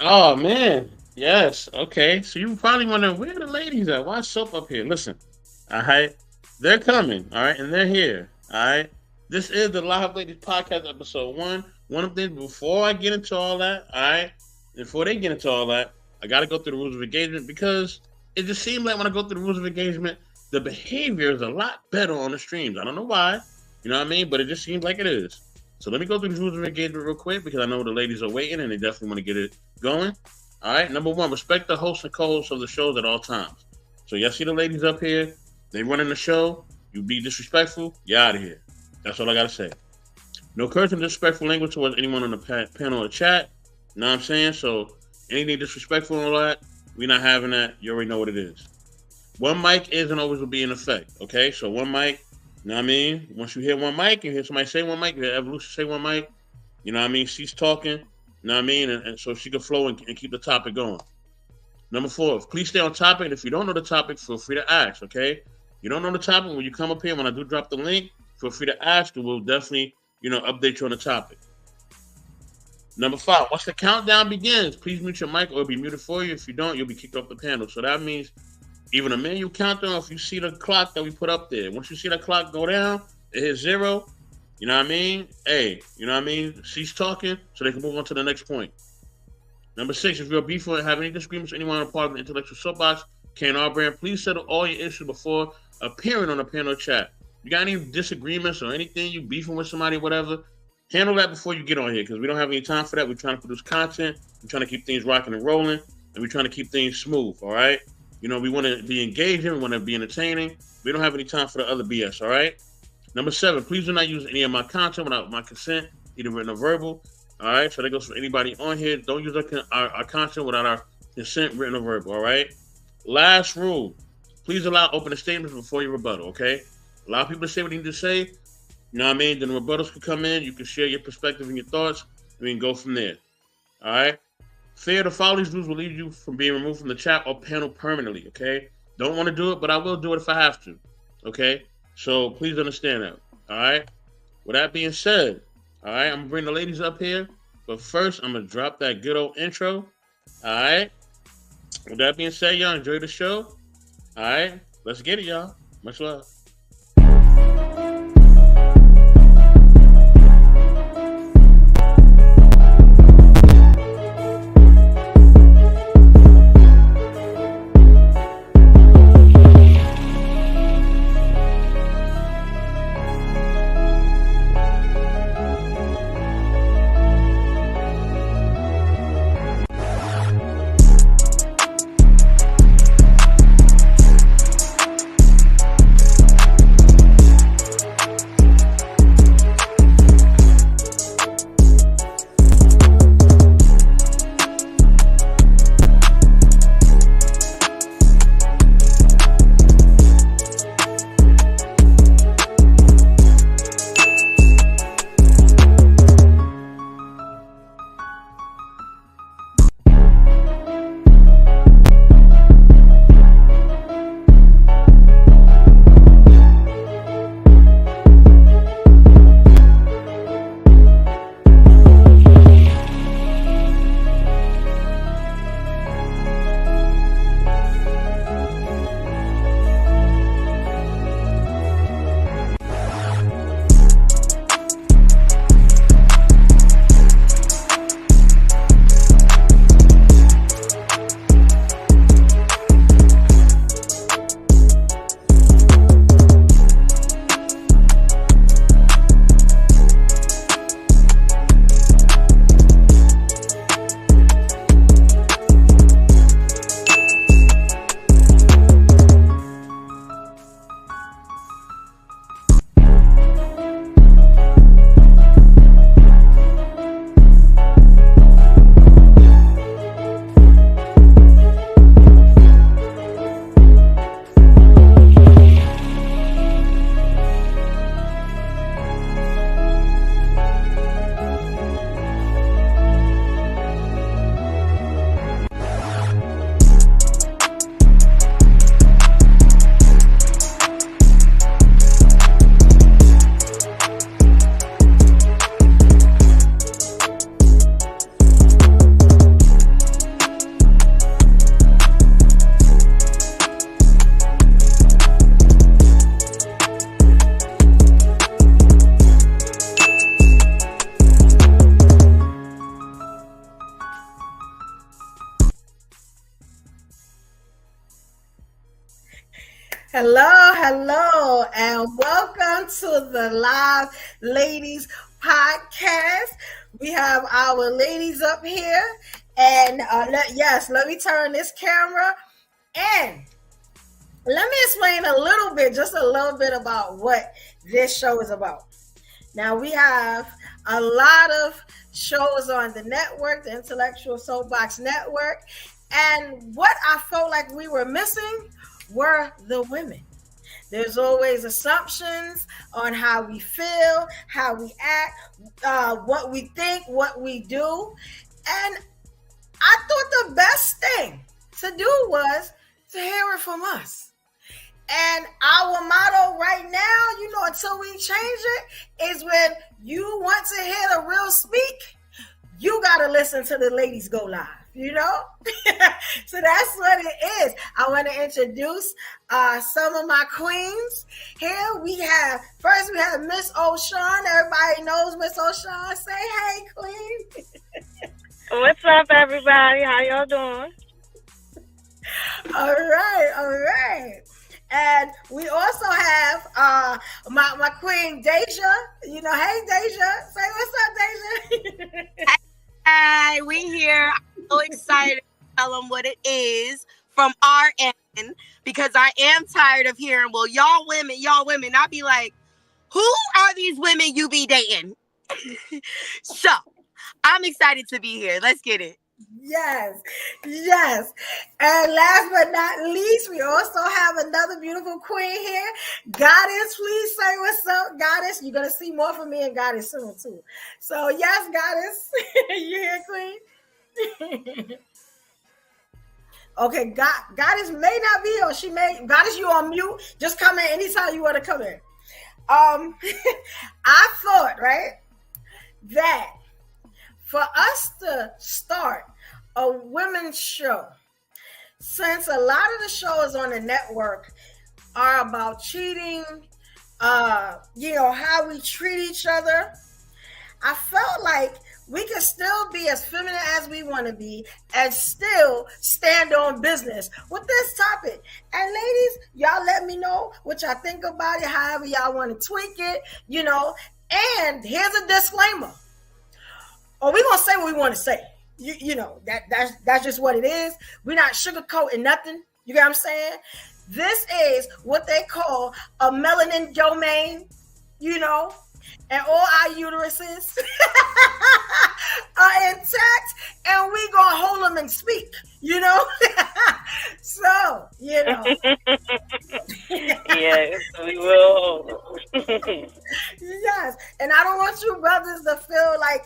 Oh man, yes. Okay, so you probably wonder where the ladies at? Why soap up here? Listen, all right, they're coming. All right, and they're here. All right, this is the Live Ladies Podcast, episode one. One of them. Before I get into all that, all right, before they get into all that, I got to go through the rules of engagement because it just seems like when I go through the rules of engagement, the behavior is a lot better on the streams. I don't know why. You know what I mean? But it just seems like it is. So let me go through the rules of engagement real quick because I know the ladies are waiting and they definitely want to get it going. All right. Number one, respect the host and co-host of the shows at all times. So y'all see the ladies up here? They running the show. You be disrespectful, you out of here. That's all I gotta say. No cursing, disrespectful language towards anyone on the panel or chat. You know what I'm saying? So anything disrespectful and all that, we not having that. You already know what it is. One mic is and always will be in effect. Okay, so one mic. You know what I mean? Once you hear one mic, you hear somebody say one mic, you hear Evolution say one mic. You know what I mean? She's talking. You know what I mean? And so she can flow and keep the topic going. Number four, please stay on topic. And if you don't know the topic, feel free to ask. Okay? You don't know the topic when you come up here. When I do drop the link, feel free to ask, and we'll definitely, update you on the topic. Number five, once the countdown begins, please mute your mic or it'll be muted for you. If you don't, you'll be kicked off the panel. So that means even a manual countdown, if you see the clock that we put up there, once you see that clock go down, it hits zero, you know what I mean? Hey, you know what I mean? Cease talking so they can move on to the next point. Number six, if you're beefing and have any disagreements with anyone on part of the intellectual soapbox, K&R brand, please settle all your issues before appearing on the panel chat. You got any disagreements or anything, you beefing with somebody, whatever, handle that before you get on here because we don't have any time for that. We're trying to produce content. We're trying to keep things rocking and rolling, and we're trying to keep things smooth, all right? We want to be engaging. We want to be entertaining. We don't have any time for the other BS, all right? Number seven, please do not use any of my content without my consent, either written or verbal, all right? So that goes for anybody on here. Don't use our content without our consent, written or verbal, all right? Last rule, please allow opening statements before you rebuttal, okay? Allow people to say what they need to say. You know what I mean? Then the rebuttals can come in. You can share your perspective and your thoughts, and we can go from there, all right? Fair to follow these rules will leave you from being removed from the chat or panel permanently, okay? Don't want to do it, but I will do it if I have to, okay? So please understand that, all right? With that being said, all right, I'm going to bring the ladies up here, but first I'm going to drop that good old intro, all right? With that being said, y'all enjoy the show, all right? Let's get it, y'all. Much love. Hello, and welcome to the Live Ladies podcast. We have our ladies up here, and let me turn this camera and let me explain just a little bit about what this show is about. Now, we have a lot of shows on the network, the Intellectual Soapbox Network, and what I felt like we were missing were the women. There's always assumptions on how we feel, how we act, what we think, what we do. And I thought the best thing to do was to hear it from us. And our motto right now, until we change it, is when you want to hear the real speak, you got to listen to the ladies go live. So that's what it is. I want to introduce some of my queens. Here we have Miss O'Shawn. Everybody knows Miss O'Shawn. Say hey, queen. What's up, everybody? How y'all doing? All right. And we also have my queen Deja. Hey Deja. Say what's up, Deja. Hi, we here. I'm so excited to tell them what it is from our end, because I am tired of hearing, well, y'all women. I'll be like, who are these women you be dating? So I'm excited to be here. Let's get it. Yes. And last but not least, we also have another beautiful queen here. Goddess, please say what's up, Goddess. You're going to see more from me and Goddess soon, too. So, yes, Goddess. You here, queen? Okay, Goddess may not be, or she may. Goddess, you on mute. Just come in anytime you want to come in. I thought, right, that for us to start a women's show, since a lot of the shows on the network are about cheating, how we treat each other, I felt like we can still be as feminine as we want to be and still stand on business with this topic. And ladies, y'all let me know what y'all think about it, however y'all want to tweak it, And here's a disclaimer. Or we're going to say what we want to say. That's just what it is. We're not sugarcoating nothing. You get what I'm saying? This is what they call a melanin domain, and all our uteruses are intact, and we going to hold them and speak, So, Yes, we will. Yes, and I don't want you brothers to feel like,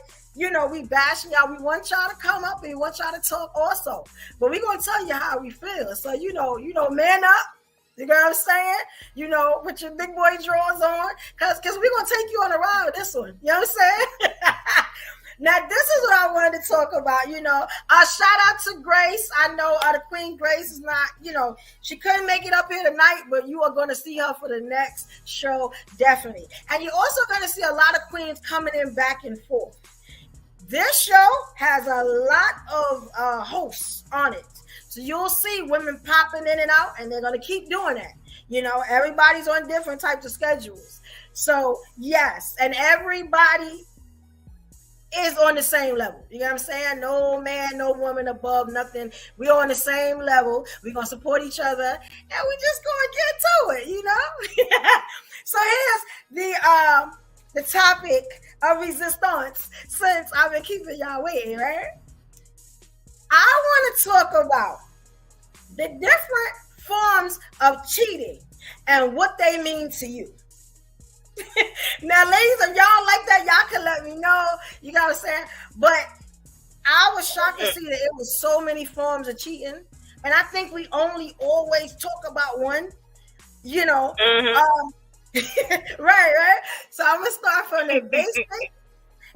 we bashing y'all. We want y'all to come up and we want y'all to talk also. But we're going to tell you how we feel. So, man up. You know what I'm saying? Put your big boy drawers on. Because we're going to take you on a ride with this one. You know what I'm saying? Now, this is what I wanted to talk about. Shout out to Grace. I know the Queen Grace is not, she couldn't make it up here tonight, but you are going to see her for the next show, definitely. And you're also going to see a lot of queens coming in back and forth. This show has a lot of hosts on it. So you'll see women popping in and out, and they're going to keep doing that. Everybody's on different types of schedules. So, yes, and everybody is on the same level. You know what I'm saying? No man, no woman above, nothing. We're on the same level. We're going to support each other, and we're just going to get to it, So here's the topic of resistance, since I've been keeping y'all waiting, right? I want to talk about the different forms of cheating and what they mean to you. Now, ladies, if y'all like that, y'all can let me know. You got what I'm saying? But I was shocked to see that it was so many forms of cheating. And I think we only always talk about one, Mm-hmm. Right. So I'm going to start from the basic.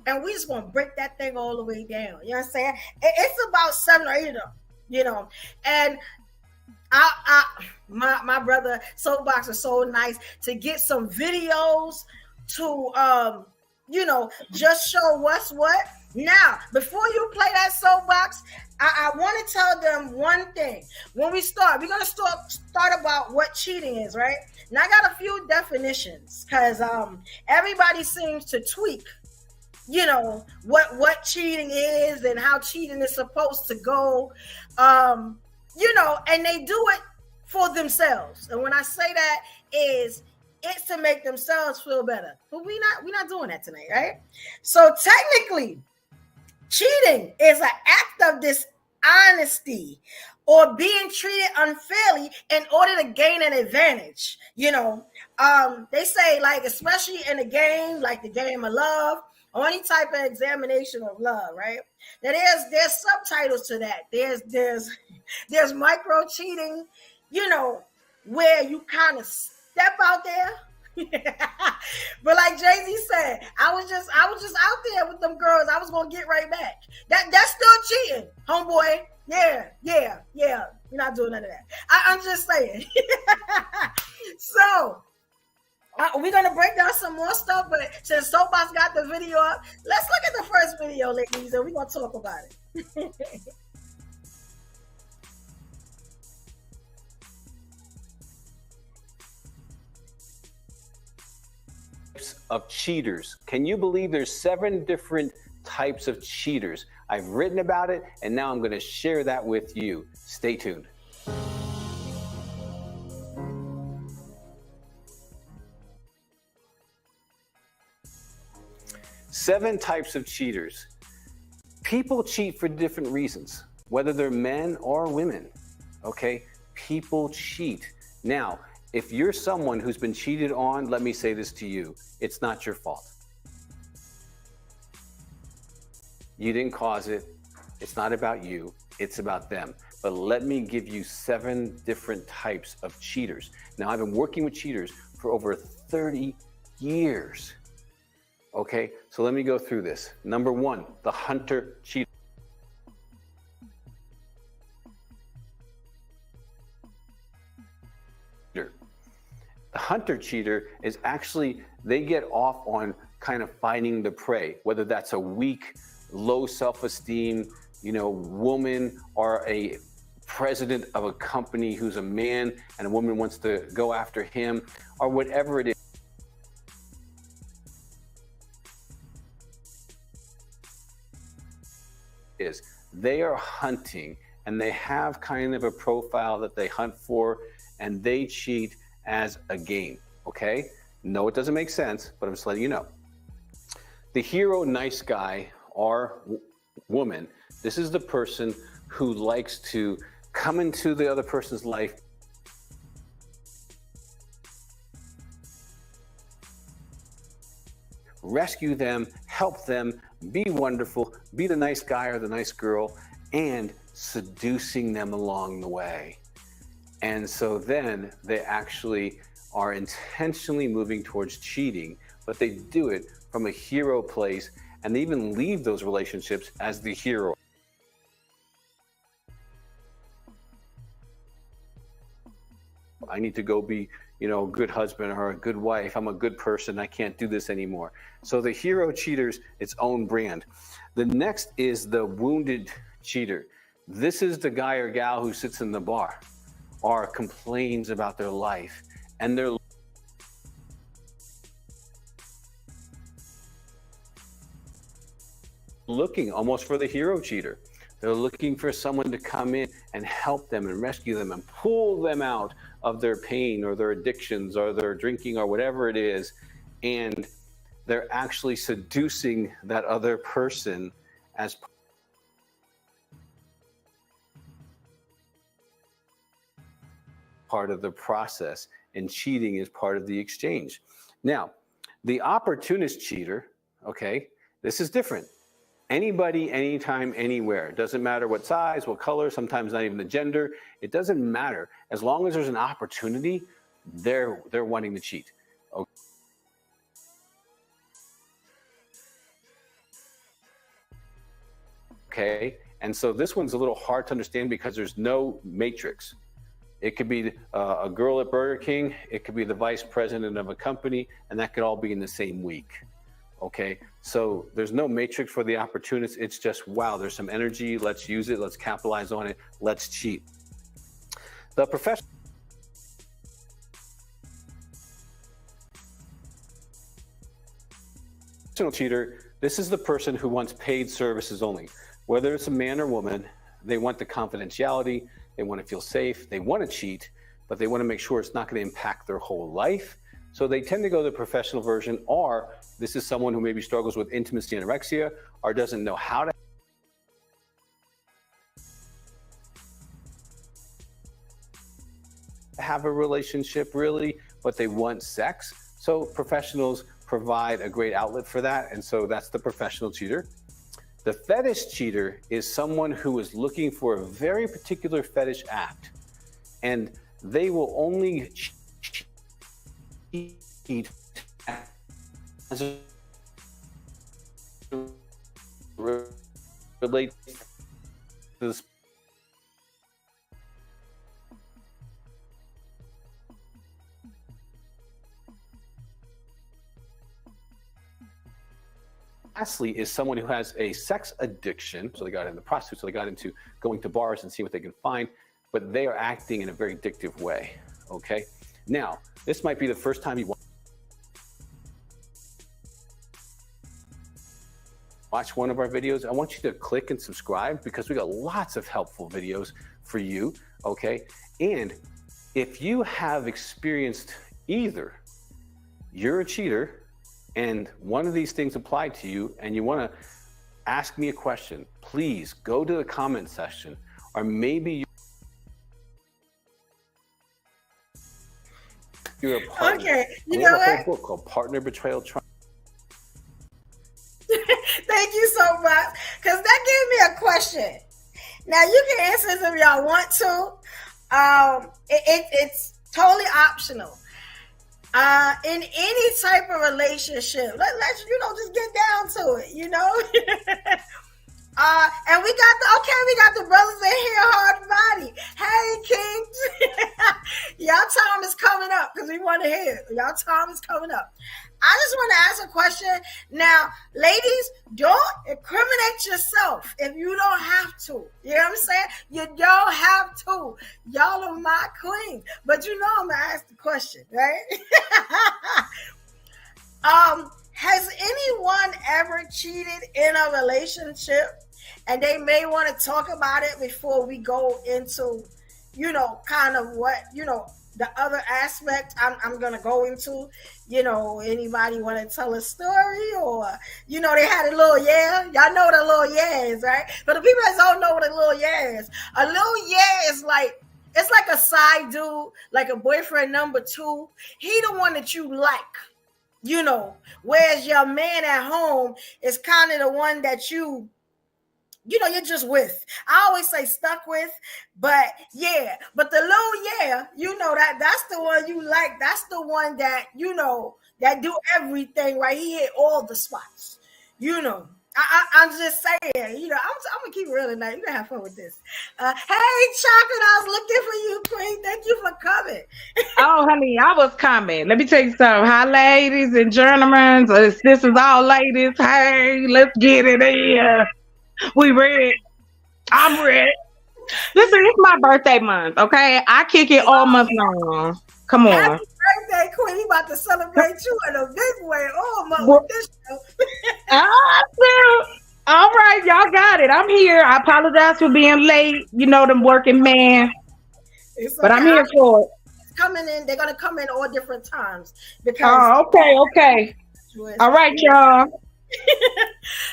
And we just going to break that thing all the way down. You know what I'm saying? It's about 7 or 8 of them, And my brother Soapbox was so nice to get some videos to just show what's what. Now, before you play that soapbox, I want to tell them one thing. When we start, we're gonna start about what cheating is, right? And I got a few definitions because everybody seems to tweak, what cheating is and how cheating is supposed to go, and they do it for themselves. And when I say that is it's to make themselves feel better. But we're not doing that tonight, right? So technically, cheating is an act of dishonesty or being treated unfairly in order to gain an advantage. They say, like, especially in a game like the game of love or any type of examination of love, right? Now there's subtitles to that. There's micro cheating, where you kind of step out there. But like Jay-Z said, I was just out there with them girls. I was gonna get right back. That's still cheating, homeboy. Yeah. You're not doing none of that. I'm just saying. So we're gonna break down some more stuff, but since Soapbox got the video up, let's look at the first video, ladies, and we're gonna talk about it. Of cheaters. Can you believe there's 7 different types of cheaters? I've written about it, and now I'm going to share that with you. Stay tuned. Seven types of cheaters. People cheat for different reasons, whether they're men or women. Okay? People cheat. Now, if you're someone who's been cheated on, let me say this to you. It's not your fault. You didn't cause it. It's not about you. It's about them. But let me give you 7 different types of cheaters. Now, I've been working with cheaters for over 30 years. Okay, so let me go through this. Number 1, the hunter cheater. The hunter cheater is actually, they get off on kind of finding the prey, whether that's a weak, low self-esteem, woman, or a president of a company who's a man and a woman wants to go after him, or whatever it is. They are hunting, and they have kind of a profile that they hunt for, and they cheat as a game, okay? No, it doesn't make sense, but I'm just letting you know. The hero nice guy or woman, this is the person who likes to come into the other person's life rescue them, help them, be wonderful, be the nice guy or the nice girl, and seducing them along the way. And so then they actually are intentionally moving towards cheating, but they do it from a hero place, and they even leave those relationships as the hero. I need to go be, a good husband or a good wife. I'm a good person. I can't do this anymore. So the hero cheater's its own brand. The next is the wounded cheater. This is the guy or gal who sits in the bar or complains about their life, and they're looking almost for the hero cheater. They're looking for someone to come in and help them and rescue them and pull them out of their pain or their addictions or their drinking or whatever it is. And they're actually seducing that other person as part of the process, and cheating is part of the exchange. Now, the opportunist cheater, okay, this is different. Anybody, anytime, anywhere. It doesn't matter what size, what color, sometimes not even the gender. It doesn't matter. As long as there's an opportunity, they're wanting to cheat. Okay, and so this one's a little hard to understand because there's no matrix. It could be a girl at Burger King. It could be the vice president of a company, and that could all be in the same week. Okay, so there's no matrix for the opportunist. It's just, wow, there's some energy. Let's use it. Let's capitalize on it. Let's cheat. The professional cheater, this is the person who wants paid services only. Whether it's a man or woman, they want the confidentiality. They want to feel safe. They want to cheat, but they want to make sure it's not going to impact their whole life. So they tend to go the professional version, or this is someone who maybe struggles with intimacy anorexia or doesn't know how to have a relationship really, but they want sex. So professionals provide a great outlet for that. And so that's the professional cheater. The fetish cheater is someone who is looking for a very particular fetish act, and they will only cheat as it relates to this. Lastly is someone who has a sex addiction. So they got into prostitutes, so they got into going to bars and see what they can find, but they are acting in a very addictive way, okay? Now, this might be the first time you watch one of our videos. I want you to click and subscribe because we got lots of helpful videos for you, okay? And if you have experienced either you're a cheater and one of these things apply to you and you want to ask me a question, please go to the comment section, or maybe you're a partner. Okay, you we know have a what? whole book called Partner Betrayal Trial. Thank you so much, because that gave me a question. Now you can answer this if y'all want to. It's totally optional. In any type of relationship, let's just get down to it, and we got the brothers in here, hard body. Hey, Kings, y'all time is coming up because we want to hear it. Y'all time is coming up. I just want to ask a question. Now, ladies, don't incriminate yourself if you don't have to. You know what I'm saying? You don't have to. Y'all are my queen. But I'm going to ask the question, right? Has anyone ever cheated in a relationship? And they may want to talk about it before we go into, kind of what, the other aspect I'm going to go into. Anybody want to tell a story, or, they had a little yeah. Y'all know what a little yeah is, right? But the people that don't know what a little yeah is, a little yeah is like, it's like a side dude, like a boyfriend number 2. He the one that you like. Whereas your man at home is kind of the one that you're just with. I always say stuck with, but yeah. But the little that's the one you like. That's the one that, that do everything right. He hit all the spots, I'm just saying, I'm going to keep it real tonight. You're going to have fun with this. Hey, Chocolate, I was looking for you, Queen. Thank you for coming. Oh, honey, I was coming. Let me tell you something. Hi, ladies and gentlemen. This is all ladies. Hey, let's get it in. We ready. I'm ready. Listen, it's my birthday month, okay? I kick it all month long. Come on. Happy birthday, Queen. We about to celebrate you in a big way all month with this show. All right, y'all got it. I'm here. I apologize for being late. Them working man. But I'm here for it. Coming in, they're gonna come in all different times because. Okay. All right, y'all.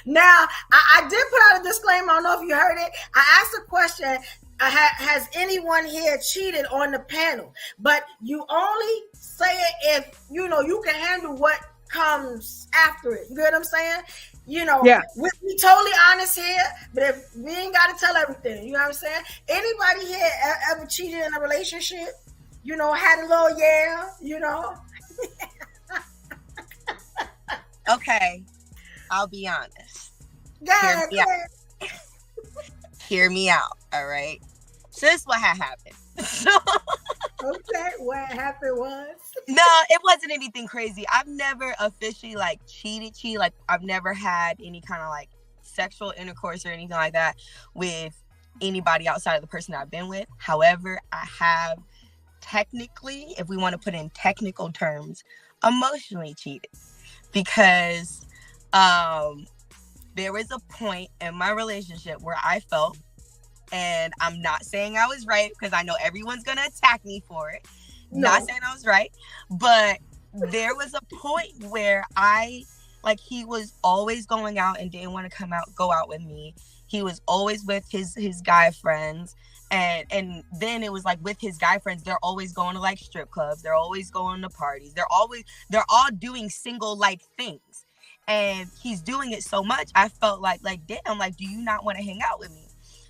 Now, I did put out a disclaimer. I don't know if you heard it. I asked a question. Has anyone here cheated on the panel? But you only say it if you can handle what comes after it. You get what I'm saying? Yeah. We totally honest here, but if we ain't got to tell everything, you know what I'm saying? Anybody here ever cheated in a relationship? Had a little Okay, I'll be honest. Hear me out, all right? So this is what had happened. Okay, what happened was. No, it wasn't anything crazy. I've never officially like cheated. Like I've never had any kind of like sexual intercourse or anything like that with anybody outside of the person I've been with. However, I have technically, if we want to put in technical terms, emotionally cheated because there was a point in my relationship where I felt, and I'm not saying I was right because I know everyone's gonna attack me for it. No. Not saying I was right, but there was a point where he was always going out and didn't want to go out with me. He was always with his guy friends. And then it was like with his guy friends, they're always going to like strip clubs. They're always going to parties. They're all doing single like things. And he's doing it so much. I felt like, damn, like, do you not want to hang out with me?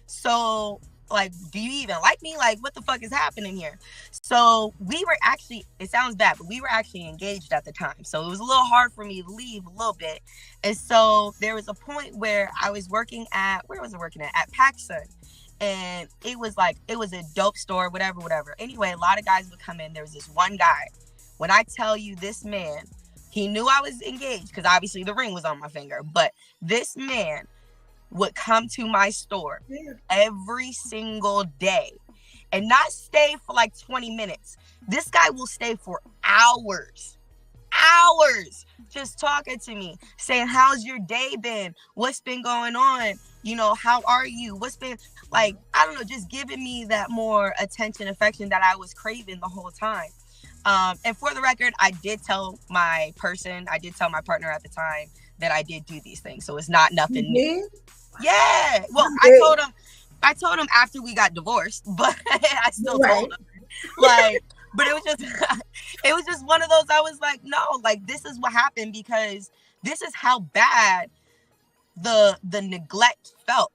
So like, do you even like me? Like, what the fuck is happening here? So we were actually, it sounds bad, but we were actually engaged at the time. So it was a little hard for me to leave a little bit. And so there was a point where I was working at, where was I working at? At PacSun. And it was a dope store, whatever. Anyway, a lot of guys would come in. There was this one guy. When I tell you this man, he knew I was engaged because obviously the ring was on my finger. But this man would come to my store every single day and not stay for like 20 minutes. This guy will stay for hours just talking to me, saying, how's your day been? What's been going on? You know, how are you? What's been like, I don't know, just giving me that more attention, affection that I was craving the whole time. And for the record, I did tell my partner at the time that I did do these things. So it's not nothing new. Yeah. Well, I told him after we got divorced, but I still told him. Like, but it was just one of those, I was like, no, like, this is what happened because this is how bad the neglect felt.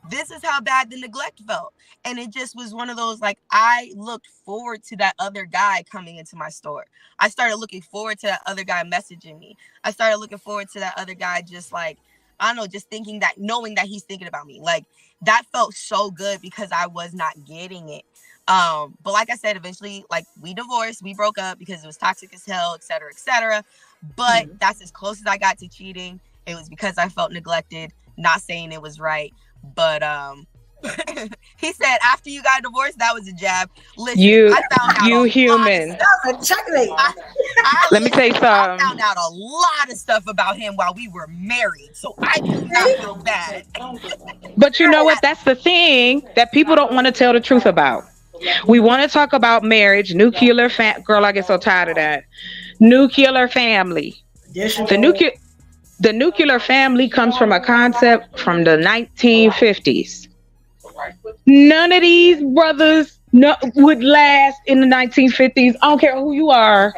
This is how bad the neglect felt. And it just was one of those, like, I looked forward to that other guy coming into my store. I started looking forward to that other guy messaging me. I started looking forward to that other guy just like, I don't know, just knowing that he's thinking about me. Like, that felt so good because I was not getting it. But like I said, eventually, like, we divorced, we broke up because it was toxic as hell, et cetera. But that's as close as I got to cheating. It was because I felt neglected, not saying it was right. But he said after you got divorced, that was a jab. Listen, I found out you human. That was a checkmate. Let me tell you something. I found out a lot of stuff about him while we were married, so I do not feel bad. But you know what? That's the thing that people don't want to tell the truth about. We want to talk about marriage, nuclear girl, I get so tired of that. Nuclear family. The nuclear family comes from a concept from the 1950s. None of these brothers would last in the 1950s. I don't care who you are.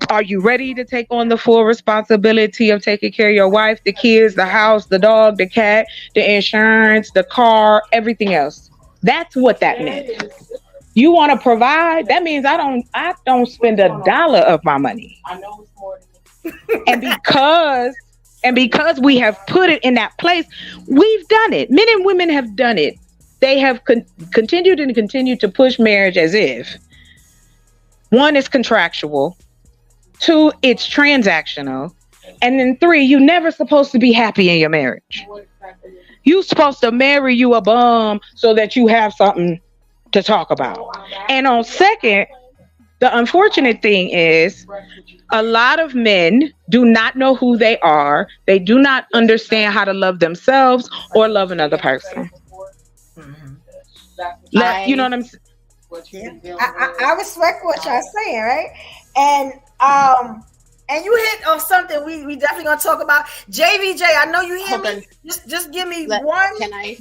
Are you ready to take on the full responsibility of taking care of your wife, the kids, the house, the dog, the cat, the insurance, the car, everything else? That's what that meant. You want to provide? That means I don't spend $1 of my money. I know it's more than And because we have put it in that place, we've done it. Men and women have done it. They have continued to push marriage as if 1, it's contractual, 2, it's transactional, and then 3, you're never supposed to be happy in your marriage. You're supposed to marry you a bum so that you have something to talk about. And on second, the unfortunate thing is a lot of men do not know who they are. They do not understand how to love themselves or love another person. You know what I'm saying? I respect what y'all saying, right? And you hit on something we definitely gonna talk about. JVJ, I know you hear me. Just give me 1 minute.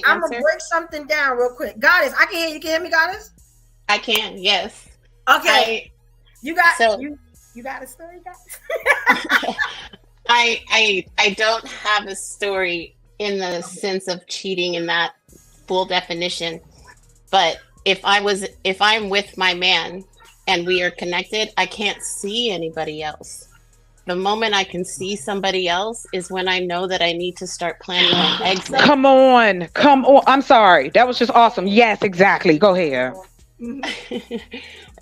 I'm gonna break something down real quick. Goddess, I can hear you. Can you hear me, Goddess? I can, yes. Okay. You got a story, guys? I don't have a story in the sense of cheating in that full definition, but if I'm with my man and we are connected, I can't see anybody else. The moment I can see somebody else is when I know that I need to start planning my exit. Come on. I'm sorry. That was just awesome. Yes, exactly. Go ahead.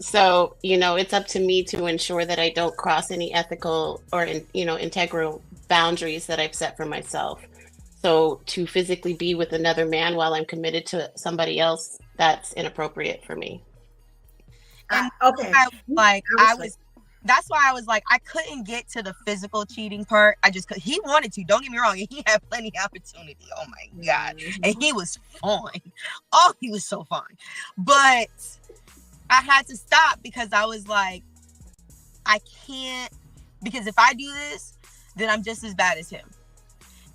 So, it's up to me to ensure that I don't cross any ethical or, integral boundaries that I've set for myself. So to physically be with another man while I'm committed to somebody else, that's inappropriate for me. And okay. That's why I was like, I couldn't get to the physical cheating part. He wanted to, don't get me wrong. He had plenty of opportunity. Oh my God. And he was fine. Oh, he was so fine. But I had to stop because I was like, I can't, because if I do this, then I'm just as bad as him.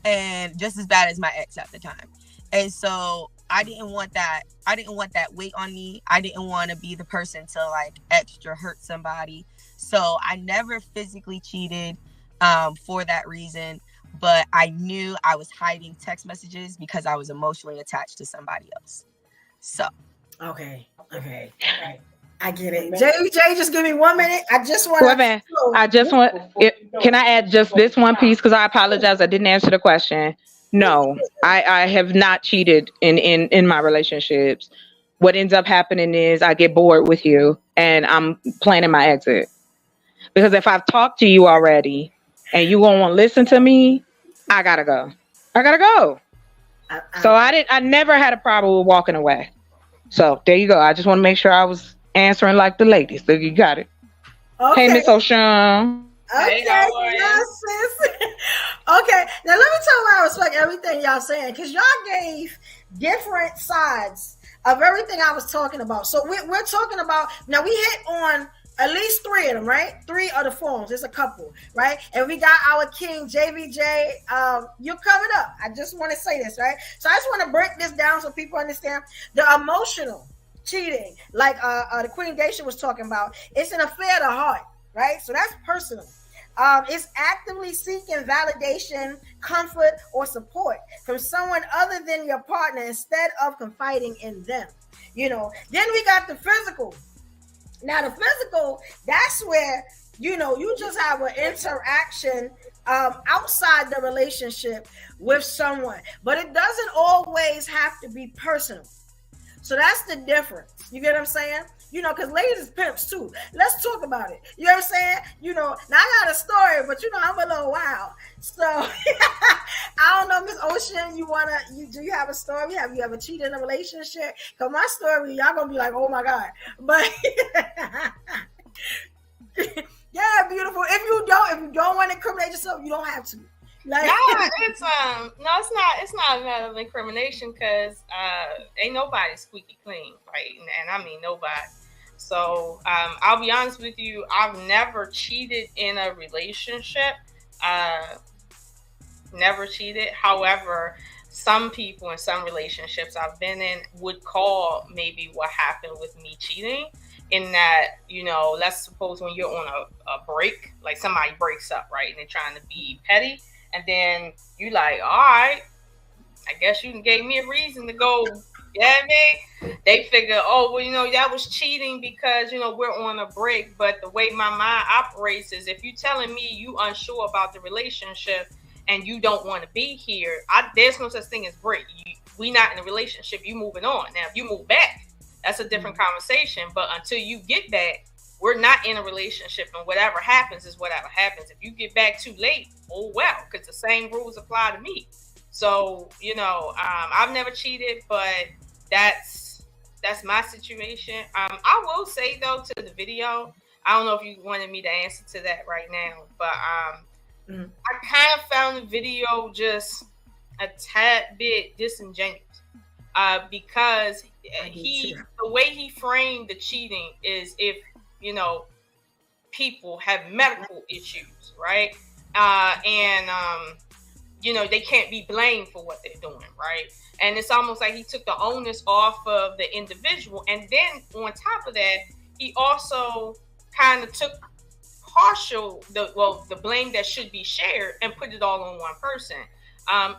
And just as bad as my ex at the time. And so I didn't want that. I didn't want that weight on me. I didn't want to be the person to like extra hurt somebody. So I never physically cheated for that reason. But I knew I was hiding text messages because I was emotionally attached to somebody else. So. Okay. I get it. Jay, just give me 1 minute. I just want Can I add just this one piece? Because I apologize. I didn't answer the question. No, I have not cheated in my relationships. What ends up happening is I get bored with you and I'm planning my exit. Because if I've talked to you already and you won't want to listen to me, I gotta go. So I never had a problem with walking away. So there you go. I just want to make sure I was answering like the ladies. So you got it. Okay. Hey, Miss O'Shawn. Okay, yes, sis. Okay, now let me tell you I respect everything y'all saying because y'all gave different sides of everything I was talking about. So we're talking about, now we hit on at least 3 of them, right? 3 of the forms. There's a couple, right? And we got our king, JVJ. You're coming up. I just want to say this, right? So I just want to break this down so people understand the emotional cheating, like the Queen Dacia was talking about. It's an affair of the heart, right? So that's personal. It's actively seeking validation, comfort, or support from someone other than your partner instead of confiding in them. Then we got the physical. Now, the physical, that's where, you just have an interaction outside the relationship with someone. But it doesn't always have to be personal. So that's the difference. You get what I'm saying? Because ladies is pimps too. Let's talk about it. You know what I'm saying? Now I got a story, but I'm a little wild. So I don't know, Miss Ocean, do you have a story? Have you ever cheated in a relationship? Because my story, y'all gonna be like, oh my God. But yeah, beautiful. If you don't want to incriminate yourself, you don't have to. It's not a matter of incrimination because ain't nobody squeaky clean, right? And I mean nobody. So I'll be honest with you, I've never cheated in a relationship. Never cheated. However, some people in some relationships I've been in would call maybe what happened with me cheating. In that, let's suppose when you're on a break, like somebody breaks up, right? And they're trying to be petty. And then you like, all right, I guess you gave me a reason to go. Yeah, they figure, oh, well, that was cheating because, we're on a break. But the way my mind operates is if you're telling me you unsure about the relationship and you don't want to be here, there's no such thing as break. We not in a relationship. You moving on. Now, if you move back, that's a different conversation. But until you get back, we're not in a relationship, and whatever happens is whatever happens. If you get back too late, oh well, because the same rules apply to me. So, I've never cheated, but that's my situation. I will say though, to the video, I don't know if you wanted me to answer to that right now, but I kind of found the video just a tad bit disingenuous because the way he framed the cheating is if people have medical issues, right? They can't be blamed for what they're doing, right? And it's almost like he took the onus off of the individual. And then on top of that, he also kind of took the blame that should be shared and put it all on one person.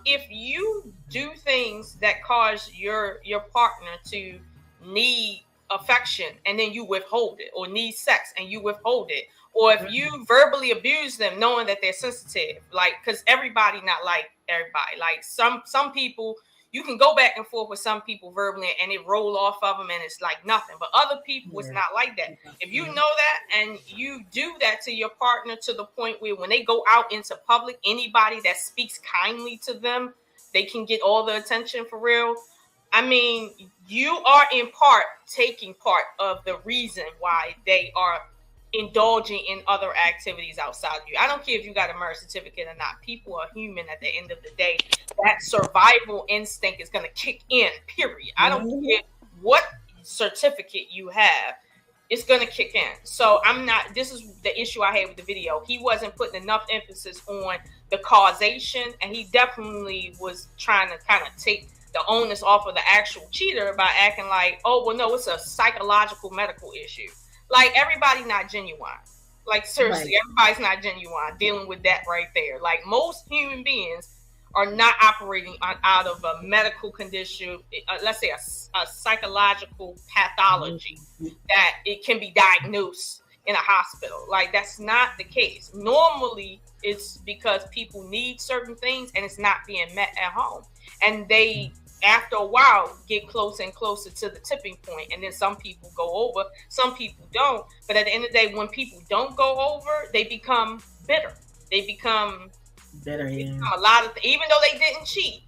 If you do things that cause your partner to need affection and then you withhold it, or need sex and you withhold it, or if you verbally abuse them knowing that they're sensitive, like, because everybody not like everybody, like some people you can go back and forth with some people verbally and it roll off of them and it's like nothing. But other people, it's not like that. If you know that and you do that to your partner to the point where when they go out into public, anybody that speaks kindly to them, they can get all the attention for real. I mean, you are in part taking part of the reason why they are indulging in other activities outside of you. I don't care if you got a marriage certificate or not. People are human at the end of the day. That survival instinct is going to kick in, period. I don't care what certificate you have. It's going to kick in. So this is the issue I had with the video. He wasn't putting enough emphasis on the causation, and he definitely was trying to kind of take the onus off of the actual cheater by acting like, oh, well, no, it's a psychological medical issue. Like, everybody not genuine. Like, seriously, everybody's not genuine dealing with that right there. Like, most human beings are not operating out of a medical condition, let's say a psychological pathology that it can be diagnosed in a hospital. Like, that's not the case. Normally, it's because people need certain things and it's not being met at home. And they, after a while, get closer and closer to the tipping point. And then some people go over, some people don't. But at the end of the day, when people don't go over, they become bitter. They become a lot of even though they didn't cheat,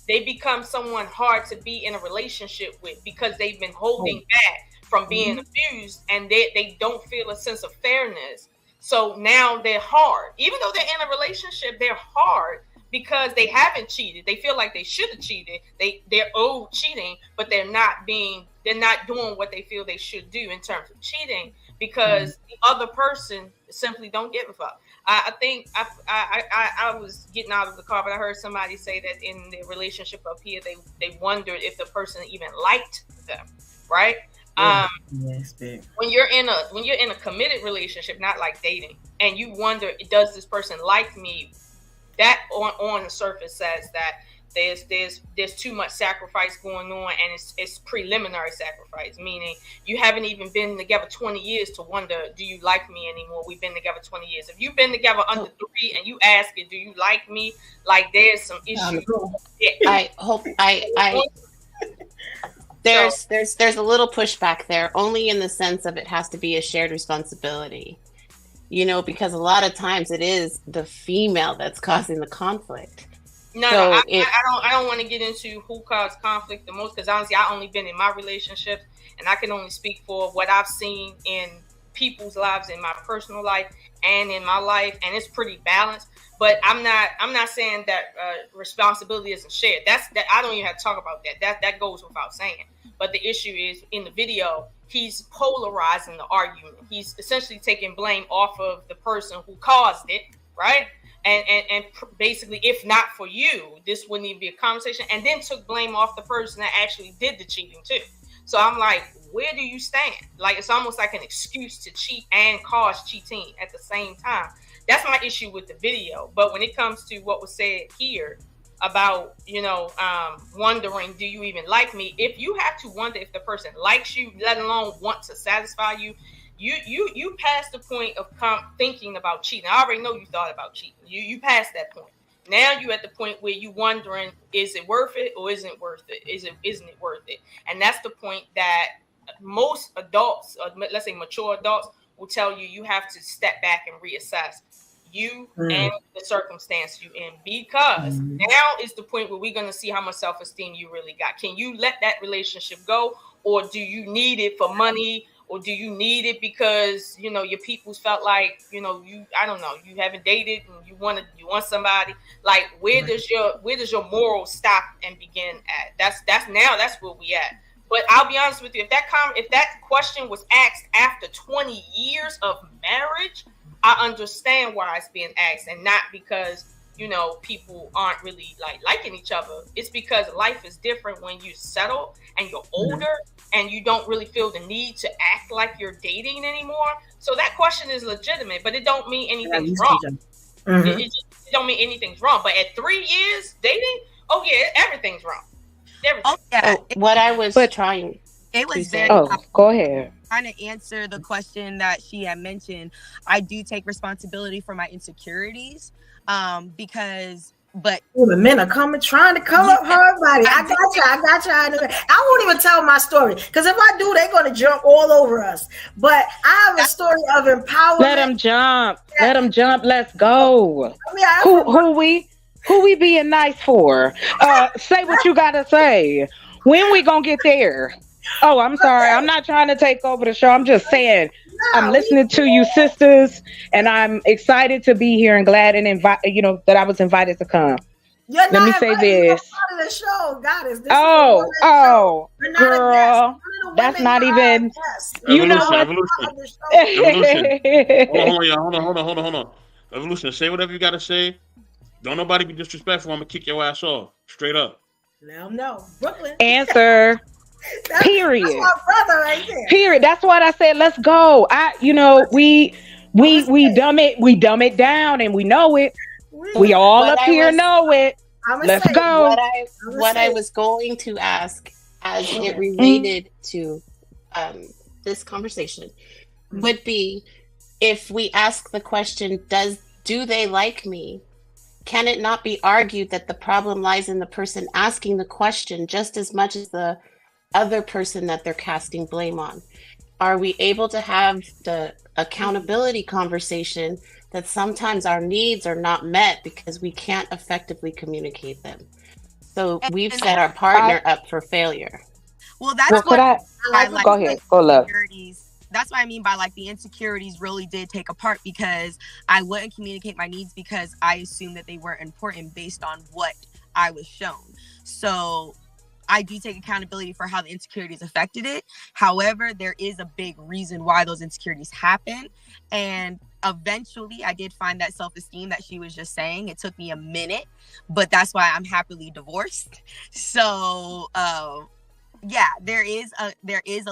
they become someone hard to be in a relationship with because they've been holding back from being abused, and they don't feel a sense of fairness. So now they're hard. Even though they're in a relationship, they're hard because they haven't cheated. They feel like they should have cheated. They're owed cheating, but they're not doing what they feel they should do in terms of cheating because the other person simply don't give a fuck. I think I was getting out of the car, but I heard somebody say that in their relationship up here, they wondered if the person even liked them, right? Yes, babe. When you're in a committed relationship, not like dating, and you wonder, does this person like me? That on the surface says that there's too much sacrifice going on, and it's preliminary sacrifice, meaning you haven't even been together 20 years to wonder, do you like me anymore? We've been together 20 years. If you've been together under 3 and you ask it, do you like me? Like, there's some issues. I hope there's a little pushback there, only in the sense of it has to be a shared responsibility. You know, because a lot of times it is the female that's causing the conflict. No, so I don't want to get into who caused conflict the most, because honestly, I've only been in my relationships, and I can only speak for what I've seen in people's lives, in my personal life and in my life, and it's pretty balanced. But I'm not saying that responsibility isn't shared. That I don't even have to talk about that. That goes without saying. But the issue is, in the video, he's polarizing the argument. He's essentially taking blame off of the person who caused it, right? And basically, if not for you, this wouldn't even be a conversation. And then took blame off the person that actually did the cheating too. So I'm like, where do you stand? Like, it's almost like an excuse to cheat and cause cheating at the same time. That's my issue with the video. But when it comes to what was said here about, wondering, do you even like me? If you have to wonder if the person likes you, let alone want to satisfy you, you past the point of thinking about cheating. I already know you thought about cheating. You passed that point. Now you at the point where you wondering, is it worth it or isn't it worth it? Isn't it worth it? And that's the point that most adults, let's say mature adults, will tell you. You have to step back and reassess you and the circumstance you in, because now is the point where we're going to see how much self-esteem you really got. Can you let that relationship go, or do you need it for money? Or do you need it because, your people's felt like, you I don't know, you haven't dated and you want somebody. Like, where does your morals stop and begin at? That's where we at. But I'll be honest with you, if that question was asked after 20 years of marriage, I understand why it's being asked, and not because people aren't really liking each other. It's because life is different when you settle and you're older and you don't really feel the need to act like you're dating anymore. So that question is legitimate, but it don't mean anything's wrong. It don't mean anything's wrong. But at 3 years dating, oh yeah, everything's wrong. Everything. Oh yeah. What I was trying. It was very. Go ahead. Trying to answer the question that she had mentioned. I do take responsibility for my insecurities, because But Ooh, the men are coming, trying to come up her body. I got you. I won't even tell my story because if I do, they're going to jump all over us. But I have a story of empowerment. Let them jump. Let them jump. Let's go. Who we being nice for? Say what you gotta say. When we gonna get there? Oh, I'm sorry. I'm not trying to take over the show. I'm just saying. I'm listening to you, sisters, and I'm excited to be here and glad and that I was invited to come. Let me say this. The show, Goddess. Girl, that's not even. You know what? Hold on. Evolution, say whatever you gotta say. Don't nobody be disrespectful. I'm gonna kick your ass off straight up. Let them know, Brooklyn. Answer. Period. That's my brother right there. Period. That's what I said. Let's go. We dumb it down, and we know it. We all up here know it. Let's go. What I was going to ask, as it related to this conversation, would be if we ask the question, do they like me? Can it not be argued that the problem lies in the person asking the question just as much as the other person that they're casting blame on? Are we able to have the accountability conversation that sometimes our needs are not met because we can't effectively communicate them? So we've set our partner up for failure. Well, that's what I like. Go ahead. Go, love. That's what I mean by like the insecurities really did take a part because I wouldn't communicate my needs because I assumed that they weren't important based on what I was shown. So I do take accountability for how the insecurities affected it. However, there is a big reason why those insecurities happen. And eventually I did find that self-esteem that she was just saying. It took me a minute, but that's why I'm happily divorced. So yeah, there is a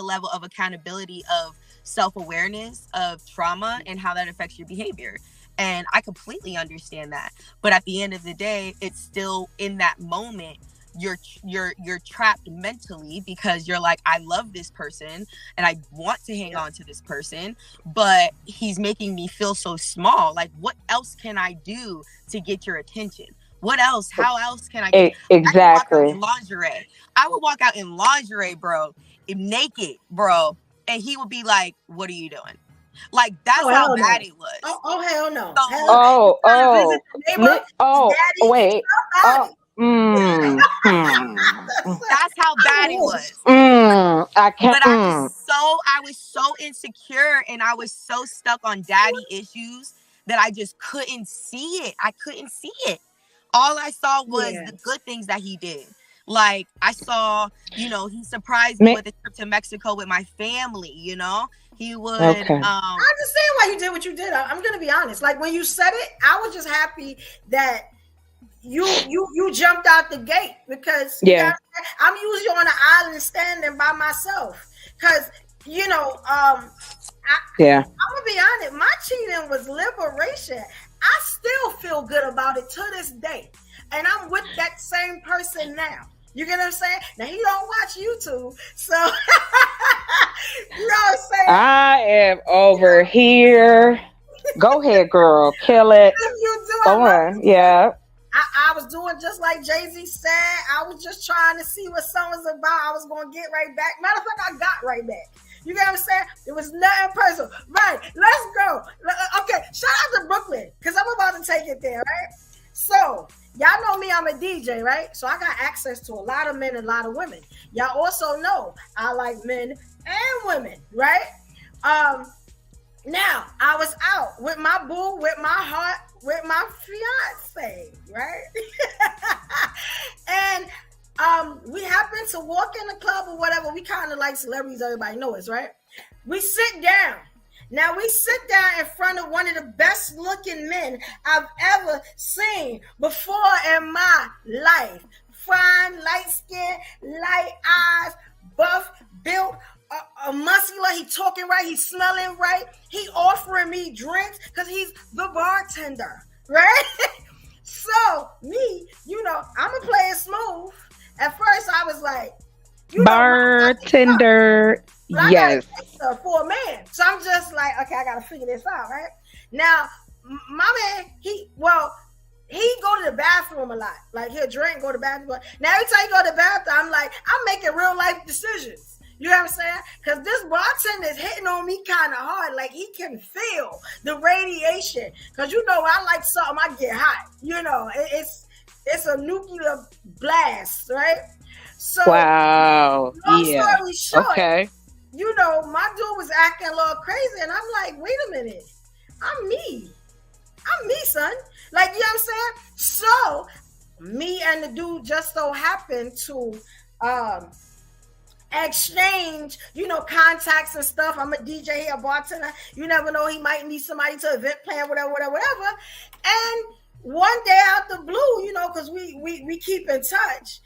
level of accountability of self-awareness of trauma and how that affects your behavior. And I completely understand that. But at the end of the day, it's still in that moment, you're trapped mentally because you're like, I love this person and I want to hang on to this person, but he's making me feel so small. Like, what else can I do to get your attention? What else? How else can I get exactly lingerie? I would walk out in lingerie, bro, naked, bro. And he would be like, what are you doing? Like, that's how bad it was. Oh, hell no. That's how bad it was. I was so insecure and I was so stuck on daddy issues that I just couldn't see it. I couldn't see it. All I saw was the good things that he did. Like, I saw, he surprised me with a trip to Mexico with my family, He would. Okay. I understand why you did what you did. I'm going to be honest. Like, when you said it, I was just happy that you jumped out the gate because I'm usually on an island standing by myself. Because, I'm going to be honest. My cheating was liberation. I still feel good about it to this day. And I'm with that same person now. You get what I'm saying? Now, he don't watch YouTube, so you know what I'm saying? I am over here. Go ahead, girl. Kill it. Go on. Yeah. I was doing just like Jay-Z said. I was just trying to see what song was about. I was going to get right back. Matter of fact, I got right back. You get what I'm saying? It was nothing personal. Right. Let's go. Okay. Shout out to Brooklyn because I'm about to take it there, right? So, y'all know me, I'm a DJ, right? So I got access to a lot of men and a lot of women. Y'all also know I like men and women, right? Now, I was out with my boo, with my heart, with my fiance, right? And we happened to walk in the club or whatever. We kind of like celebrities, everybody knows us, right? We sit down. Now, we sit down in front of one of the best looking men I've ever seen before in my life. Fine, light skin, light eyes, buff, built, muscular. He talking right. He smelling right. He offering me drinks because he's the bartender, right? So, me, I'm going to play it smooth. At first, I was like, bartender. Yes. For a man. So I'm just like, okay, I gotta figure this out, right? Now, my man, he go to the bathroom a lot. Like he'll drink and go to the bathroom. Now every time he go to the bathroom, I'm like, I'm making real life decisions. You know what I'm saying? Because this bartender is hitting on me kind of hard. Like he can feel the radiation. Because you know, I like something, I get hot. You know, it's a nuclear blast, right? So, wow. Long story short, okay. You know, my dude was acting a little crazy, and I'm like, wait a minute, I'm me, son. Like, you know what I'm saying? So, me and the dude just so happened to exchange, you know, contacts and stuff. I'm a DJ here, a bartender. You never know, he might need somebody to event plan, whatever. And one day out the blue, you know, because we keep in touch,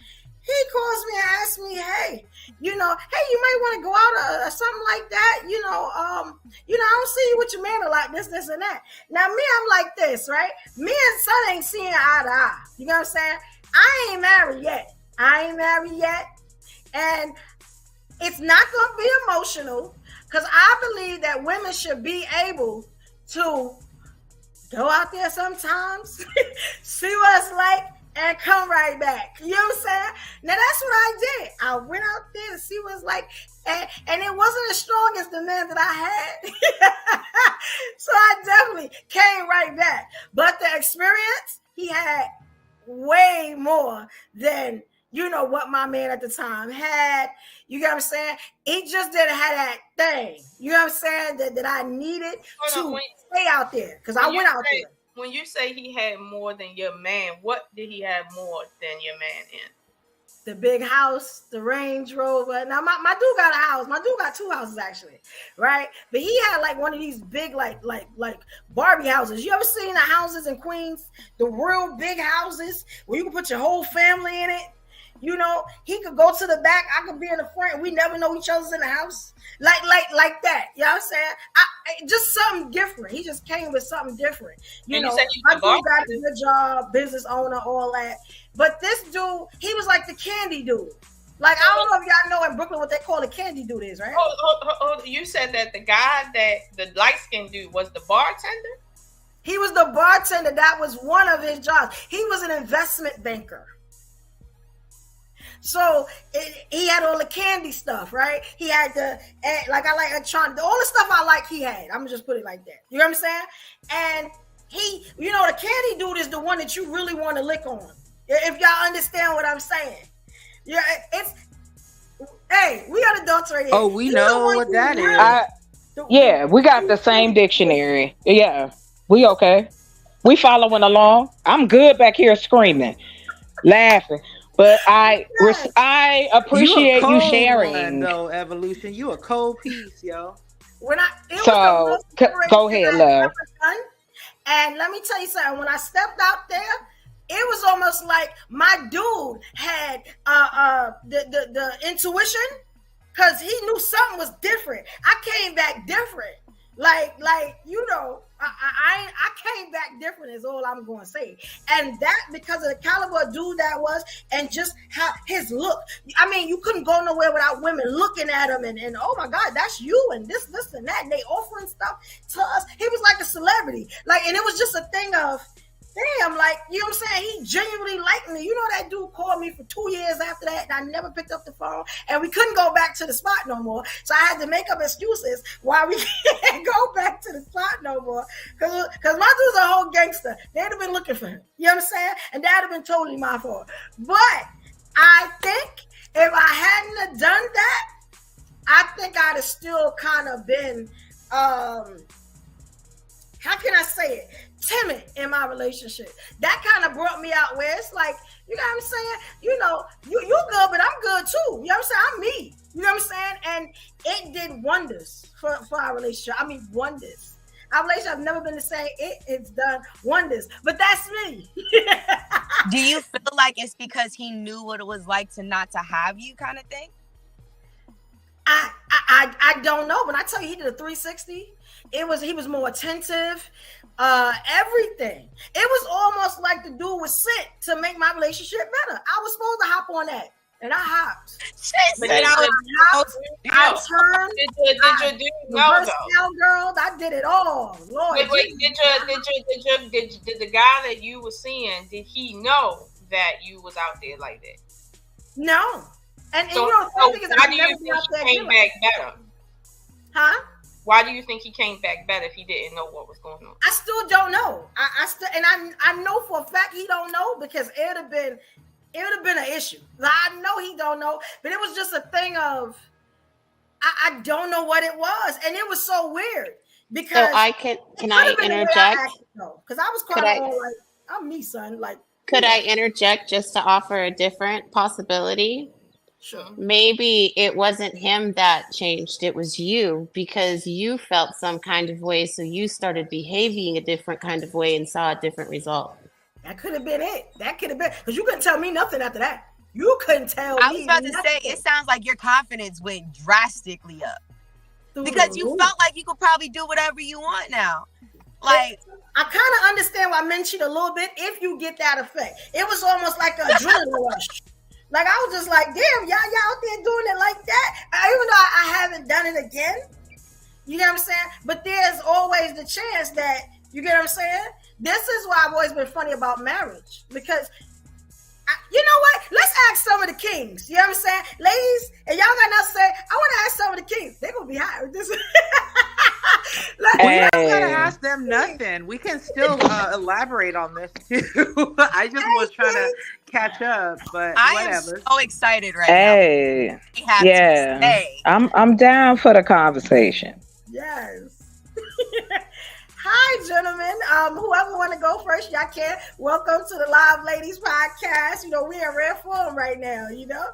he calls me and asks me, hey, you know, you might want to go out or something like that. You know, I don't see you with your man a lot, this and that. Now, me, I'm like this, right? Me and son ain't seeing eye to eye. You know what I'm saying? I ain't married yet. And it's not going to be emotional because I believe that women should be able to go out there sometimes, see what it's like, and come right back. You know what I'm saying? Now, that's what I did. I went out there to see what it's like, and it wasn't as strong as the man that I had. So I definitely came right back. But the experience, he had way more than, you know, what my man at the time had. You know what I'm saying? He just didn't have that thing. You know what I'm saying? That I needed to stay out there because I went out there. When you say he had more than your man, what did he have more than your man in? The big house, the Range Rover. Now my dude got a house. My dude got two houses actually, right? But he had like one of these big like Barbie houses. You ever seen the houses in Queens? The real big houses where you can put your whole family in it. You know, he could go to the back. I could be in the front. We never know each other's in the house. Like that. You know what I'm saying? Just something different. He just came with something different. You know, my dude got a good job, business owner, all that. But this dude, he was like the candy dude. Like, I don't know if y'all know in Brooklyn what they call a candy dude is, right? You said that the guy the light-skinned dude was the bartender? He was the bartender. That was one of his jobs. He was an investment banker. So he had all the candy stuff, right? He had I like Electron, all the stuff I like he had. I'm just put it like that. You know what I'm saying? And he, you know, the candy dude is the one that you really want to lick on. If y'all understand what I'm saying. Yeah, we got adults right here. Oh, we know what that is. Yeah, we got the same dictionary. Yeah, we okay. We following along. I'm good back here screaming, laughing. But I appreciate you sharing. Though, Evolution, you a cold piece, yo. Go ahead, love. And let me tell you something. When I stepped out there, it was almost like my dude had the intuition because he knew something was different. I came back different. Like you know, I came back different is all I'm going to say. And that because of the caliber of dude that was and just how his look. I mean, you couldn't go nowhere without women looking at him and oh my God, that's you and this and that. And they offering stuff to us. He was like a celebrity. Like, and it was just a thing of, damn, like, you know what I'm saying? He genuinely liked me. You know, that dude called me for 2 years after that, and I never picked up the phone, and we couldn't go back to the spot no more. So I had to make up excuses why we can't go back to the spot no more. Because my dude's a whole gangster. They'd have been looking for him. You know what I'm saying? And that'd have been totally my fault. But I think if I hadn't have done that, I think I'd have still kind of been, how can I say it? Timid in my relationship. That kind of brought me out where it's like, you know what I'm saying? You know, you good, but I'm good too. You know what I'm saying? I'm me. You know what I'm saying? And it did wonders for our relationship. I mean, wonders. Our relationship, I've never been the same. It's done wonders. But that's me. Do you feel like it's because he knew what it was like to not to have you kind of thing? I don't know. When I tell you he did a 360, he was more attentive. Everything. It was almost like the dude was sent to make my relationship better. I was supposed to hop on that. And I hopped. But said did I your was- dude I know? turned. Did your dude know Reverse though? cowgirls. I did it all. Lord, Wait, did the guy that you were seeing, did he know that you was out there like that? no. And So, you know, the so thing is, why I've do never you been think out there he came again. back better? Huh? Why do you think he came back better if he didn't know what was going on? I still don't know. I still, and I know for a fact he don't know because it would have been an issue. I know he don't know, but it was just a thing of I don't know what it was, and it was so weird because So can I interject? Because I was crying all like, I'm me, son. Like, Could I interject just to offer a different possibility? Sure. Maybe it wasn't him that changed, it was you, because you felt some kind of way, so you started behaving a different kind of way and saw a different result. That could have been it. That could have been, because you couldn't tell me nothing after that. You couldn't tell me. I was about to nothing. say, it sounds like your confidence went drastically up because you felt like you could probably do whatever you want now. Like, I kind of understand why men cheat a little bit if you get that effect. It was almost like an adrenaline rush. Like, I was just like, damn, y'all out there doing it like that. Even though I haven't done it again, you know what I'm saying? But there's always the chance that, you get what I'm saying? This is why I've always been funny about marriage, because you know what? Let's ask some of the kings. You know what I'm saying? Ladies, and y'all got nothing to say, I want to ask some of the kings. They're going to be hot with this. Like, we don't gotta ask them nothing. We can still elaborate on this too. I just was trying to catch up, but whatever. am so excited right Hey, now. yeah, I'm down for the conversation. Yes. Hi, gentlemen. Whoever want to go first, y'all can. Welcome to the Live Ladies Podcast. You know, we're in rare form right now, you know?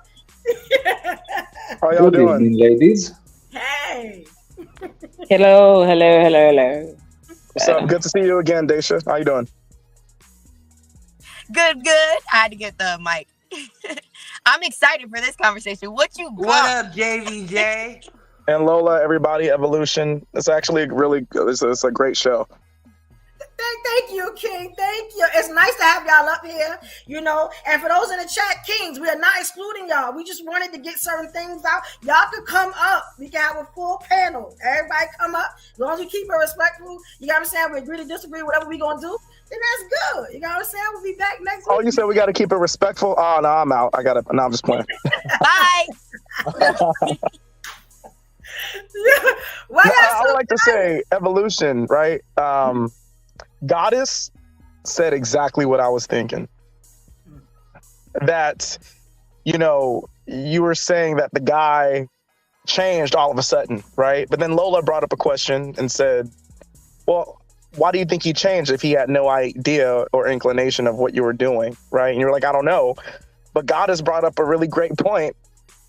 How y'all doing? Good evening, ladies. Hey. Hello. What's up? Good to see you again, Daisha. How you doing? Good. I had to get the mic. I'm excited for this conversation. What up, JVJ? And Lola, everybody, Evolution. It's actually really good. It's a great show. Thank you, King. Thank you. It's nice to have y'all up here, you know. And for those in the chat, Kings, we are not excluding y'all. We just wanted to get certain things out. Y'all could come up. We can have a full panel. Everybody come up. As long as you keep it respectful, you know what I'm saying? We agree to disagree, whatever we going to do, then that's good. You know what I'm saying? We'll be back next week. Oh, you said we got to keep it respectful? Oh, no, I'm out. No, I'm just playing. Bye. I would like to say Evolution, right? Goddess said exactly what I was thinking. That, you know, you were saying that the guy changed all of a sudden, right? But then Lola brought up a question and said, well, why do you think he changed if he had no idea or inclination of what you were doing, right? And you're like, I don't know. But Goddess brought up a really great point.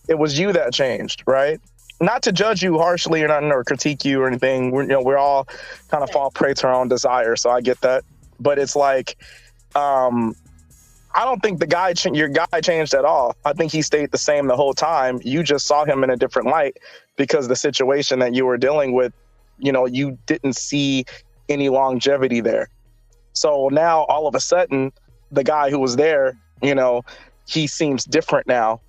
It was you that changed, right? Not to judge you harshly or nothing or critique you or anything. We're all kind of fall prey to our own desire. So I get that. But it's like, I don't think your guy changed at all. I think he stayed the same the whole time. You just saw him in a different light because the situation that you were dealing with, you know, you didn't see any longevity there. So now all of a sudden, the guy who was there, you know, he seems different now,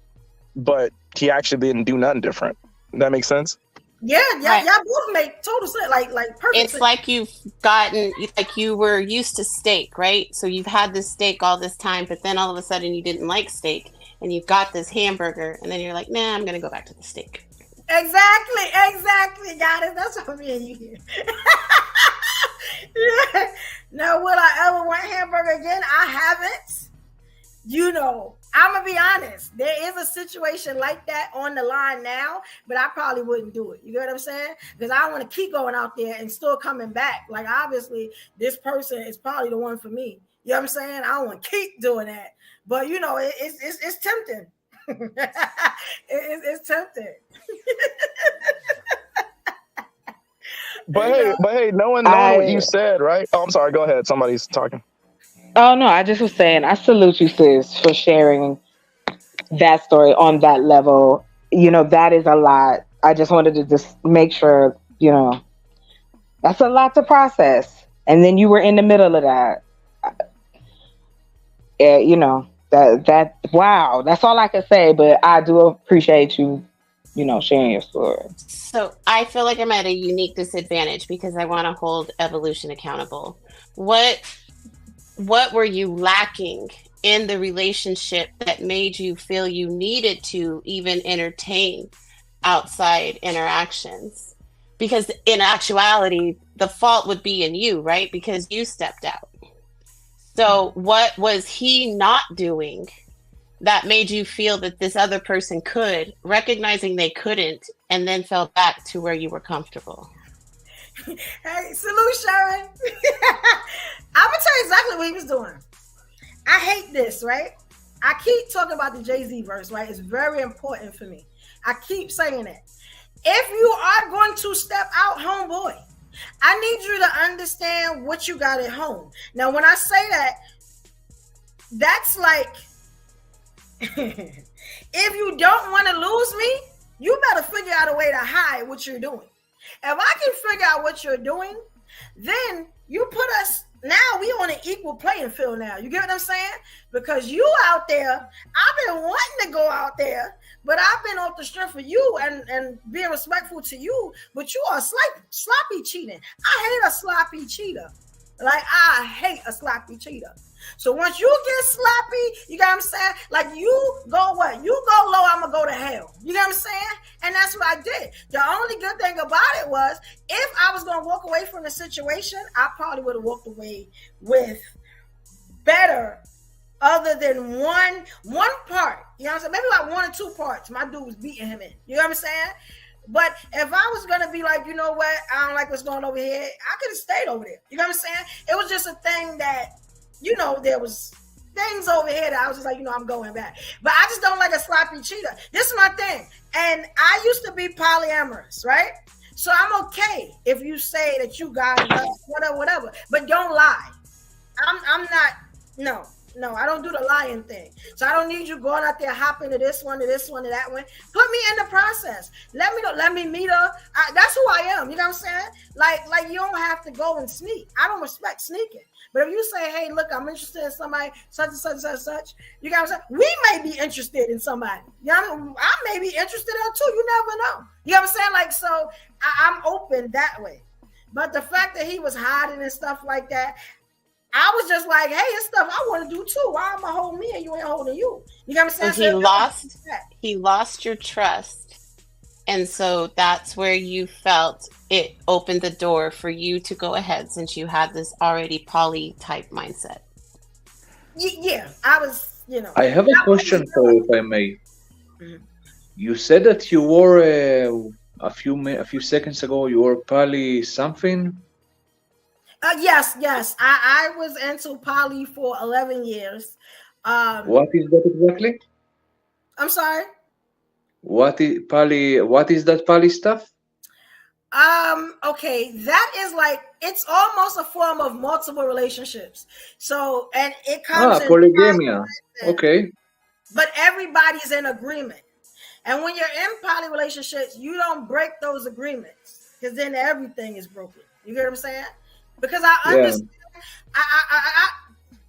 but he actually didn't do nothing different. That makes sense? Yeah, y'all both make total sense. Like perfect. It's like you've gotten, like you were used to steak, right? So you've had this steak all this time, but then all of a sudden you didn't like steak, and you've got this hamburger, and then you're like, nah, I'm gonna go back to the steak. Exactly. Got it. That's what me and you hear. Yeah. Now, will I ever want hamburger again? I haven't. You know, I'm gonna be honest. There is a situation like that on the line now, but I probably wouldn't do it. You know what I'm saying? Because I want to keep going out there and still coming back. Like, obviously, this person is probably the one for me. You know what I'm saying? I want to keep doing that, but you know, it's tempting. It's tempting. But hey, knowing what you said, right? Oh, I'm sorry. Go ahead. Somebody's talking. Oh no, I just was saying I salute you, sis, for sharing that story on that level. You know, that is a lot. I just wanted to just make sure, you know, that's a lot to process. And then you were in the middle of that. You know, Wow, that's all I can say. But I do appreciate you, sharing your story. So I feel like I'm at a unique disadvantage because I want to hold evolution accountable. What were you lacking in the relationship that made you feel you needed to even entertain outside interactions? Because in actuality, the fault would be in you, right? Because you stepped out. So what was he not doing that made you feel that this other person could, recognizing they couldn't, and then fell back to where you were comfortable? Hey, salute, Sharon. I'm gonna tell you exactly what he was doing. I hate this, right? I keep talking about the Jay-Z verse, right? It's very important for me. I keep saying it. If you are going to step out, homeboy, I need you to understand what you got at home. Now, when I say that, that's like, if you don't want to lose me, you better figure out a way to hide what you're doing. If I can figure out what you're doing, then you put us, now we on an equal playing field now. You get what I'm saying? Because you out there, I've been wanting to go out there, but I've been off the strength for you and being respectful to you, but you are sloppy cheating. I hate a sloppy cheater. Like, I hate a sloppy cheater. So once you get sloppy, you got what I'm saying? Like, you go what? You go low, I'm going to go to hell. You know what I'm saying? And that's what I did. The only good thing about it was, if I was going to walk away from the situation, I probably would have walked away with better, other than one part. You know what I'm saying? Maybe like 1 or 2 parts. My dude was beating him in. You know what I'm saying? But if I was going to be like, you know what? I don't like what's going on over here. I could have stayed over there. You know what I'm saying? It was just a thing that, there was things over here that I was just like, I'm going back. But I just don't like a sloppy cheater. This is my thing. And I used to be polyamorous, right? So I'm okay if you say that you got whatever. But don't lie. I'm not, no, I don't do the lying thing. So I don't need you going out there hopping to this one, to that one. Put me in the process. Let me know. Let me meet her. That's who I am. You know what I'm saying? Like you don't have to go and sneak. I don't respect sneaking. But if you say, hey, look, I'm interested in somebody, such and such and such, you got what I'm saying? We may be interested in somebody. You know what I mean? I may be interested in her too. You never know. You know what I'm saying? Like, so I'm open that way. But the fact that he was hiding and stuff like that, I was just like, hey, it's stuff I want to do too. Why am I holding me and you ain't holding you? You know what I'm saying? So he lost your trust. And so that's where you felt it opened the door for you to go ahead, since you had this already poly type mindset. Yeah, I was, I have a question for you, if I may. Mm-hmm. You said that you wore a few seconds ago, you wore poly something? Yes. I was into poly for 11 years. What is that exactly? I'm sorry? What is poly? What is that poly stuff? Okay, that is like, it's almost a form of multiple relationships. So, and it comes in polygamia. Okay. But everybody's in agreement. And when you're in poly relationships, you don't break those agreements, because then everything is broken. You get what I'm saying? Because I understand, I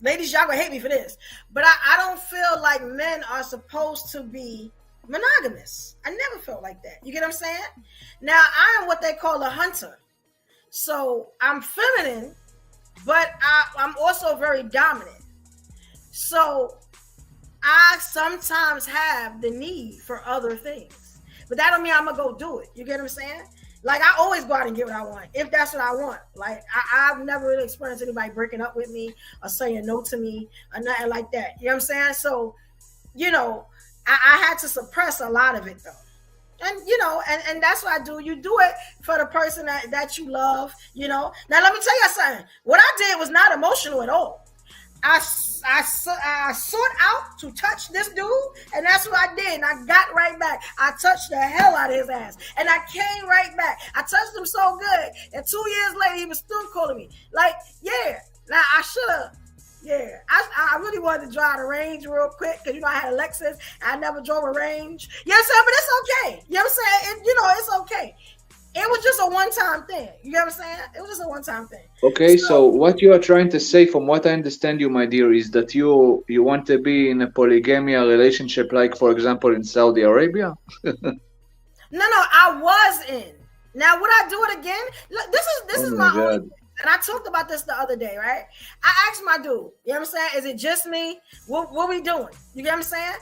ladies, y'all gonna hate me for this, but I don't feel like men are supposed to be monogamous. I never felt like that. You get what I'm saying? Now, I am what they call a hunter. So I'm feminine, but I'm also very dominant. So I sometimes have the need for other things, but that don't mean I'm gonna go do it. You get what I'm saying? Like, I always go out and get what I want, if that's what I want. Like, I've never really experienced anybody breaking up with me or saying no to me or nothing like that. You know what I'm saying? So, I had to suppress a lot of it, though. And, and that's what I do. You do it for the person that you love, Now, let me tell you something. What I did was not emotional at all. I sought out to touch this dude, and that's what I did. And I got right back. I touched the hell out of his ass, and I came right back. I touched him so good, and 2 years later, he was still calling me. Like, yeah, now I should have. Yeah, I really wanted to drive the Range real quick, because, I had a Lexus, and I never drove a Range. You know what I'm saying? But it's okay. You know what I'm saying? It's okay. It was just a one-time thing. You know what I'm saying? It was just a one-time thing. Okay, so what you are trying to say, from what I understand you, my dear, is that you want to be in a polygamy relationship, like for example in Saudi Arabia? No, I was in. Now would I do it again? Look, this is my only thing. And I talked about this the other day, right? I asked my dude, you know what I'm saying? Is it just me? What we doing? You get what I'm saying?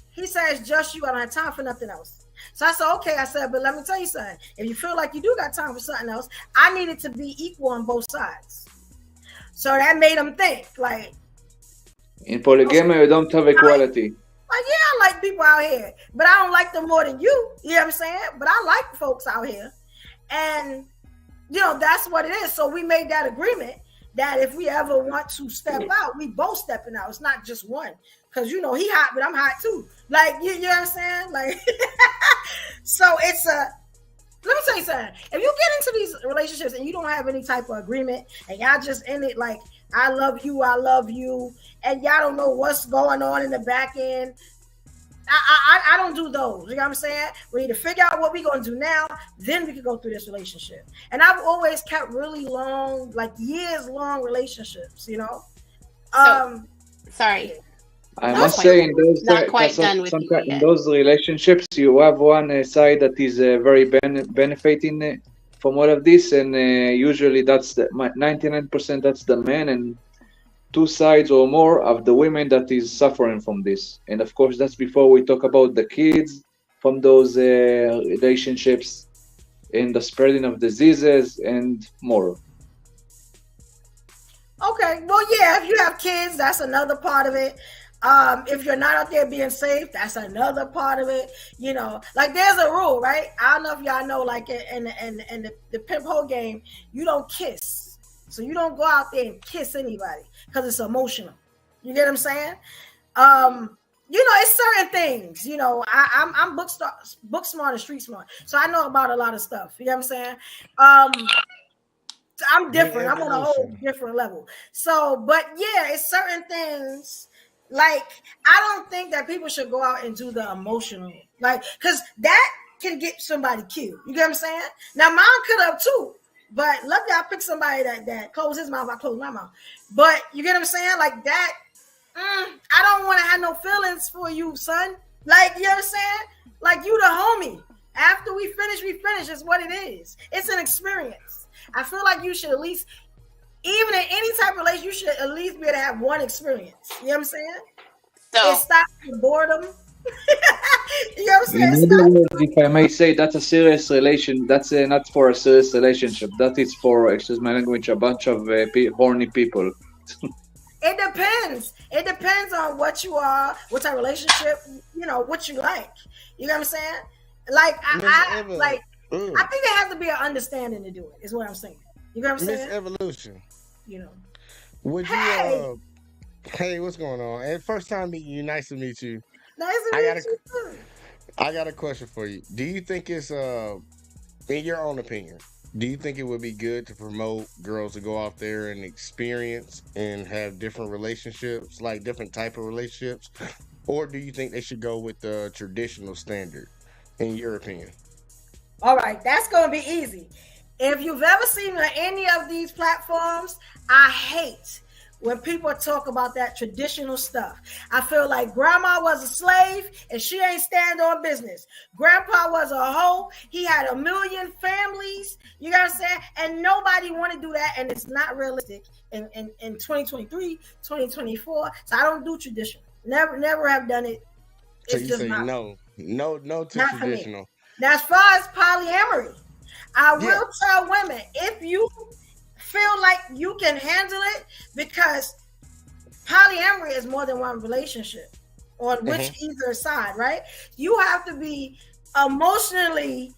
He says, just you. I don't have time for nothing else. So I said, okay. I said, but let me tell you something. If you feel like you do got time for something else, I need it to be equal on both sides. So that made him think, like, in polygamy, you don't have equality. Like, yeah, I like people out here, but I don't like them more than you. You know what I'm saying? But I like folks out here. And, you know, that's what it is. So we made that agreement that if we ever want to step out, we both stepping out. It's not just one. Because, you know, he hot, but I'm hot too. Like, you know what I'm saying? Like, so it's a, let me tell you something. If you get into these relationships and you don't have any type of agreement and y'all just in it like, I love you, and y'all don't know what's going on in the back end, I don't do those. You know what I'm saying? We need to figure out what we're going to do now, then we can go through this relationship. And I've always kept really long, like years-long relationships, you know? Sorry. I must say, in those in those relationships, you have one side that is very benefiting from all of this, and usually that's the 99%. That's the man, and two sides or more of the women that is suffering from this. And of course, that's before we talk about the kids from those relationships and the spreading of diseases and more. Okay, well, yeah, if you have kids, that's another part of it. If you're not out there being safe, that's another part of it. You know, like there's a rule, right? I don't know if y'all know, like in the pimp hoe game, you don't kiss. So you don't go out there and kiss anybody because it's emotional. You get what I'm saying? You know, it's certain things. You know, I'm book smart and street smart, so I know about a lot of stuff. You know what I'm saying? I'm different. I'm on a whole different level. So, but yeah, it's certain things. Like, I don't think that people should go out and do the emotional, like, because that can get somebody killed. You get what I'm saying? Now, mine could have too, but luckily I picked somebody that closed his mouth, I closed my mouth. But you get what I'm saying? Like that, I don't want to have no feelings for you, son. Like, you know what I'm saying? Like, you the homie. After we finish, it's what it is. It's an experience. I feel like you should at least, even in any type of relationship, you should at least be able to have one experience. You know what I'm saying? So it stops the boredom. You know what I'm saying? In other words, if I may say, that's a serious relation. That's not for a serious relationship. That is for, excuse my language, a bunch of horny people. It depends. It depends on what you are, what type of relationship, you know, what you like. You know what I'm saying? Like, I think there has to be an understanding to do it, is what I'm saying. You know what I'm saying? Miss Evolution. You know. Would you hey, what's going on? And first time meeting you, nice to meet you. Nice to meet you too. I got a question for you. Do you think it's in your own opinion, do you think it would be good to promote girls to go out there and experience and have different relationships, like different type of relationships? Or do you think they should go with the traditional standard, in your opinion? All right, that's going to be easy. If you've ever seen on any of these platforms, I hate when people talk about that traditional stuff. I feel like grandma was a slave and she ain't stand on business. Grandpa was a hoe. He had 1 million families. You know what I'm saying? And nobody want to do that. And it's not realistic in 2023, 2024. So I don't do traditional. Never have done it. So you say no to traditional. Now, as far as polyamory, I will tell women, if you feel like you can handle it, because polyamory is more than one relationship on which either side, right? You have to be emotionally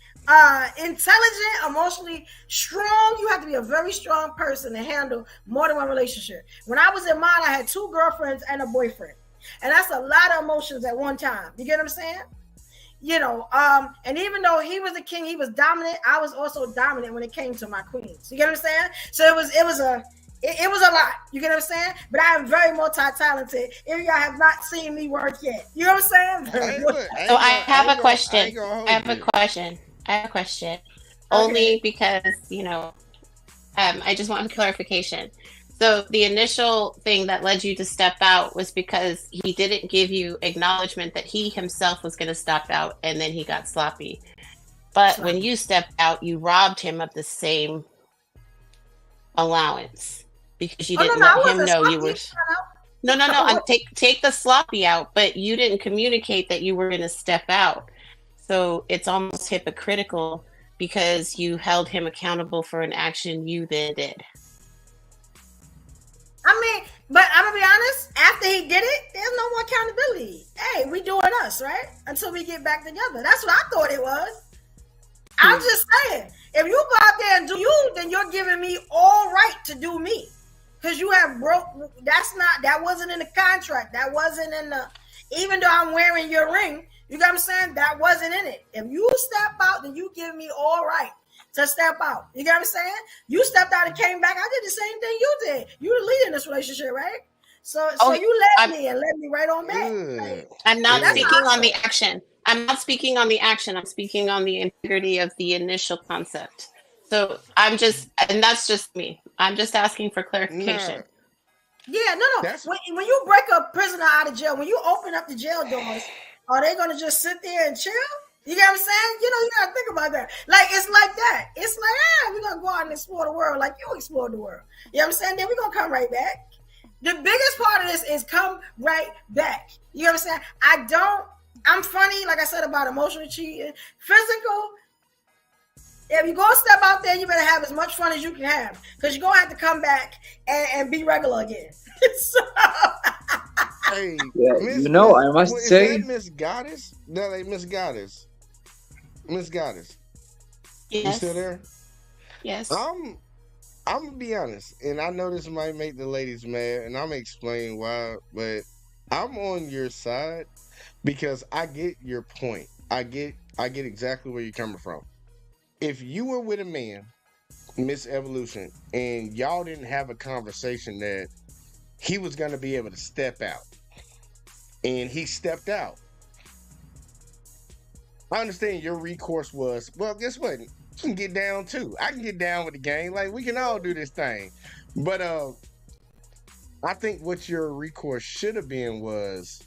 intelligent, emotionally strong. You have to be a very strong person to handle more than one relationship. When I was in mine, I had 2 girlfriends and a boyfriend. And that's a lot of emotions at one time. You get what I'm saying? You know, and even though he was the king, he was dominant, I was also dominant when it came to my queens. You get what I'm saying? So it was a lot. You get what I'm saying? But I am very multi-talented. If y'all have not seen me work yet. You know what I'm saying? So I have a question. only because, I just want clarification. So the initial thing that led you to step out was because he didn't give you acknowledgement that he himself was going to step out, and then he got sloppy. But when you stepped out, you robbed him of the same allowance because you didn't let him know you were. No. Take the sloppy out, but you didn't communicate that you were going to step out. So it's almost hypocritical because you held him accountable for an action you then did. But I'm gonna be honest, after he did it, there's no more accountability. Hey, we doing us, right? Until we get back together. That's what I thought it was. I'm just saying, if you go out there and do you, then you're giving me all right to do me. Because you have that wasn't in the contract. That wasn't in even though I'm wearing your ring, you know what I'm saying? That wasn't in it. If you step out, then you give me all right to step out. You get what I'm saying? You stepped out and came back. I did the same thing you did. You the lead in this relationship, right? So you led me right on back. I'm not speaking on the action. I'm speaking on the integrity of the initial concept. So and that's just me. I'm just asking for clarification. Yeah, no. When you break a prisoner out of jail, when you open up the jail doors, are they going to just sit there and chill? You get what I'm saying? You got to think about that. Like, it's like that. It's like, we're going to go out and explore the world like you explored the world. You know what I'm saying? Then we're going to come right back. The biggest part of this is come right back. You know what I'm saying? I'm funny, like I said, about emotional cheating. Physical, if you go step out there, you better have as much fun as you can have. Because you're going to have to come back and be regular again. Hey, I must say. Is that Miss Goddess? No, Miss Goddess. Miss Goddess. Yes. You still there? Yes. I'm gonna be honest, and I know this might make the ladies mad, and I'm gonna explain why, but I'm on your side because I get your point. I get exactly where you're coming from. If you were with a man, Miss Evolution, and y'all didn't have a conversation that he was gonna be able to step out, and he stepped out, I understand your recourse was, well, guess what? You can get down too. I can get down with the game. Like, we can all do this thing. But I think what your recourse should have been was,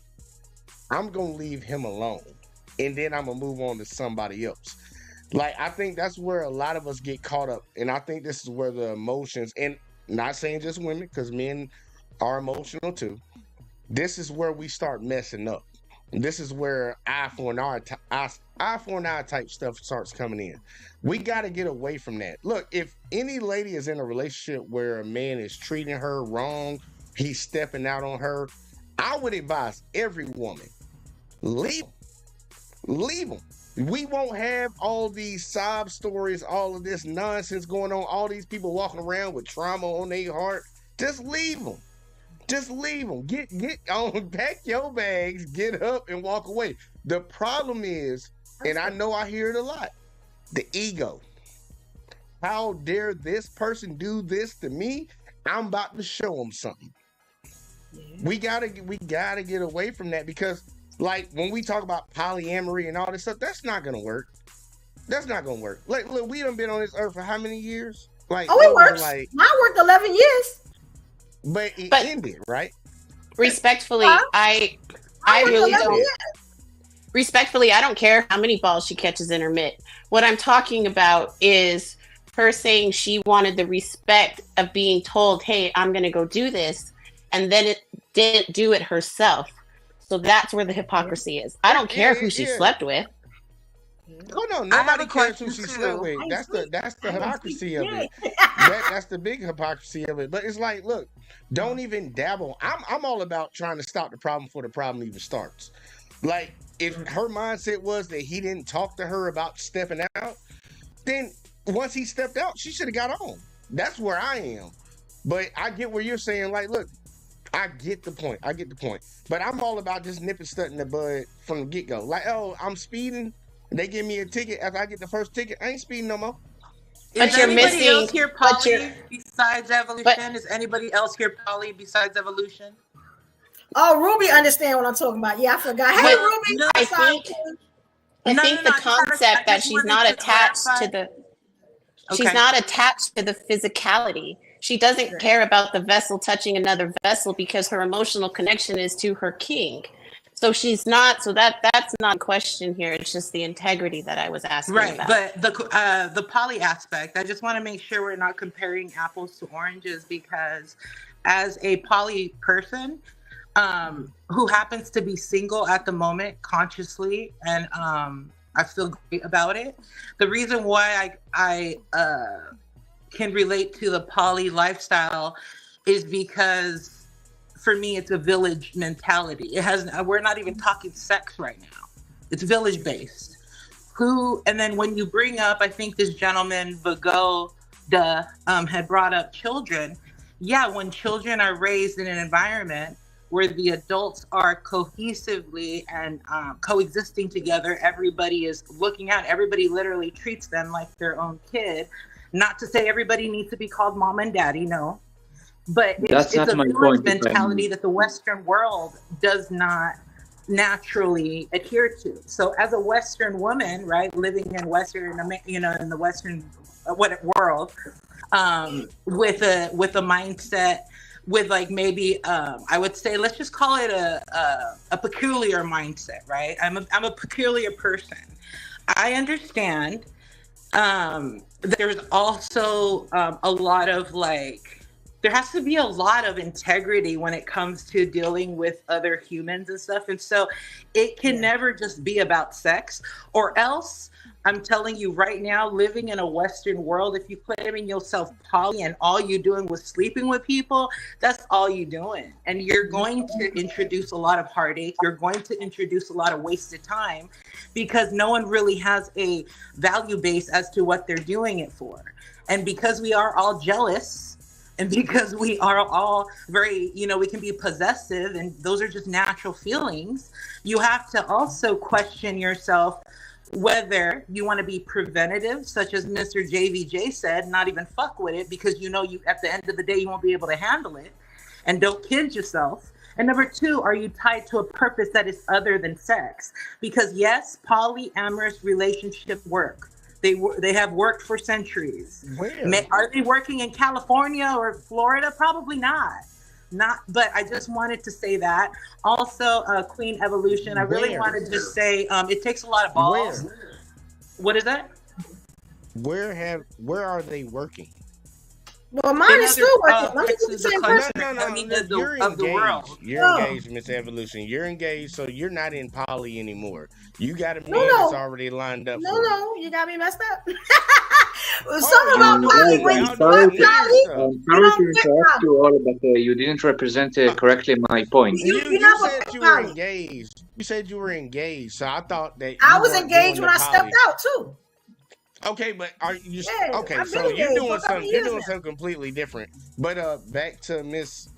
I'm going to leave him alone. And then I'm going to move on to somebody else. Like, I think that's where a lot of us get caught up. And I think this is where the emotions, and not saying just women, because men are emotional too. This is where we start messing up. This is where eye for an eye type stuff starts coming in. We got to get away from that. Look, if any lady is in a relationship where a man is treating her wrong, he's stepping out on her, I would advise every woman, leave him. Leave him. We won't have all these sob stories, all of this nonsense going on, all these people walking around with trauma on their heart. Just leave them. Just leave them. Get on, pack your bags, get up and walk away. The problem is, and I know I hear it a lot, the ego. How dare this person do this to me? I'm about to show them something. We gotta get away from that, because like when we talk about polyamory and all this stuff, that's not gonna work. That's not gonna work. Like, look, we done been on this earth for how many years? Like, it works. Mine worked 11 years. But it ended, right? Respectfully, I really don't. Respectfully, I don't care how many balls she catches in her mitt. What I'm talking about is her saying she wanted the respect of being told, hey, I'm going to go do this. And then it didn't do it herself. So that's where the hypocrisy is. I don't care who she slept with. Oh no, nobody cares who she slept with. That's the hypocrisy of it. That's the big hypocrisy of it. But it's like, look, don't even dabble. I'm all about trying to stop the problem before the problem even starts. Like, if her mindset was that he didn't talk to her about stepping out, then once he stepped out, she should have got on. That's where I am. But I get where you're saying, like, look, I get the point. But I'm all about just nipping stuff in the bud from the get-go. Like, oh, I'm speeding. They give me a ticket. After I get the first ticket, I ain't speeding no more. Is anybody else here poly besides Evolution? Is anybody else here poly besides Evolution? Oh, Ruby understand what I'm talking about. Yeah, I forgot. Hey, Ruby. I think the concept that she's not attached to the... She's not attached to the physicality. She doesn't care about the vessel touching another vessel because her emotional connection is to her king. So she's not. So that's not a question here. It's just the integrity that I was asking about. But the poly aspect, I just want to make sure we're not comparing apples to oranges, because as a poly person who happens to be single at the moment consciously, and I feel great about it. The reason why I can relate to the poly lifestyle is because for me, it's a village mentality. We're not even talking sex right now. It's village based. And then when you bring up, I think this gentleman, Vago, had brought up children. Yeah, when children are raised in an environment where the adults are cohesively and coexisting together, everybody is looking out. Everybody literally treats them like their own kid. Not to say everybody needs to be called mom and daddy, no. But it's a village mentality that the Western world does not naturally adhere to. So as a Western woman, right, living in Western, in the Western world, with a mindset, with like maybe I would say, let's just call it a peculiar mindset, right? I'm a peculiar person. I understand that there's also a lot of there has to be a lot of integrity when it comes to dealing with other humans and stuff. And so it can never just be about sex, or else I'm telling you right now, living in a Western world, if you claiming yourself poly and all you doing was sleeping with people, that's all you doing. And you're going to introduce a lot of heartache. You're going to introduce a lot of wasted time because no one really has a value base as to what they're doing it for. And because we are all jealous, and because we are all very, we can be possessive, and those are just natural feelings, you have to also question yourself whether you want to be preventative, such as Mr. JVJ said, not even fuck with it, because you at the end of the day, you won't be able to handle it, and don't kid yourself. And number two, are you tied to a purpose that is other than sex? Because yes, polyamorous relationships work. They have worked for centuries. Where? Are they working in California or Florida? Probably not. But I just wanted to say that. Also, Queen Evolution, I really wanted to just say it takes a lot of balls. Where? What is that? Where are they working? Well, mine is still working. Let me get the same person. You're engaged. The world. You're engaged, Miss Evolution. You're engaged, so you're not in poly anymore. You got a man that's already lined up. No, you got me messed up. Some about poly. When you sorry to interrupt you all, but you didn't represent correctly my point. You said you were engaged. You said you were engaged, so I thought that I was engaged when I stepped out too. Okay, but are you okay? So you're doing something completely different. But back to Miss.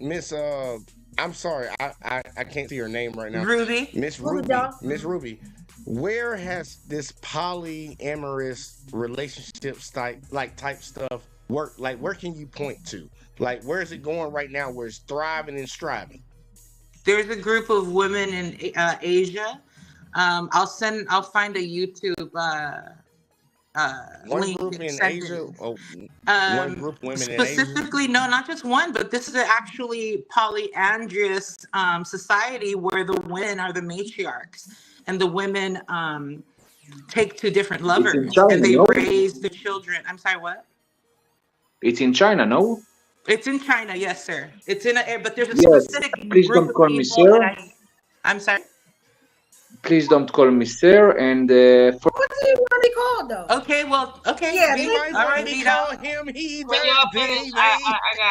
I'm sorry, I can't see her name right now. Ruby. Miss Ruby. Where has this polyamorous relationships type stuff work? Like, where can you point to? Like, where is it going right now? Where it's thriving and striving? There's a group of women in Asia. I'll find a YouTube. One group in Asia. One group of women in Asia. Specifically, no, not just one, but this is actually polyandrous society where the women are the matriarchs and the women take to different lovers and they raise the children. I'm sorry, what? It's in China, no? It's in China, yes, sir. It's in but there's a specific please group don't call of me people sir. I'm sorry. Please don't call me sir. And what do you want to be called though? Okay, well, okay. Yeah, all right, call him. He's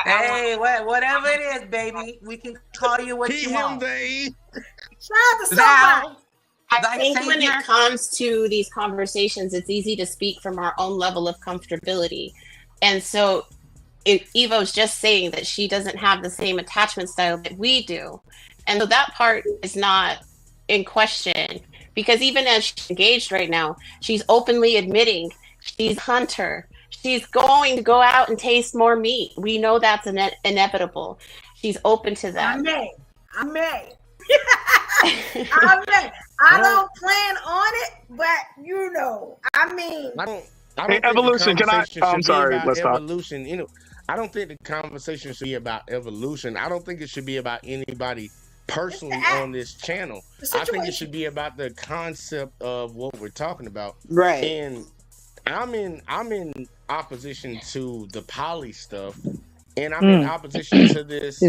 hey, whatever it is, baby, we can call you what you want. I think when it comes to these conversations, it's easy to speak from our own level of comfortability, and so Evo's just saying that she doesn't have the same attachment style that we do, and so that part is not in question, because even as she's engaged right now, she's openly admitting she's a hunter. She's going to go out and taste more meat. We know that's inevitable. She's open to that. I may. I don't plan on it, but I don't think evolution. the Can I? conversation I'm should be sorry. about Let's talk. evolution. I don't think the conversation should be about evolution. I don't think it should be about anybody personally on this channel. I think it should be about the concept of what we're talking about. Right. And I'm in opposition to the poly stuff, and I'm in opposition to this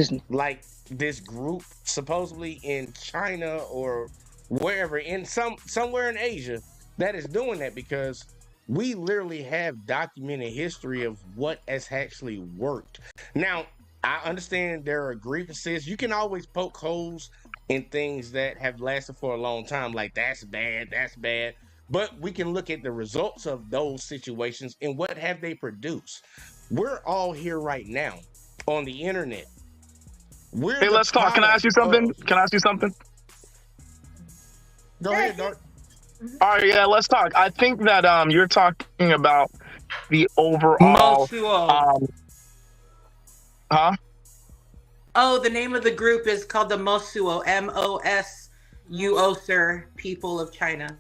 this group supposedly in China or wherever, in somewhere in Asia, that is doing that, because we literally have documented history of what has actually worked. Now, I understand there are grievances. You can always poke holes in things that have lasted for a long time, like that's bad. But we can look at the results of those situations and what have they produced. We're all here right now on the internet. Hey, let's talk. Can I ask you something? Go ahead, Dark. All right, yeah, let's talk. I think that you're talking about the overall. Huh? Oh, the name of the group is called the Mosuo, Mosuo, sir, people of China.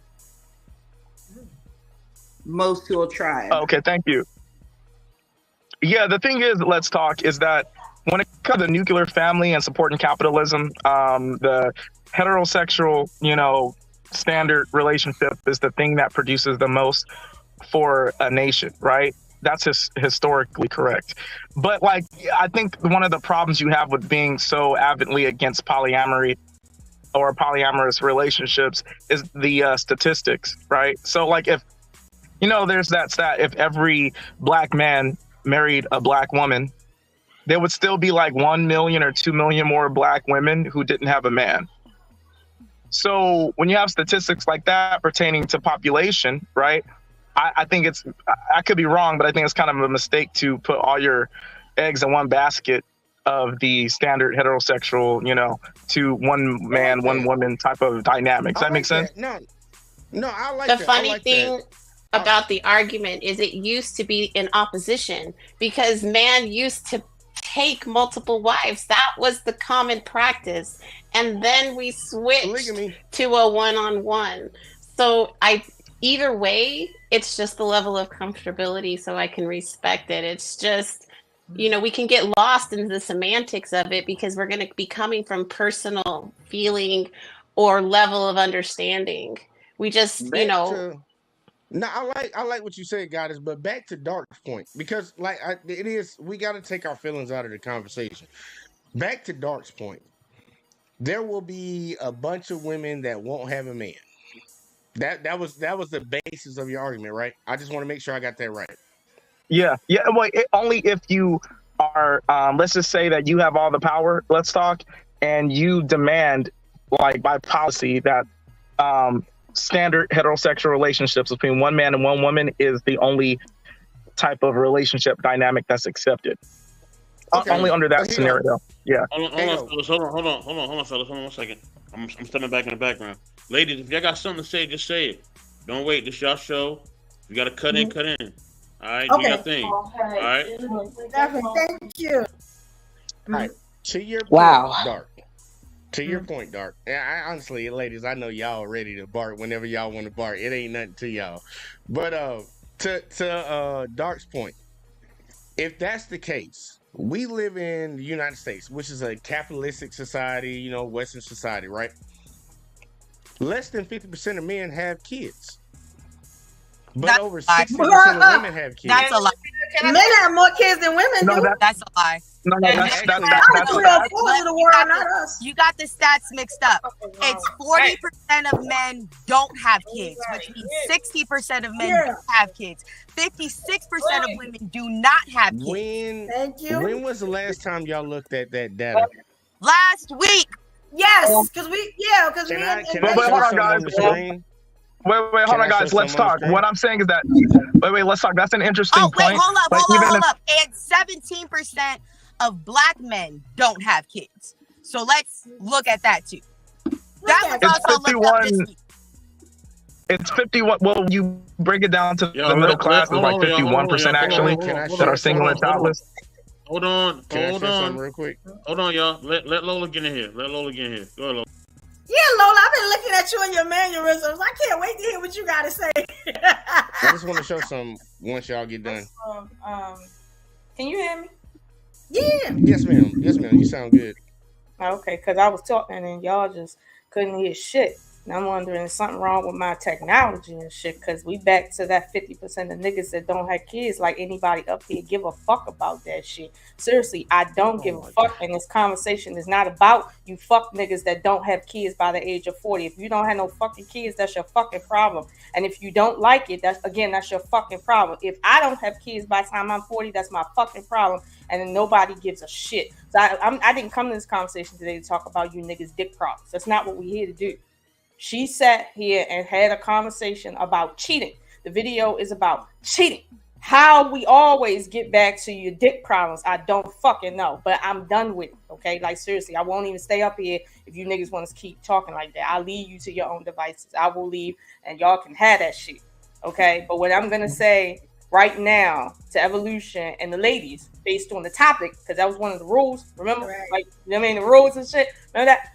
Mosuo tribe. Okay, thank you. Yeah, the thing is, let's talk, is that when it comes to the nuclear family and supporting capitalism, the heterosexual, standard relationship is the thing that produces the most for a nation, right? That's historically correct. But I think one of the problems you have with being so avidly against polyamory or polyamorous relationships is the statistics, right? So if, there's that stat, if every black man married a black woman, there would still be 1 million or 2 million more black women who didn't have a man. So when you have statistics like that pertaining to population, right? I think I could be wrong, but I think it's kind of a mistake to put all your eggs in one basket of the standard heterosexual, to one man, one woman type of dynamic. Does that make sense? No, I like the that. funny thing about the argument is it used to be in opposition, because man used to take multiple wives. That was the common practice. And then we switched to a one-on-one. So either way, it's just the level of comfortability, so I can respect it. It's just, we can get lost in the semantics of it because we're going to be coming from personal feeling or level of understanding. We just, No, I like what you said, Goddess, but back to Dark's point, because we got to take our feelings out of the conversation. Back to Dark's point, there will be a bunch of women that won't have a man. That was the basis of your argument, right? I just want to make sure I got that right. Yeah. Well, only if you are, let's just say that you have all the power. Let's talk, and you demand, by policy, that standard heterosexual relationships between one man and one woman is the only type of relationship dynamic that's accepted. Okay. Only under that scenario. Yeah. Hold on, fellas. Hold on 1 second. I'm stepping back in the background. Ladies, if y'all got something to say, just say it. Don't wait. This y'all show. You got to cut in. All right? Okay. Do your thing. All right? Thank you. All right. To your point, Dark. To your point, Dark. Honestly, ladies, I know y'all ready to bark whenever y'all want to bark. It ain't nothing to y'all. But to Dark's point, if that's the case, we live in the United States, which is a capitalistic society, Western society, right? Less than 50% of men have kids. But over 60% of women have kids. That's a lie. Men have more kids than women do. That's a lie. No, that's the world, not us. You got the stats mixed up. It's 40% of men don't have kids, which means 60% of men do have kids. 56% of women do not have kids. Thank you. When was the last time y'all looked at that data? Last week. Yes, because we. Can I show something on the screen? Wait, hold on, guys. Let's talk. What I'm saying is that, let's talk. That's an interesting point. Hold up. And 17% of black men don't have kids. So let's look at that too. That was also looked up this week. It's 51. Well, you break it down to the middle class, it's 51% actually that are single and childless. Hold on. Can I say something real quick? Hold on, y'all. Let Lola get in here. Go ahead, Lola. Yeah, Lola, I've been looking at you and your mannerisms. I can't wait to hear what you got to say. I just want to show some once y'all get done. Can you hear me? Yeah. Yes, ma'am. Yes, ma'am. You sound good. Okay, because I was talking and y'all just couldn't hear shit. And I'm wondering, is something wrong with my technology and shit? Because we back to that 50% of niggas that don't have kids. Like anybody up here give a fuck about that shit. Seriously, I don't give a fuck. And this conversation is not about you fuck niggas that don't have kids by the age of 40. If you don't have no fucking kids, that's your fucking problem. And if you don't like it, that's your fucking problem. If I don't have kids by the time I'm 40, that's my fucking problem. And then nobody gives a shit. So I didn't come to this conversation today to talk about you niggas' dick problems. That's not what we're here to do. She sat here and had a conversation about cheating. The video is about cheating. How we always get back to your dick problems, I don't fucking know. But I'm done with it, okay? Like, seriously, I won't even stay up here if you niggas want to keep talking like that. I'll leave you to your own devices. I will leave, and y'all can have that shit, okay? But what I'm going to say right now to Evolution and the ladies, based on the topic, because that was one of the rules, remember? Right. Like, you know what I mean? The rules and shit. Remember that?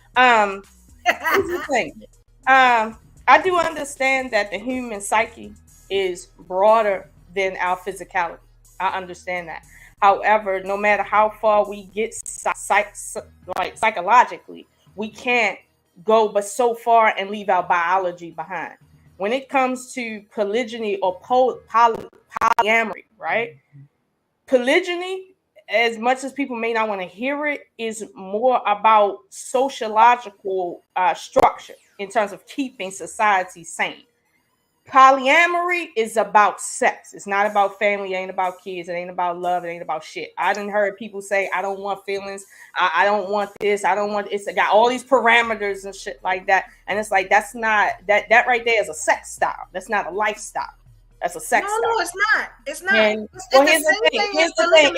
Here's the thing. I do understand that the human psyche is broader than our physicality. I understand that. However, no matter how far we get psychologically, we can't go but so far and leave our biology behind. When it comes to polygyny or polyamory, right? Polygyny, as much as people may not want to hear it, is more about sociological structure in terms of keeping society sane. Polyamory is about sex. It's not about family. It ain't about kids. It ain't about love. It ain't about shit. I done heard people say, I don't want feelings. I don't want this. I don't want, it's got all these parameters and shit like that. And it's like, that's not, that right there is a sex style. That's not a lifestyle. That's a sex style. No, it's not. It's not. And, well, here's the thing. Here's the thing.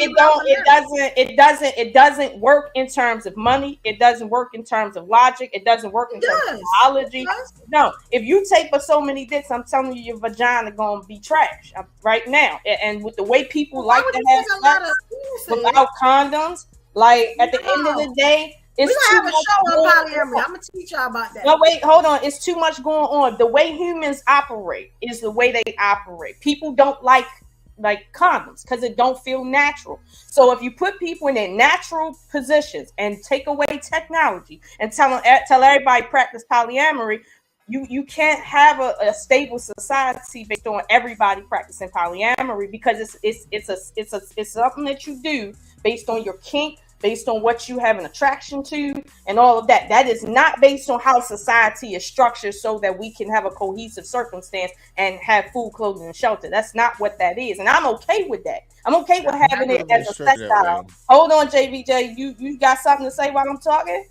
It doesn't work in terms of money. It doesn't work in terms of logic. It doesn't work in terms of biology. No, if you take for so many dicks, I'm telling you, your vagina gonna be trash right now. And with the way people like to have sex without condoms, like at the end of the day, we're gonna have a show on polyamory. I'm gonna teach y'all about that. No, wait, hold on. It's too much going on. The way humans operate is the way they operate. People don't like condoms because it don't feel natural. So if you put people in their natural positions and take away technology and tell everybody practice polyamory, you can't have a stable society based on everybody practicing polyamory, because it's something that you do based on your kink, based on what you have an attraction to and all of that. That is not based on how society is structured so that we can have a cohesive circumstance and have food, clothing, and shelter. That's not what that is. And I'm okay with that. I'm okay with having it as a sex style. Hold on, JVJ. You got something to say while I'm talking?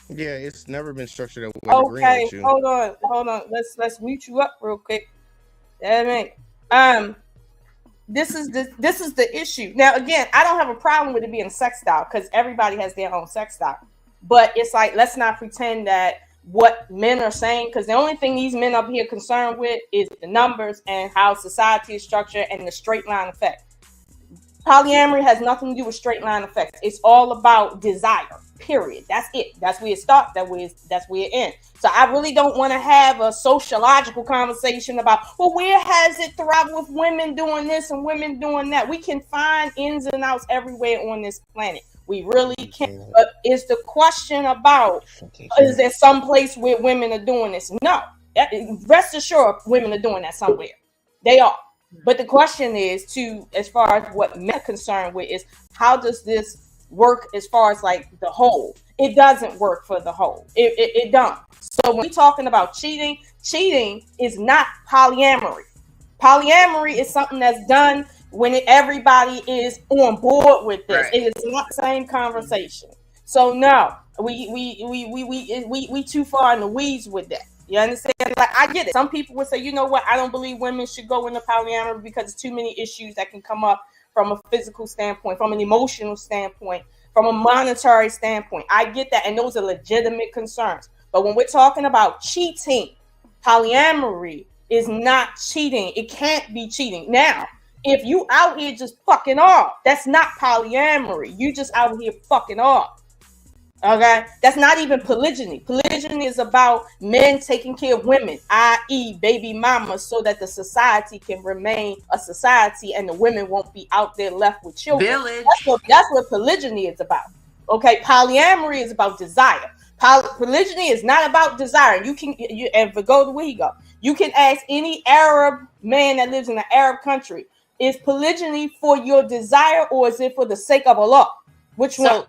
Yeah, it's never been structured that way. Okay, hold on. Let's mute you up real quick. This is the issue. Now, again, I don't have a problem with it being a sex style because everybody has their own sex style. But it's like, let's not pretend that what men are saying, because the only thing these men up here concerned with is the numbers and how society is structured and the straight line effect. Polyamory has nothing to do with straight line effects. It's all about desire, period. That's it. That's where it starts. That's where it ends. So I really don't want to have a sociological conversation about, well, where has it thrived with women doing this and women doing that? We can find ins and outs everywhere on this planet. We really can. But is the question about, is there some place where women are doing this? No. Rest assured, women are doing that somewhere. They are. But the question is, as far as what men are concerned with, is how does this work as far as like the whole? It doesn't work for the whole. It don't. So when we're talking about cheating is not polyamory. Polyamory is something that's done when everybody is on board with this. Right. It is not the same conversation. So no, we too far in the weeds with that. You understand? Like, I get it. Some people would say, you know what? I don't believe women should go into polyamory because there's too many issues that can come up from a physical standpoint, from an emotional standpoint, from a monetary standpoint. I get that. And those are legitimate concerns. But when we're talking about cheating, polyamory is not cheating. It can't be cheating. Now, if you out here just fucking off, that's not polyamory. You just out here fucking off. Okay, that's not even polygyny. Polygyny is about men taking care of women, i.e., baby mamas, so that the society can remain a society and the women won't be out there left with children. Village. That's what polygyny is about. Okay, polyamory is about desire. Polygyny is not about desire. And go where he go. You can ask any Arab man that lives in an Arab country: is polygyny for your desire or is it for the sake of Allah? Which one?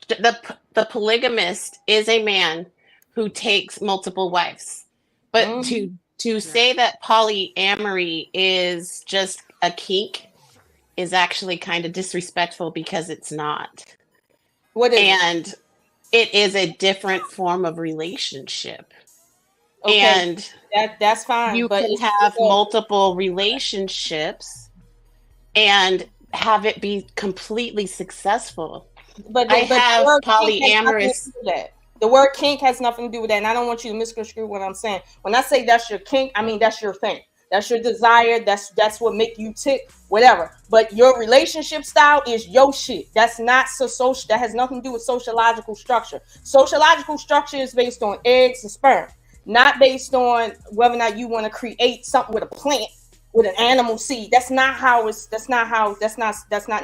The polygamist is a man who takes multiple wives, but to say that polyamory is just a kink is actually kind of disrespectful, because it's not. What is and it is a different form of relationship. Okay, And that's fine. you But can it's have still- multiple relationships and have it be completely successful. But I the have word kink has nothing polyamorous. to do with that. The word kink has nothing to do with that, and I don't want you to misconstrue what I'm saying. When I say that's your kink, I mean that's your thing. That's your desire. That's what make you tick, whatever. But your relationship style is your shit. That's not so social. That has nothing to do with sociological structure. Sociological structure is based on eggs and sperm, not based on whether or not you want to create something with a plant, with an animal seed. That's not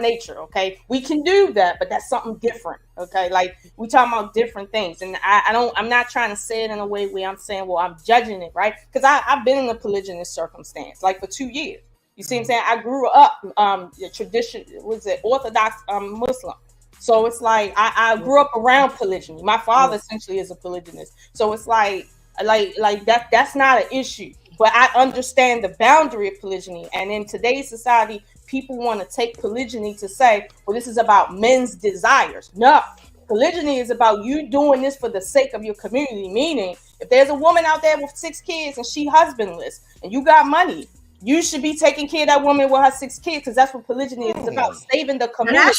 nature. Okay, we can do that, but that's something different. Okay, like we talking about different things, and I'm not trying to say it in a way where I'm saying, well, I'm judging it, right? Because I've been in a polygynous circumstance, like for 2 years. You see what I'm saying? I grew up the tradition was it Orthodox Muslim. So it's like I grew up around polygyny. My father essentially is a polygynist. So it's like that's not an issue. But I understand the boundary of polygyny. And in today's society, people want to take polygyny to say, well, this is about men's desires. No, polygyny is about you doing this for the sake of your community. Meaning, if there's a woman out there with 6 kids and she husbandless and you got money, you should be taking care of that woman with her 6 kids, because that's what polygyny is about, saving the community.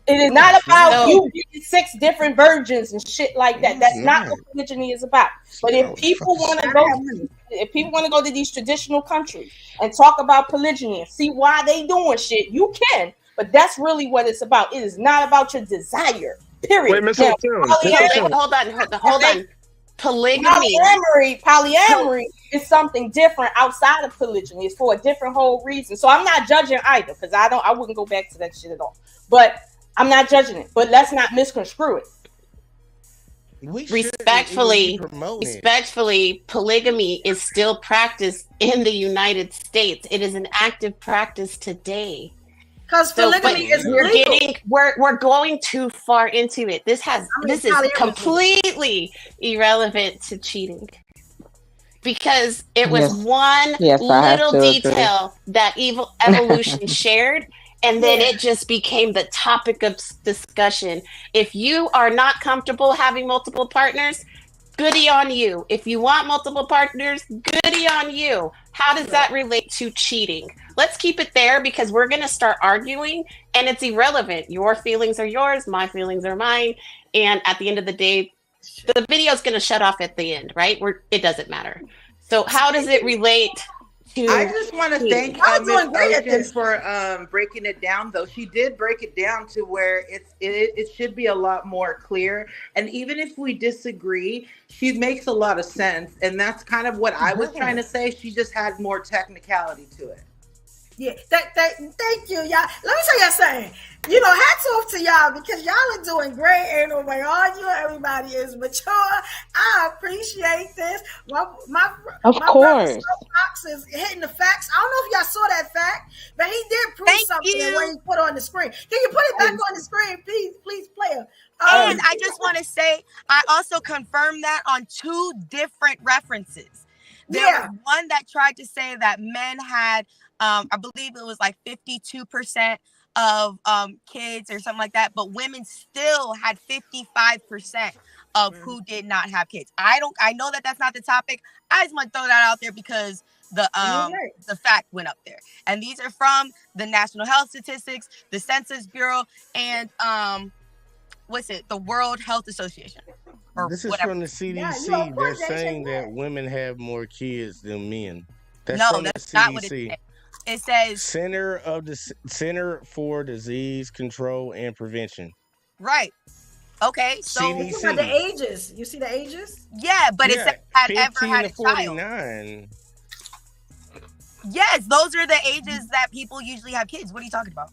It is not about you getting 6 different virgins and shit like that. That's not what polygyny is about. But if people want to go to these traditional countries and talk about polygyny and see why they doing shit, you can. But that's really what it's about. It is not about your desire. Period. Wait, Miss Wait, O'Toole. hold on. Polygamy. Polyamory is something different outside of polygyny. It's for a different whole reason. So I'm not judging either, because I wouldn't go back to that shit at all. But I'm not judging it. But let's not misconstrue it. Respectfully, polygamy is still practiced in the United States. It is an active practice today. Because polygamy is legal. We're going too far into it. This is completely irrelevant to cheating, because it was one little detail that evolution shared, and then it just became the topic of discussion. If you are not comfortable having multiple partners, goody on you. If you want multiple partners, goody on you. How does that relate to cheating? Let's keep it there, because we're going to start arguing and it's irrelevant. Your feelings are yours, my feelings are mine. And at the end of the day, the video is going to shut off at the end, right? It doesn't matter. So how does it relate to I just want to thank Miss Ocean for breaking it down, though. She did break it down to where it should be a lot more clear. And even if we disagree, she makes a lot of sense. And that's kind of what I was trying to say. She just had more technicality to it. Yeah, thank you, y'all. Let me tell y'all something. You know, hats off to y'all, because y'all are doing great. Ain't nobody arguing. Everybody is mature. I appreciate this. My brother Fox is hitting the facts. I don't know if y'all saw that fact, but he did prove something when he put on the screen. Can you put it back on the screen, please, player? And I just want to say, I also confirmed that on 2 different references. There was one that tried to say that men had, I believe it was like 52% of kids or something like that, but women still had 55% of who did not have kids. I know that that's not the topic. I just want to throw that out there because the fact went up there. And these are from the National Health Statistics, the Census Bureau, and the World Health Association. This is from the CDC. They're saying that women have more kids than men. That's not what it says. It says Center for Disease Control and Prevention. Right. Okay, so the ages. You see the ages? Yeah, but it said had ever had a child. Yes, those are the ages that people usually have kids. What are you talking about?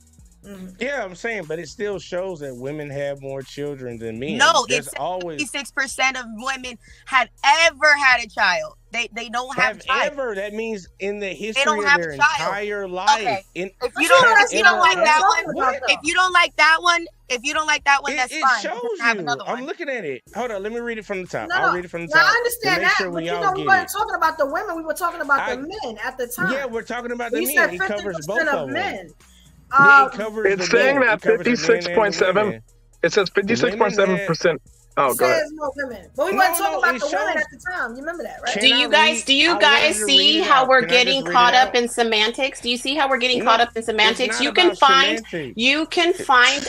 Yeah, I'm saying, but it still shows that women have more children than men. No, There's it's always 56% of women had ever had a child. They don't have a child. Ever. That means in the history don't of have their a child. entire life. Okay. If you don't like that one, if you don't like that one, that's fine. It shows have you. another one. I'm looking at it. Hold on, let me read it from the top. No, I'll read it from the no, top. I understand that, Sure but we you all know, we get weren't it. talking about the women. We were talking about the men at the time. Yeah, we're talking about the He men. said He covers 50% both of of them. men. Yeah, it covers It's the saying men. that It covers the men and the 56.7. women. It says 56.7%. Oh, It go ahead. says more women, but we weren't talking about the women at the time. You remember that, right? Do you guys see how we're getting caught up in semantics? Do you see how we're getting caught up in semantics? You can find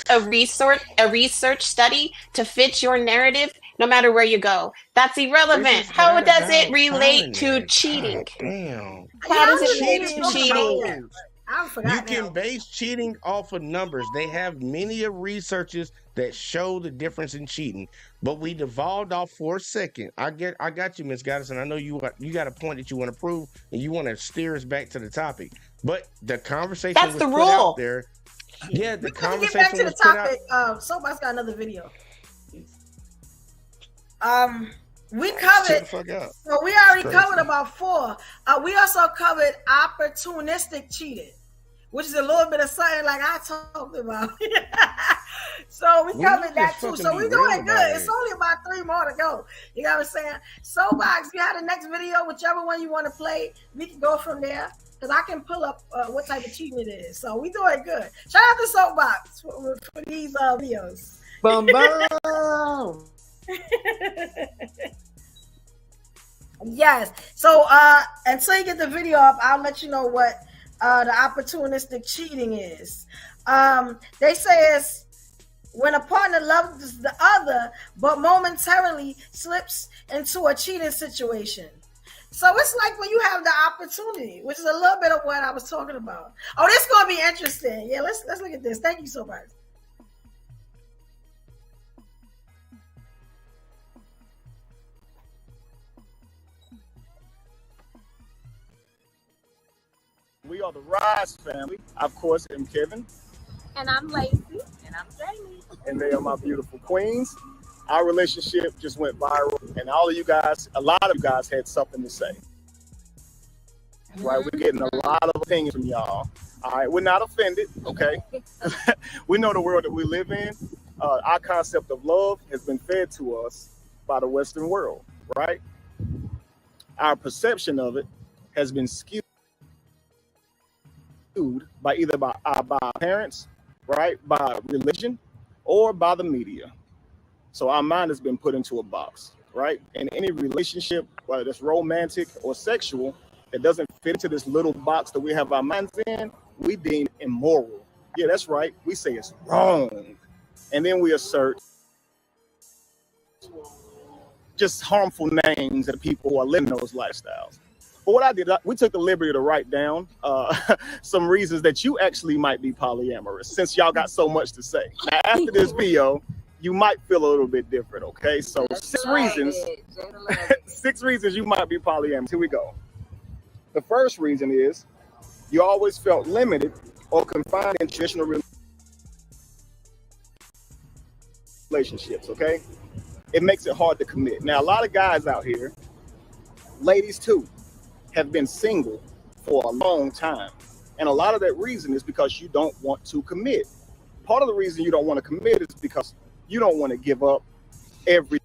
a research study to fit your narrative no matter where you go. That's irrelevant. How does it relate to cheating? Damn. How does it relate to cheating? You can base cheating off of numbers. They have many researches that show the difference in cheating. But we devolved off for a second. I got you, Miss Goddison. I know you got a point that you want to prove, and you want to steer us back to the topic. But the conversation was put out there. Yeah, the conversation get back to the was put out. topic. Soapbox got another video. We covered. So we already covered about 4. We also covered opportunistic cheating, which is a little bit of something like I talked about. So we covered that too. So we're doing good. It's only about 3 more to go. You know what I'm saying? Soapbox, you have the next video, whichever one you want to play, we can go from there. Because I can pull up what type of cheating it is. So we doing good. Shout out to Soapbox for these videos. Boom, boom. Yes. So until you get the video up, I'll let you know what the opportunistic cheating is. They say it's when a partner loves the other but momentarily slips into a cheating situation. So it's like when you have the opportunity, which is a little bit of what I was talking about. Oh, this is gonna be interesting. Yeah, let's look at this. Thank you so much. We are the Rise family. Of course, I'm Kevin. And I'm Lacey. And I'm Jamie. And they are my beautiful queens. Our relationship just went viral. And all of you guys, a lot of you guys had something to say. Right? We're getting a lot of opinions from y'all. All right. We're not offended. Okay. We know the world that we live in. Our concept of love has been fed to us by the Western world. Right? Our perception of it has been skewed by either by our parents, right, by religion, or by the media. So our mind has been put into a box, right? And any relationship, whether it's romantic or sexual, that doesn't fit into this little box that we have our minds in, we deem immoral. Yeah, that's right. We say it's wrong. And then we assert just harmful names of people who are living those lifestyles. But what I did, we took the liberty to write down some reasons that you actually might be polyamorous, since y'all got so much to say. Now, after this video, you might feel a little bit different, okay? So 6 reasons you might be polyamorous. Here we go. The first reason is you always felt limited or confined in traditional relationships, okay? It makes it hard to commit. Now, a lot of guys out here, ladies too, have been single for a long time. And a lot of that reason is because you don't want to commit. Part of the reason you don't want to commit is because you don't want to give up everything.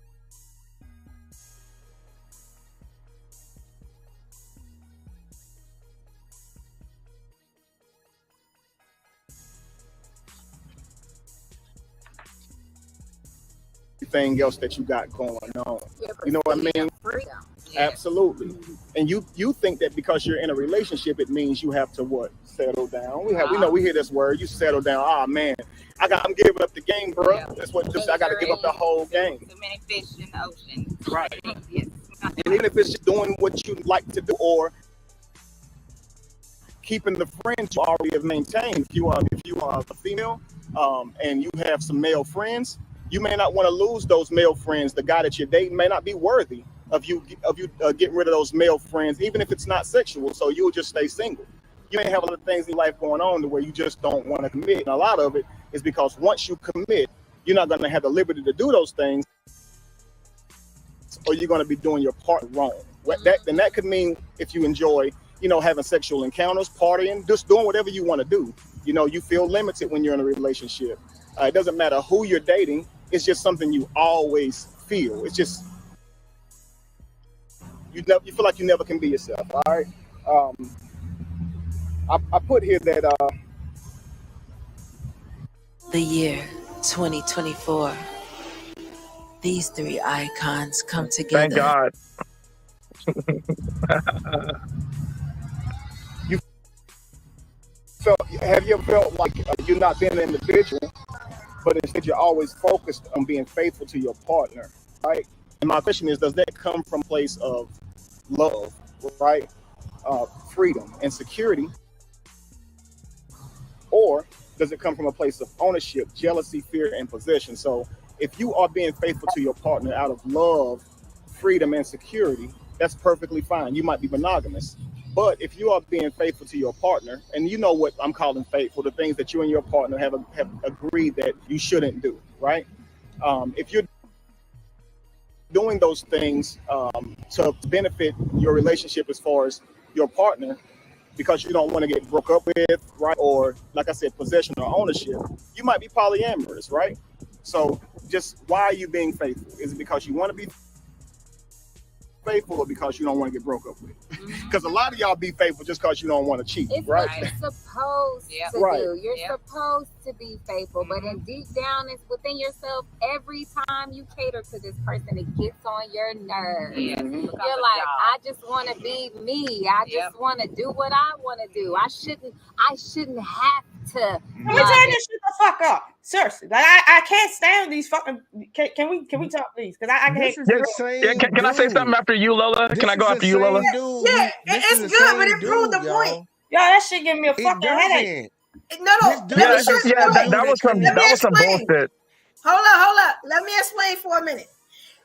Everything else that you got going on. You know what I mean? Absolutely. And you think that because you're in a relationship, it means you have to what? Settle down. We know we hear this word. You settle down. Ah, man, I'm giving up the game, bro. Yeah. That's what I got to give up the whole game. Too many fish in the ocean. Right. Yes. And even if it's just doing what you like to do, or keeping the friends you already have maintained. If you are a female, and you have some male friends, You may not want to lose those male friends. The guy that you're dating may not be worthy of you getting rid of those male friends, even if it's not sexual. So you'll just stay single. You may have a lot of things in life going on to where you just don't want to commit. And a lot of it is because once you commit, you're not going to have the liberty to do those things, or you're going to be doing your part wrong. That could mean if you enjoy, having sexual encounters, partying, just doing whatever you want to do. You feel limited when you're in a relationship. It doesn't matter who you're dating. It's just something you always feel. It's just, you feel like you never can be yourself. All right. I put here that the year 2024. These three icons come together. Thank God. Have you ever felt like you're not being an individual, but instead you're always focused on being faithful to your partner, right? And my question is, does that come from a place of love, right? Freedom and security? Or does it come from a place of ownership, jealousy, fear, and possession? So if you are being faithful to your partner out of love, freedom, and security, that's perfectly fine. You might be monogamous. But if you are being faithful to your partner, and you know what I'm calling faithful, the things that you and your partner have agreed that you shouldn't do, right? If you're doing those things to benefit your relationship as far as your partner, because you don't want to get broke up with, right? Or like I said, possession or ownership, you might be polyamorous, right? So just why are you being faithful? Is it because you want to be faithful or because you don't want to get broke up with? Because a lot of y'all be faithful just because you don't want to cheat, It's right? what you're supposed to Right. do. You're supposed to be faithful, but in deep down, it's within yourself. Every time you cater to this person, it gets on your nerves. Yes, You're because like, of I just want to be me. I just want to do what I want to do. I shouldn't have to. Let me turn this shit the fuck up. Seriously, like I can't stand these fucking. Can we talk, please? Because I can't. Can I say something after you, Lola? Can I go after you, Lola? Yeah, it's good, but it proved the point. Yo, that shit giving me a fucking headache. No, let me explain. That was some bullshit. Hold up. Let me explain for a minute.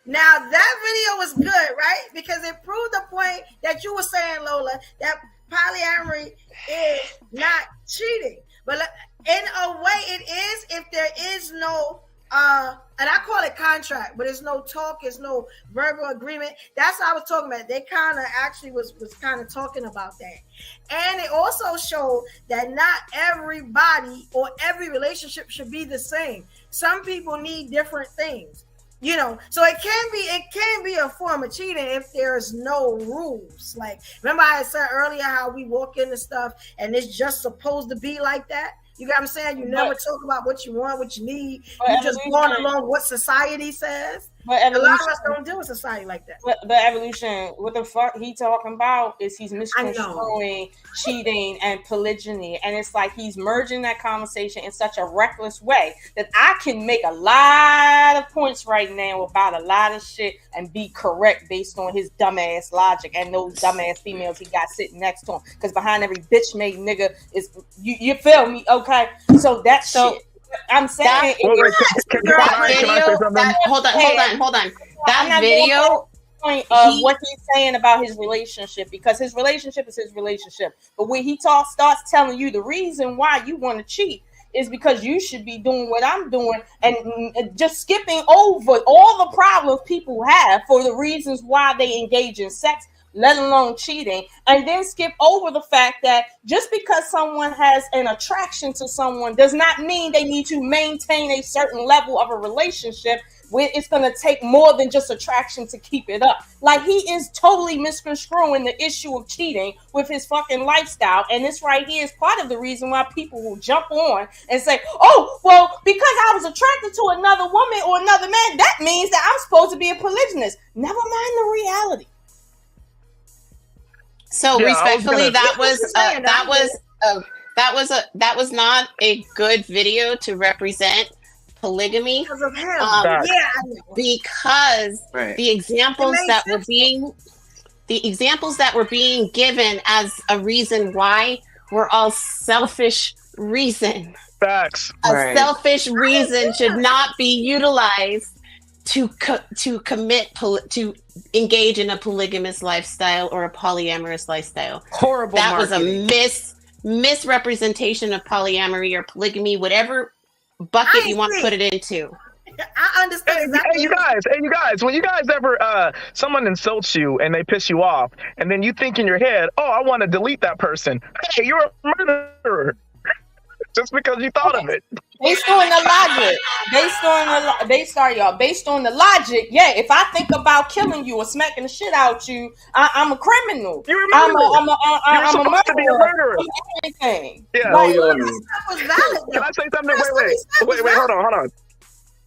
Now that video was good, right? Because it proved the point that you were saying, Lola, that polyamory is not cheating. But in a way it is if there is no and I call it contract, but there's no talk, there's no verbal agreement. That's what I was talking about. They kind of actually was kind of talking about that. And it also showed that not everybody or every relationship should be the same. Some people need different things. So it can be a form of cheating if there's no rules. Like, remember I said earlier how we walk into stuff and it's just supposed to be like that? You got what I'm saying? You never talk about what you want, what you need. You just going along what society says. But a lot of us don't deal with society like that. But evolution, what the fuck he talking about is he's misconstruing cheating and polygyny, and it's like he's merging that conversation in such a reckless way that I can make a lot of points right now about a lot of shit and be correct based on his dumbass logic and those dumbass females he got sitting next to him. Because behind every bitch made nigga is you feel me? Okay, so that shit. I'm saying hold on. That video point of what he's saying about his relationship, because his relationship is his relationship. But when he starts telling you the reason why you want to cheat is because you should be doing what I'm doing and just skipping over all the problems people have for the reasons why they engage in sex, let alone cheating, and then skip over the fact that just because someone has an attraction to someone does not mean they need to maintain a certain level of a relationship where it's going to take more than just attraction to keep it up. Like, he is totally misconstruing the issue of cheating with his fucking lifestyle, and this right here is part of the reason why people will jump on and say, oh, well, because I was attracted to another woman or another man, that means that I'm supposed to be a polygynist. Never mind the reality. So respectfully, that was not a good video to represent polygamy because of him. Because the examples that were being given as a reason why were all selfish reason. Facts. A selfish reason should not be utilized to to engage in a polygamous lifestyle or a polyamorous lifestyle. Horrible. That was marketing. a misrepresentation of polyamory or polygamy, whatever bucket you want to put it into. I understand exactly. Hey, you guys, when you guys ever someone insults you and they piss you off, and then you think in your head, oh, I want to delete that person. Hey, you're a murderer. Just because you thought of it. Based on the logic. Based on the logic, yeah. If I think about killing you or smacking the shit out you, I'm a criminal. You're a murderer. I'm supposed to be a murderer. Everything. Yeah. Like, Can I say something? Wait, hold on.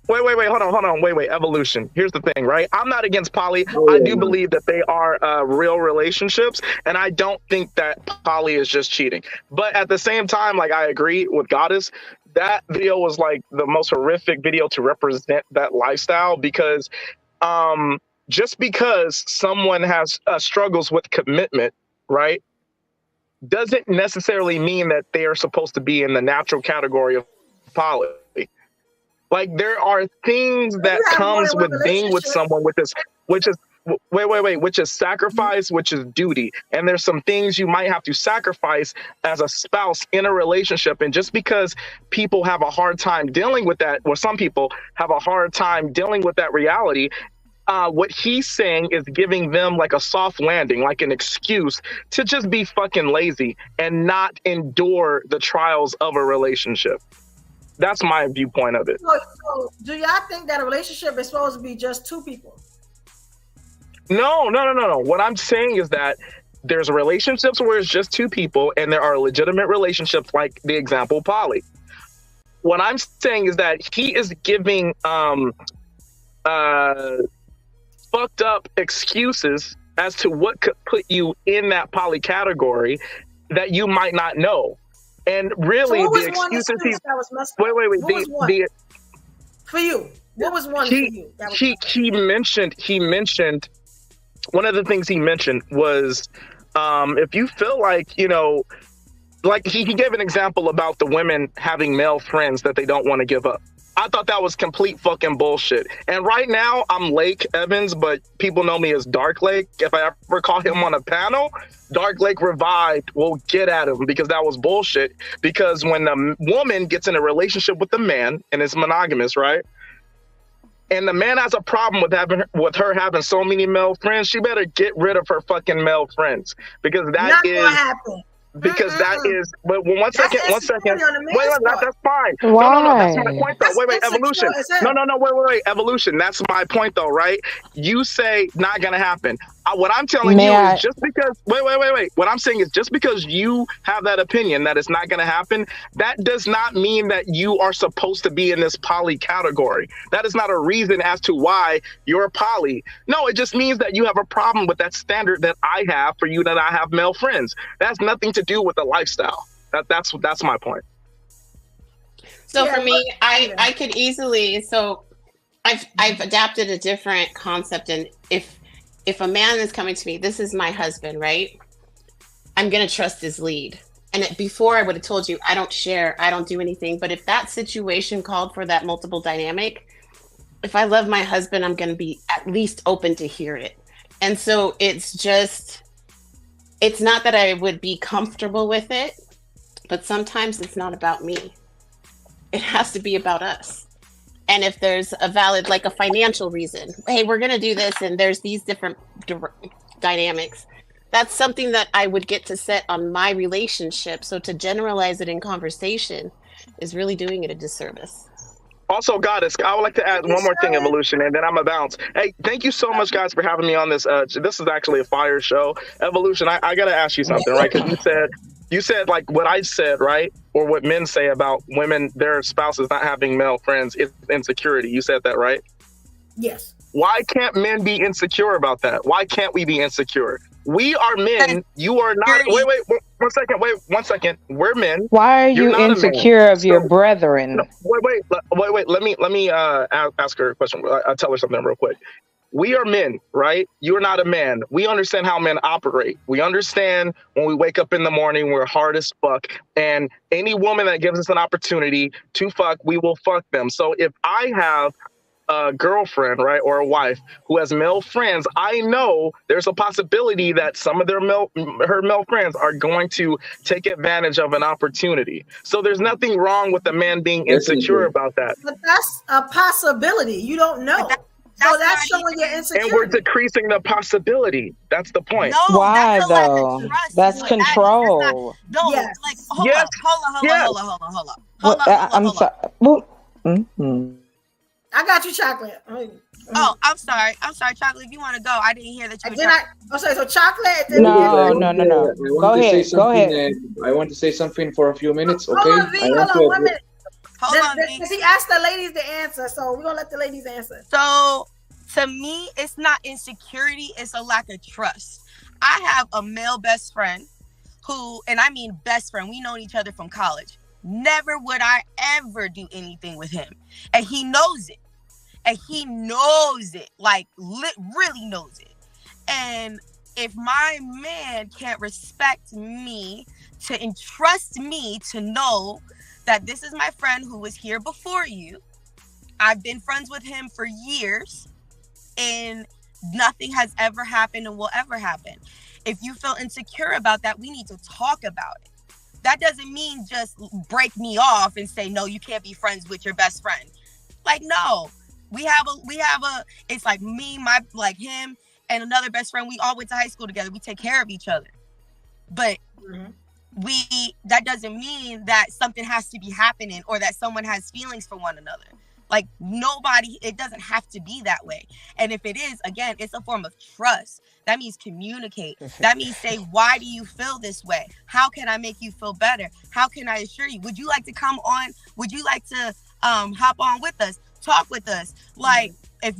Wait, evolution. Here's the thing, right? I'm not against poly. I do believe that they are real relationships, and I don't think that poly is just cheating. But at the same time, like, I agree with Goddess. That video was like the most horrific video to represent that lifestyle, because just because someone has struggles with commitment, right, doesn't necessarily mean that they are supposed to be in the natural category of poly. Like, there are things that comes with being with someone, which is sacrifice, which is duty. And there's some things you might have to sacrifice as a spouse in a relationship. And just because people have a hard time dealing with that, or some people have a hard time dealing with that reality, what he's saying is giving them like a soft landing, like an excuse to just be fucking lazy and not endure the trials of a relationship. That's my viewpoint of it. So do y'all think that a relationship is supposed to be just two people? No. What I'm saying is that there's relationships where it's just two people, and there are legitimate relationships like the example poly. What I'm saying is that he is giving fucked up excuses as to what could put you in that poly category that you might not know. And really, so the excuses he's wait. For you, what was one for you? He mentioned one of the things he mentioned was if you feel like, you know, like he gave an example about the women having male friends that they don't want to give up. I thought that was complete fucking bullshit. And right now, I'm Lake Evans, but people know me as Dark Lake. If I ever call him on a panel, Dark Lake Revived will get at him, because that was bullshit. Because when a woman gets in a relationship with a man and is monogamous, right? And the man has a problem with her having so many male friends, she better get rid of her fucking male friends, because that is gonna happen. Because that is, but one second. Wait, that's fine. Why? No, that's my point though. Wait, evolution. Wait, evolution. That's my point though, right? You say not gonna happen. What I'm telling you is just because, wait. What I'm saying is just because you have that opinion that it's not gonna happen, that does not mean that you are supposed to be in this poly category. That is not a reason as to why you're poly. No, it just means that you have a problem with that standard that I have for you, that I have male friends. That's nothing to do with the lifestyle. That's my point. So for me, I could easily, so I've adapted a different concept. And if a man is coming to me, this is my husband, right? I'm going to trust his lead. And before I would have told you, I don't share, I don't do anything. But if that situation called for that multiple dynamic, if I love my husband, I'm going to be at least open to hear it. And so it's not that I would be comfortable with it, but sometimes it's not about me. It has to be about us. And if there's a valid, like a financial reason, hey, we're going to do this, and there's these different dynamics, that's something that I would get to set on my relationship. So to generalize it in conversation is really doing it a disservice. Also, Goddess, I would like to add one more thing, Evolution, and then I'm a bounce. Hey, thank you so much, guys, for having me on this. This is actually a fire show. Evolution, I got to ask you something, right? Because you said like what I said, right? Or what men say about women, their spouses not having male friends is insecurity. You said that, right? Yes. Why can't men be insecure about that? Why can't we be insecure? We are men. You are not. Wait, 1 second. We're men. Why are you insecure of your brethren? Wait. Let me ask her a question. I'll tell her something real quick. we are men, right? You're not a man. We understand how men operate. We understand when we wake up in the morning, we're hard as fuck. And any woman that gives us an opportunity to fuck, we will fuck them. So if I have a girlfriend, right, or a wife who has male friends, I know there's a possibility that some of her male friends are going to take advantage of an opportunity. So there's nothing wrong with the man being insecure about that. But that's a possibility. You don't know. So that's showing your insecurity. And we're decreasing the possibility. That's the point. No, why though? That's control. No, Yes. like hold Yes. up, hold Yes. up. I'm sorry. Well, mhm. I got you, Chocolate. Oh, I'm sorry, Chocolate. If you want to go, I didn't hear that you were I'm sorry. So Chocolate. No. Go ahead. I want to say something for a few minutes. Okay. Hold on, V. Hold on 1 minute. Hold on, V. He asked the ladies to answer, so we're gonna let the ladies answer. So to me, it's not insecurity, it's a lack of trust. I have a male best friend who, and I mean best friend, we known each other from college. Never would I ever do anything with him. And he knows it. And he knows it, like really knows it. And if my man can't respect me to entrust me to know that this is my friend who was here before you, I've been friends with him for years, and nothing has ever happened and will ever happen. If you feel insecure about that, we need to talk about it. That doesn't mean just break me off and say, no, you can't be friends with your best friend. Like, no, we have a, it's like me, like him and another best friend. We all went to high school together. We take care of each other. But that doesn't mean that something has to be happening or that someone has feelings for one another. Like nobody, it doesn't have to be that way. And if it is, again, it's a form of trust. That means communicate. That means say, why do you feel this way? How can I make you feel better? How can I assure you? Would you like to come on? Would you like to hop on with us? Talk with us? Like,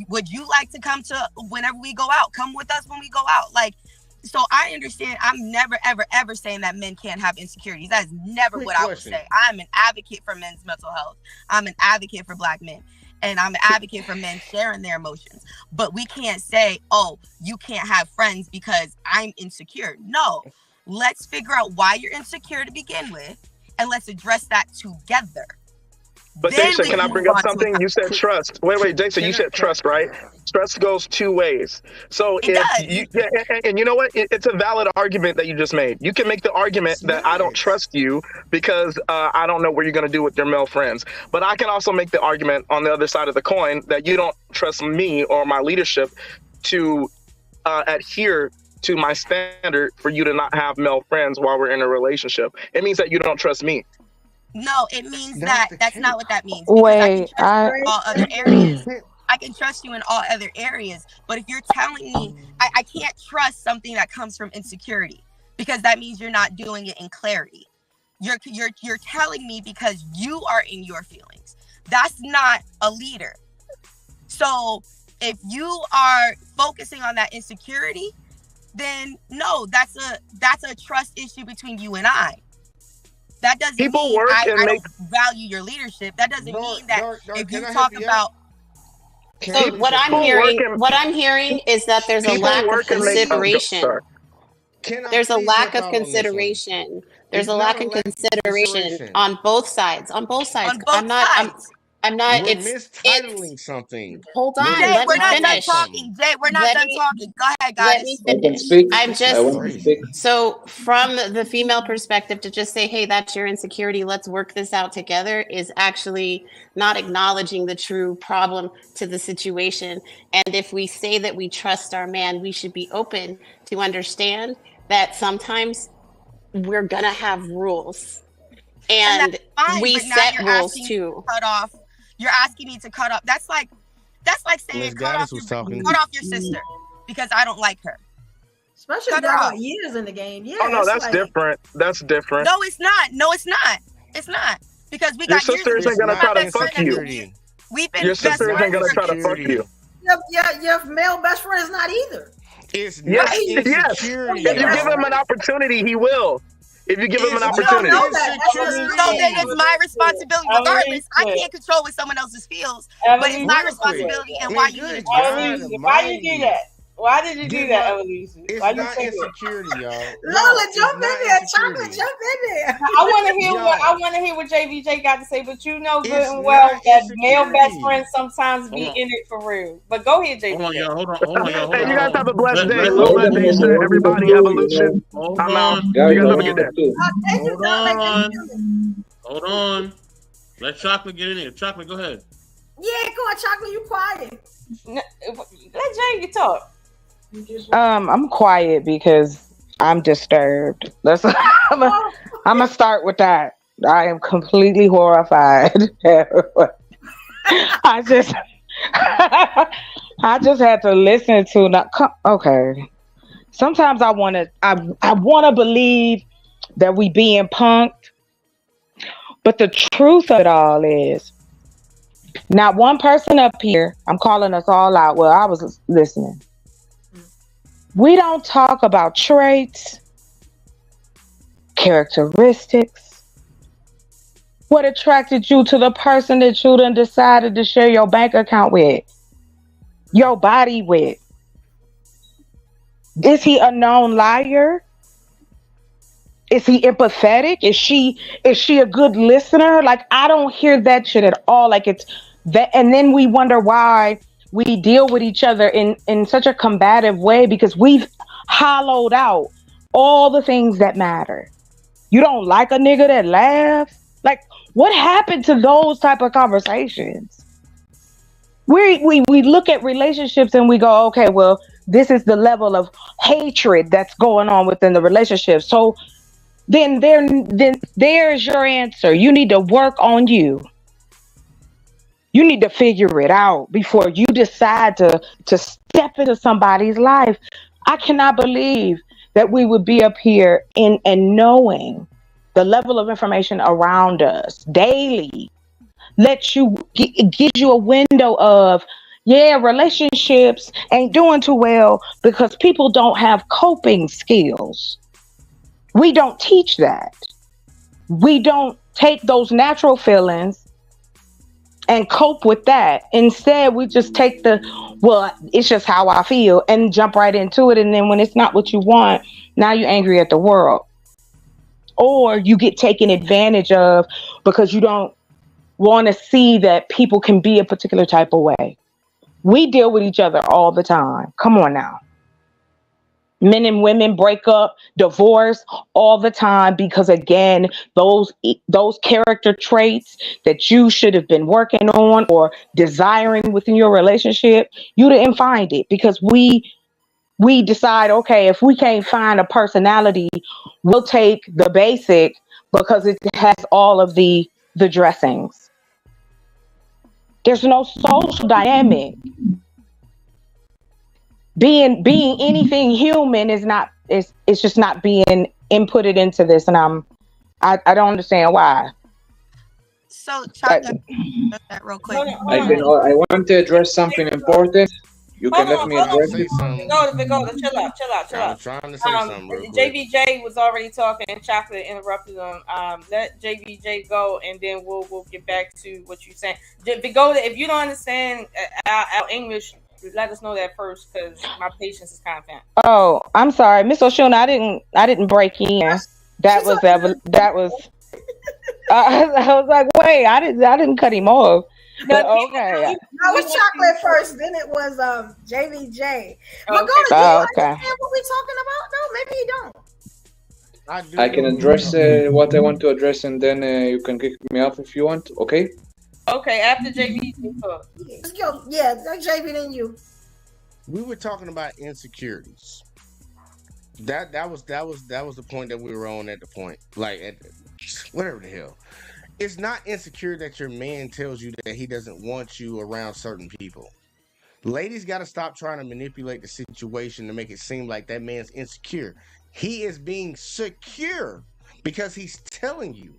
would you like to come to whenever we go out? Come with us when we go out. Like, so I understand. I'm never, ever, ever saying that men can't have insecurities. That is never what I would say. I'm an advocate for men's mental health. I'm an advocate for Black men. And I'm an advocate for men sharing their emotions. But we can't say, oh, you can't have friends because I'm insecure. No. Let's figure out why you're insecure to begin with. And let's address that together. But Jason, can I bring up something? You said trust. Wait, Jason, you said trust, right? Trust goes two ways. So and you know what? It's a valid argument that you just made. You can make the argument that I don't trust you because I don't know what you're going to do with your male friends. But I can also make the argument on the other side of the coin that you don't trust me or my leadership to adhere to my standard for you to not have male friends while we're in a relationship. It means that you don't trust me. No, it means that's not what that means. Wait, I can trust you in all other areas, but if you're telling me I can't trust something that comes from insecurity, because that means you're not doing it in clarity. You're telling me because you are in your feelings. That's not a leader. So if you are focusing on that insecurity, then no, that's a trust issue between you and I. That doesn't mean I don't value your leadership. That doesn't mean that if you talk about. So what I'm hearing is that there's a lack of consideration. There's a lack of consideration. There's a lack of consideration on both sides. On both sides. I'm not. We're mistitling something. Hold on. Jay, we're not done talking. Jay, we're not done talking. Go ahead, guys. Let me finish. So from the female perspective, to just say, hey, that's your insecurity, let's work this out together, is actually not acknowledging the true problem to the situation. And if we say that we trust our man, we should be open to understand that sometimes we're going to have rules. And we set rules too. Cut off. You're asking me to cut off. That's like saying cut off your sister because I don't like her. Especially if y'all got years in the game. Yeah. Oh no, that's different. That's different. No, it's not. No, it's not. It's not. Because we got your sister isn't gonna try to fuck you. We've been your sister isn't gonna try to fuck you. Your male best friend is not either. It's yes. If you give him an opportunity, he will. If you give them an You opportunity. don't know that. So then it's my responsibility. Regardless, I can't control what someone else's feels, but it's my responsibility. And why you did Evolution, why you do that? Why did you do that, Evolution? It's Why you not say insecurity, y'all. Lola, jump in there. Chocolate, jump in there. I want to hear what JVJ got to say, but you know good and well that male best friends sometimes be in it for real. But go ahead, JVJ. Hold on, y'all. Hey, you guys have a blessed day. Lola, Nisha, everybody, Evolution. I'm out. You guys have a good day. Hold on. Let Chocolate get in here. Chocolate, go ahead. Yeah, go on, Chocolate. You quiet. Let Jay talk. I'm quiet because I'm disturbed. I'm gonna start with that. I am completely horrified. I just had to listen to okay. Sometimes I wanna believe that we being punked, but the truth of it all is not one person up here. I'm calling us all out. Well, I was listening. We don't talk about traits, characteristics, what attracted you to the person that you done decided to share your bank account with, your body with. Is he a known liar? Is he empathetic? Is she a good listener? Like, I don't hear that shit at all. Like, it's that, and then we wonder why we deal with each other in such a combative way because we've hollowed out all the things that matter. You don't like a nigga that laughs? Like, what happened to those type of conversations? We look at relationships and we go, okay, well, this is the level of hatred that's going on within the relationship. So then there's your answer. You need to work on you. You need to figure it out before you decide to step into somebody's life. I cannot believe that we would be up here and knowing the level of information around us daily gives you a window of, yeah, relationships ain't doing too well because people don't have coping skills. We don't teach that. We don't take those natural feelings and cope with that. Instead, we just take well, it's just how I feel and jump right into it. And then when it's not what you want, now you're angry at the world. Or you get taken advantage of because you don't want to see that people can be a particular type of way. We deal with each other all the time. Come on now. Men and women break up, divorce all the time because, again, those character traits that you should have been working on or desiring within your relationship, you didn't find it because we decide, okay, if we can't find a personality, we'll take the basic because it has all of the dressings. There's no social dynamic. Being anything human is not, it's just not being inputted into this, and I don't understand why. So Chocolate, that real quick. I want to address something important. You can let me address it. Go, chill out. I'm trying to say something real quick. JVJ was already talking and Chocolate interrupted him. Let JVJ go and then we'll get back to what you're saying. If you don't understand our English, let us know that first because my patience is kind of thin. Oh, I'm sorry, Miss Oshuna. I didn't break in. That was. I was like, wait, I didn't cut him off. But okay. That was Chocolate first, then it was JVJ. But go to understand what we're talking about? No, maybe you don't. I can address what I want to address, and then you can kick me off if you want. Okay. Okay. After JV, let's go. Yeah, JV, then you. We were talking about insecurities. That was the point that we were on at the point, like whatever the hell. It's not insecure that your man tells you that he doesn't want you around certain people. Ladies got to stop trying to manipulate the situation to make it seem like that man's insecure. He is being secure because he's telling you.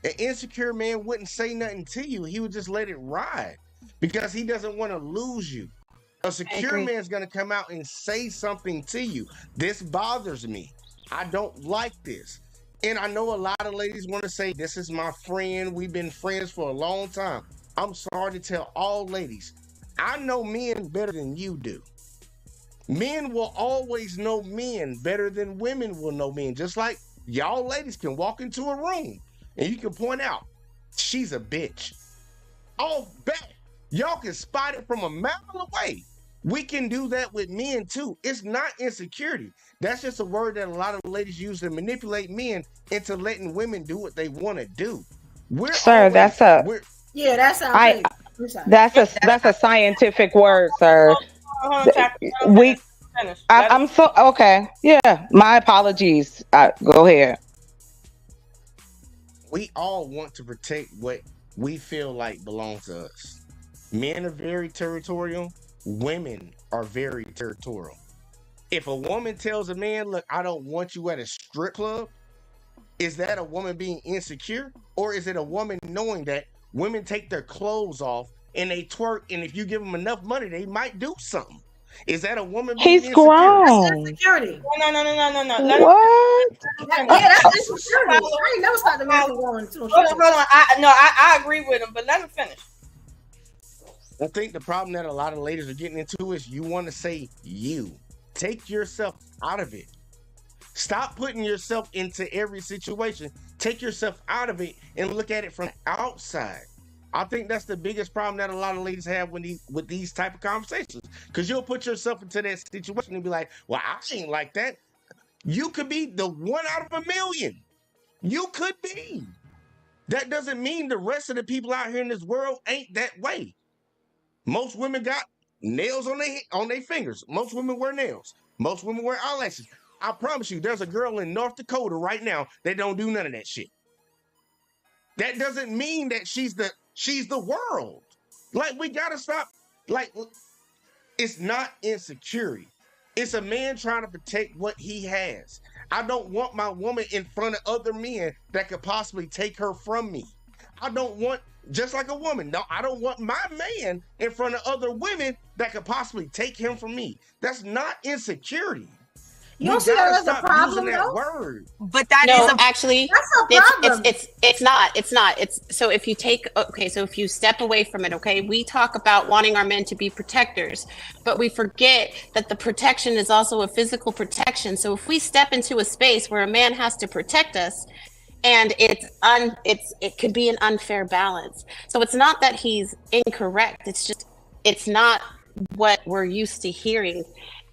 An insecure man wouldn't say nothing to you. He would just let it ride because he doesn't want to lose you. A secure man's going to come out and say something to you. This bothers me. I don't like this. And I know a lot of ladies want to say, this is my friend. We've been friends for a long time. I'm sorry to tell all ladies, I know men better than you do. Men will always know men better than women will know men. Just like y'all ladies can walk into a room and you can point out, she's a bitch. I'll bet y'all can spot it from a mile away. We can do that with men too. It's not insecurity. That's just a word that a lot of ladies use to manipulate men into letting women do what they want to do. Sir, that's a scientific word, sir. I'm so okay. Yeah, my apologies. Go ahead. We all want to protect what we feel like belongs to us. Men are very territorial. Women are very territorial. If a woman tells a man, look, I don't want you at a strip club, is that a woman being insecure? Or is it a woman knowing that women take their clothes off and they twerk, and if you give them enough money, they might do something? Is that a woman being He's insecure? grown. That's insecurity. No. What? That's insecurity. I ain't never started the man going to. Hold on. I agree with him, but let him finish. I think the problem that a lot of ladies are getting into is you want to say you. Take yourself out of it. Stop putting yourself into every situation. Take yourself out of it and look at it from outside. I think that's the biggest problem that a lot of ladies have with these type of conversations. Because you'll put yourself into that situation and be like, well, I ain't like that. You could be the one out of a million. You could be. That doesn't mean the rest of the people out here in this world ain't that way. Most women got nails on their fingers. Most women wear nails. Most women wear eyelashes. I promise you, there's a girl in North Dakota right now that don't do none of that shit. That doesn't mean that she's the world. Like, we gotta stop. Like, it's not insecurity. It's a man trying to protect what he has. I don't want my woman in front of other men that could possibly take her from me. I don't want, just like a woman, no, I don't want my man in front of other women that could possibly take him from me. That's not insecurity. You don't see that as a problem, though? Word. But that No, is a actually, That's a problem. it's not. It's so if you take so if you step away from it, okay, we talk about wanting our men to be protectors, but we forget that the protection is also a physical protection. So if we step into a space where a man has to protect us, and it could be an unfair balance. So it's not that he's incorrect. It's just it's not what we're used to hearing.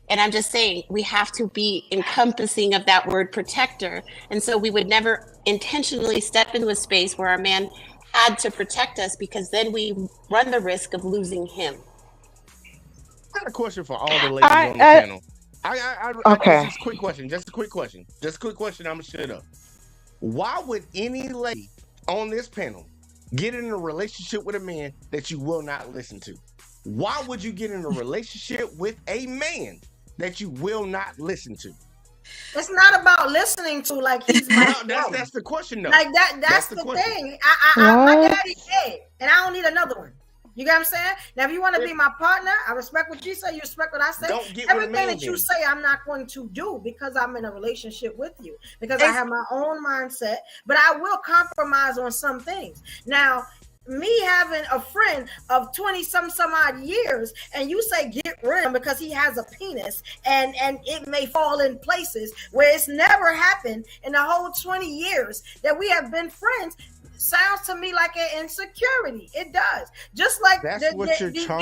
And I'm just saying we have to be encompassing of that word protector. And so we would never intentionally step into a space where our man had to protect us, because then we run the risk of losing him. I got a question for all the ladies on the panel. Okay. Just a quick question. I'm gonna shut up. Why would any lady on this panel get in a relationship with a man that you will not listen to? Why would you get in a relationship with a man that you will not listen to? It's not about listening to, like, he's my that's the question, though. Like that's the thing. My daddy's dead, and I don't need another one. You get what I'm saying? Now, if you want to be my partner, I respect what you say. You respect what I say. Everything that you say, I'm not going to do because I'm in a relationship with you. Because I have my own mindset, but I will compromise on some things. Now, me having a friend of 20 some odd years, and you say get rid of him because he has a penis, and it may fall in places where it's never happened in the whole 20 years that we have been friends, sounds to me like an insecurity. It does. Just like the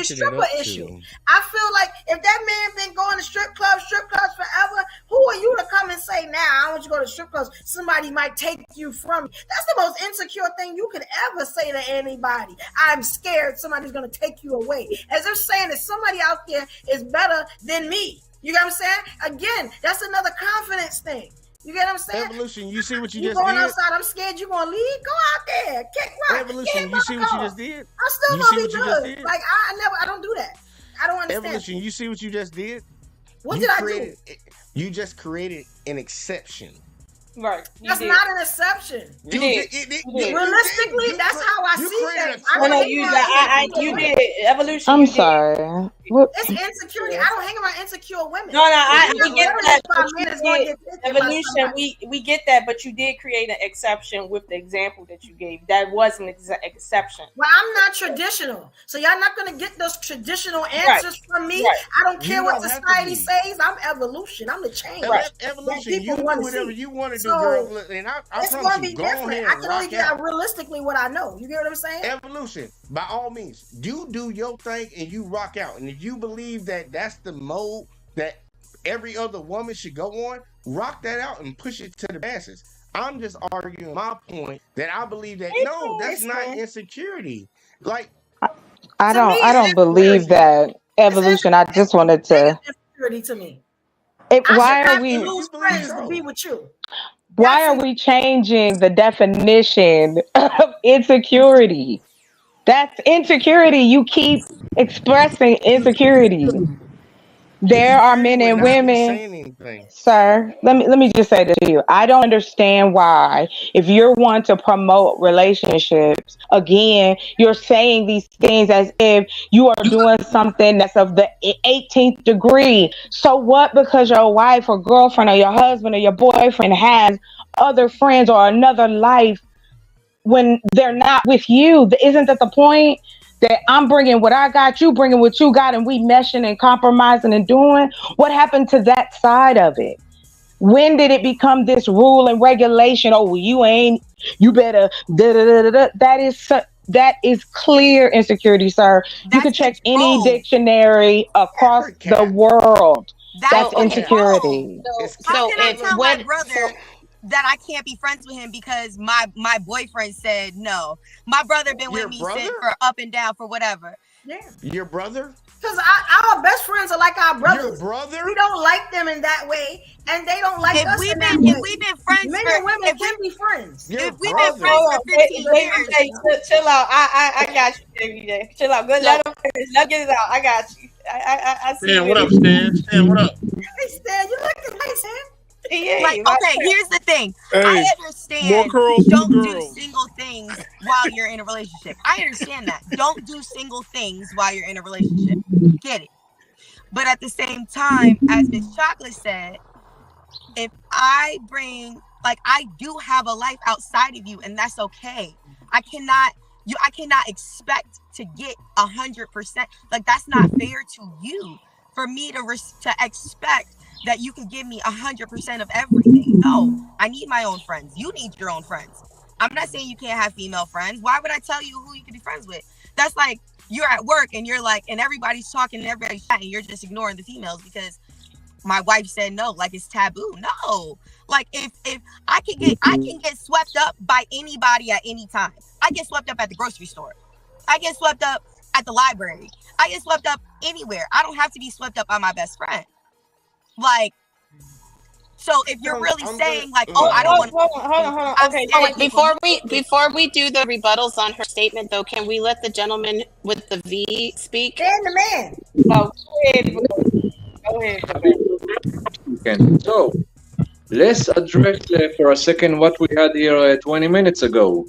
stripper issue. I feel like if that man been going to strip clubs forever, who are you to come and say, now I want you to go to strip clubs, somebody might take you from me? That's the most insecure thing you could ever say to anybody. I'm scared somebody's going to take you away. As if saying that somebody out there is better than me. You get what I'm saying? Again, that's another confidence thing. You get what I'm saying? Evolution, you see what you just did? Going outside, I'm scared you're going to leave. Go out there. Kick rock. Evolution, you see what you just did? I'm still going to be good. Like, I don't do that. I don't understand. Evolution, you see what you just did? What did I do? You just created an exception. Right. That's not an exception. Realistically, that's how I see that. You did. Evolution. I'm sorry. Yeah. What? It's insecurity. I don't hang around insecure women. No, we get that. Evolution, we get that, but you did create an exception with the example that you gave. That was an exception. Well, I'm not traditional, so y'all not gonna get those traditional answers from me. Right. I don't care You what don't have to society be. says. I'm evolution. I'm the change. Evolution. That You do wanna whatever see. you want to do, So, girl. And I it's promise gonna you, be go on different. here I and can only rock get out. realistically what I know. You get what I'm saying? Evolution, by all means, you do your thing and you rock out. And if you believe that that's the mode that every other woman should go on, rock that out and push it to the masses. I'm just arguing my point that I believe that no, that's not insecurity. Like I don't believe that evolution. I just wanted to. Insecurity to me. Why I are should we? have to lose friends to be with you. Why are we changing the definition of insecurity? That's insecurity. You keep expressing insecurity. There are men and women, sir. Let me just say this to you. I don't understand why, if you're one to promote relationships, again, you're saying these things as if you are doing something that's of the 18th degree. So what? Because your wife or girlfriend or your husband or your boyfriend has other friends or another life when they're not with you, isn't that the point? That I'm bringing what I got, you bringing what you got, and we meshing and compromising and doing. What happened to that side of it? When did it become this rule and regulation? Oh, you better da da da da. That is clear insecurity, sir. You can check any dictionary across the world. That's insecurity. How can I tell my brother that I can't be friends with him because my boyfriend said no? My brother been with me since for up and down for whatever. Yeah. Your brother? Because our best friends are like our brothers. Your brother? We don't like them in that way, and they don't like us in that If way. we've been friends Men for, and women can be friends. If we've been friends for 15 years. Chill out. I got you, JJ. Chill out. Good. Let him finish. Let get it out. I got you. I see. Stan, what up, Stan? Stan, what up? Hey, Stan, you looking nice, man. Like, okay, here's the thing. Hey, I more understand girls, don't more do girls. single things while you're in a relationship. I understand that. Don't do single things while you're in a relationship. Get it. But at the same time, as Miss Chocolate said, if I do have a life outside of you, and that's okay. I cannot expect to get 100%. Like, that's not fair to you for me to expect that you can give me 100% of everything. No, I need my own friends. You need your own friends. I'm not saying you can't have female friends. Why would I tell you who you can be friends with? That's like you're at work and you're like, and everybody's talking and everybody's chatting. You're just ignoring the females because my wife said no, like it's taboo. No, like if I can get swept up by anybody at any time. I get swept up at the grocery store. I get swept up at the library. I get swept up anywhere. I don't have to be swept up by my best friend. Like, so if you're really saying like, oh, I don't want. Hold on. Okay, before we do the rebuttals on her statement, though, can we let the gentleman with the V speak? And the man. Oh, go ahead. Okay. So let's address for a second what we had here 20 minutes ago.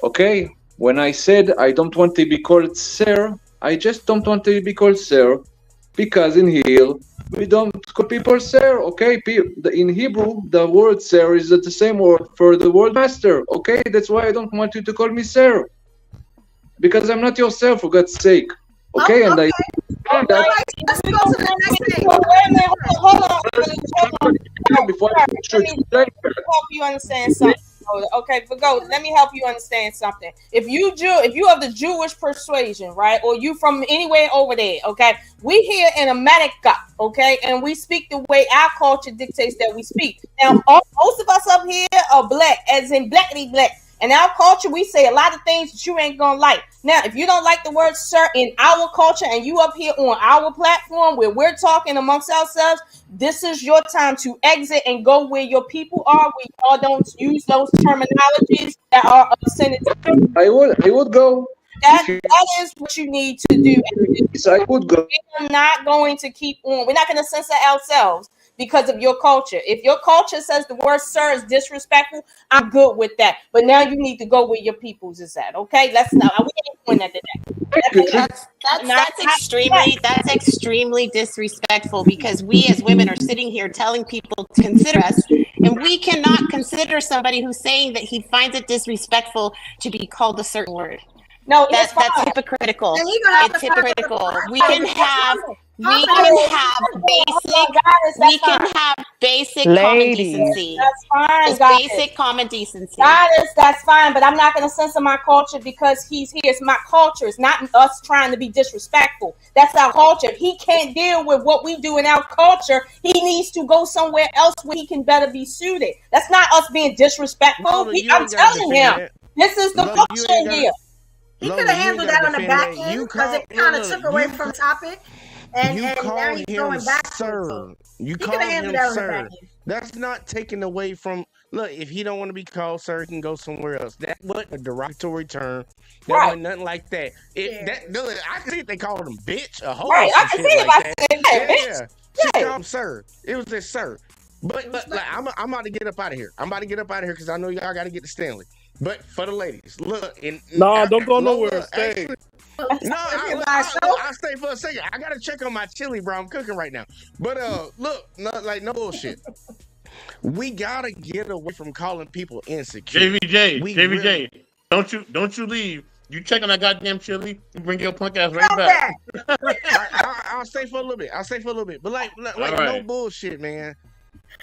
Okay, when I said I don't want to be called sir, I just don't want to be called sir because in here we don't call people sir. Okay, in Hebrew the word sir is the same word for the word master. Okay, that's why I don't want you to call me sir, because I'm not your sir, for God's sake. Okay, and I. Let's go to the next thing. Hold on. Before I help you understand something. Okay, but go. Let me help you understand something. If you have the Jewish persuasion, right, or you from anywhere over there, okay, we here in America, okay, and we speak the way our culture dictates that we speak. Now, most of us up here are black, as in blackity black. In our culture, we say a lot of things that you ain't gonna like. Now, if you don't like the word sir in our culture and you up here on our platform where we're talking amongst ourselves, this is your time to exit and go where your people are. We all don't use those terminologies that are offensive. I would go. That is what you need to do. Yes, I would go. We're not going to keep on. We're not going to censor ourselves because of your culture. If your culture says the word sir is disrespectful, I'm good with that. But now you need to go where your people's is at. Okay, we ain't one that did that. That's extremely disrespectful because we as women are sitting here telling people to consider us, and we cannot consider somebody who's saying that he finds it disrespectful to be called a certain word. No, that's hypocritical. It's hypocritical. We can have basic common decency. That's fine. Just basic common decency. Goddess, that's fine, but I'm not going to censor my culture because he's here. It's my culture. It's not us trying to be disrespectful. That's our culture. If he can't deal with what we do in our culture, he needs to go somewhere else where he can better be suited. That's not us being disrespectful. I'm telling him, this is the culture here. He could have handled that on the back end because it kind of took away from topic. And now he's going back sir. You call him sir. That's not taken away from. Look, if he don't want to be called sir, he can go somewhere else. That wasn't a derogatory term. That wasn't nothing like that. I can see if they called him bitch, a whole right. I can see if I said bitch. She called him sir. It was this sir. But like, I'm about to get up out of here. I'm about to get up out of here because I know y'all got to get to Stanley. But for the ladies, look. Don't go nowhere. Stay. I'll stay for a second. I gotta check on my chili, bro. I'm cooking right now. But look, no bullshit. We gotta get away from calling people insecure. JVJ, don't you leave. You check on that goddamn chili and bring your punk ass right back. I'll stay for a little bit. But like no bullshit, man.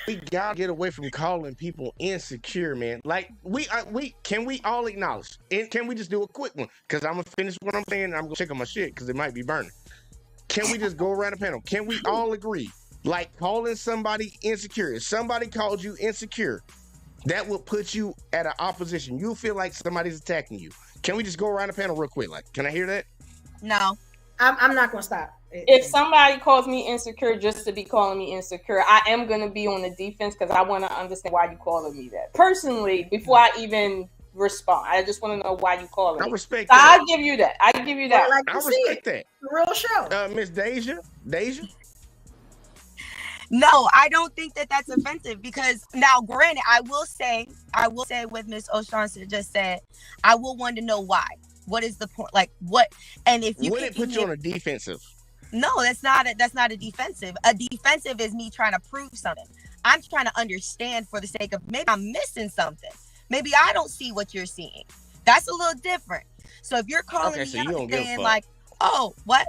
We gotta get away from calling people insecure, man. Like we can we all acknowledge? And can we just do a quick one? Because I'm gonna finish what I'm saying and I'm gonna check on my shit because it might be burning. Can we just go around the panel? Can we all agree? Like calling somebody insecure. If somebody called you insecure, that will put you at an opposition. You feel like somebody's attacking you. Can we just go around the panel real quick? Like, can I hear that? No. I'm not gonna stop. If somebody calls me insecure just to be calling me insecure, I am going to be on the defense because I want to understand why you calling me that. Personally, before I even respond, I just want to know why you calling me. I respect so that. I'll give you that. I respect that. Real show. Miss Deja? No, I don't think that that's offensive because now, granted, I will say what Miss O'Shaughnessy just said, I will want to know why. What is the point? Like what? And if you would it put you on a defensive? No, that's not a defensive. A defensive is me trying to prove something. I'm trying to understand for the sake of maybe I'm missing something. Maybe I don't see what you're seeing. That's a little different. So if you're calling me out and saying like, oh, what?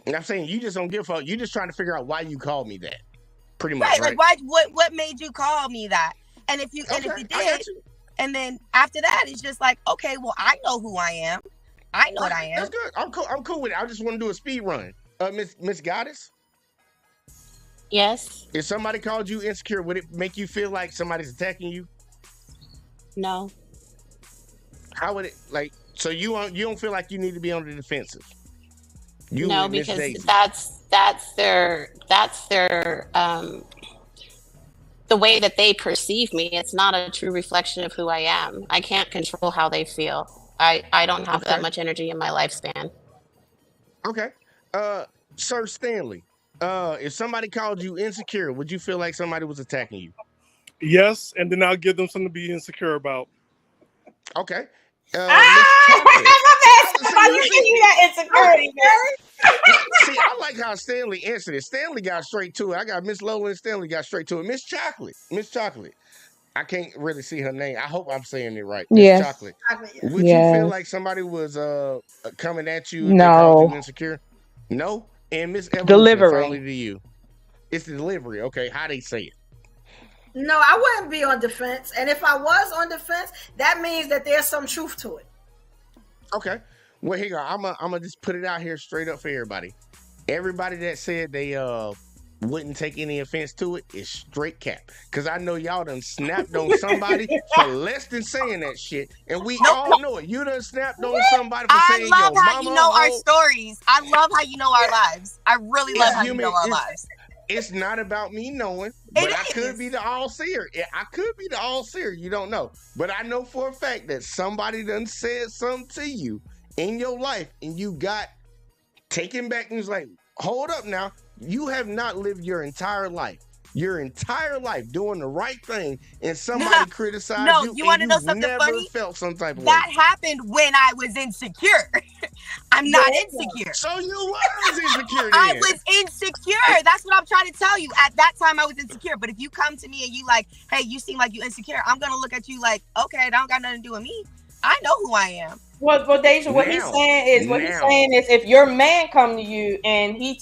And I'm saying you just don't give a fuck. You just trying to figure out why you called me that. Pretty much. Right? Like what made you call me that? And if you did, and then after that, it's just like, okay, well, I know who I am. I know what I am. That's good. I'm cool with it. I just want to do a speed run. Miss Goddess? Yes. If somebody called you insecure, would it make you feel like somebody's attacking you? No. How would it so you don't feel like you need to be on the defensive? No, because that's their the way that they perceive me. It's not a true reflection of who I am. I can't control how they feel. I don't have that much energy in my lifespan. Okay. Sir Stanley, if somebody called you insecure, would you feel like somebody was attacking you? Yes, and then I'll give them something to be insecure about. Okay. Insecurity, See, I like how Stanley answered it. Stanley got straight to it. I got Miss Lola and Stanley got straight to it. Miss Chocolate. I can't really see her name. I hope I'm saying it right. Yes. Chocolate. Would you feel like somebody was coming at you? No. Called you insecure? No. And Miss Evolution, Delivery. finally to you. It's the delivery. Okay, how they say it? No, I wouldn't be on defense. And if I was on defense, that means that there's some truth to it. Okay. Well, here you go. I'm gonna just put it out here straight up for everybody. Everybody that said they wouldn't take any offense to it is straight cap. Because I know y'all done snapped on somebody for less than saying that shit. And we all know it. You done snapped on somebody for saying your mama. I love how you know our stories. I love how you know our lives. I really love how you know our lives. It's not about me knowing, but I could be the all-seer. I could be the all-seer. You don't know. But I know for a fact that somebody done said something to you in your life and you got taken back and was like, hold up now. You have not lived your entire life your entire life doing the right thing and somebody criticized No, you you want to and know you've something never funny? felt some type of That way? happened when I was insecure. I'm not insecure. So you was insecure I then. was insecure. That's what I'm trying to tell you. At that time, I was insecure. But if you come to me and you like, hey, you seem like you insecure, I'm gonna look at you like, okay, that don't got nothing to do with me. I know who I am. Well, Deja, what he's saying is, if your man come to you and he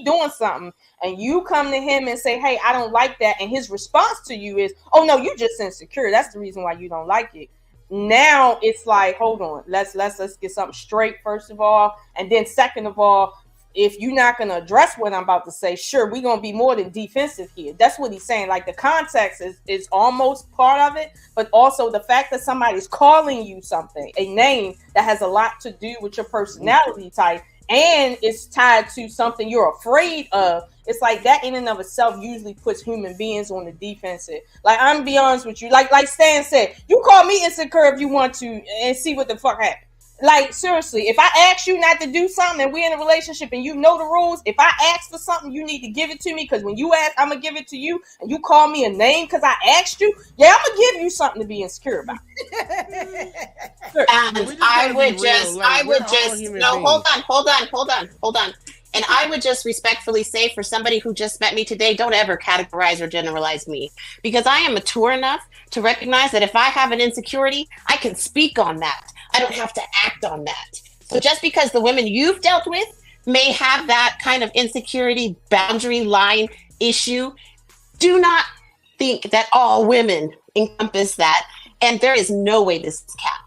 doing something, and you come to him and say, hey, I don't like that, and his response to you is, oh no, you just insecure. That's the reason why you don't like it. Now it's like, hold on, let's get something straight first of all, and then second of all, if you're not going to address what I'm about to say, sure, we're going to be more than defensive here. That's what he's saying. Like, the context is almost part of it, but also the fact that somebody's calling you something, a name that has a lot to do with your personality type, and it's tied to something you're afraid of. It's like that in and of itself usually puts human beings on the defensive. Like, I'm gonna be honest with you. Like Stan said, you call me insecure if you want to and see what the fuck happens. Like, seriously, if I ask you not to do something and we're in a relationship and you know the rules, if I ask for something, you need to give it to me, because when you ask, I'm going to give it to you, and you call me a name because I asked you, yeah, I'm going to give you something to be insecure about. And I would just, no, hold on. And I would just respectfully say, for somebody who just met me today, don't ever categorize or generalize me, because I am mature enough to recognize that if I have an insecurity, I can speak on that. I don't have to act on that. So just because the women you've dealt with may have that kind of insecurity boundary line issue, do not think that all women encompass that. And there is no way this is cap.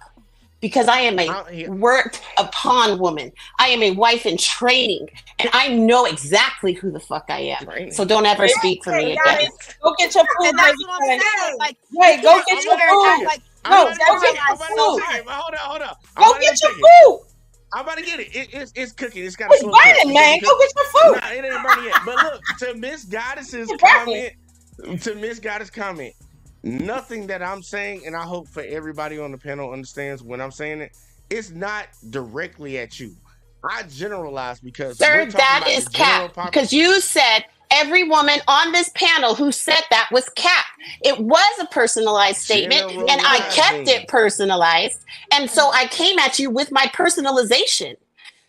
Because I am a worked upon woman. I am a wife in training, and I know exactly who the fuck I am. So don't ever speak for me again. Go get your food. And that's what I'm saying. Like, hey, go get your food. Like, no, go get your food. Hold up. Go get your food. I'm about to get it. It's cooking. It's got it's burning, man. Go get your food. Nah, it ain't burning yet. But look, to Miss Goddess's comment, nothing that I'm saying, and I hope for everybody on the panel understands when I'm saying it, it's not directly at you. I generalize because sir, that is cap. Because you said every woman on this panel who said that was cap. It was a personalized statement, and I kept it personalized. And so I came at you with my personalization.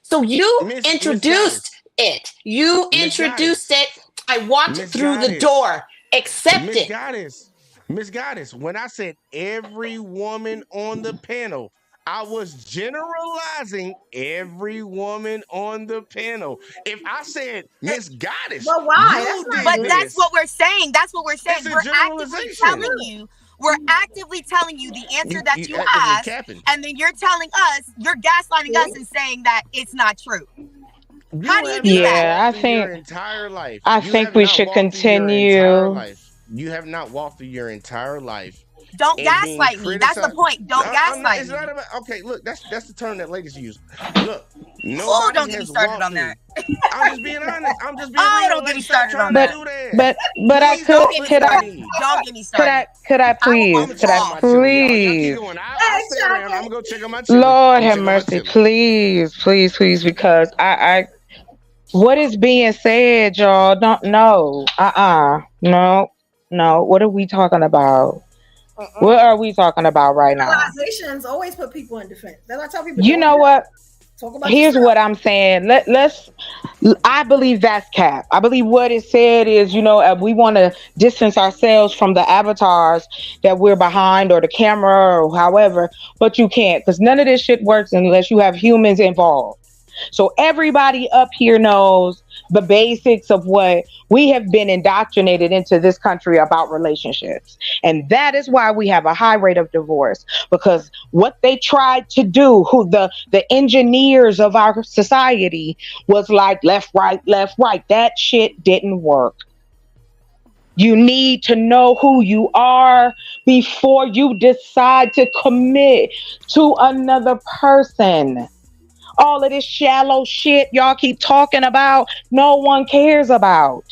So you introduced it. You introduced it. I walked through the door. Accept it. Miss Goddess, when I said every woman on the panel, I was generalizing every woman on the panel. If I said Miss Goddess, but why? That's what we're saying. That's what we're saying. We're actively telling you the answer that you asked, and then you're telling us, you're gaslighting us and saying that it's not true. How do you do that? I think we should continue. You have not walked through your entire life. Don't gaslight me. That's the point. Don't gaslight me. Okay, look, that's the term that ladies use. Look, don't get me started on that. I'm just being honest. I'm just being real. Don't get me started on that. But I could. Don't get me started. Could I please? I'm gonna go check on my children. Lord have mercy, please, because I what is being said, y'all? Don't know. No. What are we talking about? What are we talking about right now? Generalizations always put people in defense. That's what I tell people. You know what? Talk about Here's yourself. what I'm saying. I believe that's cap. I believe what it said is, we want to distance ourselves from the avatars that we're behind or the camera or however, but you can't, because none of this shit works unless you have humans involved. So everybody up here knows the basics of what we have been indoctrinated into this country about relationships. And that is why we have a high rate of divorce, because what they tried to do, the engineers of our society was like left, right. That shit didn't work. You need to know who you are before you decide to commit to another person. All of this shallow shit y'all keep talking about, no one cares about.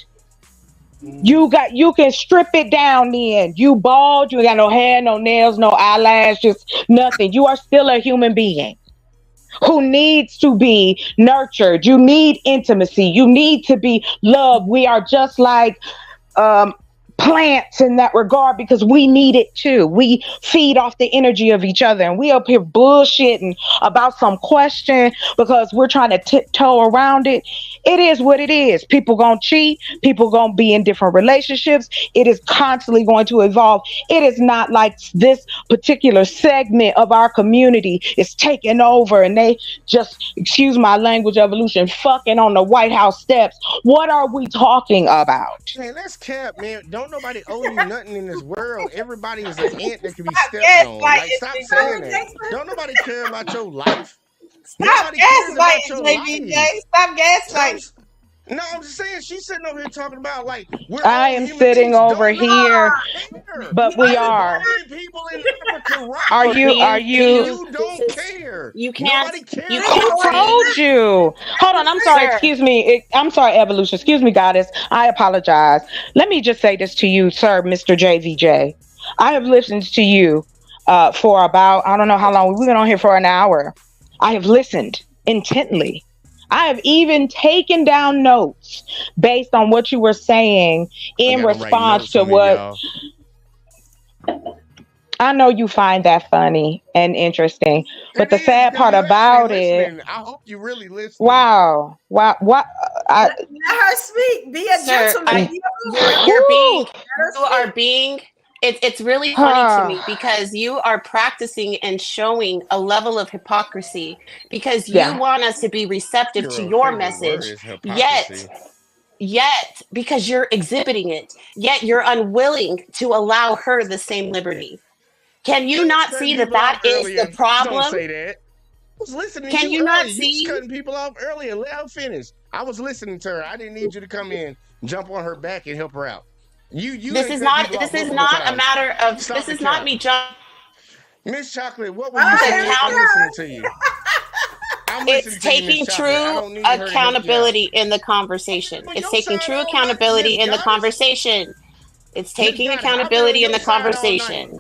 You can strip it down then. You bald, you ain't got no hair, no nails, no eyelashes, nothing. You are still a human being who needs to be nurtured. You need intimacy. You need to be loved. We are just like plants in that regard because we need it too. We feed off the energy of each other, and we up here bullshitting about some question because we're trying to tiptoe around it. It is what it is. People gonna cheat. People gonna be in different relationships. It is constantly going to evolve. It is not like this particular segment of our community is taking over and they just, excuse my language, evolution, fucking on the White House steps. What are we talking about? Man, that's cap, man. Don't nobody owe you nothing in this world. Everybody is an ant that can be stepped on. Like, stop saying that. Don't nobody care about your life. Stop gaslighting, JVJ. Stop gaslighting. No, I'm just saying she's sitting over here talking about like I am sitting over here, but we are. People in Africa, right? Are you? You don't care. You can't. Who told you? Hold on. I'm sorry. Excuse me. I'm sorry, Evolution. Excuse me, Goddess. I apologize. Let me just say this to you, sir, Mr. JVJ. I have listened to you for about, I don't know how long. We've been on here for an hour. I have listened intently. I have even taken down notes based on what you were saying in response to what. I know you find that funny and interesting, but the sad part about it. I hope you really listen. Wow. What? Let her speak. Be a gentleman. You are being. It's really funny to me because you are practicing and showing a level of hypocrisy because you want us to be receptive to your message, yet because you're exhibiting it, yet you're unwilling to allow her the same liberty. Can you not see that is the problem? Don't say that. I was listening. Can you not see? You was cutting people off earlier. Let her finish. I was listening to her. I didn't need you to come in, jump on her back, and help her out. This is not a matter of. This is not me jumping. Miss Chocolate, what were you saying? I'm listening to you. It's taking true accountability in the conversation. It's taking true accountability in the conversation. It's taking accountability in the conversation.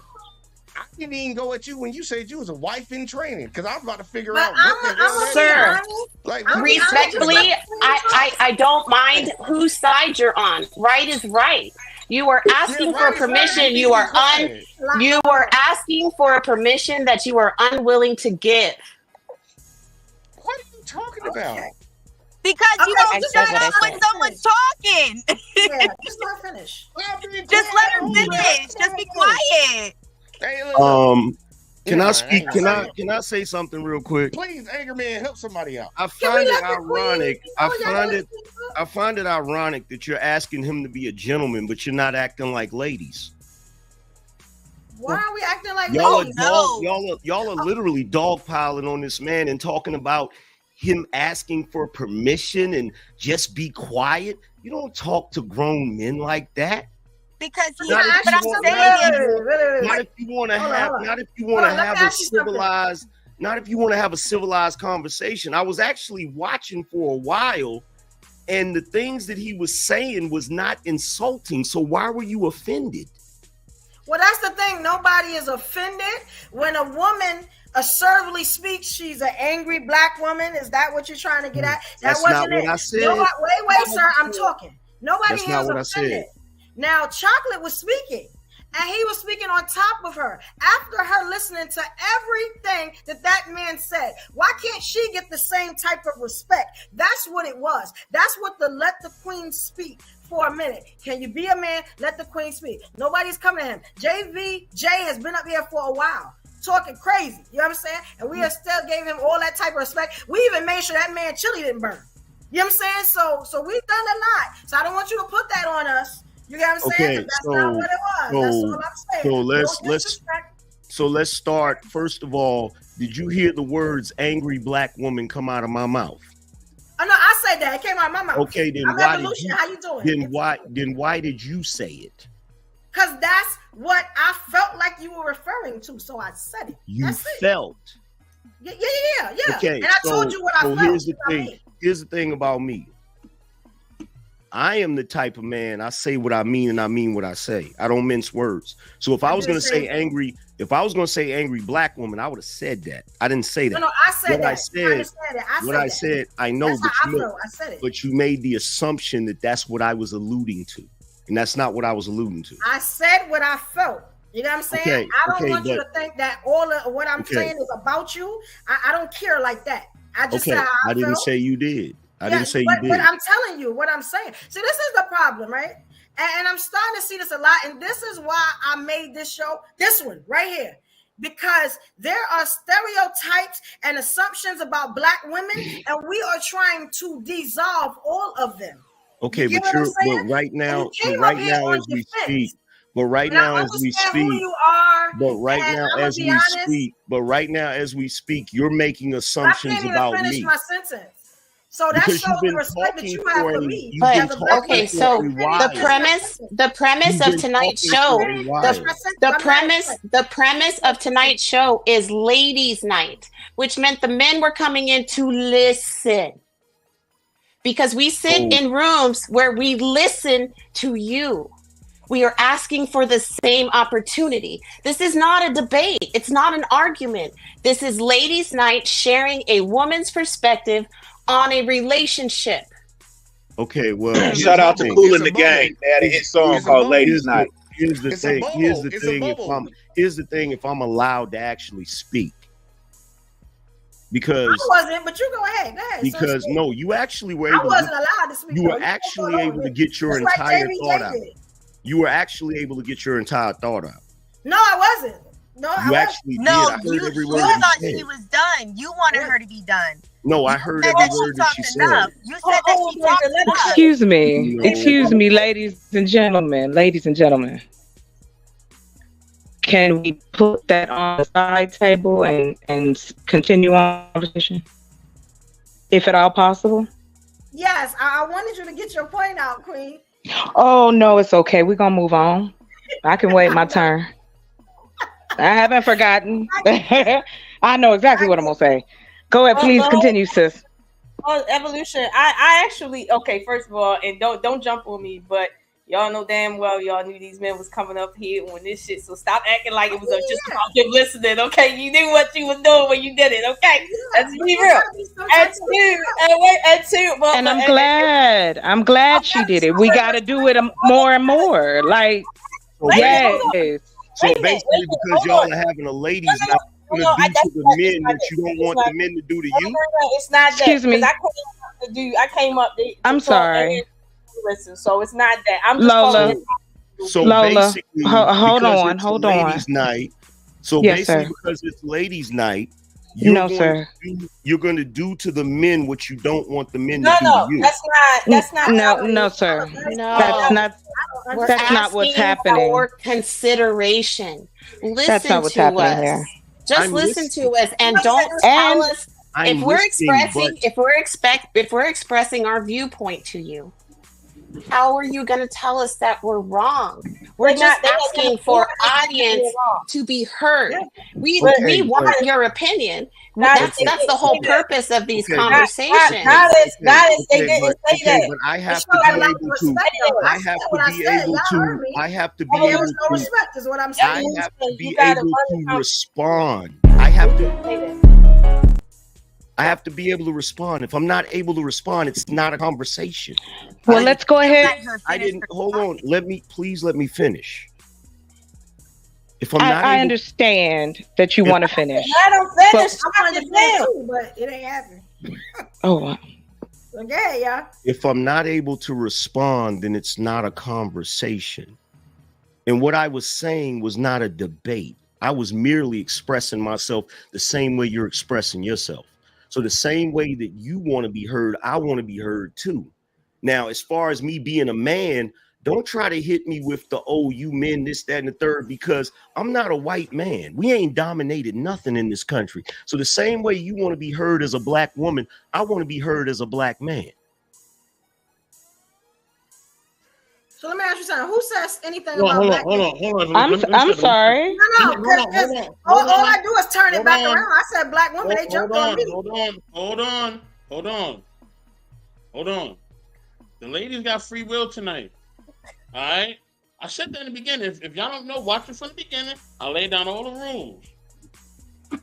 I didn't even go at you when you said you was a wife in training because I was about to figure out what the hell sir. Like, respectfully, I don't mind whose side you're on. Right is right. You are asking for permission. You are asking for a permission that you are unwilling to give. What are you talking about? Because you don't shut up when someone's talking. Yeah, just let her finish. Just let her finish. Just be quiet. Can I speak? Can I say something real quick? Please, Anger Man, help somebody out. I find it ironic. I find it ironic that you're asking him to be a gentleman, but you're not acting like ladies. Why are we acting like ladies? Y'all are literally dogpiling on this man and talking about him asking for permission and just be quiet. You don't talk to grown men like that. Because he's not if you want to have a civilized conversation. I was actually watching for a while, and the things that he was saying was not insulting. So why were you offended? Well, that's the thing. Nobody is offended when a woman assertively speaks. She's an angry black woman. Is that what you're trying to get at? That's not what I said. Wait, sir. I'm talking. Nobody here is offended. I said. Now, Chocolate was speaking, and he was speaking on top of her. After her listening to everything that man said, why can't she get the same type of respect? That's what it was. That's what the let the queen speak for a minute. Can you be a man? Let the queen speak. Nobody's coming to him. JVJ has been up here for a while, talking crazy. You know what I'm saying? And we have still gave him all that type of respect. We even made sure that man chili didn't burn. You know what I'm saying? So we've done a lot. So I don't want you to put that on us. You got what I'm saying? That's not what it was. That's all I'm saying. So let's start. First of all, did you hear the words "angry black woman" come out of my mouth? Oh no, I said that. It came out of my mouth. Okay, then why did you? How you doing? Then why did you say it? Because that's what I felt like you were referring to. So I said it. You felt. Yeah. Okay, and I told you what I felt. Here's the thing. Here's the thing about me. I am the type of man, I say what I mean and I mean what I say. I don't mince words. So if I was going to say angry black woman, I would have said that. I didn't say that. No, I said that. I know, but you made the assumption that that's what I was alluding to. and that's not what I was alluding to. I said what I felt. You know what I'm saying? Okay, I don't want you to think that all of what I'm saying is about you. I don't care like that. I just said how I didn't felt. say you did. I didn't say you did. But I'm telling you what I'm saying. See, this is the problem, right? And I'm starting to see this a lot. And this is why I made this show, this one right here. Because there are stereotypes and assumptions about Black women, and we are trying to dissolve all of them. Okay, but right now as we speak, but right now as we speak, you're making assumptions about me. My sentence. So that's shows the respect that you have for me. But okay, so the premise of tonight's show, the premise of tonight's show is ladies' night, which meant the men were coming in to listen. Because we sit in rooms where we listen to you. We are asking for the same opportunity. This is not a debate. It's not an argument. This is ladies' night, sharing a woman's perspective on a relationship. Okay, well, shout out to Kool and the Gang. They had a hit song called Ladies Night. Here's the thing. Here's the thing. If I'm allowed to actually speak, because I wasn't, but you go ahead. Because no, you actually were. I wasn't allowed to speak. You were actually able to get your entire thought out. You were actually able to get your entire thought out. No, I wasn't. No, you actually did. I heard every word you thought she was done. You wanted her to be done. No, I heard every word that she said. You said that she talked enough. Excuse me, ladies and gentlemen. Can we put that on the side table and continue on the conversation, if at all possible? Yes, I wanted you to get your point out, Queen. Oh no, it's okay. We're gonna move on. I can wait my turn. I haven't forgotten. I know exactly what I'm gonna say. Go ahead, please continue, sis. Oh, Evolution. I actually first of all, and don't jump on me, but y'all know damn well y'all knew these men was coming up here on this shit. So stop acting like it was just about them listening, okay? You knew what you was doing when you did it, okay? Let's be real. And I'm glad she did it. We got to do it more and more. Like, yes. So basically, because y'all are having a ladies' night, you're gonna do to the men what you don't want the men to do to you. It's not that. Excuse me. I came up. I'm sorry. Listen, so it's not that. I'm just Lola. So Lola, basically, hold on. Ladies' night. So yes, basically, sir. because it's ladies' night, you're going to do to the men what you don't want the men to do to you. That's not. No, sir. No, that's not what's happening. For consideration. That's not what's happening here. Just listen to us and don't tell us if we're expressing our viewpoint to you. How are you going to tell us that we're wrong? We're just asking for audience to be heard. We want your opinion. That's the whole purpose of these conversations. They didn't say that. But I have to be able to. I have to be able to respond. I have to be able to respond. If I'm not able to respond, it's not a conversation. Well, let's go ahead. Hold on. Let me finish. If I'm not I understand that you want to finish. I don't finish. I'm going to finish, but it ain't happening. Oh. Okay, yeah. If I'm not able to respond, then it's not a conversation. And what I was saying was not a debate. I was merely expressing myself the same way you're expressing yourself. So the same way that you want to be heard, I want to be heard too. Now, as far as me being a man, don't try to hit me with the, you men, this, that, and the third, because I'm not a white man. We ain't dominated nothing in this country. So the same way you want to be heard as a black woman, I want to be heard as a black man. So let me ask you something. Who says anything about black hold on. I'm sorry. No. All I do is turn it back around. I said black women. They jumped on me. Hold on. The ladies got free will tonight. All right. I said that in the beginning. If y'all don't know, watch it from the beginning. I lay down all the rules,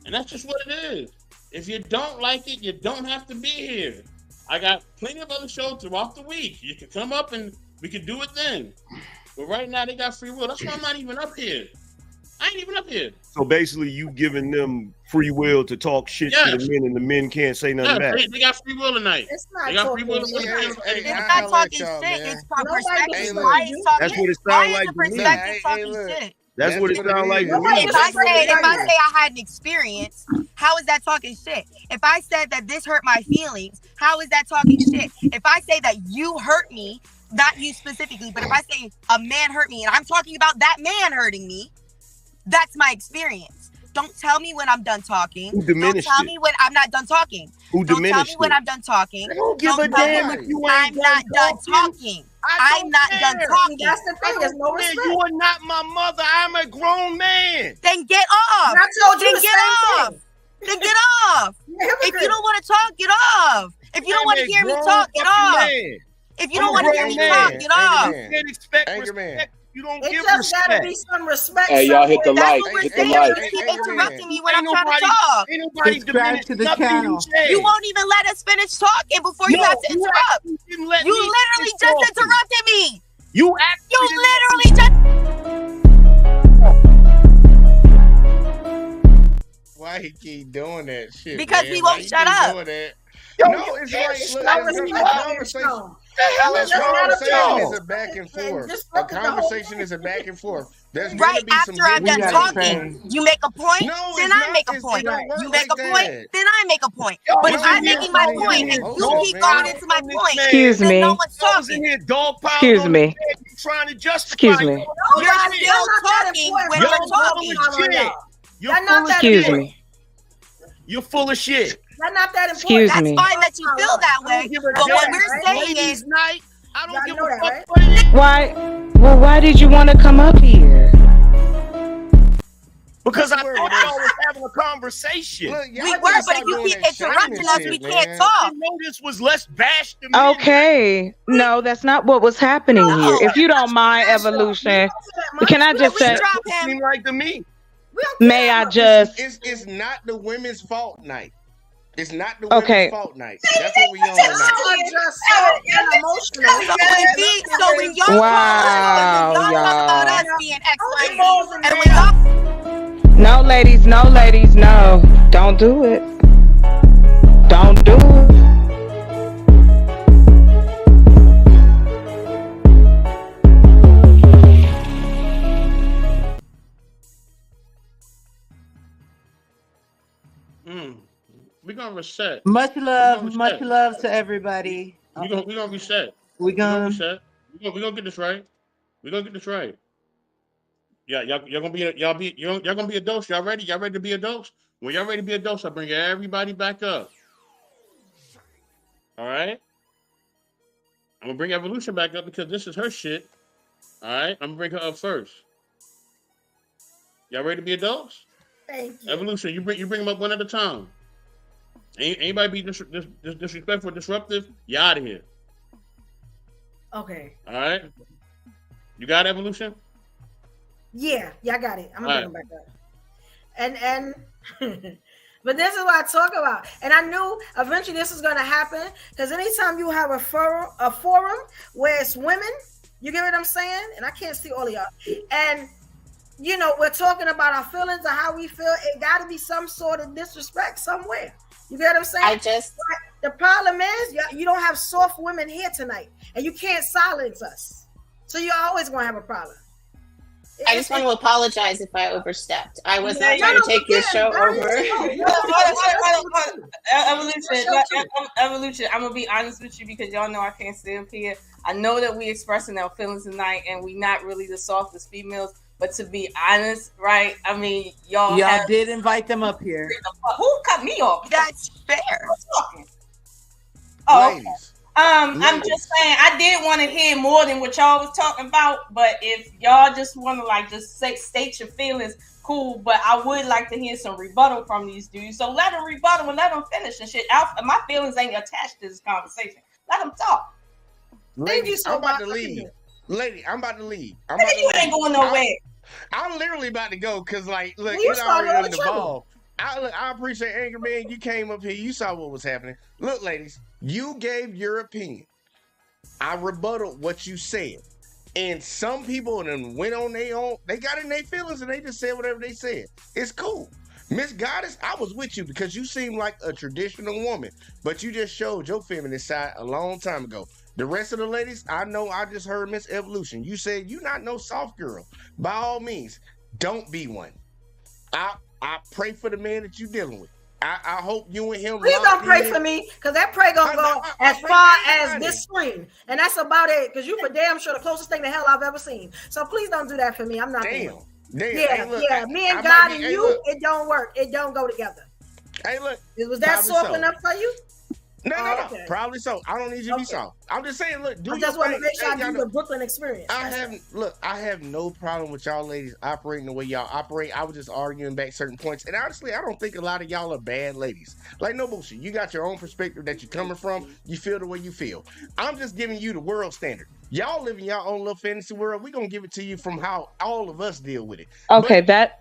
and that's just what it is. If you don't like it, you don't have to be here. I got plenty of other shows throughout the week. You can come up and we can do it then. But right now they got free will. That's why I'm not even up here. I ain't even up here. So basically, you giving them free will to talk shit to the men, and the men can't say nothing back. They got free will tonight. It's not They got free will talking tonight. shit. It's not talking shit. It's from perspective. Why is That's what it why sounds is like the to me. perspective talking shit? That's what it sounds like to me. If I say I had an experience, how is that talking shit? If I said that this hurt my feelings, how is that talking shit? If I say that you hurt me, not you specifically, but if I say a man hurt me and I'm talking about that man hurting me, that's my experience. Don't tell me when I'm done talking. Don't tell me when I'm not done talking. Don't tell me when I'm done talking. I don't give a damn if you ain't I'm not done talking. I'm not done talking. That's the thing. There's no respect. You are not my mother. I'm a grown man. Then get off. I told you Then the get same off. Then get off. If you don't want to talk, get off. If you don't want to hear me talk, get off. If you don't want to hear me talk, get off. You can't expect respect. You don't It give just respect. gotta be some respect. Hey, y'all hit the somewhere. like. That's what Hit we're the saying. like. You keep interrupting me when Ain't I'm trying to nobody- talk. Ain't nobody Subscribe diminished to the nothing channel. you said. You won't even let us finish talking before you No, have to you interrupt. actually didn't let You me literally finish just talking. interrupted me. You actually You didn't literally just. Why he keep doing that shit? Because man? he Why won't he shut keep up. doing that? Yo, No, it's like That look, was a not conversation. The hell A is wrong with conversation y'all? is a back and forth. just A look at the whole conversation is a back and forth. There's Right gonna be after some I'm give done and talking, take. you make a point, No, then it's I not. make a It point. don't work You make like a point, that. then I make a point. Yo, But if no, I'm you're making my not point making and no you sense, keep man. going into my point, Excuse then me. no one's I was in talking. here dog piling Excuse on me. the bed. You trying to justify Excuse me. your You're Y'all still not that talking important. when You're we're talking. full of shit. You're Y'all not full of that Excuse shit. me. You're full of shit. That's not that important. Excuse That's me. fine that you feel that I way, don't give a but what damn. we're It's saying ladies' is, night. I don't Y'all give know a that, fuck right? what it is. Why did you want to come up here? Because I Word thought with y'all was having a conversation. Look, y'all we need were, to but stop if you doing keep that shaming interrupting us, we shit, can't man. I talk. didn't know this was Let's Bash the Men. Okay. No, that's not what was happening here. If you don't mind, Evolution, can I just We say, drop It him. seemed like to me. may I just, It's not the women's fault night. It's not the women's okay. fault night. That's what we on tonight. Y'all just so emotional. So when y'all call Wow, us, when y'all talk about y'all. us being X, Y, Z, and when y'all No, ladies, no. Don't do it. Don't do it. We're gonna reset. Much love to everybody. We're gonna reset. We gonna reset. We're gonna get this right. We're gonna get this right. Yeah, y'all gonna be adults. Y'all ready? Y'all ready to be adults? When y'all ready to be adults, I'll bring everybody back up. All right. I'm gonna bring Evolution back up because this is her shit. All right. I'm gonna bring her up first. Y'all ready to be adults? Thank you. Evolution, you bring them up one at a time. Anybody be disrespectful, disruptive, you out of here. Okay. All right. You got it, Evolution? Yeah, I got it. I'm gonna All bring him back up. And but this is what I talk about. And I knew eventually this was gonna happen because anytime you have a forum where it's women, you get what I'm saying? And I can't see all of y'all. And you know, we're talking about our feelings and how we feel. It got to be some sort of disrespect somewhere. You get what I'm saying? The problem is you don't have soft women here tonight, and you can't silence us. So you're always gonna have a problem. I just want to apologize if I overstepped. I was not trying to take your show over. Evolution, I'm gonna be honest with you because y'all know I can't stay up here. I know that we expressing our feelings tonight, and we not really the softest females. But to be honest, right? I mean, y'all did invite them up here. Who cut me off? That's fair. Oh, Ladies. I'm just saying I did want to hear more than what y'all was talking about. But if y'all just want to just state your feelings, cool. But I would like to hear some rebuttal from these dudes. So let them rebuttal and let them finish and shit. My feelings ain't attached to this conversation. Let them talk. Lady, I'm about to leave. Lady, I'm about to leave. You ain't going nowhere. I'm literally about to go because, look, You it's started already all the trouble. involved. I appreciate Anger Man. You came up here. You saw what was happening. Look, ladies, you gave your opinion. I rebutted what you said. And some people then went on their own. They got in their feelings and they just said whatever they said. It's cool. Miss Goddess, I was with you because you seem like a traditional woman, but you just showed your feminine side a long time ago. The rest of the ladies, I know I just heard Miss Evolution. You said you not no soft girl. By all means, don't be one. I pray for the man that you're dealing with. I hope you and him. Please don't pray for me, because that prayer gonna go as far as this screen, and that's about it. Because you for damn sure the closest thing to hell I've ever seen. So please don't do that for me. I'm not. Damn. Yeah. Me and God and you, it don't work. It don't go together. Hey, look. Was that soft enough for you? No. Probably so. I don't need you to be soft. I'm just saying, look, I just want to make sure I do the Brooklyn experience. I have no problem with y'all ladies operating the way y'all operate. I was just arguing back certain points. And honestly, I don't think a lot of y'all are bad ladies. Like, no bullshit. You got your own perspective that you're coming from. You feel the way you feel. I'm just giving you the world standard. Y'all live in your own little fantasy world. We're gonna give it to you from how all of us deal with it. Okay, but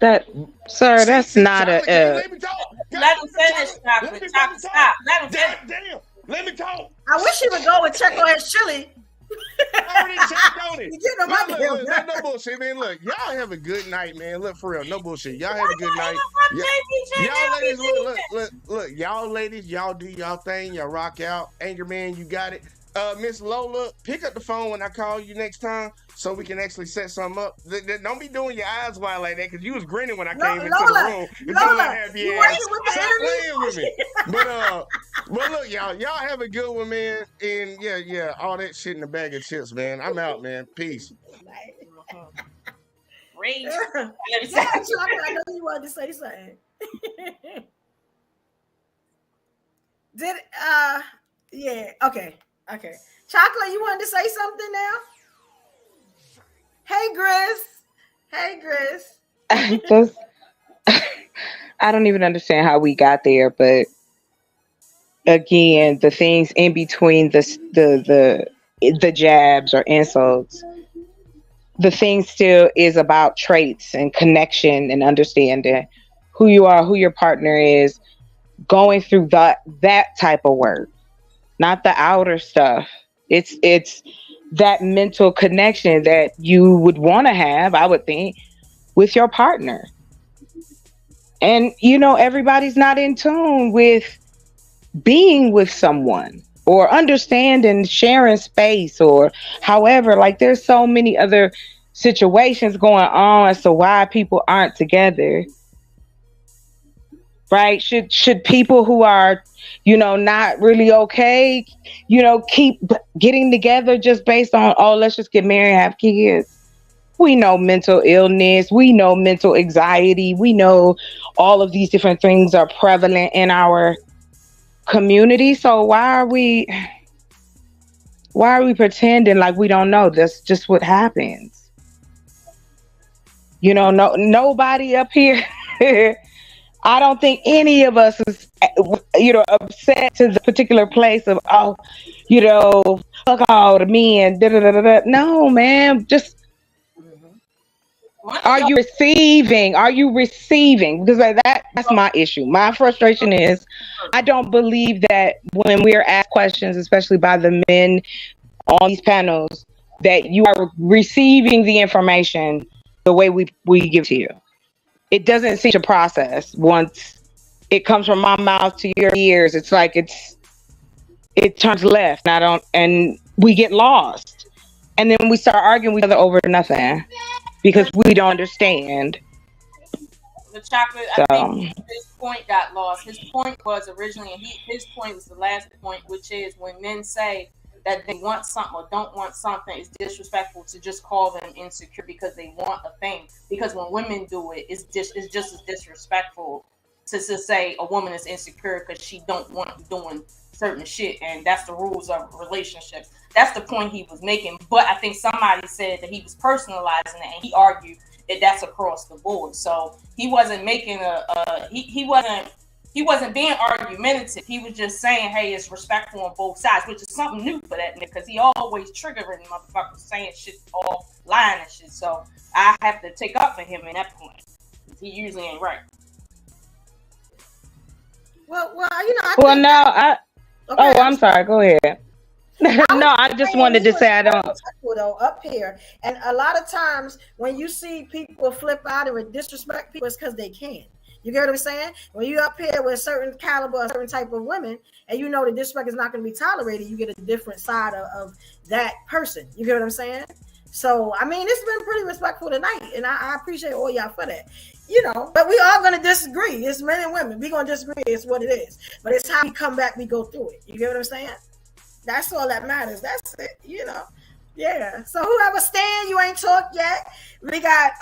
sir, that's not a. Let him finish, Chocolate. Chocolate, stop. Let him finish. Damn. Let me talk. I wish he would go and check on his chili. I already checked on it. You get him out here. Look, no bullshit, man. Look, y'all have a good night, man. Look, for real, no bullshit. Y'all have a good night. Y'all ladies, look. Y'all ladies, y'all do y'all thing. Y'all rock out. Anger Man, you got it. Miss Lola, pick up the phone when I call you next time so we can actually set something up. Don't be doing your eyes wide like that because you was grinning when I came into the room. Lola, you working with the Stop playing with me. But look, y'all have a good one, man. And yeah, all that shit in the bag of chips, man. I'm out, man. Peace. Rage. I know you wanted to say something. Okay. Chocolate, you wanted to say something now? Hey, Gris. I don't even understand how we got there, but again, the things in between the jabs or insults, the thing still is about traits and connection and understanding who you are, who your partner is, going through that type of work. Not the outer stuff. It's that mental connection that you would want to have, I would think, with your partner. And, everybody's not in tune with being with someone or understanding, sharing space or however. Like, there's so many other situations going on as to why people aren't together. Right? Should people who are not really okay, keep getting together just based on, let's just get married and have kids? We know mental illness. We know mental anxiety. We know all of these different things are prevalent in our community. So why are we pretending like we don't know? That's just what happens. Nobody up here I don't think any of us is, upset to the particular place of, fuck all the men. No, man. Just, are you receiving? Because that's my issue. My frustration is, I don't believe that when we're asked questions, especially by the men on these panels, that you are receiving the information the way we give to you. It doesn't seem to process once it comes from my mouth to your ears. It's like it turns left, and we get lost, and then we start arguing with each other over nothing because we don't understand. The Chocolate, I think his point got lost. His point was originally, and his point was the last point, which is when men say that they want something or don't want something, it's disrespectful to just call them insecure because they want a thing. Because when women do it, it's just as disrespectful to say a woman is insecure because she don't want doing certain shit, and that's the rules of relationships. That's the point he was making. But I think somebody said that he was personalizing it, and he argued that that's across the board. So he wasn't making he wasn't being argumentative. He was just saying, hey, it's respectful on both sides, which is something new for that nigga, because he always triggering motherfuckers saying shit all lying and shit. So I have to take up for him in that point. He usually ain't right. Well, I'm sorry. Go ahead. No, I just wanted to say I don't. Though up here, and a lot of times when you see people flip out and disrespect people, it's because they can. You get what I'm saying? When you up here with a certain caliber, a certain type of women, and you know the disrespect is not going to be tolerated, you get a different side of that person. You get what I'm saying? So, I mean, it's been pretty respectful tonight, and I appreciate all y'all for that. You know, but we are going to disagree. It's men and women. We're going to disagree. It's what it is. But it's how we come back, we go through it. You get what I'm saying? That's all that matters. That's it, you know. Yeah. So whoever stand, you ain't talked yet. We got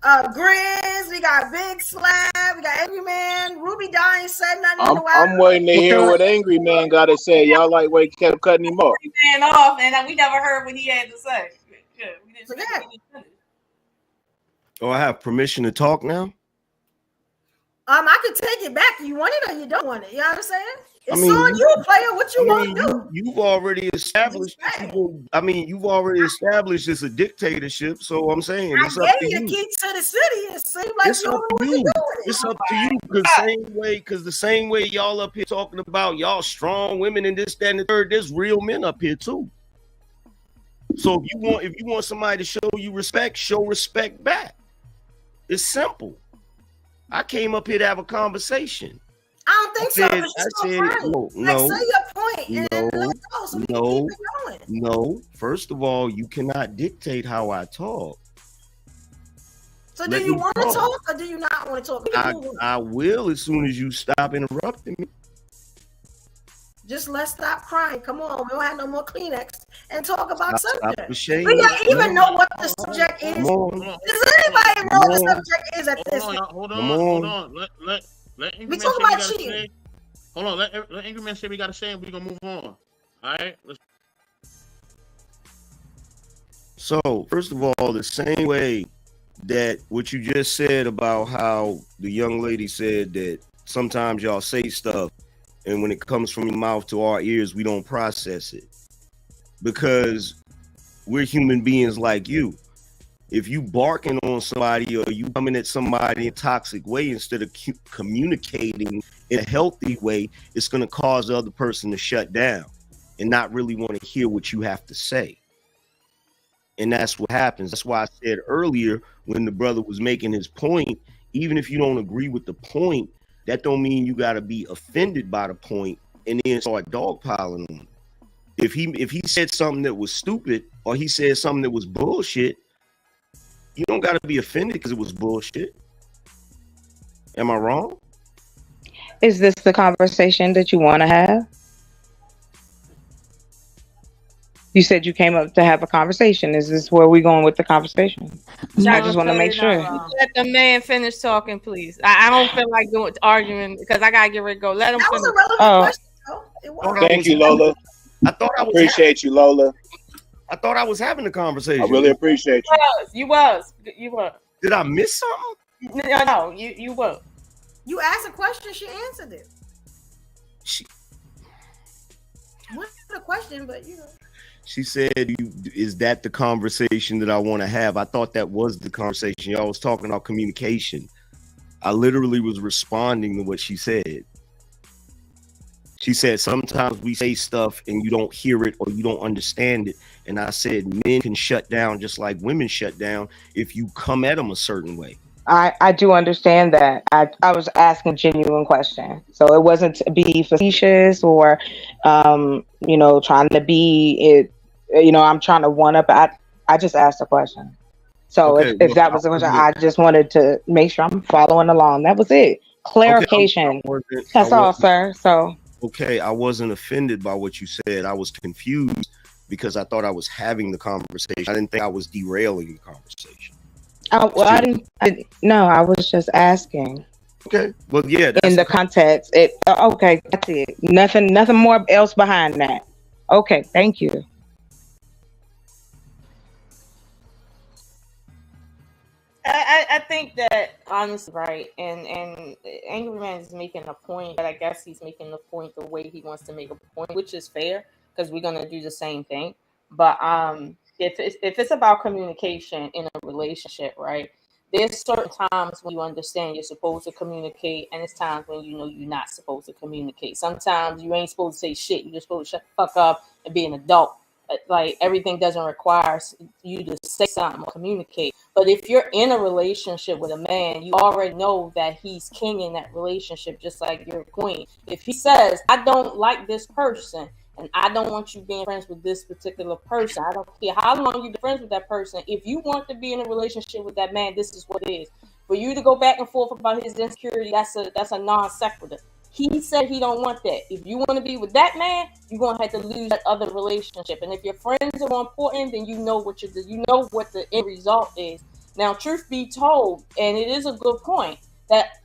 Grizz, we got Big Slab, we got Angry Man. Ruby Dye ain't said nothing in a while. I'm waiting to hear what Angry Man got to say. Y'all like way kept cutting him off. Man off, and we never heard what he had to say. Yeah, we didn't Oh, I have permission to talk now? I could take it back. You want it or you don't want it. You know what I'm saying? It's on you, player. What you want to do? You've already established. You've already established it's a dictatorship. So I'm saying it's I up gave to you you. the key to the city. It seems like It's you up don't know to what to you. do with it. It's up to you because the same way y'all up here talking about y'all strong women and this, that, and the third, there's real men up here too. So if you want somebody to show you respect, show respect back. It's simple. I came up here to have a conversation. I don't think so. But you're so no, say your point and then let's go so we can keep it going. no. First of all, you cannot dictate how I talk. So do you want to talk or do you not want to talk? I will as soon as you stop interrupting me. Just let's stop crying. Come on, we don't have no more Kleenex and talk about subject. Stop We don't even know what the subject is. Does anybody know what the subject is at this point? Hold on. Let Angry Man We talk say about gotta cheating. say. Hold on. Let Angry Man say we got to say, and we're gonna move on. All right. So first of all, the same way that what you just said about how the young lady said that sometimes y'all say stuff, and when it comes from your mouth to our ears, we don't process it because we're human beings like you. If you barking on somebody or you coming at somebody in a toxic way instead of communicating in a healthy way, it's going to cause the other person to shut down and not really want to hear what you have to say. And that's what happens. That's why I said earlier when the brother was making his point, even if you don't agree with the point, that don't mean you got to be offended by the point and then start dogpiling on him. If he said something that was stupid or he said something that was bullshit, you don't got to be offended because it was bullshit. Am I wrong? Is this the conversation that you want to have? You said you came up to have a conversation. Is this where we're going with the conversation? I just want to make sure. Let the man finish talking, please. I don't feel like arguing because I gotta get ready to go. Let him finish. Thank you, Lola. I thought I was appreciate you, Lola. I thought I was having a conversation. I really appreciate you. You was. Did I miss something? No, you were. You asked a question, she answered it. Wasn't a question, but you know. She said, is that the conversation that I want to have? I thought that was the conversation. Y'all was talking about communication. I literally was responding to what she said. She said, sometimes we say stuff and you don't hear it or you don't understand it. And I said, men can shut down just like women shut down if you come at them a certain way. I do understand that. I was asking a genuine question. So it wasn't to be facetious or, trying to be it. I'm trying to one up. I just asked a question. So Okay, if that was the question, I just wanted to make sure I'm following along. That was it. Clarification. That's all, sir. So. Okay, I wasn't offended by what you said. I was confused because I thought I was having the conversation. I didn't think I was derailing the conversation. I didn't. No, I was just asking. Okay. Well, yeah. In the context, okay, that's it. Nothing more else behind that. Okay, thank you. I think that honestly, right, and Angry Man is making a point, but I guess he's making the point the way he wants to make a point, which is fair because we're gonna do the same thing. But if it's about communication in a relationship, right, there's certain times when you understand you're supposed to communicate, and it's times when you know you're not supposed to communicate. Sometimes you ain't supposed to say shit. You're just supposed to shut the fuck up and be an adult. Like everything doesn't require you to say something or communicate. But if you're in a relationship with a man, you already know that he's king in that relationship, just like you're queen. If he says, I don't like this person and I don't want you being friends with this particular person, I don't care how long you've been friends with that person. If you want to be in a relationship with that man, this is what it is. For you to go back and forth about his insecurity, that's a non sequitur. He said he don't want that. If you want to be with that man, you're gonna have to lose that other relationship. And if your friends are more important, then you know what the end result is. Now, truth be told, and it is a good point, that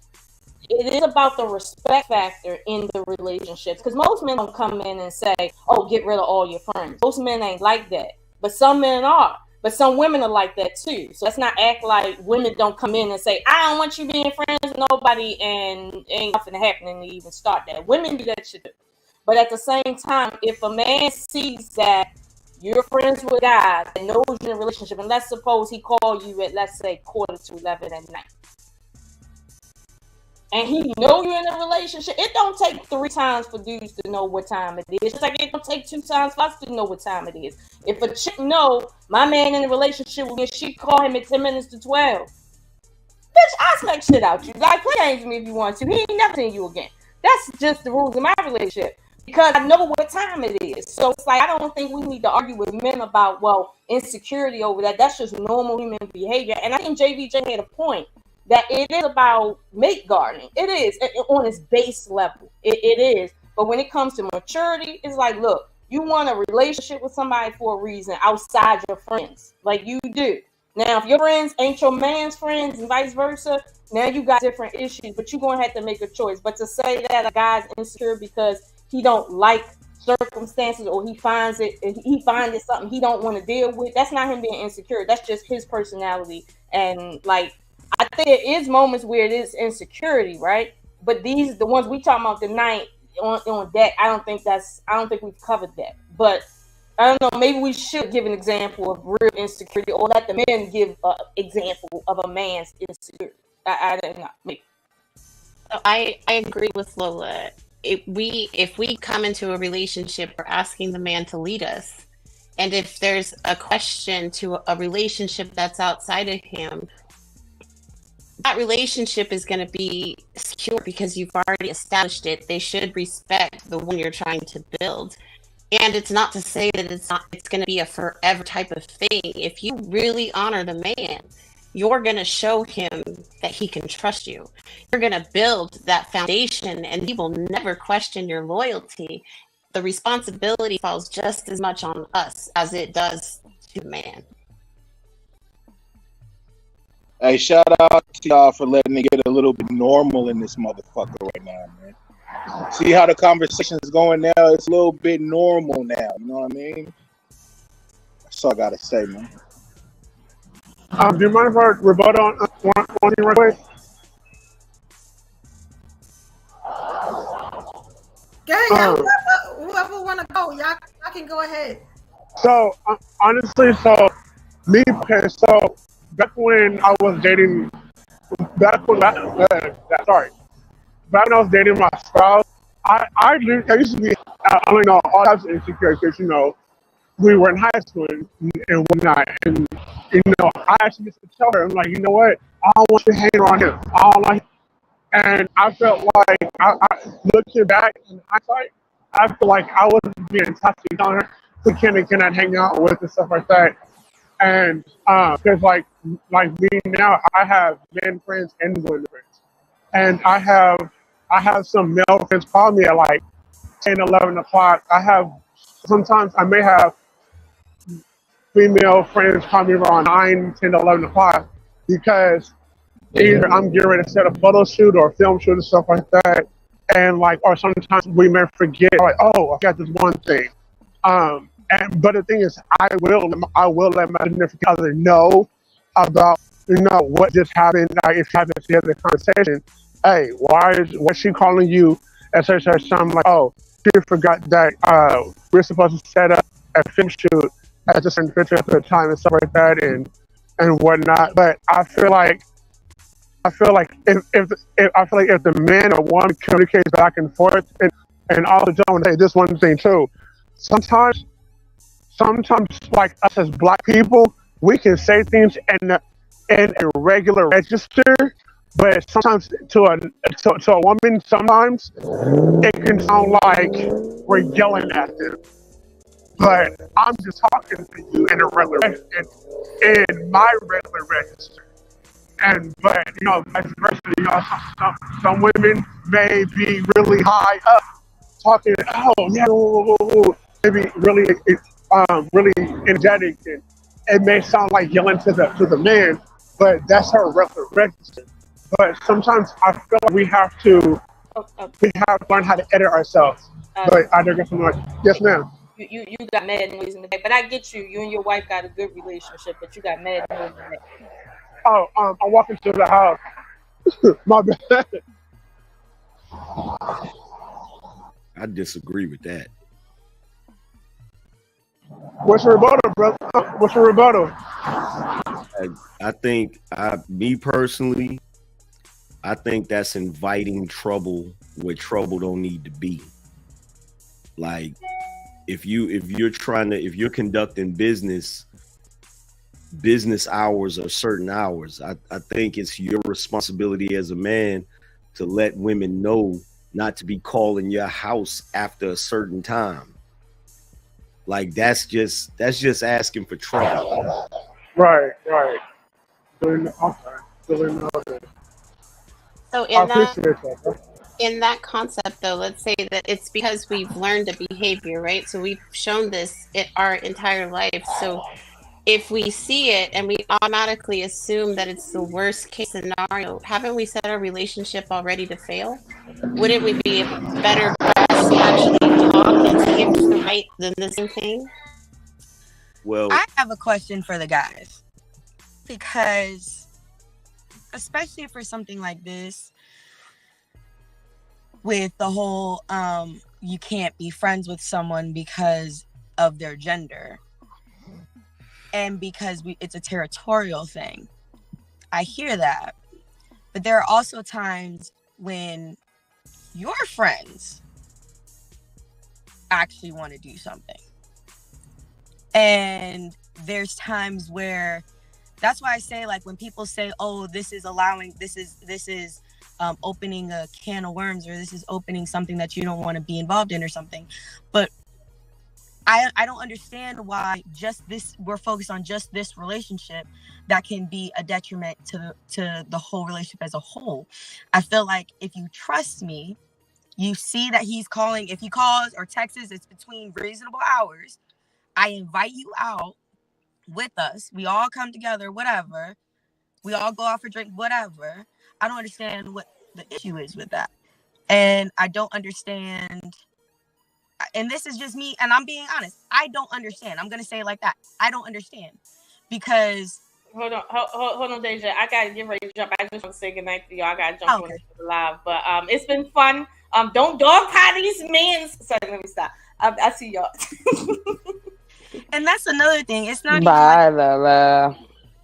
it is about the respect factor in the relationships. Because most men don't come in and say, "Oh, get rid of all your friends." Most men ain't like that, but some men are. But some women are like that too. So let's not act like women don't come in and say, I don't want you being friends with nobody, and ain't nothing happening to even start that. Women do that shit. But at the same time, if a man sees that you're friends with guys and knows you're in a relationship, and let's suppose he called you at, let's say, 11:45 at night, and he know you're in a relationship, it don't take 3 times for dudes to know what time it is. Just like it don't take 2 times for us to know what time it is. If a chick know my man in a relationship with me, she call him at 10 minutes to 12. Bitch, I smack shit out you. Like, play games with me if you want to. He ain't never seen you again. That's just the rules of my relationship. Because I know what time it is. So it's like, I don't think we need to argue with men about, well, insecurity over that. That's just normal human behavior. And I think JVJ had a point. That it is about mate gardening. It is on its base level. It is. But when it comes to maturity, it's like, look, you want a relationship with somebody for a reason outside your friends. Like you do. Now, if your friends ain't your man's friends and vice versa, now you got different issues, but you're going to have to make a choice. But to say that a guy's insecure because he don't like circumstances or he finds it something he don't want to deal with, that's not him being insecure. That's just his personality. And like, I think there is moments where it is insecurity, right? But the ones we talking about tonight on deck, I don't think we've covered that. But I don't know, maybe we should give an example of real insecurity, or let the men give an example of a man's insecurity. I don't know, maybe. So I agree with Lola. If we come into a relationship, we're asking the man to lead us. And if there's a question to a relationship that's outside of him, that relationship is going to be secure because you've already established it. They should respect the one you're trying to build. And it's not to say that it's going to be a forever type of thing. If you really honor the man, you're going to show him that he can trust you. You're going to build that foundation, and he will never question your loyalty. The responsibility falls just as much on us as it does to the man. Hey, shout out to y'all for letting it get a little bit normal in this motherfucker right now, man. See how the conversation is going now? It's a little bit normal now. You know what I mean? That's all I gotta say, man. Do you mind if I rebut on one thing right quick? Yeah, whoever want to go, y'all can go ahead. So honestly, back when I was dating, back when I was dating my spouse, I used to be, all types of insecure because, we were in high school and whatnot. And, I actually used to tell her, I'm like, you know what? I don't want you hanging around him. I don't like him. And I felt like, I looking back in hindsight, I feel like I wasn't being toxic on her. We cannot hang out with and stuff like that. And because like me now, I have men friends and women friends, and I have some male friends call me at like 10, 11 o'clock. Sometimes I may have female friends call me around 9, 10, 11 o'clock because either I'm getting ready to set a photo shoot or a film shoot and stuff like that, and or sometimes we may forget, like, oh, I got this one thing. But the thing is, I will let my significant other know about what just happened. If she happens to hear the conversation, hey, what's she calling you at such time? Like, oh, she forgot that we're supposed to set up a film shoot at a certain picture at the time and stuff like that and whatnot. But I feel like if the man or woman communicates back and forth and also don't say this one thing too. Sometimes sometimes, like us as black people, we can say things in a regular register, but sometimes to a woman, sometimes it can sound like we're yelling at them. But I'm just talking to you in a regular in my regular register. But vice versa, some women may be really high up, talking, oh yeah, maybe really really energetic, and it may sound like yelling to the man, but that's her regular register. But sometimes I feel like we have to learn how to edit ourselves. But I don't get so much. Yes, ma'am. You got mad noise in the back, but I get you. You and your wife got a good relationship, but you got mad noise in the back. Oh, I'm walking to the house. My bad. I disagree with that. What's your rebuttal, brother? What's your rebuttal? I think, me personally, I think that's inviting trouble where trouble don't need to be. Like, if you're conducting business hours are certain hours, I think it's your responsibility as a man to let women know not to be calling your house after a certain time. Like, that's just asking for trouble. Right. So in that concept, though, let's say that it's because we've learned a behavior, right? So we've shown this our entire life. So if we see it and we automatically assume that it's the worst case scenario, haven't we set our relationship already to fail? Wouldn't we be better for us to actually talk and see if it's the right than the same thing? Well, I have a question for the guys, because especially for something like this, with the whole you can't be friends with someone because of their gender, and because it's a territorial thing. I hear that, but there are also times when your friends actually want to do something, and there's times where, that's why I say, like, when people say, oh, this is opening a can of worms, or this is opening something that you don't want to be involved in or something, but I don't understand why we're focused on just this relationship that can be a detriment to the whole relationship as a whole. I feel like if you trust me, you see that he's calling. If he calls or texts, it's between reasonable hours. I invite you out with us. We all come together, whatever. We all go out for drink, whatever. I don't understand what the issue is with that. And I don't understand. And this is just me, and I'm being honest. I don't understand. I'm gonna say it like that. I don't understand, because hold on, Deja. I gotta get ready to jump. I just want to say goodnight to y'all. I gotta jump on the live, but it's been fun. Don't dog tie these men. Sorry, let me stop. I see y'all. And that's another thing. It's not Bye, even like, Lola.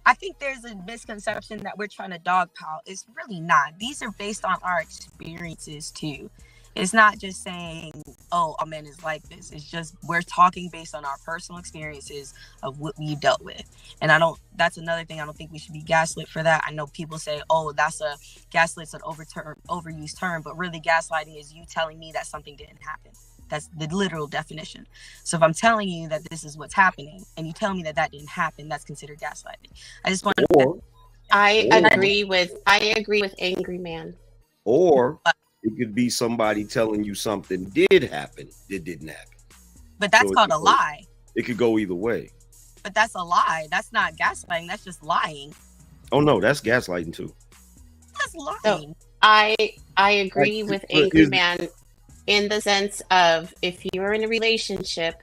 I think there's a misconception that we're trying to dogpile. It's really not. These are based on our experiences too. It's not just saying, oh, a man is like this. It's just, we're talking based on our personal experiences of what we dealt with. And that's another thing. I don't think we should be gaslit for that. I know people say, oh, gaslit's an overused term, but really gaslighting is you telling me that something didn't happen. That's the literal definition. So if I'm telling you that this is what's happening and you tell me that didn't happen, that's considered gaslighting. I just want to. I agree with Angry Man. Or it could be somebody telling you something did happen that didn't happen. But that's called a lie. It could go either way. But that's a lie. That's not gaslighting. That's just lying. Oh no, that's gaslighting too. That's lying. So I agree with Angry Man in the sense of, if you're in a relationship,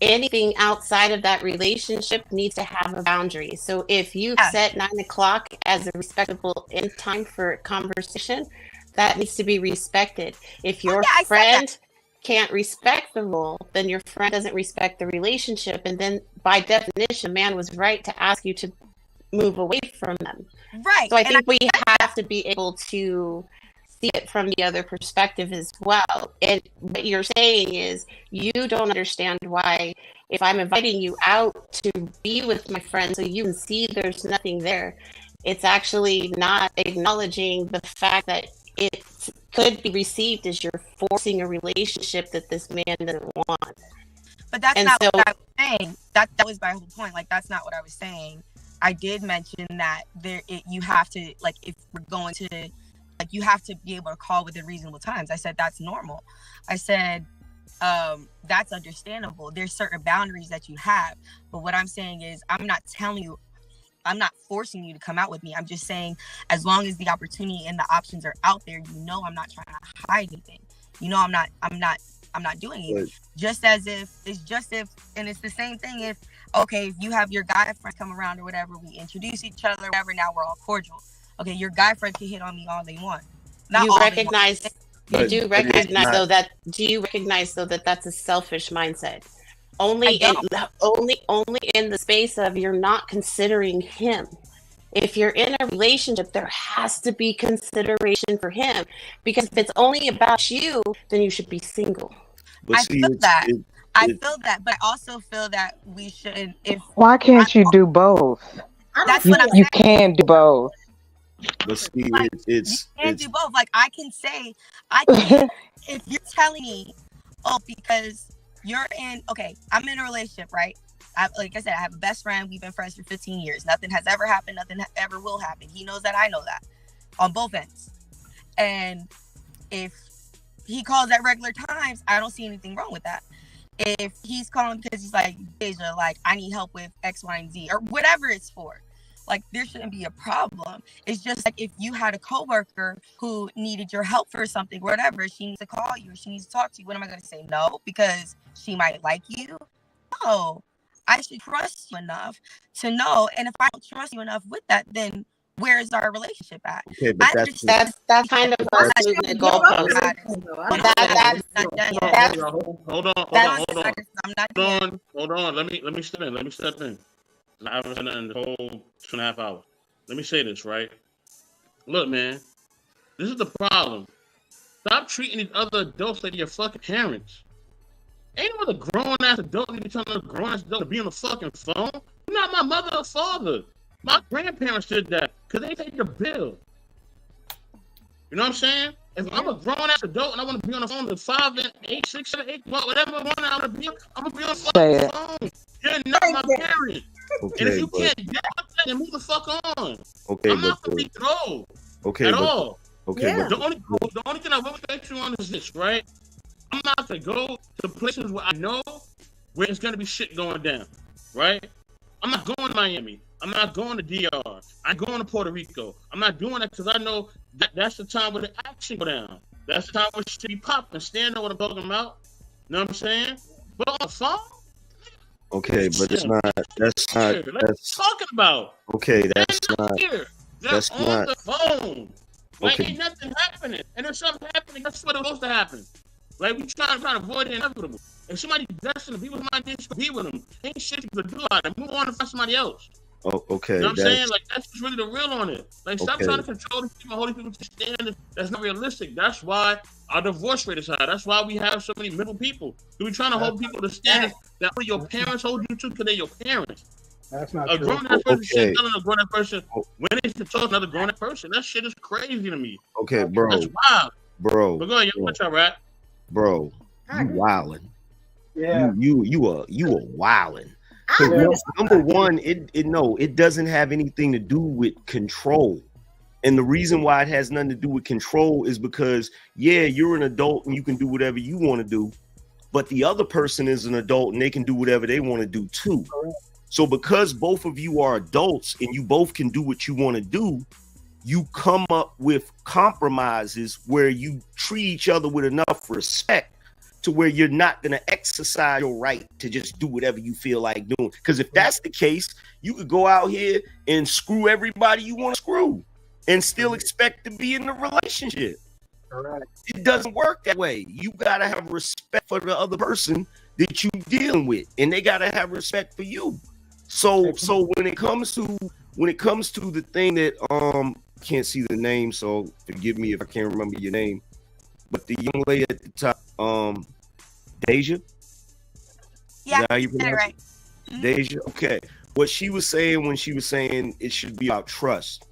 anything outside of that relationship needs to have a boundary. So if you set 9 o'clock as a respectable end time for conversation, that needs to be respected. If your friend can't respect the rule, then your friend doesn't respect the relationship. And then by definition, man was right to ask you to move away from them. Right. So I think we have to be able to see it from the other perspective as well. And what you're saying is, you don't understand why If I'm inviting you out to be with my friend so you can see there's nothing there, it's actually not acknowledging the fact that it could be received as you're forcing a relationship that this man doesn't want. But that's And not so- what I was saying. That was my whole point. Like, that's not what I was saying. I did mention that you have to, like, if we're going to, like, you have to be able to call within reasonable times. I said that's normal. I said that's understandable. There's certain boundaries that you have. But what I'm saying is, I'm not telling you, I'm not forcing you to come out with me. I'm just saying, as long as the opportunity and the options are out there, I'm not trying to hide anything. I'm not doing it. Just as if, and it's the same thing if you have your guy friends come around or whatever, we introduce each other, whatever, now we're all cordial. Okay, your guy friend can hit on me all they want. Not You all they recognize, want. you do recognize though that, do you recognize though that that's a selfish mindset? Only in the space of you're not considering him. If you're in a relationship, there has to be consideration for him, because if it's only about you, then you should be single. I feel that, but I also feel that we shouldn't. Why can't you do both? That's You, what I'm you saying. can do both. But see, it's And do both. Like, I can say, if you're telling me, because you're I'm in a relationship, right? Like I said, I have a best friend. We've been friends for 15 years. Nothing has ever happened. Nothing ever will happen. He knows that. I know that, on both ends. And if he calls at regular times, I don't see anything wrong with that. If he's calling because he's like, Deja, like, I need help with X, Y, and Z, or whatever it's for, like, there shouldn't be a problem. It's just like if you had a coworker who needed your help for something, whatever, she needs to call you, she needs to talk to you. What am I going to say? No, because she might like you? No, I should trust you enough to know. And if I don't trust you enough with that, then where's our relationship at? Okay, but that's kind of us moving the goalpost. Hold on. Let me step in. I haven't said nothing the whole 2.5 hours. Let me say this, right? Look, man, this is the problem. Stop treating these other adults like your fucking parents. Ain't no other grown-ass adult need to tell another grown-ass adult to be on the fucking phone. You're not my mother or father. My grandparents did that because they take the bill. You know what I'm saying? If I'm a grown-ass adult and I want to be on the phone to 5 and 8, 6, 7, 8, whatever one I want to be, I'm going to be on the fucking phone. You're not my parent. Okay, and if you can't get up, then move the fuck on. Okay, I'm not going to be thrown at all. Okay, the only thing I will respect you on is this, right? I'm not going to go to places where I know where it's going to be shit going down, right? I'm not going to Miami. I'm not going to DR. I'm going to Puerto Rico. I'm not doing that because I know that's the time where the action go down. That's the time where shit be popping. Stand know what I'm talking about. You know what I'm saying? But on the phone? okay, but that's talking about. Okay, that's not. Here. They're That's on not. the phone. Like, Okay. ain't nothing happening. And if something happening, that's what it's supposed to happen. Like, we trying to avoid the inevitable. If somebody destined to be with somebody, then be with them. Ain't shit you can do about it. Move on and find somebody else. Oh, okay. You know what I'm that's- saying? Like, that's just really the real on it. Like, stop Okay. trying to control these people, hold these people to standards that's not realistic. That's why our divorce rate is high. That's why we have so many middle people. We're trying to hold people to standards that only your parents hold you to because they're your parents. That's not A true. grown-ass person Okay. shit telling a grown-ass person when they should talk to another grown-ass person. That shit is crazy to me. Okay, bro. That's wild. Bro. But go ahead, you want to rap? Bro, you wildin'. Yeah. You a wildin'. 'Cause Yeah. number one, it doesn't have anything to do with control. And the reason why it has nothing to do with control is because, yeah, you're an adult and you can do whatever you want to do, but the other person is an adult and they can do whatever they want to do too. So because both of you are adults and you both can do what you want to do, you come up with compromises where you treat each other with enough respect to where you're not going to exercise your right to just do whatever you feel like doing. Because if that's the case, you could go out here and screw everybody you want to screw and still expect to be in a relationship. Correct. It doesn't work that way. You got to have respect for the other person that you're dealing with, and they got to have respect for you. So when it comes to the thing that can't see the name, so forgive me if I can't remember your name, but the young lady at the top, Deja. Yeah, Is that how you you said it pronounce right. it? Deja. Okay. What she was saying when she was saying it should be about trust,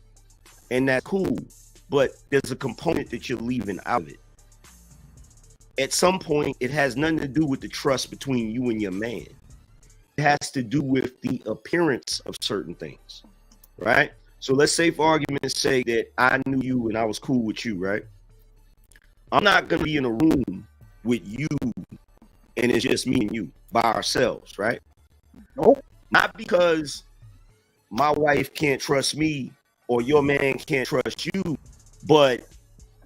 and that's cool, but there's a component that you're leaving out of it. At some point, it has nothing to do with the trust between you and your man. It has to do with the appearance of certain things, right? So let's say, for argument's sake, that I knew you and I was cool with you, right? I'm not going to be in a room with you and it's just me and you by ourselves, right? Nope. Not because my wife can't trust me or your man can't trust you, but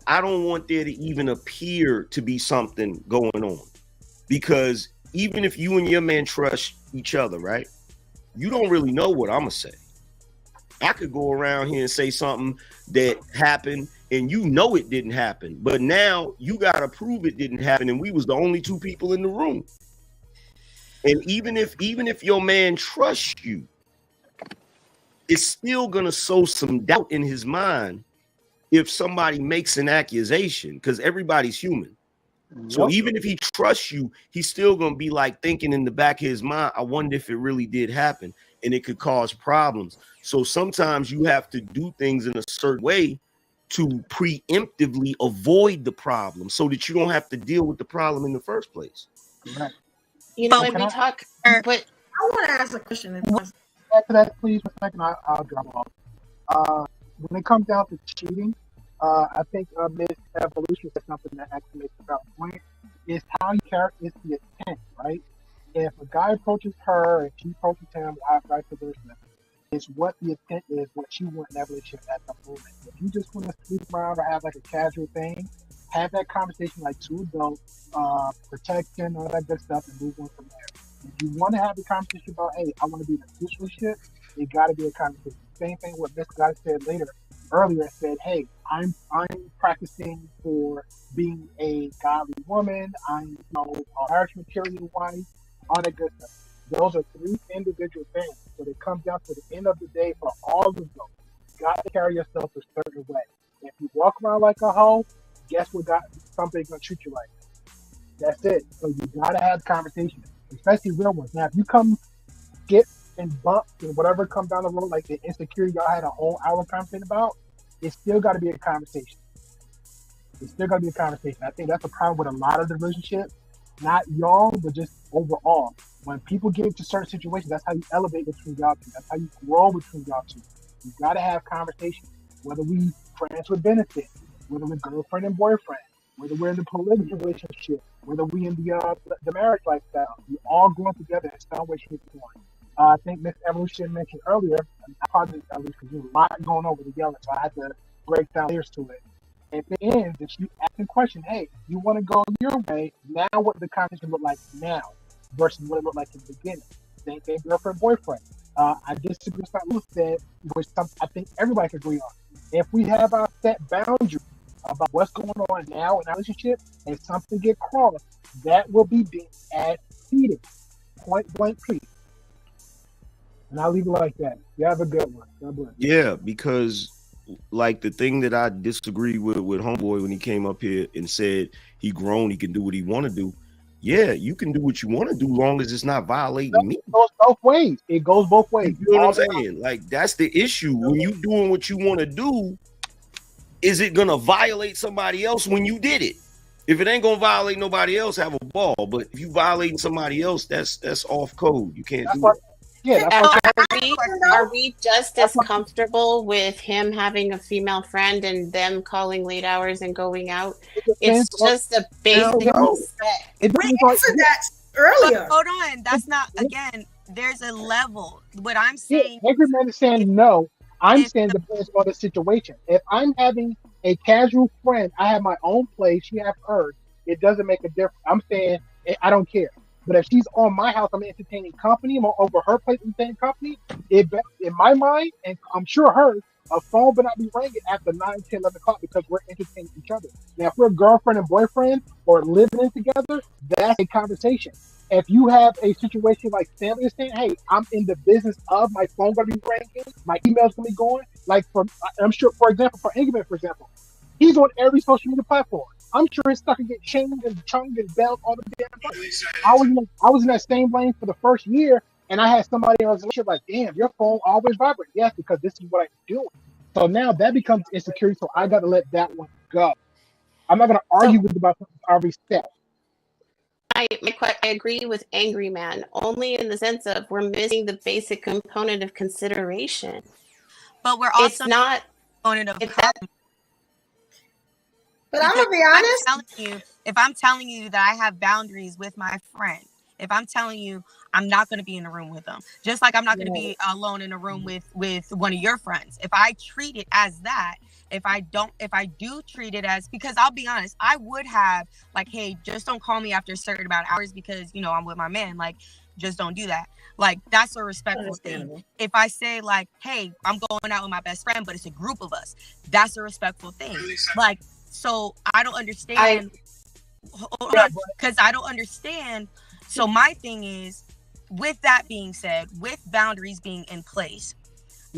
I don't want there to even appear to be something going on. Because even if you and your man trust each other, right? You don't really know what I'm going to say. I could go around here and say something that happened and you know it didn't happen, but now you got to prove it didn't happen and we was the only two people in the room. And even if your man trusts you, it's still going to sow some doubt in his mind if somebody makes an accusation, because everybody's human. So even if he trusts you, he's still going to be like thinking in the back of his mind, I wonder if it really did happen, and it could cause problems. So sometimes you have to do things in a certain way to preemptively avoid the problem so that you don't have to deal with the problem in the first place. Right. You know, when we talk, but I want to ask a question. Back to that, please, for a second. I'll drop off. When it comes down to cheating, I think Miss Evolution said something that actually makes a valid point. Is how you characterize the intent, right? If a guy approaches her and she approaches him, vice versa, it's what the intent is, what you want in that relationship at the moment. If you just want to sleep around or have like a casual thing, have that conversation like two adults, protection, all that good stuff, and move on from there. If you want to have a conversation about, hey, I want to be in a relationship, it got to be a conversation. Same thing what Miss Guy said earlier said, hey, I'm practicing for being a godly woman. I'm a marriage material wife, all that good stuff. Those are three individual things. But it comes down to the end of the day for all of them. You got to carry yourself a certain way. If you walk around like a hoe, guess what? Somebody's gonna treat you like that. That's it. So you gotta have conversations, especially real ones. Now, if you come get and bump and whatever comes down the road, like the insecurity y'all had a whole hour conversation about, it's still got to be a conversation. It's still got to be a conversation. I think that's a problem with a lot of the relationships, not y'all, but just overall. When people get into certain situations, that's how you elevate between y'all two. That's how you grow between y'all two. You got to have conversations, whether we friends with benefits, whether we're girlfriend and boyfriend, whether we're in the polygamy relationship, whether we in the marriage lifestyle. We all growing together in some way, shape, or form. I think Miss Evolution mentioned earlier, I apologize because there's a lot going over together, so I had to break down layers to it. At the end, if you ask the question, hey, you want to go your way, now what the conversation look like now versus what it looked like in the beginning. Same thing, girlfriend, boyfriend. I disagree with what Lou said, which I think everybody can agree on. If we have our set boundaries about what's going on now in our relationship and something get crossed, that will be deemed as cheating. Point blank, period. And I'll leave it like that. You have a good one. God bless. Yeah, because like the thing that I disagree with Homeboy when he came up here and said he grown, he can do what he want to do. Yeah, you can do what you want to do long as it's not violating me. It goes both ways. It goes both ways. You know what I'm saying? Like, that's the issue. When you doing what you want to do, is it going to violate somebody else when you did it? If it ain't going to violate nobody else, have a ball. But if you violating somebody else, that's off code. You can't do it. Yeah, are we just as comfortable with him having a female friend and them calling late hours and going out? It's just a basic respect. We answered that earlier. But hold on, that's not, again, there's a level. What I'm saying, every man is saying no. I'm saying it depends on the situation. If I'm having a casual friend, I have my own place, she has hers, it doesn't make a difference. I'm saying I don't care. But if she's on my house, I'm entertaining company, I'm over her place entertaining company, in my mind, and I'm sure hers, a phone would not be ringing after 9, 10, 11 o'clock because we're entertaining each other. Now, if we're girlfriend and boyfriend or living in together, that's a conversation. If you have a situation like Stanley is saying, hey, I'm in the business of my phone going to be ringing, my email's going to be going, like I'm sure, for example, for Ingrid, for example, he's on every social media platform. I'm sure his stuff could get changed and chunged and belt all the damn time. I was in that same lane for the first year, and I had somebody in a relationship like, damn, your phone always vibrates. Yes, because this is what I'm doing. So now that becomes insecurity, so I got to let that one go. I'm not going to argue with about something I already said. I agree with Angry Man, only in the sense of we're missing the basic component of consideration. But we're also it's not component of But I'm gonna be honest. If I'm telling you that I have boundaries with my friend, if I'm telling you I'm not going to be in a room with them, just like I'm not going to be alone in a room with one of your friends. If I treat it as that, if I do treat it as, because I'll be honest, I would have like, hey, just don't call me after a certain amount of hours because, you know, I'm with my man. Like, just don't do that. Like, that's a respectful thing. If I say like, hey, I'm going out with my best friend, but it's a group of us, that's a respectful thing. Like, so I don't understand. Because I don't understand. So my thing is, with that being said, with boundaries being in place,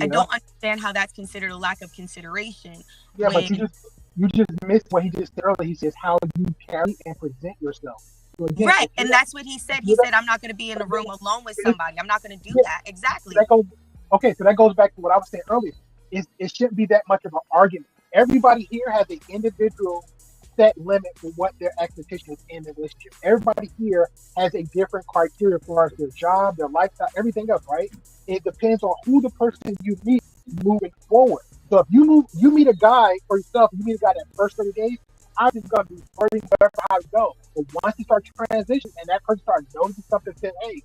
I don't understand how that's considered a lack of consideration. Yeah, but you just missed what he just said earlier. He says how you carry and present yourself. So again, right, and that's what he said. He said, I'm not going to be in a room alone with somebody. I'm not going to do that. Exactly. So that goes back to what I was saying earlier. It shouldn't be that much of an argument. Everybody here has an individual set limit for what their expectation is in the relationship. Everybody here has a different criteria for their job, their lifestyle, everything else, right? It depends on who the person you meet moving forward. So if you meet a guy for yourself, you meet a guy that first 30 days, I'm just gonna be flirting whatever how it goes. But once you start transitioning and that person starts noticing something, saying, "Hey,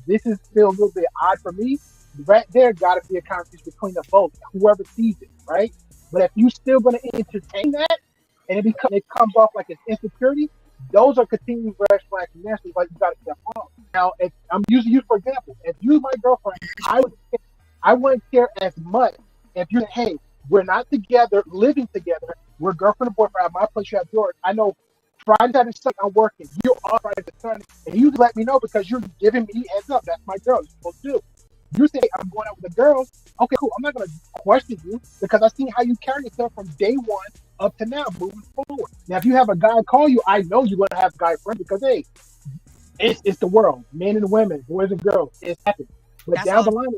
this is still a little bit odd for me," right there got to be a conversation between the both, whoever sees it, right? But if you're still gonna entertain that, and it comes off like it's insecurity, those are continuing red flags and nasty, like you got to step off. Now, if I'm using you for example. If you're my girlfriend, I wouldn't care as much if you're, hey, we're not together, living together, we're girlfriend and boyfriend, I have my place, you have yours. I know Friday, Saturday, Sunday, I'm working, you're off Friday to Sunday, and you let me know because you're giving me heads up. That's my girl, you're supposed to do. You say I'm going out with the girls, okay, cool. I'm not going to question you because I've seen how you carry yourself from day one up to now, moving forward. Now, if you have a guy call you, I know you're going to have guy friends because, hey, it's the world, men and women, boys and girls, it's happening. But that's down the line,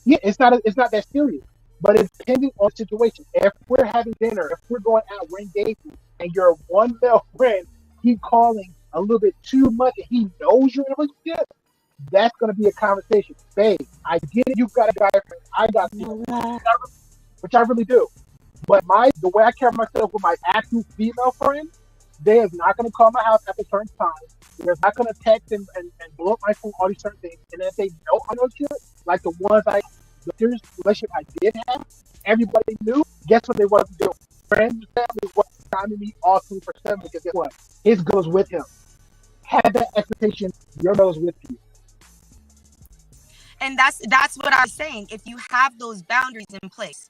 it's not that serious. But it's depending on the situation. If we're having dinner, if we're going out, we're engaging, and your one male friend keep calling a little bit too much, and he knows you're in a relationship, that's going to be a conversation. Babe, I get it. You've got a guy friend. I got you, which I really do. But the way I carry myself with my actual female friends, they is not going to call my house at a certain time. They're not going to text and blow up my phone, all these certain things. And if they know I know shit, like the serious relationship I did have, everybody knew. Guess what they wasn't doing? Friends, family wasn't timing me all 24/7 because guess what? His girl is with him. Have that expectation. Your girl is with you. And that's what I'm saying. If you have those boundaries in place,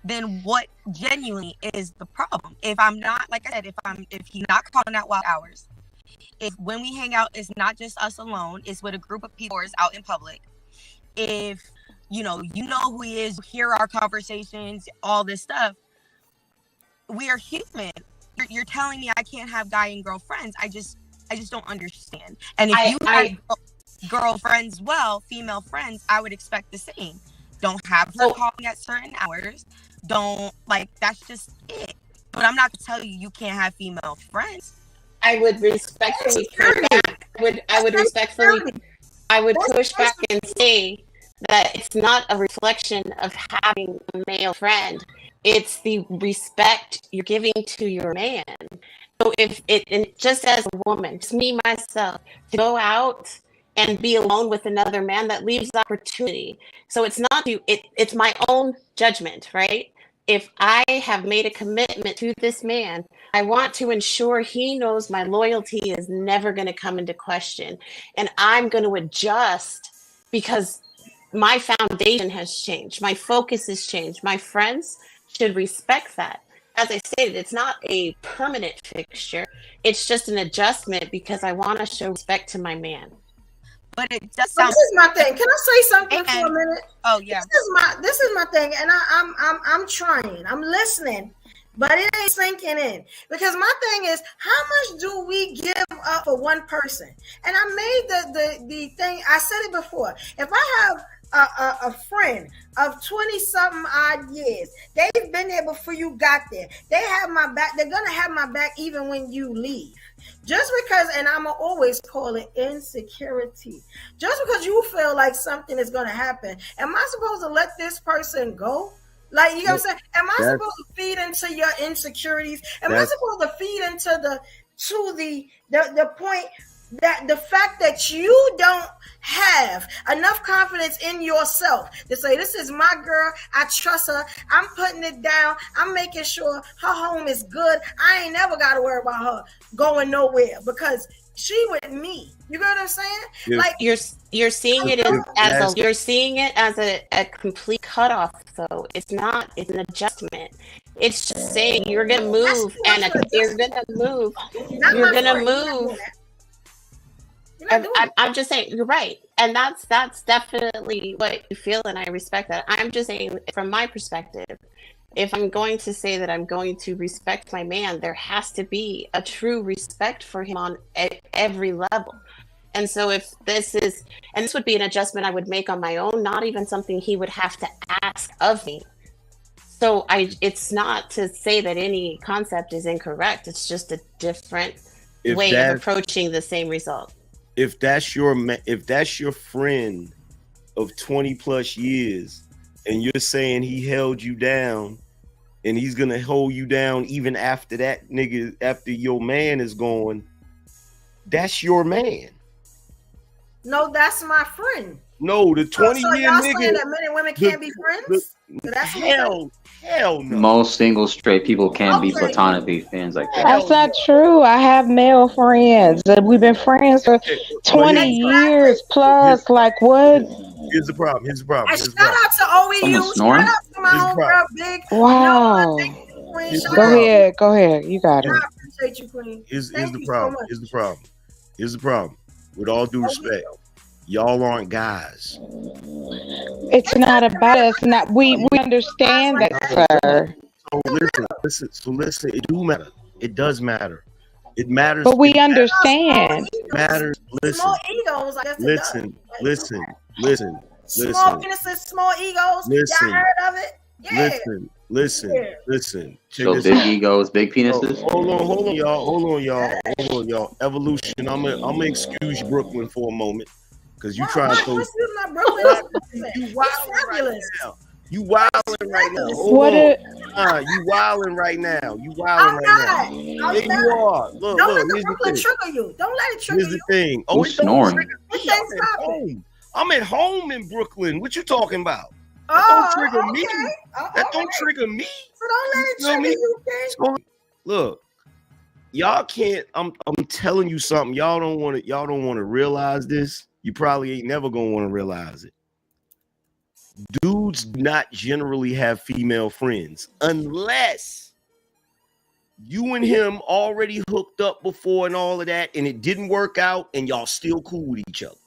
then what genuinely is the problem? If I'm not, like I said, if he's not calling out wild hours, if when we hang out, it's not just us alone, it's with a group of people or it's out in public. If you know who he is, hear our conversations, all this stuff, we are human. You're telling me I can't have guy and girl friends. I just don't understand. And if you have girlfriends, female friends, I would expect the same. Don't have her calling at certain hours. Don't, like, that's just it. But I'm not gonna tell you can't have female friends. I would respectfully push back. I would push back and say that it's not a reflection of having a male friend. It's the respect you're giving to your man. So if it just as a woman, just me myself, to go out and be alone with another man, that leaves the opportunity. So it's not you, it's my own judgment, right? If I have made a commitment to this man, I want to ensure he knows my loyalty is never going to come into question. And I'm going to adjust because my foundation has changed. My focus has changed. My friends should respect that. As I stated, it's not a permanent fixture. It's just an adjustment because I want to show respect to my man. But it does sound. This is my thing. Can I say something for a minute? Oh yeah. This is my thing, and I'm trying. I'm listening, But it ain't sinking in, because my thing is, how much do we give up for one person? And I made the thing, I said it before. If I have a friend of 20 something odd years, they've been there before you got there. They have my back. They're gonna have my back even when you leave. Just because, and I'm gonna always call it insecurity. Just because you feel like something is gonna happen, am I supposed to let this person go? Like, you know what I'm saying? Am I supposed to feed into your insecurities? Am I supposed to feed into the point that the fact that you don't have enough confidence in yourself to say, this is my girl, I trust her, I'm putting it down, I'm making sure her home is good, I ain't never got to worry about her going nowhere because she with me. You know what I'm saying? Yeah. Like you're seeing it as a complete cutoff. So it's not. It's an adjustment. It's just saying you're gonna move you're gonna move. You're gonna move. I'm just saying you're right, and that's definitely what you feel, and I respect that. I'm just saying from my perspective, if I'm going to say that I'm going to respect my man, there has to be a true respect for him on every level. And so if this would be an adjustment I would make on my own, not even something he would have to ask of me. So it's not to say that any concept is incorrect. It's just a different way of approaching the same result. If that's your friend of 20 plus years and you're saying he held you down and he's going to hold you down even after that nigga, after your man is gone, that's your man. No, that's my friend. No, the 20-year y'all nigga. saying that men and women can't be friends? Hell no. Most single straight people can be platonically friends like that. That's not true. I have male friends. We've been friends for 20 years plus. Like what? Here's the problem. And shout out to OEU. Shout out to my homegirl, Big. Wow. Go ahead. You got it. I appreciate you, Queen. Here's the problem. Here's the problem. With all due respect, y'all aren't guys. It's not about us. Not we understand that, sir. So listen. It do matter. It does matter. It matters. But we understand. It matters. Listen. Small egos. I guess Listen. Small penises, small egos. Listen. Y'all heard of it? Yeah. Listen. So big egos, big penises. Hold on, y'all. Evolution. I'm gonna excuse Brooklyn for a moment because you trying to. You wilding You wilding right now. You wilding right now. Yeah, you are. Look. Don't let the Brooklyn trigger you. Don't let it trigger you. Here's the thing. Who's snoring? I'm at home in Brooklyn. What you talking about? That don't trigger me. That don't trigger me. So don't let it trigger you, okay? Look, y'all can't. I'm telling you something. Y'all don't want to realize this. You probably ain't never gonna want to realize it. Dudes do not generally have female friends unless you and him already hooked up before and all of that, and it didn't work out, and y'all still cool with each other.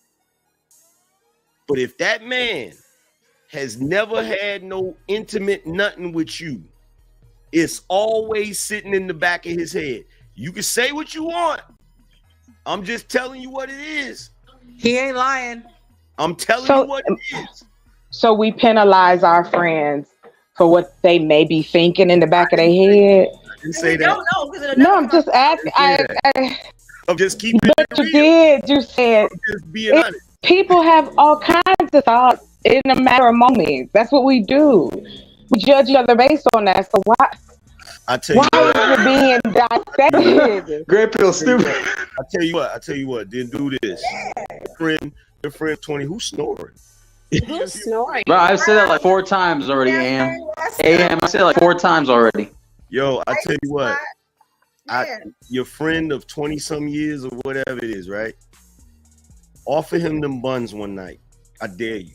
But if that man has never had no intimate nothing with you, it's always sitting in the back of his head. You can say what you want. I'm just telling you what it is. He ain't lying. I'm telling you what it is. So we penalize our friends for what they may be thinking in the back of their head. I didn't say that. No, I'm just asking. I'm just keeping it real. You did. You said just being honest. People have all kinds of thoughts in a matter of moments. That's what we do. We judge each other based on that. So why is it being dissected? Great pill, stupid. I tell you what. Then do this. Your friend 20. Who's snoring? Who's snoring? Bro, I've said that like 4 times already. I said it like 4 times already. Yo, I tell you what. Your friend of 20 some years or whatever it is, right? Offer him them buns one night. I dare you.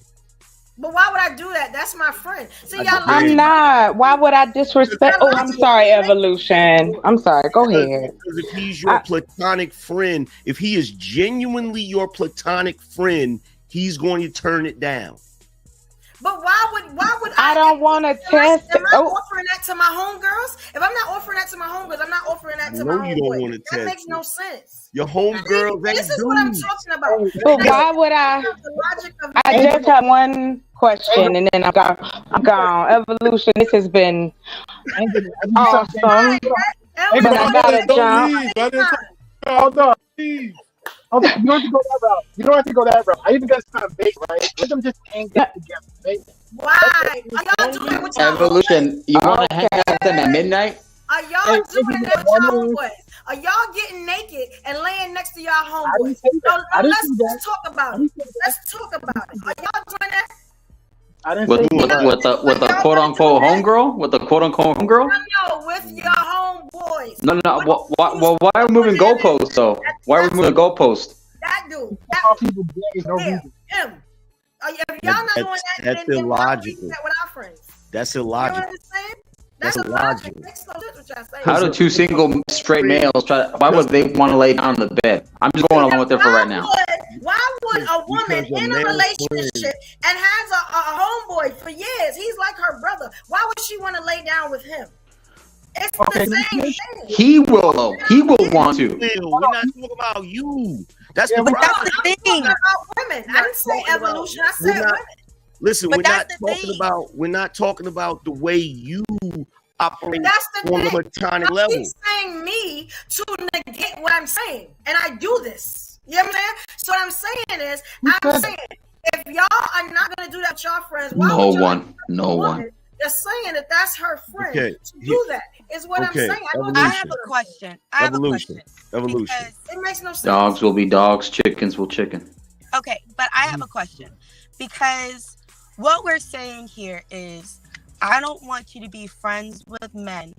But why would I do that? That's my friend. See, y'all. I'm not. Why would I disrespect? Oh, I'm sorry, Evolution. I'm sorry. Go ahead. Because if he's your platonic friend, if he is genuinely your platonic friend, he's going to turn it down. But why would I don't want to test. Am I offering that to my homegirls? If I'm not offering that to my homegirls, I'm not offering that to my No, you don't homeboys. want to That test makes it. no sense. Your homegirls ain't This is what I'm dudes. talking about. But why would I? The logic of I just have one question, and then I'm gone. Evolution. This has been awesome. But I gotta jump. Hold on. Hold on. You don't have to go that route. You don't have to go that route. I even got some bait, right? Let them just hang out together. Right? Why? Are y'all doing with y'all Evolution. You want to hang out with them at midnight? Are y'all doing that with y'all homeboys? Are y'all getting naked and laying next to y'all homeboys? No, let's talk about it. Let's talk about it. Are y'all doing that? With the quote unquote homegirl? With the quote unquote homegirl? No, with your homeboys. No. Why are we moving goalposts though? Why are we moving the goalposts? That dude. Him. If y'all not doing that, That's then why would we illogical. do that with our friends? That's You know what illogical. I'm saying? That's That's illogical. illogical. Makes no sense what y'all saying. How do two single straight males try? Why would they want to lay down on the bed? I'm just going along with it for right now. Why would a woman Because a in a male relationship and has a homeboy for years, he's like her brother, why would she want to lay down with him? It's the same thing. He will though. He will want to. We're not talking about you. That's the But problem. that's the thing. About women. I didn't say evolution. I We're said not- women. Listen, But we're not that's the talking thing. about. We're not talking about the way you operate That's the on a thing. platonic I level. keep saying me to negate what I'm saying, and I do this. You know what I'm saying? So what I'm saying is, I'm saying if y'all are not gonna do that with your friends, why No would y'all one. No one. They're saying that that's her friend Okay. to do that. Is what Okay. I'm saying. I have a question. I have a Evolution. question. Evolution. It makes no sense. Dogs will be dogs. Chickens will chicken. Okay, but I have a question because what we're saying here is I don't want you to be friends with men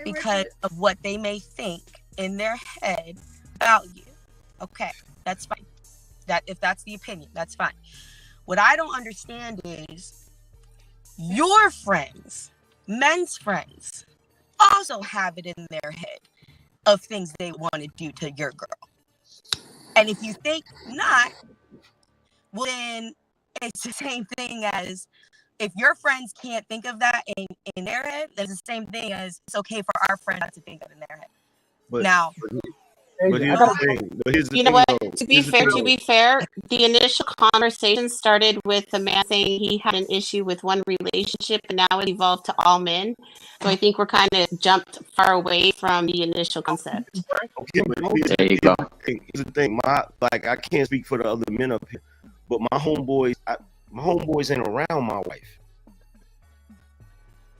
because of what they may think in their head about you. Okay, that's fine. That if that's the opinion, that's fine. What I don't understand is your friends, men's friends, also have it in their head of things they want to do to your girl. And if you think not, well, then it's the same thing as if your friends can't think of that in their head, that's the same thing as it's okay for our friend not to think of it in their head. But, Now, but here's the thing. But here's the You know thing, what? though. To be Here's the fair, thing, though. the initial conversation started with the man saying he had an issue with one relationship, and now it evolved to all men. So I think we're kind of jumped far away from the initial concept. Okay, but There you go. Here's the thing. I can't speak for the other men up here, but my homeboys ain't around my wife.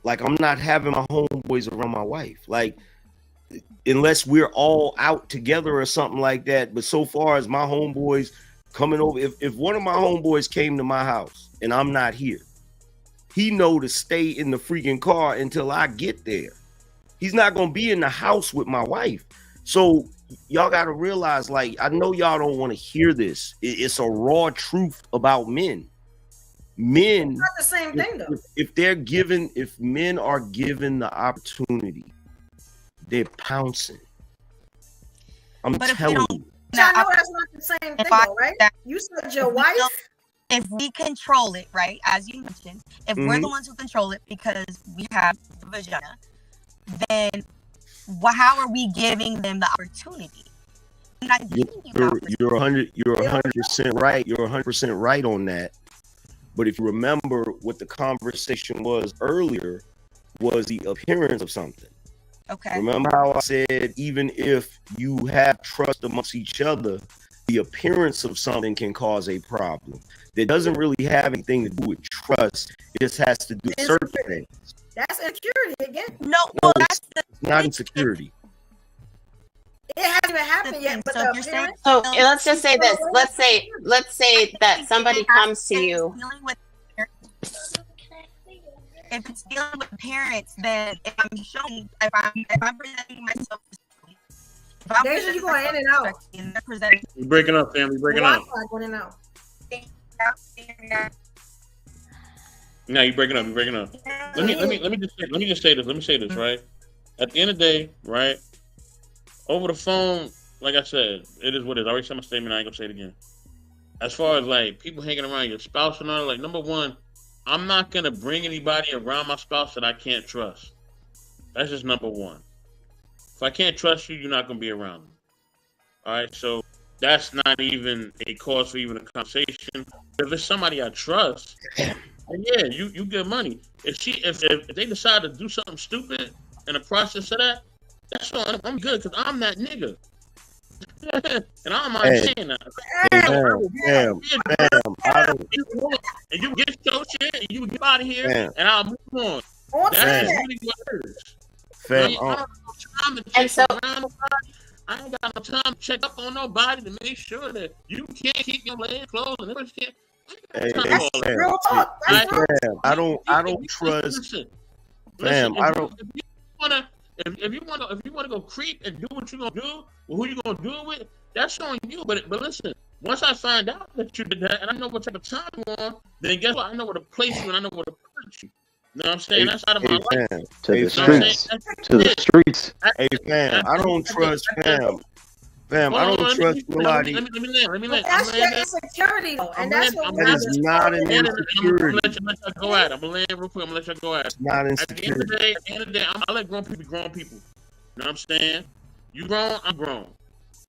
Like, I'm not having my homeboys around my wife. Like, unless we're all out together or something like that. But so far as my homeboys coming over, if one of my homeboys came to my house and I'm not here, he know to stay in the freaking car until I get there. He's not gonna be in the house with my wife. So y'all gotta realize, like, I know y'all don't want to hear this. It's a raw truth about men. Men, It's not the same thing though. if men are given the opportunity, they're pouncing. I'm But if we telling don't- you. I know that's not the same thing If I- though, right? You said your wife. if we control it, right, as you mentioned, if we're the ones who control it because we have the vagina, then how are we giving them the opportunity? I'm not giving you the opportunity. You're 100% right. You're 100% right on that. But if you remember what the conversation was earlier, was the appearance of something. Okay. Remember how I said even if you have trust amongst each other, the appearance of something can cause a problem. That doesn't really have anything to do with trust. It just has to do with certain things. That's insecurity again. No, well, it's not insecurity. It hasn't even happened yet. But the appearance, So let's just say this. Let's say that somebody comes to you. If it's dealing with parents, then if I'm showing, if I'm presenting myself, if I'm Deja, you going in and out. and they're presenting, We're breaking up, family. Breaking up. Wi-Fi going in and out. No, you're breaking up. You're breaking up. Let me just say this, right? At the end of the day, right? Over the phone, like I said, it is what it is. I already said my statement. I ain't gonna say it again. As far as like people hanging around your spouse and all, like number one, I'm not gonna bring anybody around my spouse that I can't trust. That's just number one. If I can't trust you, you're not gonna be around me. All right, so that's not even a cause for even a conversation. If it's somebody I trust, then yeah, you get money. If they decide to do something stupid in the process of that, that's all. I'm good because I'm that nigga. And I'm not saying that. And you get your shit and you get out of here and I'll move on. That's really what it is. I ain't got no time to check up on nobody to make sure that you can't keep your legs closed and everything. Real talk. I don't trust. Fam, I don't. If you wanna go creep and do what you gonna do, well, who you gonna do it with? That's on you. But listen, once I find out that you did that, and I know what type of time you're on, then guess what? I know where to place you and I know where to put you. You know what I'm saying? That's out of my life. To the streets. To the streets. Hey, fam, I don't trust fam. Fam, I don't trust nobody. Let me let That's your insecurity, though, and that's what that is not an insecurity. I'm gonna let you go at it. I'm gonna land real quick. I'm gonna let you go at it. Not At the end of the day, I let grown people be grown people. You know what I'm saying? You grown, I'm grown.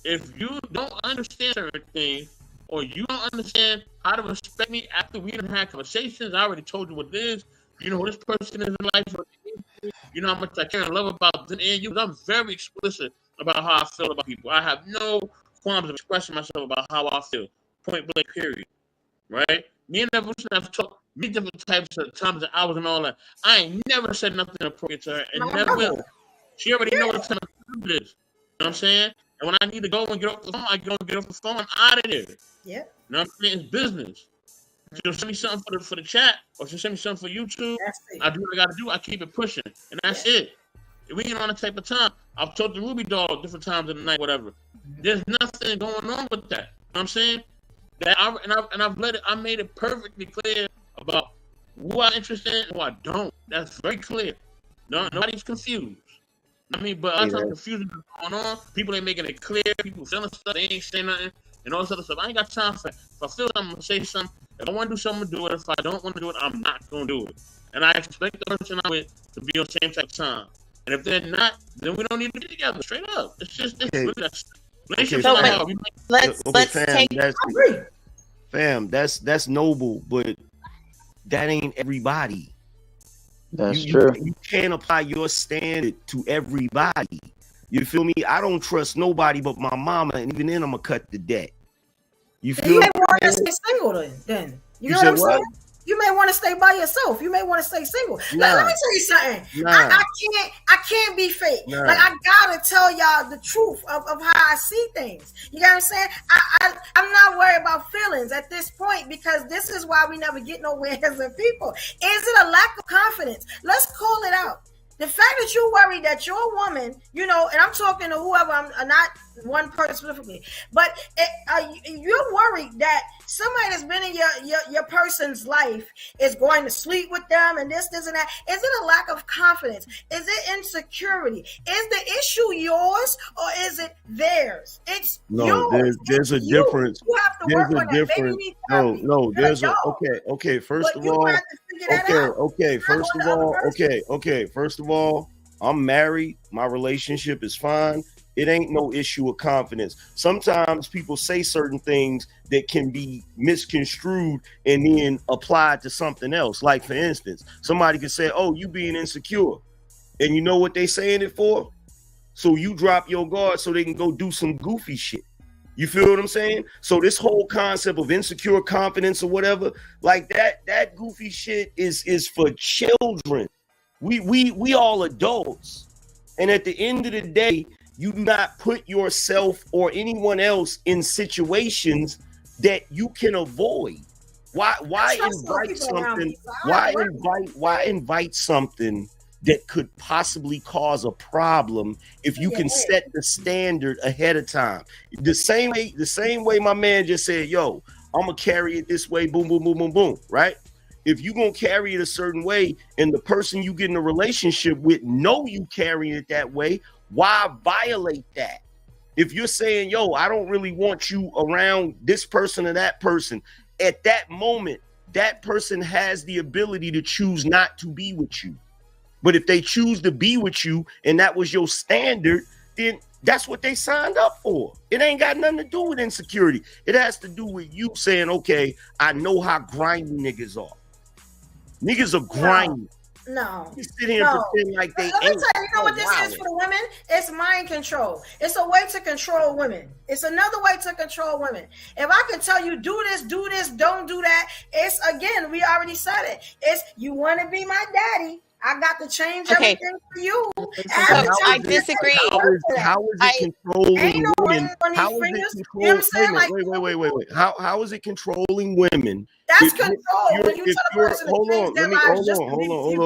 If you don't understand certain things, or you don't understand how to respect me after we done had conversations, I already told you what it is. You know who this person is in life. You know how much I care and love about them and you. I'm very explicit about how I feel about people. I have no qualms of expressing myself about how I feel. Point blank, period. Right? Me and Evolution have talked many different types of times and hours and all that. I ain't never said nothing appropriate to her and never will. She already knows what time it is. You know what I'm saying? And when I need to go and get off the phone, I go and get off the phone. I'm out of there. Yeah. You know what I'm saying? It's business. She'll send me something for the chat, or she'll send me something for YouTube. I do what I gotta do. I keep it pushing, and that's it. If we ain't on the type of time, I've talked to Ruby Doll different times in the night, whatever. There's nothing going on with that. You know what I'm saying? That I've let it. I made it perfectly clear about who I'm interested in and who I don't. That's very clear. Nobody's confused. I mean, but a lot of confusion is going on. People ain't making it clear. People feeling stuff. They ain't saying nothing. And all this other stuff. I ain't got time for it. If I feel something, I'm going to say something. If I want to do something, do it. If I don't want to do it, I'm not going to do it. And I expect the person I'm with to be on the same type of time. And if they're not, then we don't need to be together. Straight up. It's just really that's relationships. Let's take. Fam, that's noble, but that ain't everybody. That's true. You can't apply your standard to everybody. You feel me? I don't trust nobody but my mama, and even then, I'm gonna cut the debt. You feel? You may want to stay single then. You know what I'm saying? You may want to stay by yourself. You may want to stay single. Like, let me tell you something. I can't be fake. Like, I gotta tell y'all the truth of how I see things. You know what I'm saying? I'm not worried about feelings at this point because this is why we never get nowhere as a people. Is it a lack of confidence? Let's call it out. The fact that you worry that your woman, you know, and I'm talking to whoever, I'm not one person specifically, but you're worried that somebody that's been in your person's life is going to sleep with them and this and that. Is it a lack of confidence? Is it insecurity? Is the issue yours or is it theirs? It's yours. There's a difference. You have to work on that. No, there's a okay. First of all, First of all, I'm married. My relationship is fine. It ain't no issue of confidence. Sometimes people say certain things that can be misconstrued and then applied to something else. Like, for instance, somebody could say, oh, you being insecure. And you know what they saying it for? So you drop your guard so they can go do some goofy shit. You feel what I'm saying? So this whole concept of insecure confidence or whatever, like that goofy shit is for children. We all adults. And at the end of the day, you do not put yourself or anyone else in situations that you can avoid. Why invite something? Why invite something that could possibly cause a problem if you can set the standard ahead of time? The same way my man just said, yo, I'm gonna carry it this way, boom, boom, boom, boom, boom, right? If you're gonna carry it a certain way and the person you get in a relationship with know you carrying it that way, why violate that? If you're saying, yo, I don't really want you around this person or that person, at that moment, that person has the ability to choose not to be with you. But if they choose to be with you and that was your standard, then that's what they signed up for. It ain't got nothing to do with insecurity. It has to do with you saying, okay, I know how grimy niggas are. Niggas are grimy. No. You sit here and pretend like they Let me ain't. tell you, know what this is for the women? It's mind control. It's a way to control women. It's another way to control women. If I can tell you, do this, don't do that, it's, again, we already said it. It's, you want to be my daddy, I got to change everything for you. I disagree. How is it controlling women? How is it controlling? Wait. How is it controlling women? That's control. When you tell a person to change their lives just to be with you.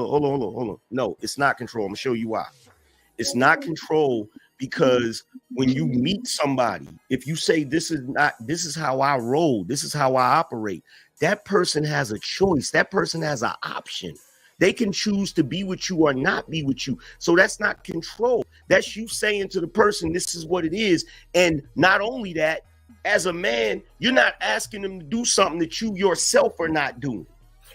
Hold on. No, it's not control. I'm gonna show you why. It's not control because when you meet somebody, if you say this is how I roll, this is how I operate, that person has a choice. That person has an option. They can choose to be with you or not be with you. So that's not control. That's you saying to the person, this is what it is. And not only that, as a man, you're not asking them to do something that you yourself are not doing.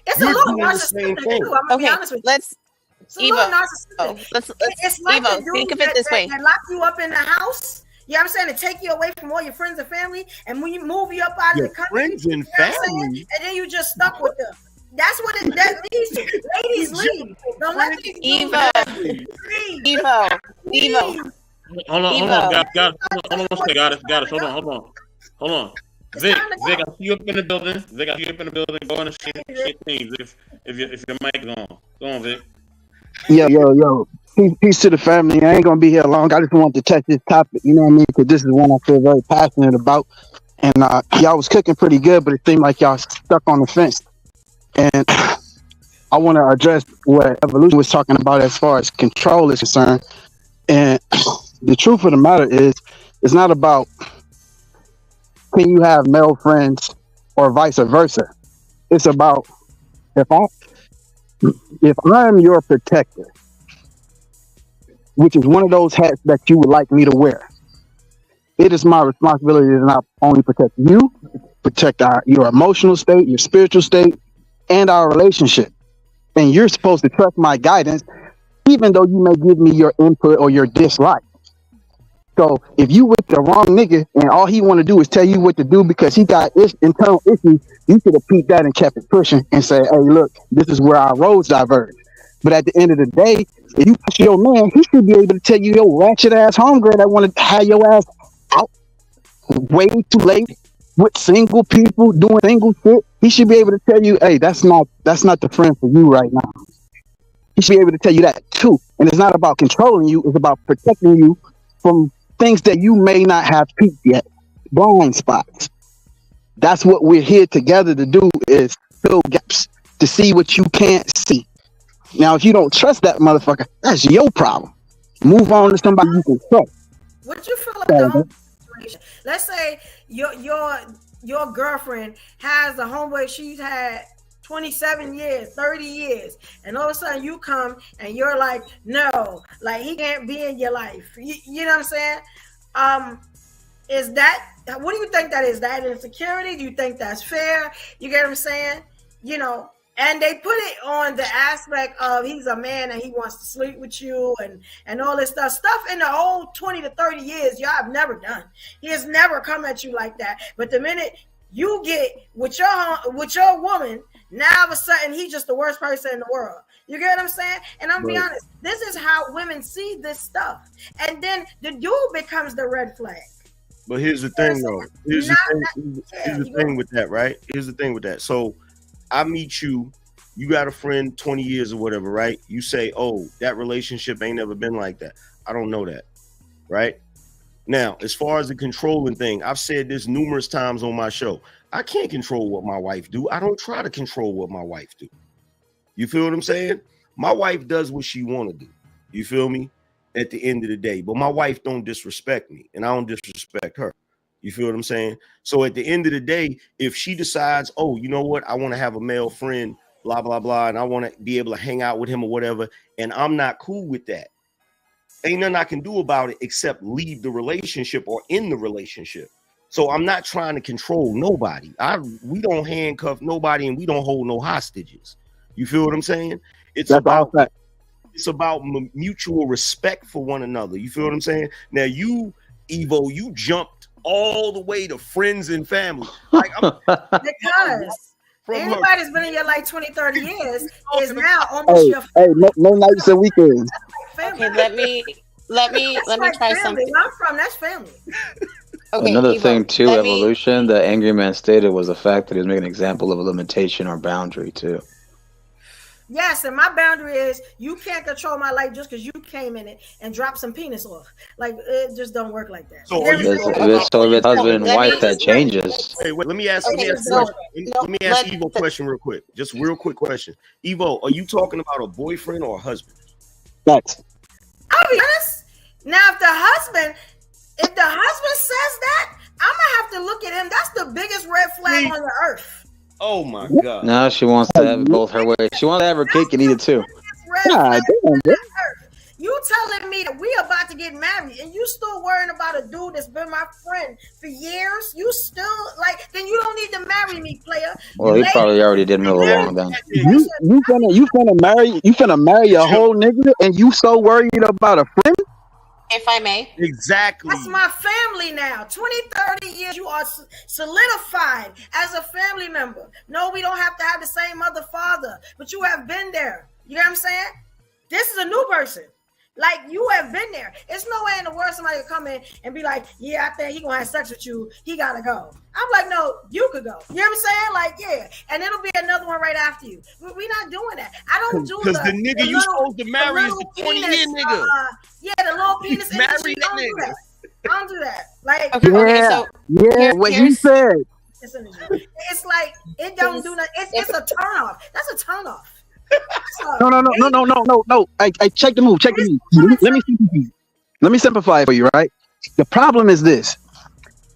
It's a little narcissistic too. I'm gonna be honest with you. It's a little narcissistic. It's like Evo, think of it this way. They lock you up in the house. You know what I'm saying? To take you away from all your friends and family, and when you move you up out of the country, friends and family, and then you just stuck with them. That's what that means. Ladies, leave. Don't let these Evo. Hold on, hold on. Vic, I see you up in the building. Go on and shit things if your mic is on. Go on, Vic. Yo. Peace to the family. I ain't gonna be here long. I just wanted to touch this topic, you know what I mean? Because this is one I feel very passionate about. And y'all was cooking pretty good, but it seemed like y'all stuck on the fence. And I want to address what Evolution was talking about as far as control is concerned. And the truth of the matter is, it's not about can you have male friends or vice versa. It's about if I'm your protector, which is one of those hats that you would like me to wear, it is my responsibility to not only protect you, protect your emotional state, your spiritual state, and our relationship. And you're supposed to trust my guidance, even though you may give me your input or your dislike. So if you with the wrong nigga and all he want to do is tell you what to do because he got internal issues, you should have peeped that and kept it pushing and say, hey, look, this is where our roads diverge. But at the end of the day, if you push your man, he should be able to tell you, yo, ratchet ass homegirl that want to have your ass out way too late with single people doing single shit. He should be able to tell you, hey, that's not the friend for you right now. He should be able to tell you that too. And it's not about controlling you, it's about protecting you from things that you may not have peeped yet. Blind spots. That's what we're here together to do, is fill gaps to see what you can't see. Now, if you don't trust that motherfucker, that's your problem. Move on to somebody you can trust. What you feel like situation? Let's say your girlfriend has a homeboy she's had 27 years, 30 years, and all of a sudden you come and you're like, no, like he can't be in your life. You know what I'm saying? Is that, what do you think that is? That insecurity? Do you think that's fair? You get what I'm saying? You know, and they put it on the aspect of he's a man and he wants to sleep with you and all this stuff in the whole 20 to 30 years y'all have never done. He has never come at you like that. But the minute you get with your woman, now all of a sudden he's just the worst person in the world. You get what I'm saying? And I'm be honest, this is how women see this stuff. And then the dude becomes the red flag. But here's the thing though. Here's the thing with that, right? Here's the thing with that. So I meet you, you got a friend 20 years or whatever, right? You say, oh, that relationship ain't never been like that. I don't know that, right? Now, as far as the controlling thing, I've said this numerous times on my show. I can't control what my wife do. I don't try to control what my wife do. You feel what I'm saying? My wife does what she want to do. You feel me? At the end of the day. But my wife don't disrespect me, and I don't disrespect her. You feel what I'm saying? So at the end of the day, if she decides, oh, you know what? I want to have a male friend, blah, blah, blah, and I want to be able to hang out with him or whatever, and I'm not cool with that, ain't nothing I can do about it except leave the relationship or end the relationship. So I'm not trying to control nobody. We don't handcuff nobody and we don't hold no hostages. You feel what I'm saying? It's about mutual respect for one another. You feel what I'm saying? Now you, Evo, you jumped all the way to friends and family. Like, because anybody that's been in your life 20, 30 years is now almost your no nights and weekends. Okay, let me try something. Where I'm from, that's family. Okay, another thing too, evolution that Angry Man stated was the fact that he was making an example of a limitation or boundary too. Yes, and my boundary is you can't control my life just because you came in it and dropped some penis off. Like, it just don't work like that. So if it's husband and wife, that changes. Wait, let me ask Evo a question real quick. Just real quick question. Evo, are you talking about a boyfriend or a husband? That's. I'll be honest. Now, if the husband says that, I'm gonna have to look at him. That's the biggest red flag on the earth. Oh my God! Now she wants to have it both her way. She wants to have her cake and eat it too. You telling me that we about to get married and you still worrying about a dude that's been my friend for years? You still then you don't need to marry me, player. Well, he probably already did move along then. You finna marry a whole nigga and you so worried about a friend? If I may. Exactly. That's my family now. 20, 30 years, you are solidified as a family member. No, we don't have to have the same mother, father, but you have been there. You know what I'm saying? This is a new person. Like, you have been there. It's no way in the world somebody could come in and be like, yeah, I think he gonna have sex with you. He gotta go. I'm like, no, you could go. You know what I'm saying? Like, yeah. And it'll be another one right after you. We're not doing that. I don't do because the nigga you supposed to marry is the 20-year nigga. Yeah, the little penis industry. Don't do that. Don't do that. Like, what he said. It's like, it don't do nothing. It's a turnoff. That's a turnoff. No. I check the move. Let me simplify it for you, right? The problem is this.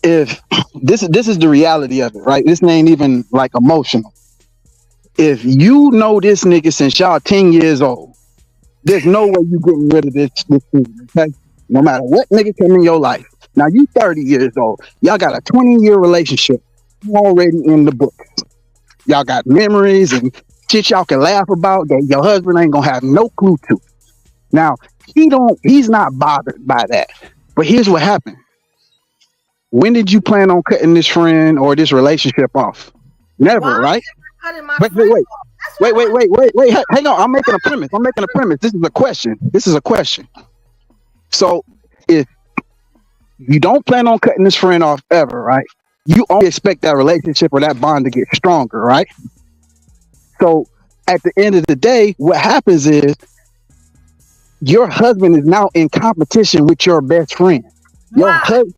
If this is the reality of it, right? This ain't even like emotional. If you know this nigga since y'all 10 years old, there's no way you getting rid of this thing, okay? No matter what nigga come in your life. Now you 30 years old. Y'all got a 20-year relationship already in the book. Y'all got memories and shit y'all can laugh about that your husband ain't gonna have no clue to. Now, he's not bothered by that. But here's what happened. When did you plan on cutting this friend or this relationship off? Never, right? Wait. Hang on. I'm making a premise. This is a question. So if you don't plan on cutting this friend off ever, right? You only expect that relationship or that bond to get stronger, right? So at the end of the day, what happens is your husband is now in competition with your best friend. Your husband,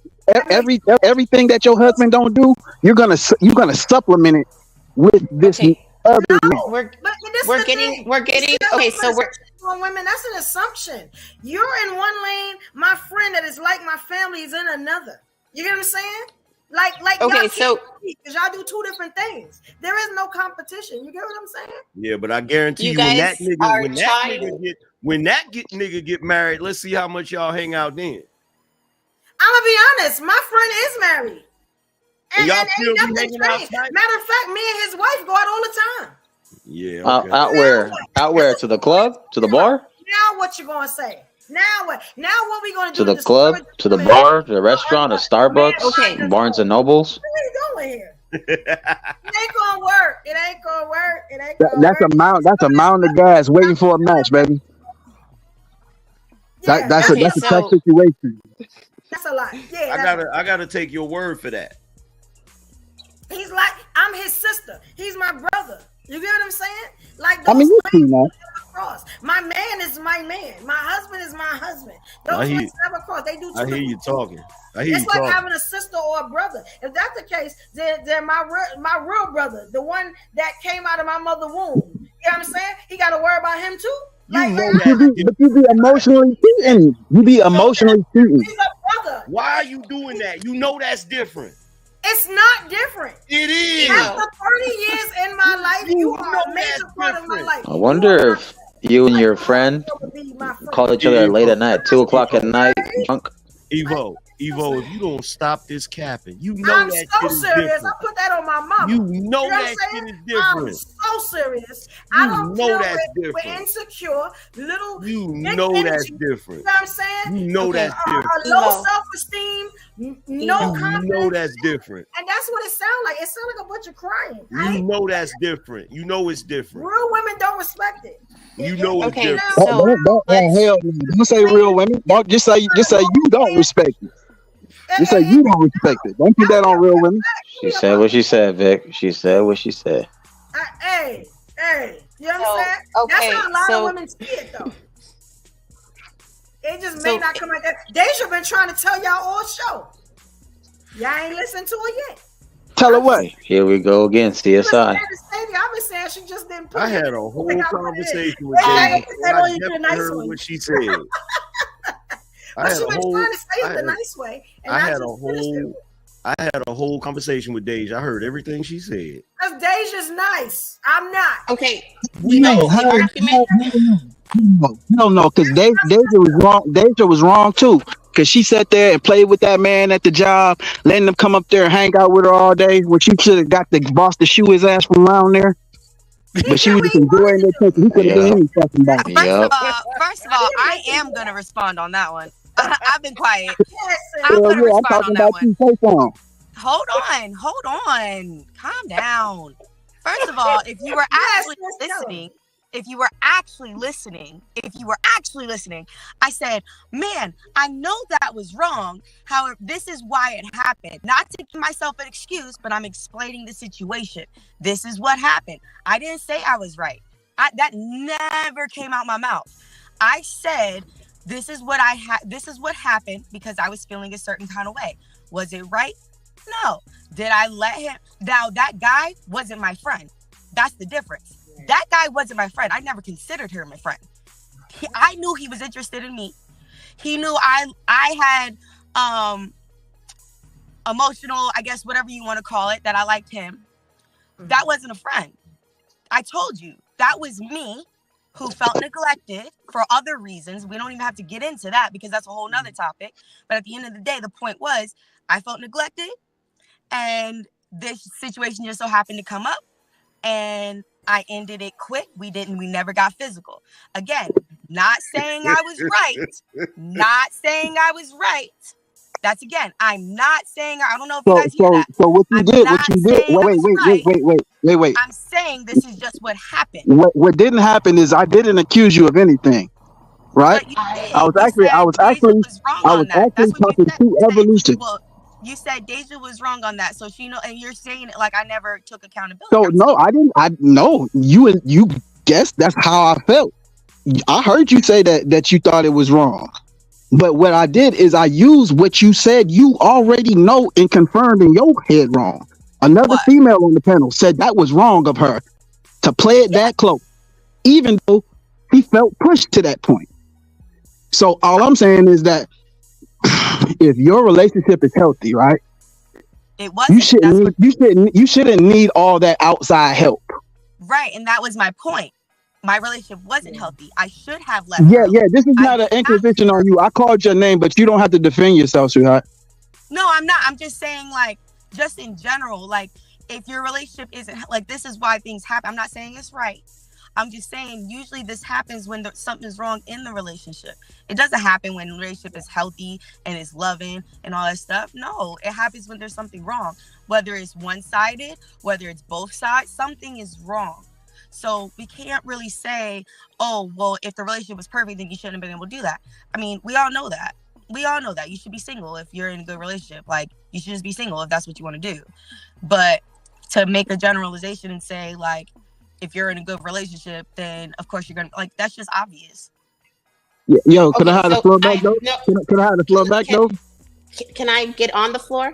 everything that your husband don't do, you're gonna supplement it with this other man. We're getting okay. So we're on women. That's an assumption. You're in one lane. My friend that is like my family is in another. You get what I'm saying? Like okay, so because y'all do two different things. There is no competition. You get what I'm saying? Yeah, but I guarantee you when that nigga get married, let's see how much y'all hang out then. I'm gonna be honest. My friend is married, and y'all still be hanging out tonight? Matter of fact, me and his wife go out all the time. Yeah. Okay. Out where? To the club? To the bar? Now what you gonna say? Now what? Now what we gonna do? To the club? To the bar? To the restaurant? To Starbucks? Barnes and Nobles? What are you doing here? It ain't gonna work. It ain't gonna work. That's a mound of gas waiting for a match, baby. That's a tough situation. That's a lot. Yeah. I gotta take your word for that. He's like, I'm his sister. He's my brother. You get what I'm saying? Like, you see that. Cross. My man is my man. My husband is my husband. Those things never cross. They do. I hear you talking. It's like having a sister or a brother. If that's the case, then my real brother, the one that came out of my mother's womb. You know what I'm saying? He got to worry about him too. But you be emotionally cheating. He's a brother. Why are you doing that? You know that's different. It's not different. It is. After 30 years in my life, you are a major part of my life. I wonder if you and your friend call each other late at night, 2:00 at night, drunk. Evo, Evo, if you don't stop this capping, you know I'm that so shit is serious. different. I put that on my mama. You know what that I'm shit saying? is different. I'm so serious. I You don't know deal that's with different. insecure little You big know energy. that's You different. know what I'm saying? You know that's different. A low self-esteem, no You confidence. know that's different. And that's what it sounds like. It sounds like a bunch of crying. You know that's different. You know it's different. Real women don't respect it. You know it's different. Hell, don't say real women. Don't just say you don't respect it. Just say you don't respect it. Don't put that on real women. She said what she said, Vic. She said what she said. Hey, you understand? That's how a lot of women see it, though. It just may not come like that. Deja been trying to tell y'all all show. Y'all ain't listened to it yet. Tell her what. Here we go again, CSI. I've been saying she just didn't put I it. had a whole conversation with Hey, Dave. that I on you never the nice heard way. what she said. But she been trying to say it the nice way. And I had a whole conversation with Deja. I heard everything she said. Because Deja's nice. I'm not. Okay. No, because Deja was wrong. Deja was wrong too. Because she sat there and played with that man at the job, letting him come up there and hang out with her all day. When she should have got the boss to shoe his ass from around there. But she was just enjoying that person. He could have been any fucking body. First of all, I am gonna respond on that one. I've been quiet. I'm talking about you. Say something. Hold on. Calm down. First of all, if you were actually listening, I said, man, I know that was wrong. However, this is why it happened. Not to give myself an excuse, but I'm explaining the situation. This is what happened. I didn't say I was right. That never came out my mouth. I said, this is what happened because I was feeling a certain kind of way. Was it right? No. Did I let him? Now, that guy wasn't my friend. That's the difference. That guy wasn't my friend. I never considered him a friend. I knew he was interested in me. He knew I had emotional, I guess, whatever you want to call it, that I liked him. That wasn't a friend. I told you, that was me who felt neglected for other reasons. We don't even have to get into that because that's a whole nother topic. But at the end of the day, the point was I felt neglected and this situation just so happened to come up and I ended it quick. We never got physical. Again, not saying I was right. That's again, I'm not saying, I don't know if you guys hear that. So what you did, wait. I'm saying this is just what happened. What didn't happen is I didn't accuse you of anything, right? I was actually talking to Evolution. Well, you said Deja was wrong on that, so she know, and you're saying it like I never took accountability. So no, I didn't. You guessed that's how I felt. I heard you say that you thought it was wrong. But what I did is I used what you said you already know and confirmed in your head wrong. Another female on the panel said that was wrong of her to play it that close, even though he felt pushed to that point. So all I'm saying is that if your relationship is healthy, right? It wasn't. You shouldn't need all that outside help. Right, and that was my point. My relationship wasn't healthy. I should have left. Yeah. This is not an inquisition on you. I called your name, but you don't have to defend yourself, sweetheart. No, I'm not. I'm just saying, like, just in general, like, if your relationship isn't like, this is why things happen. I'm not saying it's right. I'm just saying usually this happens when something's wrong in the relationship. It doesn't happen when the relationship is healthy and is loving and all that stuff. No, it happens when there's something wrong. Whether it's one-sided, whether it's both sides, something is wrong. So we can't really say, oh, well, if the relationship was perfect, then you shouldn't have been able to do that. I mean, we all know that. You should be single if you're in a good relationship. Like, you should just be single if that's what you want to do. But to make a generalization and say, like, if you're in a good relationship, then of course you're gonna, like, that's just obvious. Yo, can I have the floor back though? Can I have the floor back though? Can I get on the floor?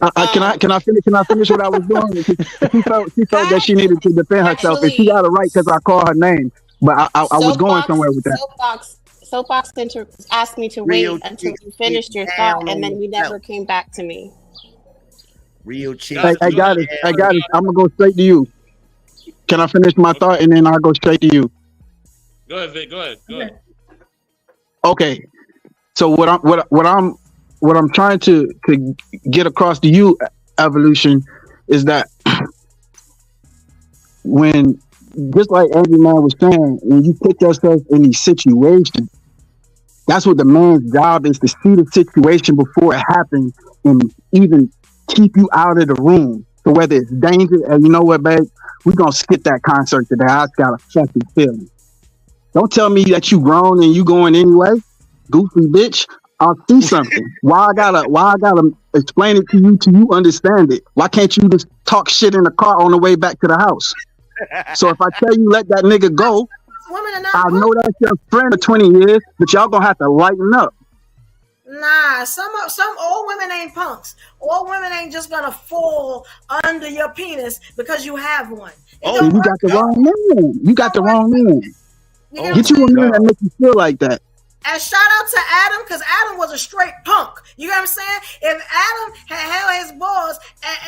Can I finish what I was doing? She felt that she needed to defend herself, and she got it right because I called her name. But I was going somewhere with that. Soapbox asked me to wait until you finished your thought, and then you never came back to me. Real chick. I got it. I'm gonna go straight to you. Can I finish my thought and then I'll go straight to you? Go ahead, Vic. Go ahead. Okay. So what what I'm trying to get across to you, Evolution, is that when, just like Angry Man was saying, when you put yourself in these situations, that's what the man's job is, to see the situation before it happens and even keep you out of the room. So whether it's danger, and you know what, babe, we're going to skip that concert today. I just got a fucking feeling. Don't tell me that you grown and you going anyway. Goofy bitch. I'll see something. Why I gotta explain it to you understand it? Why can't you just talk shit in the car on the way back to the house? So if I tell you let that nigga go, I know that's your friend for 20 years, but y'all gonna have to lighten up. Nah, some old women ain't punks. Old women ain't just gonna fall under your penis because you have one. Oh, you got the wrong man. You got the wrong man. Get you a man that makes you feel like that. And shout out to Adam, because Adam was a straight punk. You know what I'm saying? If Adam had held his balls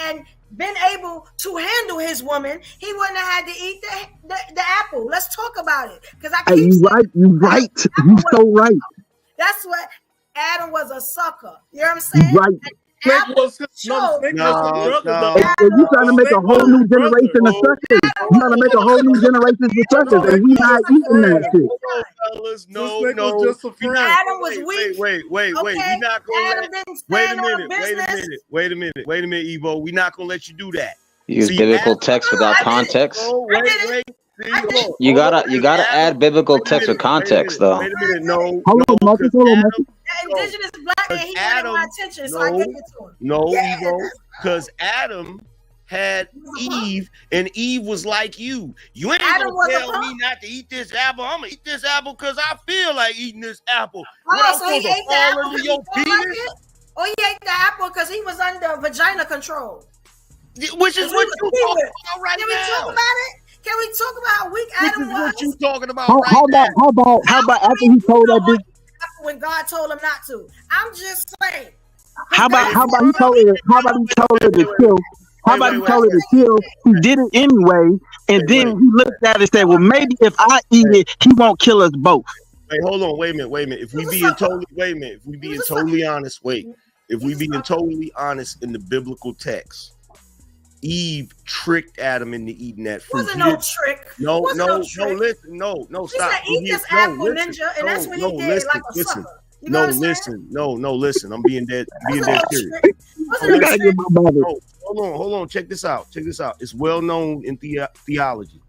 and been able to handle his woman, he wouldn't have had to eat the apple. Let's talk about it. Because you right. You so right. That's what Adam was, a sucker. You know what I'm saying? You right. Snake was No. You trying to make a whole new generation of suckers. You trying to make a whole new generation of suckers, and we not eating that shit. No. Adam was weak. Wait. We're not gonna Wait a minute, Evo. We're not gonna let you do that. Use biblical text without context. Wait. You gotta add biblical text with context, though. Wait a minute, no. Hold on, Marcus. Indigenous black man, he wanted my attention, so I gave it to him. No, Evo, because Adam had Eve, and Eve was like you. You ain't gonna tell me not to eat this apple. I'm gonna eat this apple because I feel like eating this apple. So he ate the apple because he felt like it? Or he ate the apple because he was under vagina control? Which is what you're talking about right now. Can we talk about it? Can we talk about how weak Adam was? What you talking about How about after he told that bitch? When God told him not to. I'm just saying. How about he told her to kill? How about he told her to kill? He did it anyway, and then he looked at it and said, "Well, maybe if I eat it, he won't kill us both." Wait, hold on, wait a minute. If we being totally honest in the biblical text, Eve tricked Adam into eating that fruit. Wasn't no trick. No, trick. Listen, He said, eat this apple, ninja, and that's what he did, like a sucker. You know listen. I'm being dead serious. Hold on. Check this out. It's well known in theology.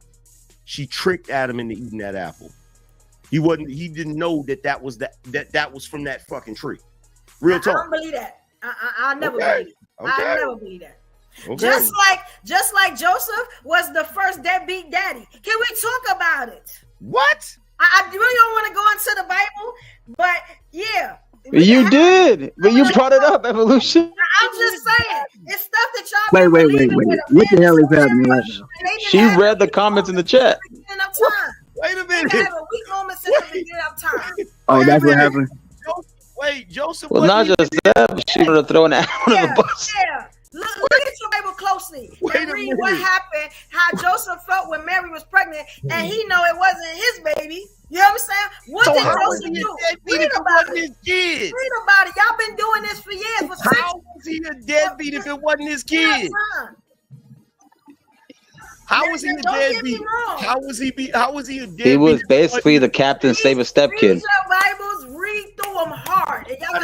She tricked Adam into eating that apple. He didn't know that was from that fucking tree. Real talk. I don't believe that. I never believe it. I never believe that. Okay. Just like Joseph was the first deadbeat daddy. Can we talk about it? What? I really don't want to go into the Bible, but yeah. You did, but you brought it up, Evolution. I'm just saying, it's stuff that y'all. Wait. What the hell is happening right now? She read the comments in the chat. Wait a minute. They have a weak moment since the beginning of time. Oh, that's what happened. Wait, Joseph. Well, not just that, but she would have thrown that under the bus. Yeah. Look at your Bible closely and read what happened, how Joseph felt when Mary was pregnant, and he know it wasn't his baby. You know what I'm saying? What did Joseph do? Read about it. Read about it. Y'all been doing this for years. How was he a deadbeat if it wasn't his kid? How was he a deadbeat? How was he a deadbeat? He was basically the Captain Save a Step kid. Read your Bibles, read through them hard. And y'all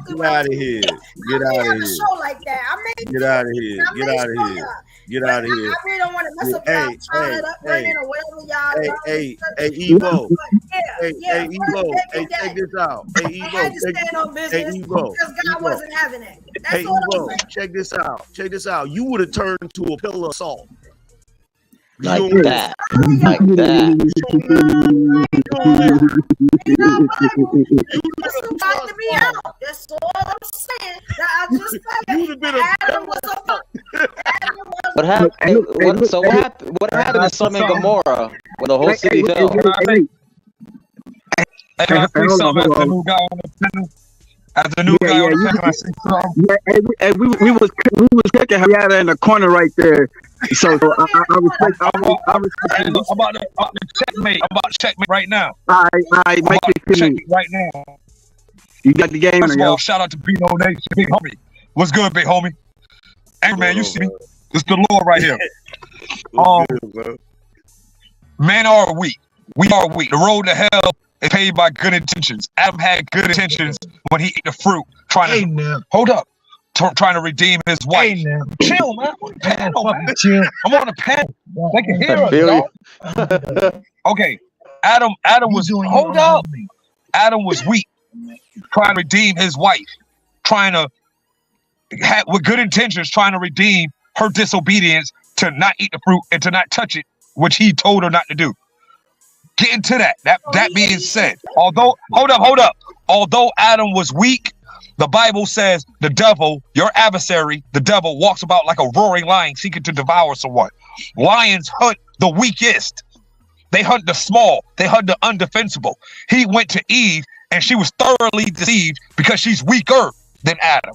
Get out of here. Get out of here. Show like that. Get out of here. Get out of here. Get out of here. I really don't want to mess up y'all childhood upbringing or whatever y'all. Hey, Evo. Hey, Evo. Hey, check this out. Hey, Evo. I had to stand on business because God wasn't having it. Hey, Evo. Check this out. You would have turned to a pillar of salt. Like that. That's all I'm saying. I just said Adam was a What happened? What happened to Sodom and Gomorrah when the whole city fell? Can I say something as the new guy on the panel? As the new guy on the panel, I say something. Yeah, we was cooking Hayata in the corner right there. So I respect. I'm about to checkmate. I'm about to checkmate right now. I make it checkmate right now. You got the game. First of all, shout out to Bino Nation, big homie. What's good, big homie? Angry man, you see me? It's the Lord right here. Men are weak. We are weak. The road to hell is paved by good intentions. Adam had good intentions when he ate the fruit, trying to hold up, trying to redeem his wife. Chill, man. Panel, man. I'm on a panel. They can hear us, dog. Okay, Adam was hold up. Adam was weak, trying to redeem his wife, trying to with good intentions, trying to redeem her disobedience to not eat the fruit and to not touch it, which he told her not to do. Getting to that. That being said, although hold up. Although Adam was weak, the Bible says the devil, your adversary, the devil, walks about like a roaring lion seeking to devour someone. Lions hunt the weakest. They hunt the small. They hunt the undefensible. He went to Eve and she was thoroughly deceived because she's weaker than Adam.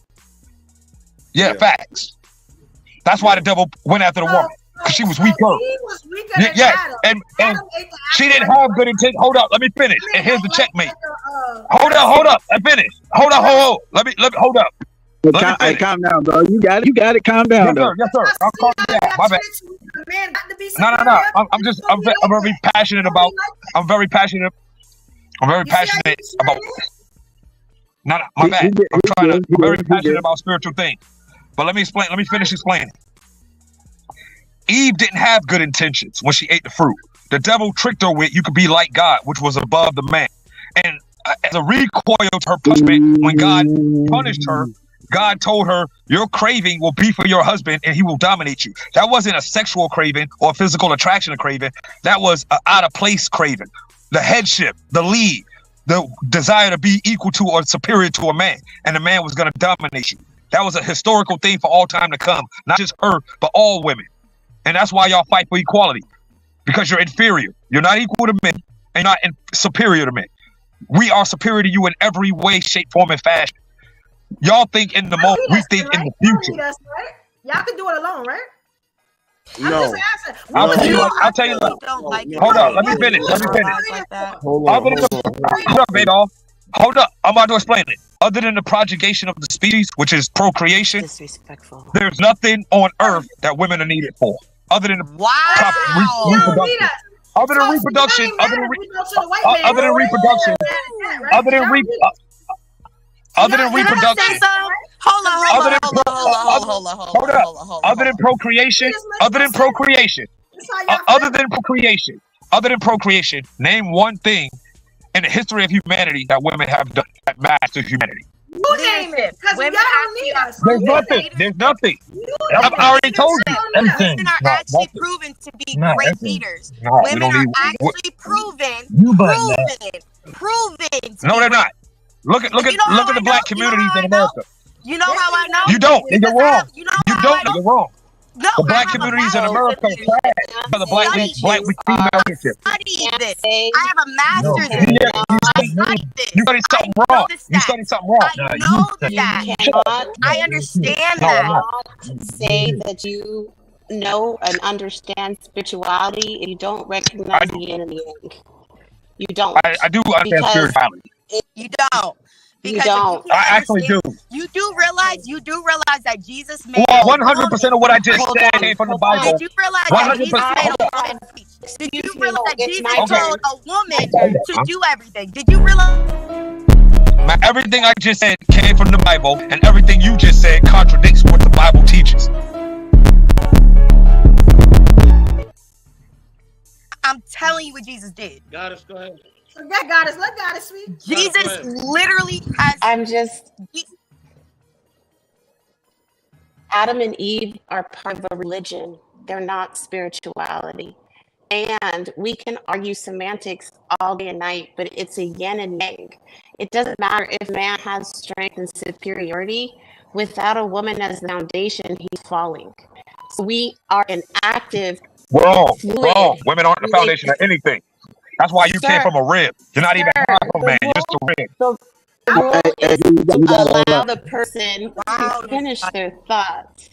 Yeah, facts. That's why the devil went after the woman, because she was weaker. He was weaker than Adam. And she didn't have good intent. Hold up, let me finish. And here's the checkmate. Hold up. I finished. Hold up. Let me hold up. Hey, calm down, bro. You got it. Calm down, though. Yes, sir. I'm calming down. My bad. No. I'm very passionate about. I'm very passionate about. No, my bad. I'm very passionate about spiritual things. But let me explain. Let me finish explaining. Eve didn't have good intentions when she ate the fruit. The devil tricked her with, you could be like God, which was above the man. And as a recoil to her punishment, when God punished her, God told her, your craving will be for your husband and he will dominate you. That wasn't a sexual craving or a physical attraction craving. That was an out of place craving. The headship, the lead, the desire to be equal to or superior to a man. And the man was going to dominate you. That was a historical thing for all time to come. Not just her, but all women. And that's why y'all fight for equality. Because you're inferior. You're not equal to men and not superior to men. We are superior to you in every way, shape, form, and fashion. Y'all think in the moment, we think in the future. Y'all can do it alone, right? No. I'll tell you. Hold up, let me finish. Hold up, baby. Hold up, I'm about to explain it. Other than the progenition of the species, which is procreation, there's nothing on earth that women are needed for. Other than reproduction. Other than reproduction. Other than procreation, name one thing in the history of humanity that women have done that mastered humanity. You name it, because y'all don't need us. There's nothing. I've already told you. Women are actually proven to be great leaders. Women are actually proven. No, they're not. Look at the black communities in America. You know how I know? You don't. You're wrong. You don't. You're wrong. No, the black communities in America are trash. The black female leadership. I have a master's in this. You studied something wrong. You studied something wrong. I know that. I understand that. Say that you know and understand spirituality if you don't recognize the yin and the yang. You don't. I do understand spirituality. You don't. Because I actually do. You do realize that Jesus made 100% of what I just said came from the Bible. Did you realize that Jesus made a woman? Did you realize that Jesus told a woman to do everything? Did you realize? Everything I just said came from the Bible, and everything you just said contradicts what the Bible teaches. I'm telling you what Jesus did. Goddess, go ahead. Let Goddess speak. Jesus literally has. Adam and Eve are part of a religion. They're not spirituality. And we can argue semantics all day and night, but it's a yin and yang. It doesn't matter if man has strength and superiority. Without a woman as the foundation, he's falling. So we are an active. Wrong. Women aren't the foundation of anything. That's why you came from a rib. You're not even half a man. You're just a rib. So allow the person to finish their thoughts.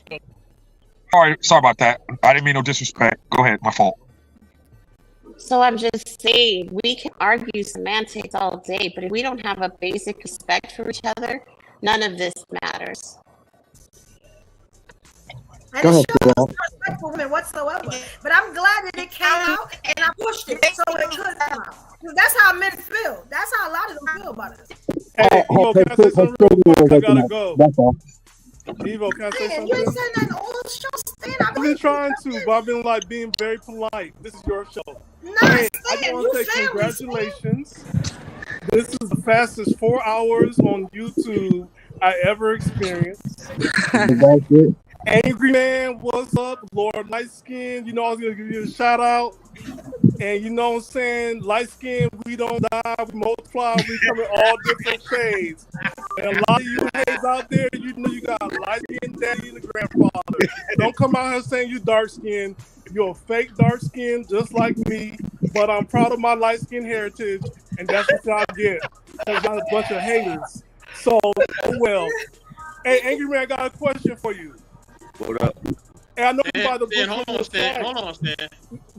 Sorry about that. I didn't mean no disrespect. Go ahead. My fault. So I'm just saying, we can argue semantics all day, but if we don't have a basic respect for each other, none of this matters. And it shows no respect for women whatsoever. But I'm glad that it came out and I pushed it so it could come out. Because that's how men feel. That's how a lot of them feel about us. Hey, Evo, can I say something real quick? I gotta go. That's all. Evo, can I say Man, something? you ain't saying nothing all show. Stand I've been trying to, but I've been like being very polite. This is your show. Hey, I just want to say congratulations. This is the fastest 4 hours on YouTube I ever experienced. Angry Man, what's up? Lord Light Skin, you know I was gonna give you a shout out. And you know what I'm saying? Light skin, we don't die, we multiply, we come in all different shades. And a lot of you haters out there, you know you got light skin daddy and a grandfather. Don't come out here saying you dark skin. You're a fake dark skin just like me, but I'm proud of my light skin heritage, and that's what y'all get. Because y'all a bunch of haters. So, oh well. Hey, Angry Man, I got a question for you. What up? Hey, I know you Stan, by the Stan, book. hold on, Stan.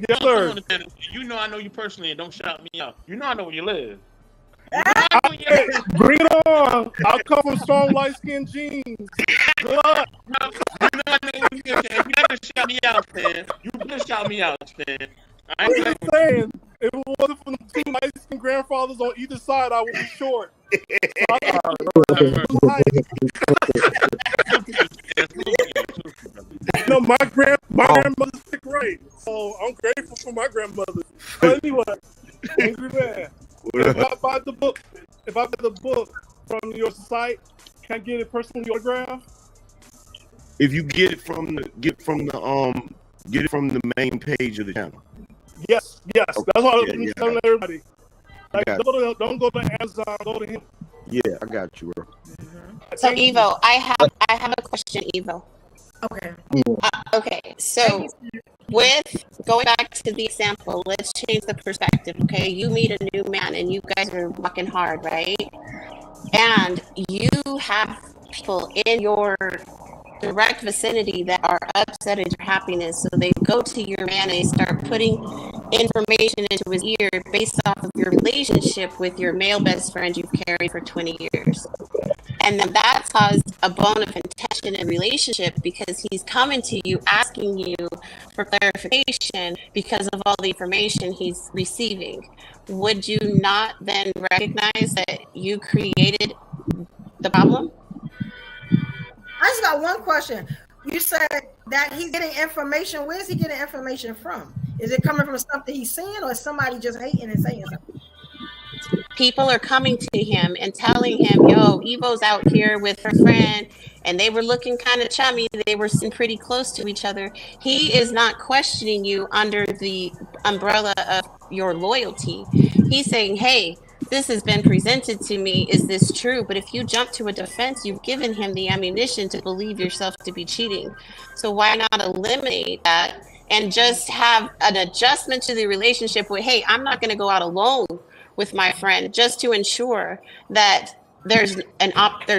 Yes, sir. You know I know you personally, and don't shout me out. You know I know where you live. Hey, bring it on. I come from strong light skin genes. Good luck. You know I know where you live. You never shout me out, Stan. You just shout me out, Stan. I'm just saying, if it wasn't for the two light skin grandfathers on either side, I would be short. No, my grandmother's sick right, so I'm grateful for my grandmother. But anyway, Angry Man, if I buy the book from your site, can I get it personally autographed? If you get it from the main page of the channel. Yes, that's what I'm telling everybody. Like, Got don't go to Amazon, go to him. Yeah, I got you, bro. So Evo, I have a question, Evo. Okay. Okay, so with going back to the example, let's change the perspective. Okay, you meet a new man and you guys are walking hard, right? And you have people in your direct vicinity that are upset at your happiness, so they go to your man and they start putting information into his ear based off of your relationship with your male best friend you've carried for 20 years. And then that caused a bone of contention in relationship because he's coming to you asking you for clarification because of all the information he's receiving. Would you not then recognize that you created the problem? I just got one question. You said that he's getting information. Where's he getting information from? Is it coming from something he's seeing, or is somebody just hating and saying something? People are coming to him and telling him, yo, Evo's out here with her friend and they were looking kind of chummy. They were sitting pretty close to each other. He is not questioning you under the umbrella of your loyalty. He's saying, hey, this has been presented to me. Is this true? But if you jump to a defense, you've given him the ammunition to believe yourself to be cheating. So why not eliminate that and just have an adjustment to the relationship where, hey, I'm not going to go out alone with my friend, just to ensure that there's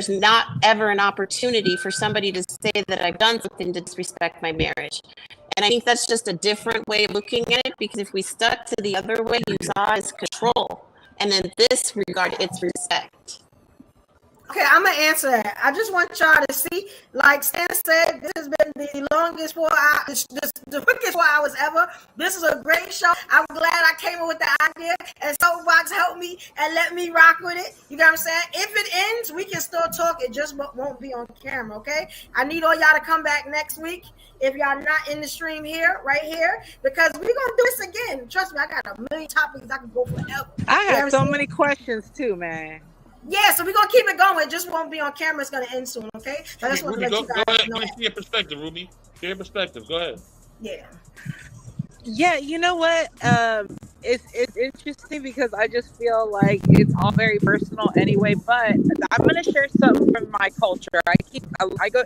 not ever an opportunity for somebody to say that I've done something to disrespect my marriage. And I think that's just a different way of looking at it, because if we stuck to the other way, you saw as control. And in this regard, it's respect. Okay, I'm gonna answer that. I just want y'all to see, like Stan said, this has been the longest 4 hours, the quickest 4 hours ever. This is a great show. I'm glad I came up with the idea, and Soapbox helped me and let me rock with it. You know what I'm saying? If it ends, we can still talk. It just won't be on camera, okay? I need all y'all to come back next week if y'all not in the stream here, right here, because we're gonna do this again. Trust me, I got a million topics I can go forever. I have so many questions too, man. Yeah, so we're gonna keep it going. It just won't be on camera. It's gonna end soon, okay? So I just want to let you guys ahead. know. Give me your perspective, Ruby. Share your perspective. Go ahead. Yeah, you know what? It's interesting because I just feel like it's all very personal anyway. But I'm gonna share something from my culture. I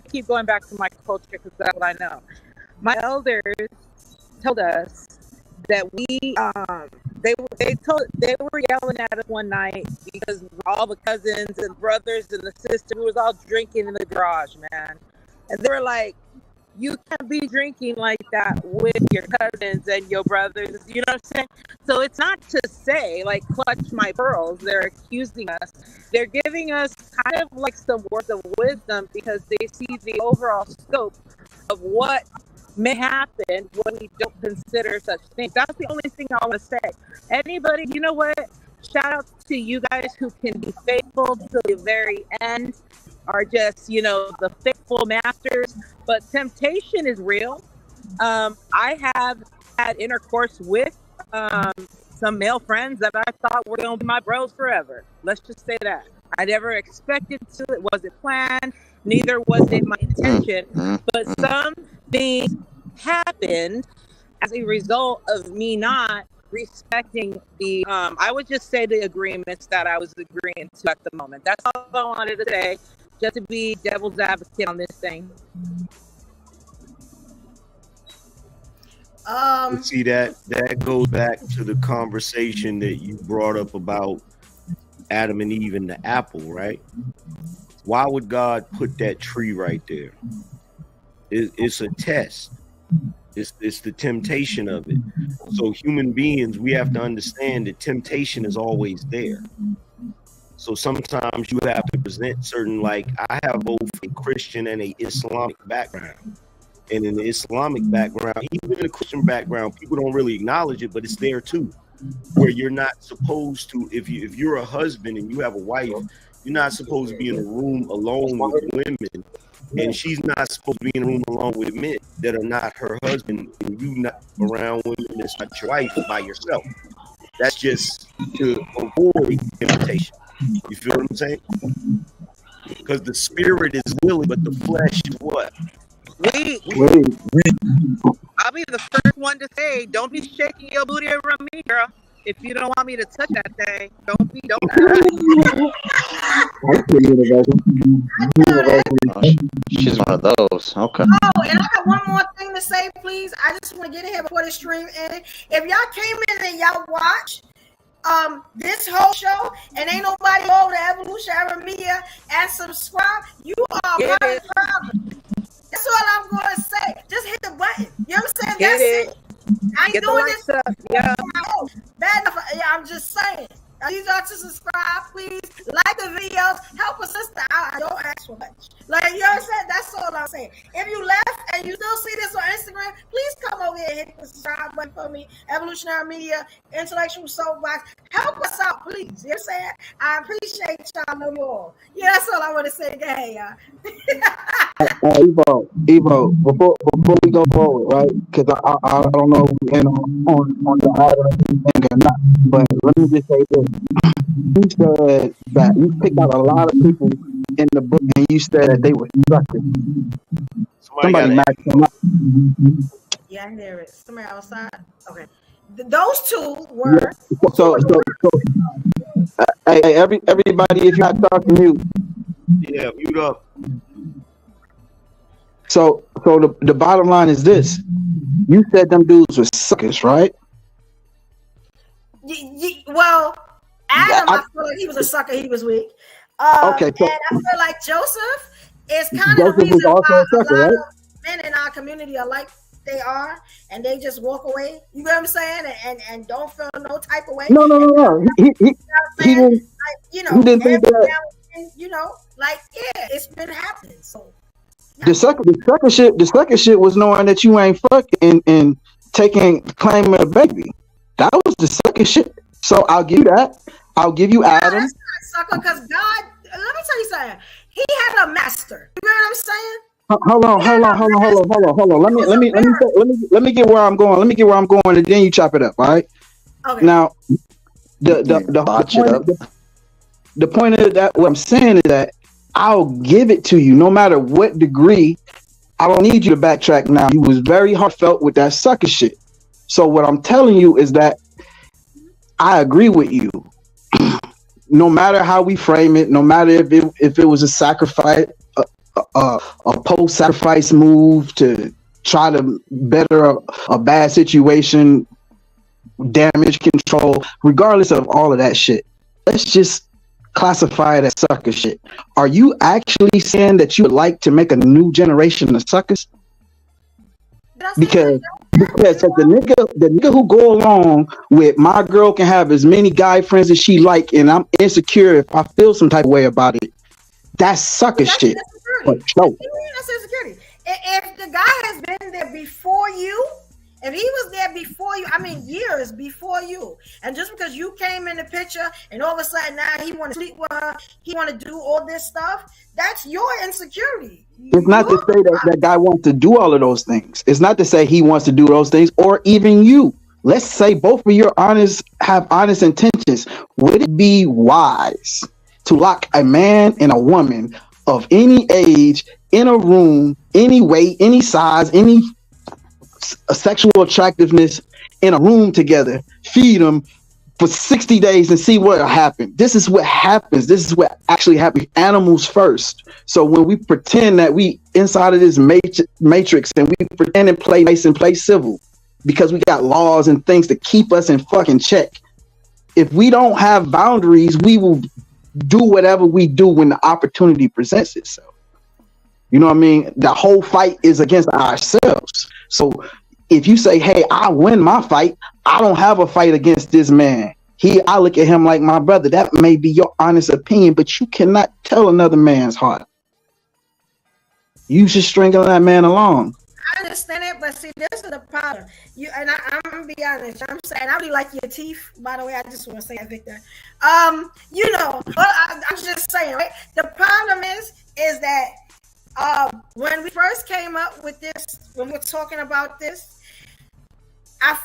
keep going back to my culture because that's what I know. My elders told us that they were yelling at us one night because all the cousins and brothers and the sister, we was all drinking in the garage, man. And they were like, you can't be drinking like that with your cousins and your brothers. You know what I'm saying? So it's not to say, like, clutch my pearls. They're accusing us. They're giving us kind of like some words of wisdom because they see the overall scope of what may happen when we don't consider such things. That's the only thing I want to say. Anybody, you know what? Shout out to you guys who can be faithful to the very end, are just, you know, the faithful masters. But temptation is real. I have had intercourse with some male friends that I thought were going to be my bros forever. Let's just say that. I never expected to. It wasn't planned. Neither was it my intention. But some things happened as a result of me not respecting the I would just say the agreements that I was agreeing to at the moment. That's all I wanted to say, just to be devil's advocate on this thing. See, that goes back to the conversation that you brought up about Adam and Eve and the apple, right? Why would God put that tree right there? It's a test. It's the temptation of it. So human beings, we have to understand that temptation is always there. So sometimes you have to present certain, like, I have both a Christian and a Islamic background. And in the Islamic background, even in the Christian background, people don't really acknowledge it, but it's there too. Where you're not supposed to, if you're a husband and you have a wife, you're not supposed to be in a room alone with women. And she's not supposed to be in a room alone with men that are not her husband, and you not around women that's not your wife by yourself. That's just to avoid temptation. You feel what I'm saying? Because the spirit is willing, but the flesh is what? I'll be the first one to say, don't be shaking your booty around me, girl. If you don't want me to touch that thing, don't. She's one of those. Okay. Oh, and I got one more thing to say, please. I just want to get in here before the stream ends. If y'all came in and y'all watched this whole show and ain't nobody over the Evolutionary Media and subscribe, you are part of the problem. That's all I'm going to say. Just hit the button. You know what I'm saying? That's it. I ain't doing this. Yeah. Bad enough. Yeah, I'm just saying. I need y'all to subscribe, please. Like the videos. Help a sister out. I don't ask for much. Like, you know what I'm saying? That's all I'm saying. If you left and you still see this on Instagram, please come over here and hit the subscribe button for me. Evolutionary Media, Intellectual Soapbox. Help us out, please. You know what I'm saying? I appreciate y'all. Know you all. Yeah, that's all I want to say. Hey, y'all. Evo, before we go forward, right? Because I don't know if we're in on the Adam thing or not, but let me just say this. You said that you picked out a lot of people in the book and you said that they were suckers. Somebody matched them up. Yeah, I hear it. Somebody outside? Okay. Those two were. So hey, everybody, if you're not talking, mute. Yeah, mute up. So the bottom line is this: you said them dudes were suckers, right? Well, Adam, I feel like he was a sucker. He was weak. Okay, so, and I feel like Joseph is kind of the reason why a lot of men in our community are like they are, and they just walk away. You know what I'm saying? And don't feel no type of way. No. He didn't. Like, you know, he didn't think that. You know, like it's been happening. So the second shit was knowing that you ain't fucking and claiming a baby. That was the second shit. So I'll give you that. I'll give you Adam. That's not sucker, because God. Let me tell you something. He had a master. You know what I'm saying? Hold on. Let me get where I'm going. And then you chop it up. All right. Okay. Now, the point of that, what I'm saying is that I'll give it to you no matter what degree. I don't need you to backtrack now. You was very heartfelt with that sucker shit. So what I'm telling you is that I agree with you. No matter how we frame it, no matter if it was a sacrifice, a post-sacrifice move to try to better a bad situation, damage control, regardless of all of that shit, let's just classify it as sucker shit. Are you actually saying that you would like to make a new generation of suckers? Because the nigga who go along with my girl can have as many guy friends as she like, and I'm insecure if I feel some type of way about it. That's sucker shit. But no. That's insecurity. If the guy has been there before you, if he was there before you, I mean years before you, and just because you came in the picture and all of a sudden now he want to sleep with her, he want to do all this stuff, that's your insecurity. It's not to say that guy wants to do all of those things. It's not to say he wants to do those things, or even you. Let's say both of you have honest intentions. Would it be wise to lock a man and a woman of any age in a room, any weight, any size, any sexual attractiveness in a room together, feed them for 60 days and see what will happen? This is what happens. This is what actually happens. Animals first. So when we pretend that we inside of this matrix and we pretend and play nice and play civil because we got laws and things to keep us in fucking check. If we don't have boundaries, we will do whatever we do when the opportunity presents itself. You know what I mean? The whole fight is against ourselves. So if you say, hey, I win my fight, I don't have a fight against this man. I look at him like my brother. That may be your honest opinion, but you cannot tell another man's heart. You should string that man along. I understand it, but see, this is the problem. I'm gonna be honest. I'm saying I really like your teeth. By the way, I just want to say that, Victor. I'm just saying, right? The problem is that when we first came up with this, when we're talking about this, I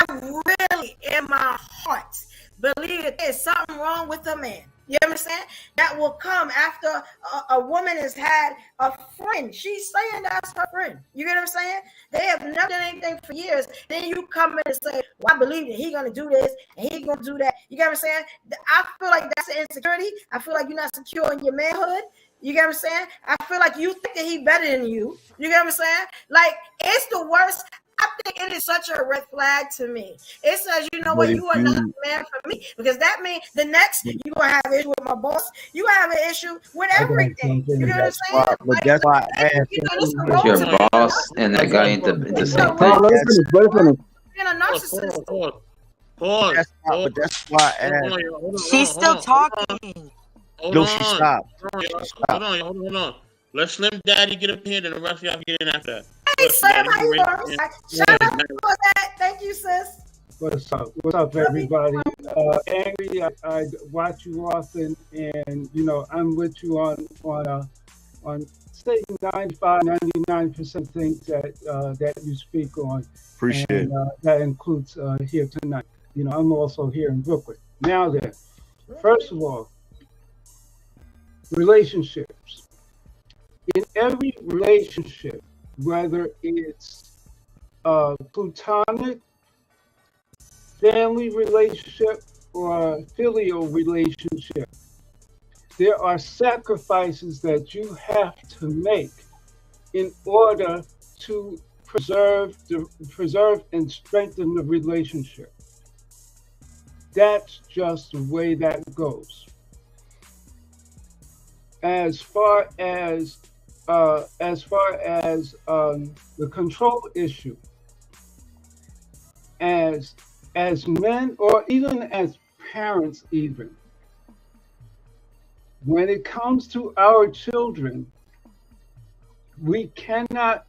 really, in my heart, believe that there's something wrong with a man. You understand? That will come after a woman has had a friend. She's saying that's her friend. You get what I'm saying? They have never done anything for years. Then you come in and say, well, I believe that he's going to do this and he's going to do that. You get what I'm saying? I feel like that's an insecurity. I feel like you're not secure in your manhood. You get what I'm saying? I feel like you think that he's better than you. You get what I'm saying? Like, it's the worst. I think it is such a red flag to me. It says, you know what, you are not the man for me. Because that means the next, you're going to have an issue with my boss. You have an issue with everything. You know what I'm saying? But that's why I asked If your boss and that guy ain't the same thing. Being a narcissist. Pause. But that's why I asked. She's still talking. No, she stopped. Hold on. Let Slim Daddy get up here, then the rest of y'all get in after that. Hey, Slim, how you doing? Shout out for that. Thank you, sis. What's up? What's up, everybody? Angry, I watch you often, and you know I'm with you on say 99% things that you speak on. Appreciate it. That includes here tonight. You know, I'm also here in Brooklyn. Now then, first of all, relationships. In every relationship, whether it's a platonic, family relationship, or a filial relationship, there are sacrifices that you have to make in order to preserve and strengthen the relationship. That's just the way that goes. As far as the control issue, as men or even as parents, even when it comes to our children, we cannot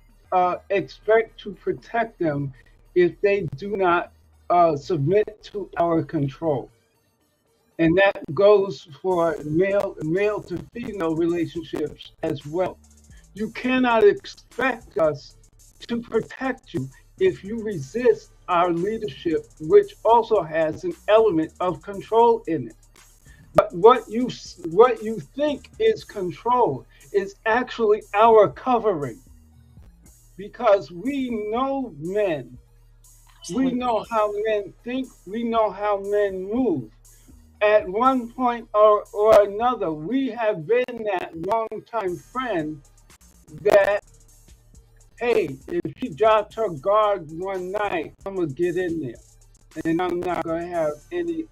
expect to protect them if they do not submit to our control. And that goes for male to female relationships as well. You cannot expect us to protect you if you resist our leadership, which also has an element of control in it. But what you think is control is actually our covering, because we know men. We know how men think. We know how men move. At one point or another, we have been that long-time friend that, hey, if she drops her guard one night, I'm gonna get in there, and I'm not gonna have any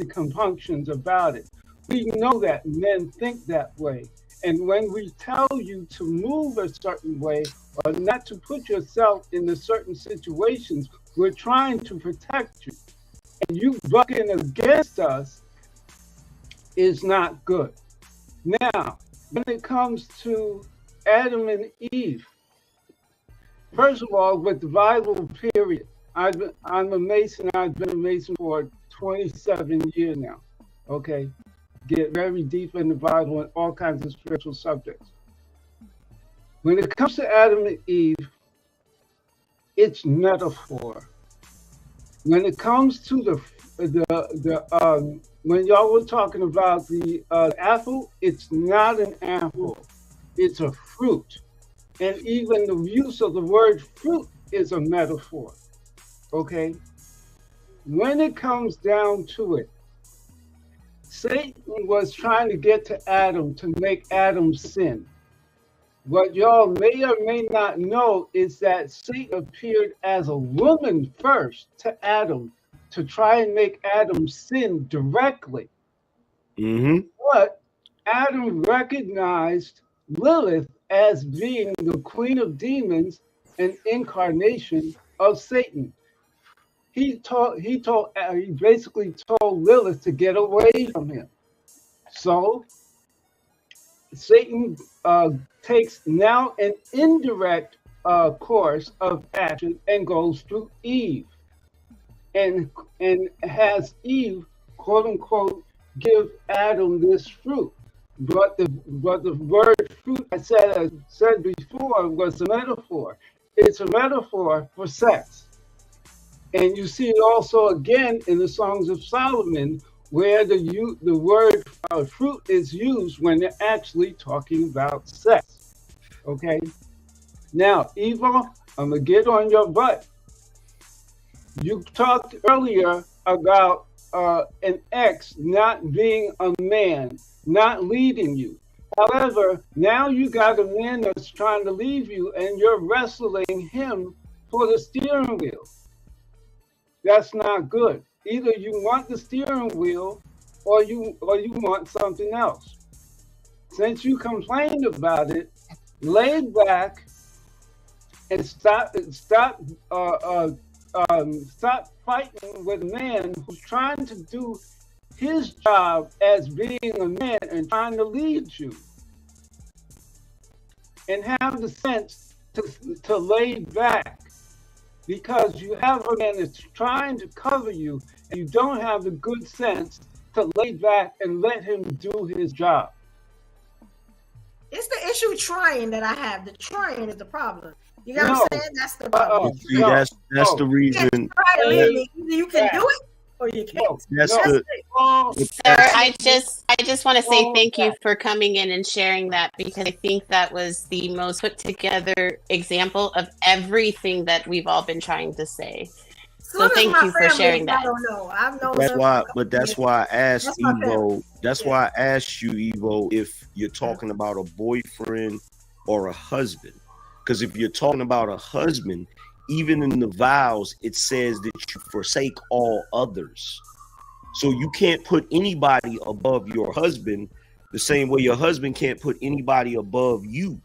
compunctions about it. We know that men think that way, And when we tell you to move a certain way or not to put yourself in a certain situations, we're trying to protect you. And you bucking against us is not good. Now, when it comes to Adam and Eve, first of all, with the Bible period, I'm a Mason. I've been a Mason for 27 years now. Okay, get very deep in the Bible and all kinds of spiritual subjects. When it comes to Adam and Eve, it's metaphor. When it comes to when y'all were talking about the apple, it's not an apple, it's a fruit. And even the use of the word fruit is a metaphor, okay? When it comes down to it, Satan was trying to get to Adam to make Adam sin. What y'all may or may not know is that Satan appeared as a woman first to Adam to try and make Adam sin directly. But Adam recognized Lilith as being the queen of demons and incarnation of Satan. He basically told Lilith to get away from him. So Satan takes now an indirect course of action and goes through Eve, and has Eve, quote unquote, give Adam this fruit. But the word fruit I said before was a metaphor. It's a metaphor for sex. And you see it also again in the Songs of Solomon, where the word fruit is used when they're actually talking about sex. Okay? Now, Eva, I'm going to get on your butt. You talked earlier about an ex not being a man, not leading you. However, now you got a man that's trying to leave you and you're wrestling him for the steering wheel. That's not good. Either you want the steering wheel or you want something else. Since you complained about it, lay back and stop fighting with a man who's trying to do his job as being a man and trying to lead you. And have the sense to lay back, because you have a man that's trying to cover you and you don't have the good sense to lay back and let him do his job. It's the issue trying that I have. The trying is the problem. You know what I'm saying? That's the problem. See, that's the reason. You can do it or you can't. Sir, I just want to say thank you for coming in and sharing that, because I think that was the most put together example of everything that we've all been trying to say. So thank you for sharing that. I don't know. I've known That's why I asked Evo. That's why I asked you, Evo, if you're talking about a boyfriend or a husband. Because if you're talking about a husband, even in the vows, it says that you forsake all others. So you can't put anybody above your husband the same way your husband can't put anybody above you.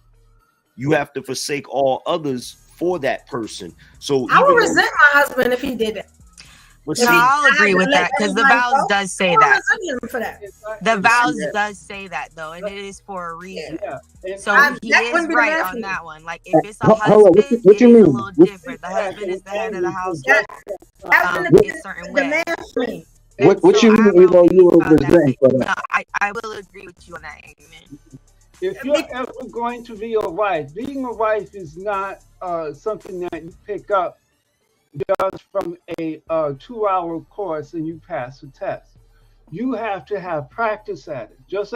You have to forsake all others for that person. So I would resent my husband if he did it. I'll agree with that, because the vows does say that. The vows does say that though, and it is for a reason. So he is right on that one. Like if it's a husband, what you mean? It's a little different. The husband is the head of the household. It's a certain way. What you mean, Evo? You were resenting for that? No, I will agree with you on that. Amen. If you're ever going to be a wife, being a wife is not something that you pick up just from a 2-hour course and you pass a test. You have to have practice at it. Just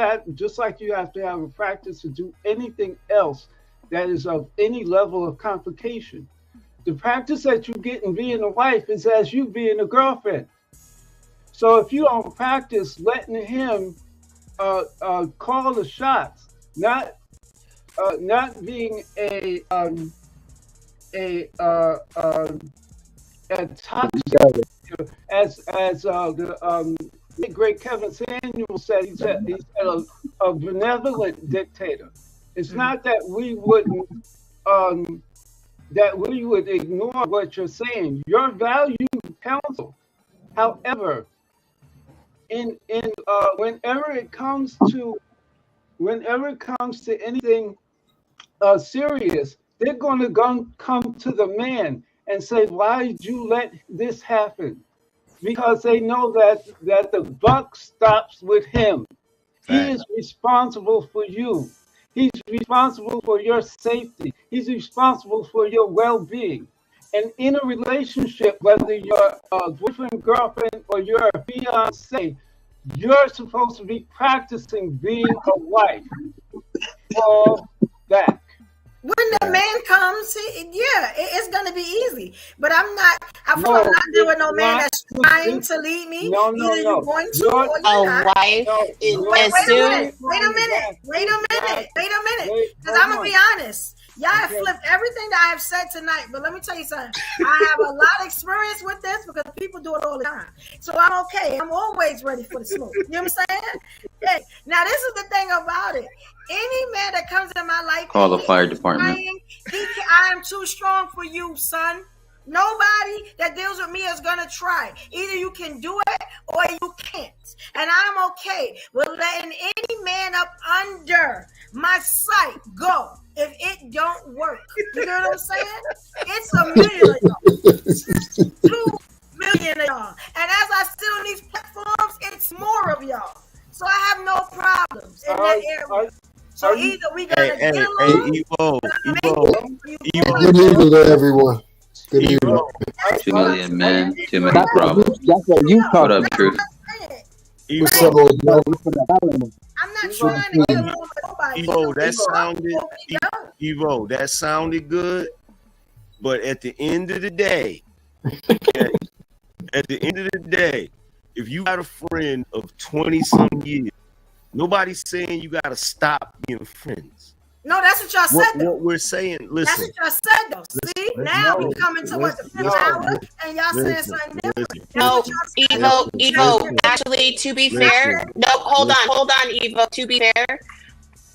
like you have to have a practice to do anything else that is of any level of complication. The practice that you get in being a wife is as you being a girlfriend. So if you don't practice letting him call the shots, not being a toxic, as the great Kevin Samuel said, he said a benevolent dictator. It's not that we wouldn't that we would ignore what you're saying. Your valued counsel. However, whenever it comes to anything serious, they're going to come to the man and say, why did you let this happen? Because they know that the buck stops with him. He is responsible for you. He's responsible for your safety. He's responsible for your well-being. And in a relationship, whether you're a boyfriend, girlfriend, or you're a fiance, you're supposed to be practicing being a wife for that. When the man comes, it's going to be easy. But I'm not dealing with no man that's trying to lead me. Either you're going to or you're not. Wife Wait a minute. Because I'm going to be honest. Y'all have flipped everything that I have said tonight. But let me tell you something. I have a lot of experience with this because people do it all the time. So I'm okay. I'm always ready for the smoke. You know what I'm saying? Hey, now, this is the thing about it. Any man that comes in my life, Call the fire department. I am too strong for you, son. Nobody that deals with me is gonna try. Either you can do it or you can't. And I'm okay with letting any man up under my sight go if it don't work. You know what I'm saying? It's a million of y'all. 2 million of y'all. And as I sit on these platforms, it's more of y'all. So I have no problems in that area. So either we gotta get along. Good evening to everyone. Good evening. 2 million men, 2 million problems. That's what you What up, Truth? What's up, old man? I'm not trying to get along with nobody. Evo, that sounded good, but at the end of the day, if you got a friend of 20-some years, nobody's saying you got to stop being friends. No, that's what y'all said. What we're saying, listen. That's what y'all said, though. See, now we coming to what the 5th hour, and y'all saying something different. No, Evo. Actually, to be fair, no, hold on, Evo. To be fair,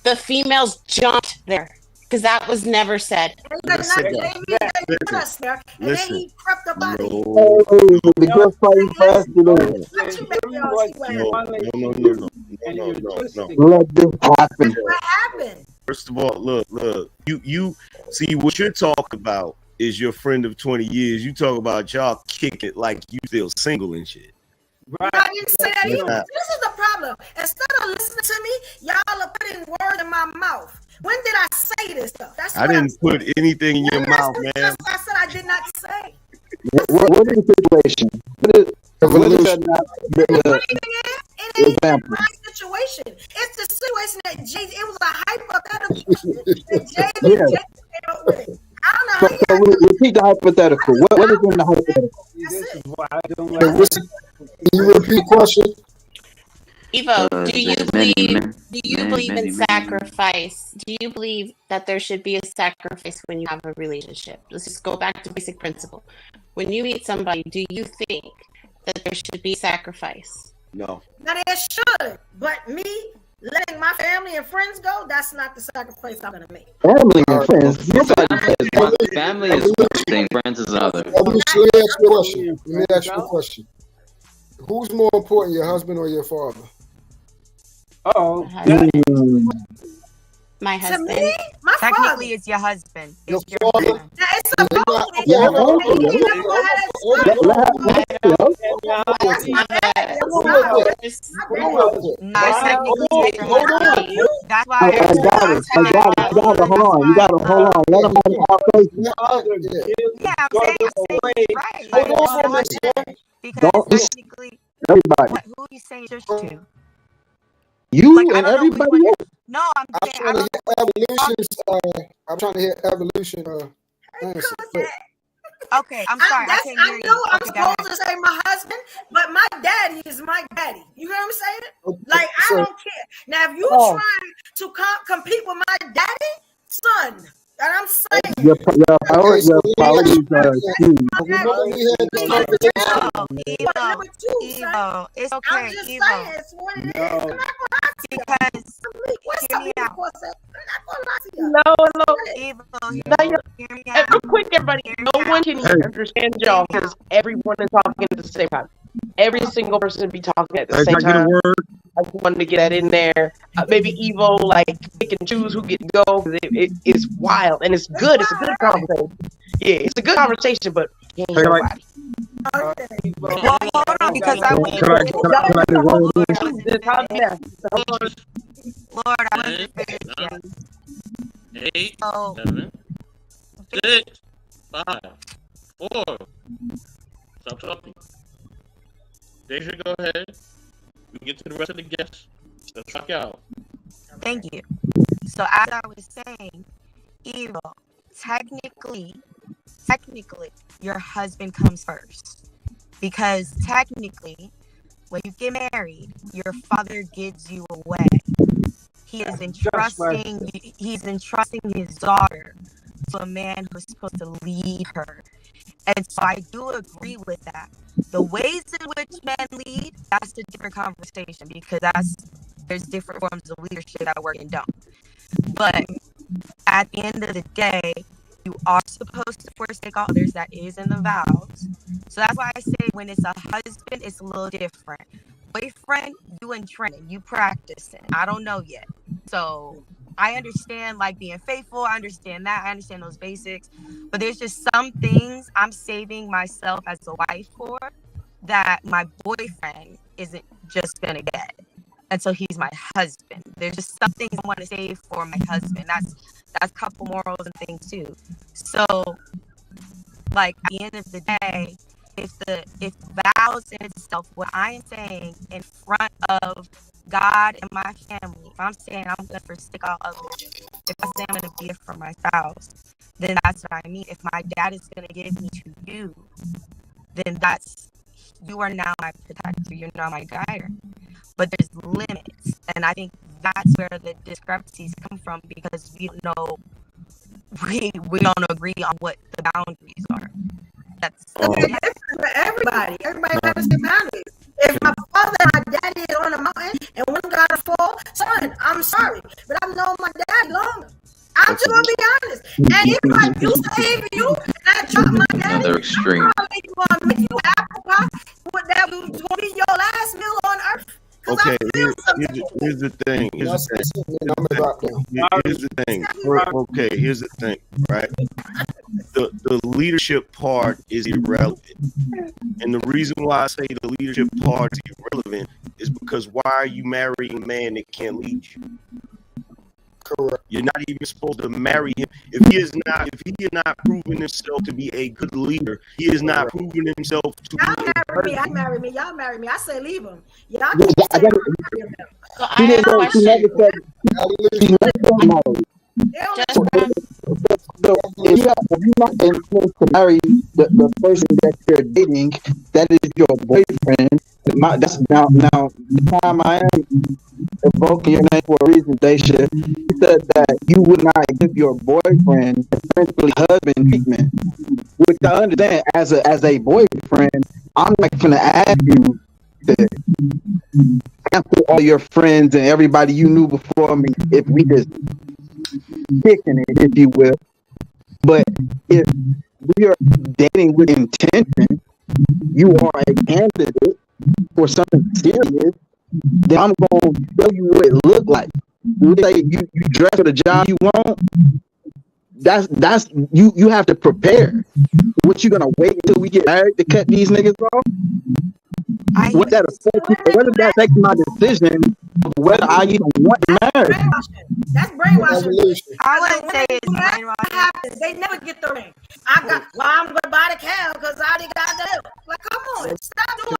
the females jumped there because that was never said. Listen. And then he crept up out of here. What happened? First of all, look. You see what you're talking about is your friend of 20 years. You talk about y'all kick it like you still single and shit. Right. I didn't say that either. This is the problem. Instead of listening to me, y'all are putting words in my mouth. When did I say this stuff? I didn't put anything in your mouth, man. That's what I said I did not say. What is the situation? What is example? My situation. It's the situation that Jay. It was a hypothetical that Jay came up with. I don't know. So repeat the hypothetical. What is in the hypothetical? This is why I don't Can you repeat the question? Evo, do you believe in sacrifice? Do you believe that there should be a sacrifice when you have a relationship? Let's just go back to basic principle. When you meet somebody, do you think that there should be sacrifice? No. Now there should, but me letting my family and friends go, that's not the sacrifice I'm gonna make. Family and friends. Family is one thing, friends is another. Let me ask you a question. Who's more important, your husband or your father? My husband. To me, my Technically, father. it's your husband. Your It's your father? husband. Now, it's That's why I got it. Hold on. You gotta hold on. Let him have our face. Yeah, I'm saying right. Like, because technically, Everybody. who are you saying just to? You Like, and everybody else. No, I'm saying I'm trying to hear evolution. Answer. Okay, I'm sorry. I can't hear you. know I'm Okay, go ahead. supposed to say my husband, but my daddy is my daddy. You know what I'm saying? Like, I don't care. Now, if you trying to compete with my daddy, son, And I'm saying Your priorities are skewed. Evo, it's okay. I'm just saying it's what it is. I'm not gonna lie to you. Because what's hear up, me out. I'm not gonna lie to you. Evo, Real quick, everybody. No one can understand y'all because everyone is talking at the same time. Every single person be talking at the same time. I just wanted to get that in there. Maybe Evo, like, pick and choose who get to go. It is wild and it's good. It's a good conversation. Yeah, it's a good conversation, but ain't nobody. Well, hold on, because I want Lord, I want to finish. 8, 7, 6, 5, 4. Stop talking. Deja, go ahead. We can get to the rest of the guests. Let's rock out. Thank you. So as I was saying, Evo, technically, your husband comes first. Because technically, when you get married, your father gives you away. He's entrusting his daughter to a man who's supposed to lead her. And so I do agree with that. The ways in which men lead, that's a different conversation because there's different forms of leadership that work and don't. But at the end of the day, you are supposed to forsake all others. That is in the vows. So that's why I say when it's a husband, it's a little different. Boyfriend, you in training, you practicing. I don't know yet. So I understand like being faithful. I understand that. I understand those basics. But there's just some things I'm saving myself as a wife for that my boyfriend isn't just gonna get. And so he's my husband. There's just some things I want to save for my husband. That's a couple morals and things too. So like at the end of the day, if vows in itself, what I am saying in front of God and my family, if I'm saying I'm gonna forsake all others, if I say I'm gonna be it for my spouse, then that's what I mean. If my dad is gonna give me to you, then you are now my protector, you're now my guider. But there's limits, and I think that's where the discrepancies come from because we don't agree on what the boundaries are. That's everybody got to set boundaries. If my father and my daddy is on a mountain and one got to fall, son, I'm sorry, but I've known my daddy longer. I'm just gonna be honest. And if I do save you and I drop my daddy, Another extreme. I'm probably gonna make you apple pie. That was gonna be your last meal on earth. Okay, here's the thing. Here's the thing, right? The leadership part is irrelevant. And the reason why I say the leadership part is irrelevant is because why are you marrying a man that can't lead you? Correct. You're not even supposed to marry him if he is not proven himself to be a good leader. He is not proven himself to Y'all be marry me. Y'all marry me. I say leave him. Y'all So I have a question. So if you're not supposed to marry the person that you're dating, that is your boyfriend. That's now the time I am evoking your name for a reason, Daisha. You said that you would not give your boyfriend essentially husband treatment, which I understand as a boyfriend. I'm not gonna ask you to cancel all your friends and everybody you knew before me if we just kicking it, if you will. But if we are dating with intention, you are a candidate for something serious, then I'm going to show you what it look like. You say you dress for the job you want. That's you have to prepare. What you gonna wait until we get married to cut these niggas off? What that affects my decision of whether I even want to marry? That's brainwashing. I wouldn't say it's brainwashing. They never get the ring. I'm gonna buy the cow because I already got the milk. Like, come on, stop doing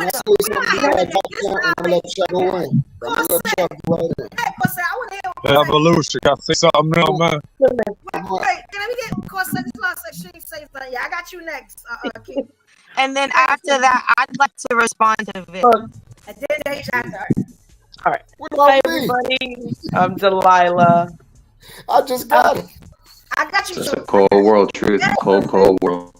Evolution. I say something now, man. Wait, can we get Corset? She say something. Yeah, I got you next. And then after that, I'd like to respond to Vic. And then they all right. Hey, everybody. I'm Delilah. I just got it. I got you. It's a cold world, truth. Cold world.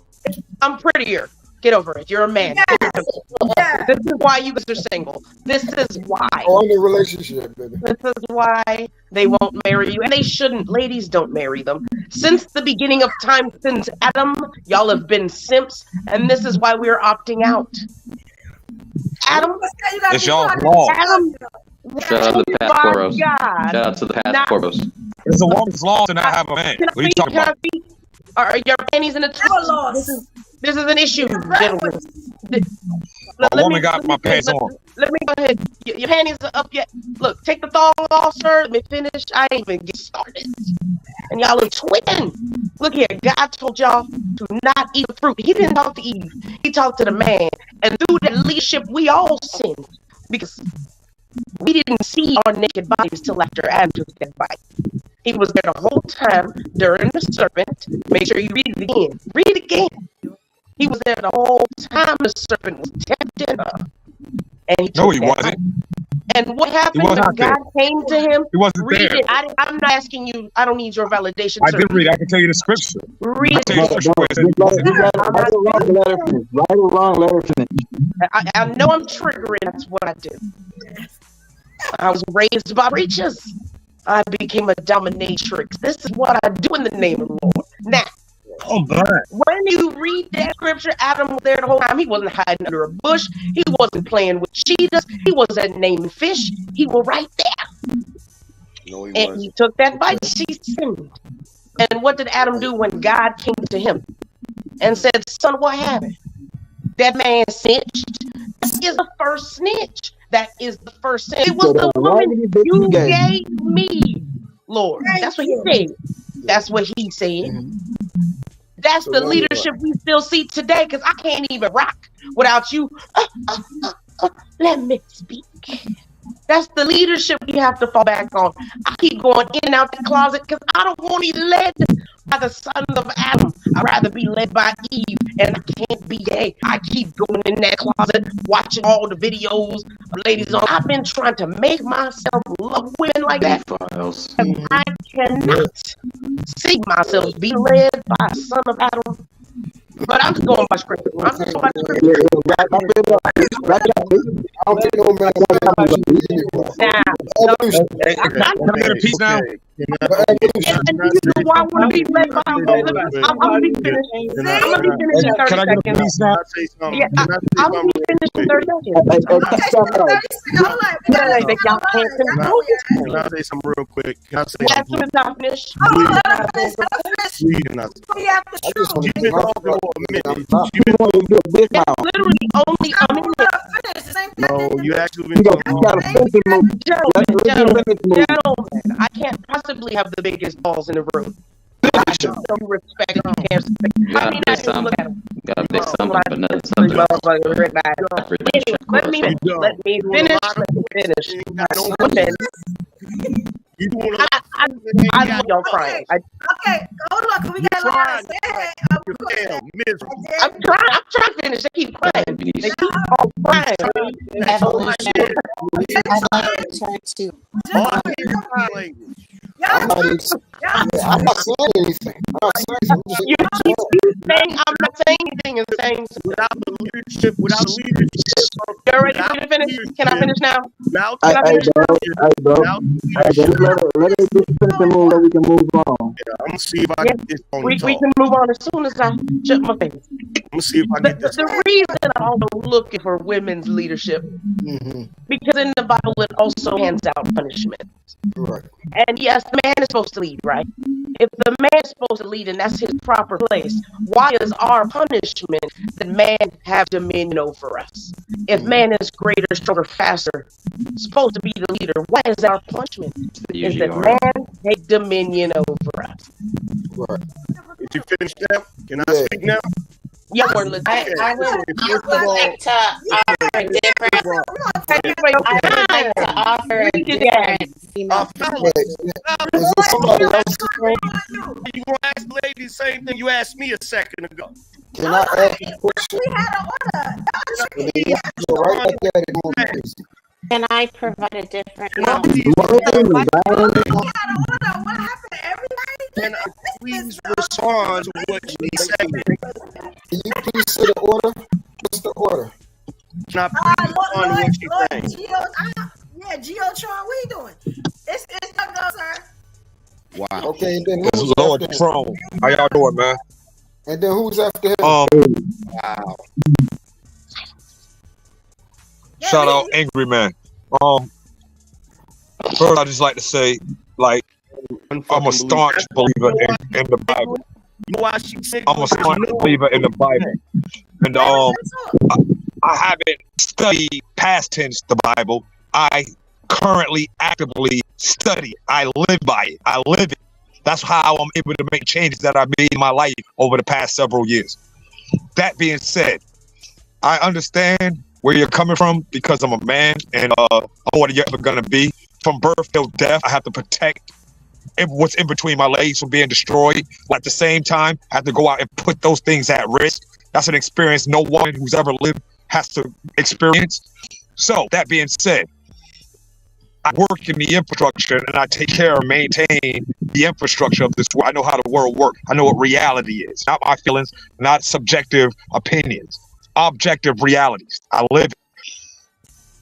I'm prettier. Get over it. You're a man. Yes. This is why you guys are single. This is why. Or in a relationship, baby. This is why they won't marry you, and they shouldn't. Ladies, don't marry them. Since the beginning of time, since Adam, y'all have been simps, and this is why we're opting out. Adam, It's y'all law. Adam, Shout out to the past my Poros. God. Shout out to the past Now- Poros. It's a woman's law to not have a man. What are you talking about? Are your panties in a twist? This is an issue, gentlemen. A woman got my pants on. Let me go ahead. Your panties are up yet. Look, take the thong off, sir. Let me finish. I ain't even get started. And y'all are twitting. Look here, God told y'all to not eat the fruit. He didn't talk to Eve. He talked to the man. And through that leadership, we all sinned. Because we didn't see our naked bodies till after Adam took that bite. He was there the whole time during the serpent. Make sure you read it again. Read it again. He was there the whole time the serpent was tempting her. And he No, took he that wasn't. bite. And what happened was when not there. God came to him? He wasn't Read there. it. I'm not asking you. I don't need your validation, I sir. did read. I can tell you the scripture. Read I can tell you the scripture where it says- Right or wrong, let her finish. Right or wrong, let her finish. I know I'm triggering. That's what I do. I was raised by preachers. I became a dominatrix. This is what I do in the name of the Lord. Now, Oh, man. when you read that scripture, Adam was there the whole time. He wasn't hiding under a bush. He wasn't playing with cheetahs. He wasn't naming fish. He was right there. No, he And wasn't. he took that bite. She sinned. And what did Adam do when God came to him and said, son, what happened? That man snitched. That is the first snitch. That is the first sin. It was the woman you gave me, Lord. That's what he said. That's what he said. That's the leadership we still see today, because I can't even rock without you. Let me speak. That's the leadership we have to fall back on. I keep going in and out the closet because I don't want to be led by the sons of Adam. I'd rather be led by Eve, and I can't be gay. I keep going in that closet, watching all the videos of ladies on. I've been trying to make myself love women like that. Files. And I cannot see myself be led by a son of Adam. But I'm just going by scripture. I'm just going by scripture. I don't think no man Peace now. And do you know why I want to be led by I'm going to be finished. I'm going to be finished in 30 Can I get a seconds. piece now? Yeah, I'm going to be finished in 30 seconds. Yeah, that y'all can't control it. Can I say something real quick? Can I say As soon something? as I finish. Please, can I say- I just want You've to been talking for a minute. That's literally only a minute. No, you actually been talking. Gentlemen, I can't possibly have the biggest balls in the room. I show some respect. You can't respect. I mean, I didn't look at him. Gotta make something, but nothing. Something else. Let me finish. Listen. I love y'all crying. Okay, hold on. We got a lot to say. I'm trying to finish. They keep crying. They keep all crying. I'm not saying anything. You keep saying I'm not saying anything and saying without leadership. You ready for me to finish? Can I finish now? Now, can I finish? Bro. Let it just finish and move, so we can move on. I'm gonna see if I get this on We the can talk. move on as soon as I shut my face. I'm gonna see if I get this. The reason I'm looking for women's leadership, because in the Bible it also hands out punishment. Right. And yes, the man is supposed to lead, right? If the man is supposed to lead and that's his proper place, why is our punishment that man have dominion over us? If man is greater, stronger, faster, supposed to be the leader, why is our punishment? Is that man take dominion over us? Right. Did you finish now? Can I speak now? Yeah, wordless. I would like to offer a different. I would like to offer a different female. You gonna ask the lady the same thing you asked me a second ago? Can I ask a question? We had an order. Go right back at it. Can I provide a different? Can I please respond to what she's saying? Can you please say the order? What's the order? Can I please respond to what she's saying? Yeah, Geotron, what you doing? It's your go, sir. Wow. Okay, and then This is Lord Tron. How y'all doing, man? And then who's after him? Wow. Shout out Angry Man. First I just like to say, like, I'm a staunch believer in the Bible. I'm a staunch believer in the Bible. And I haven't studied past tense the Bible. I currently actively study it. I live by it. I live it. That's how I'm able to make changes that I've made in my life over the past several years. That being said, I understand where you're coming from because I'm a man and I'm what you're ever gonna be. From birth till death, I have to protect what's in between my legs from being destroyed. But at the same time, I have to go out and put those things at risk. That's an experience no one who's ever lived has to experience. So that being said, I work in the infrastructure and I take care and maintain the infrastructure of this world. I know how the world works. I know what reality is. Not my feelings, not subjective opinions. Objective realities. I live it.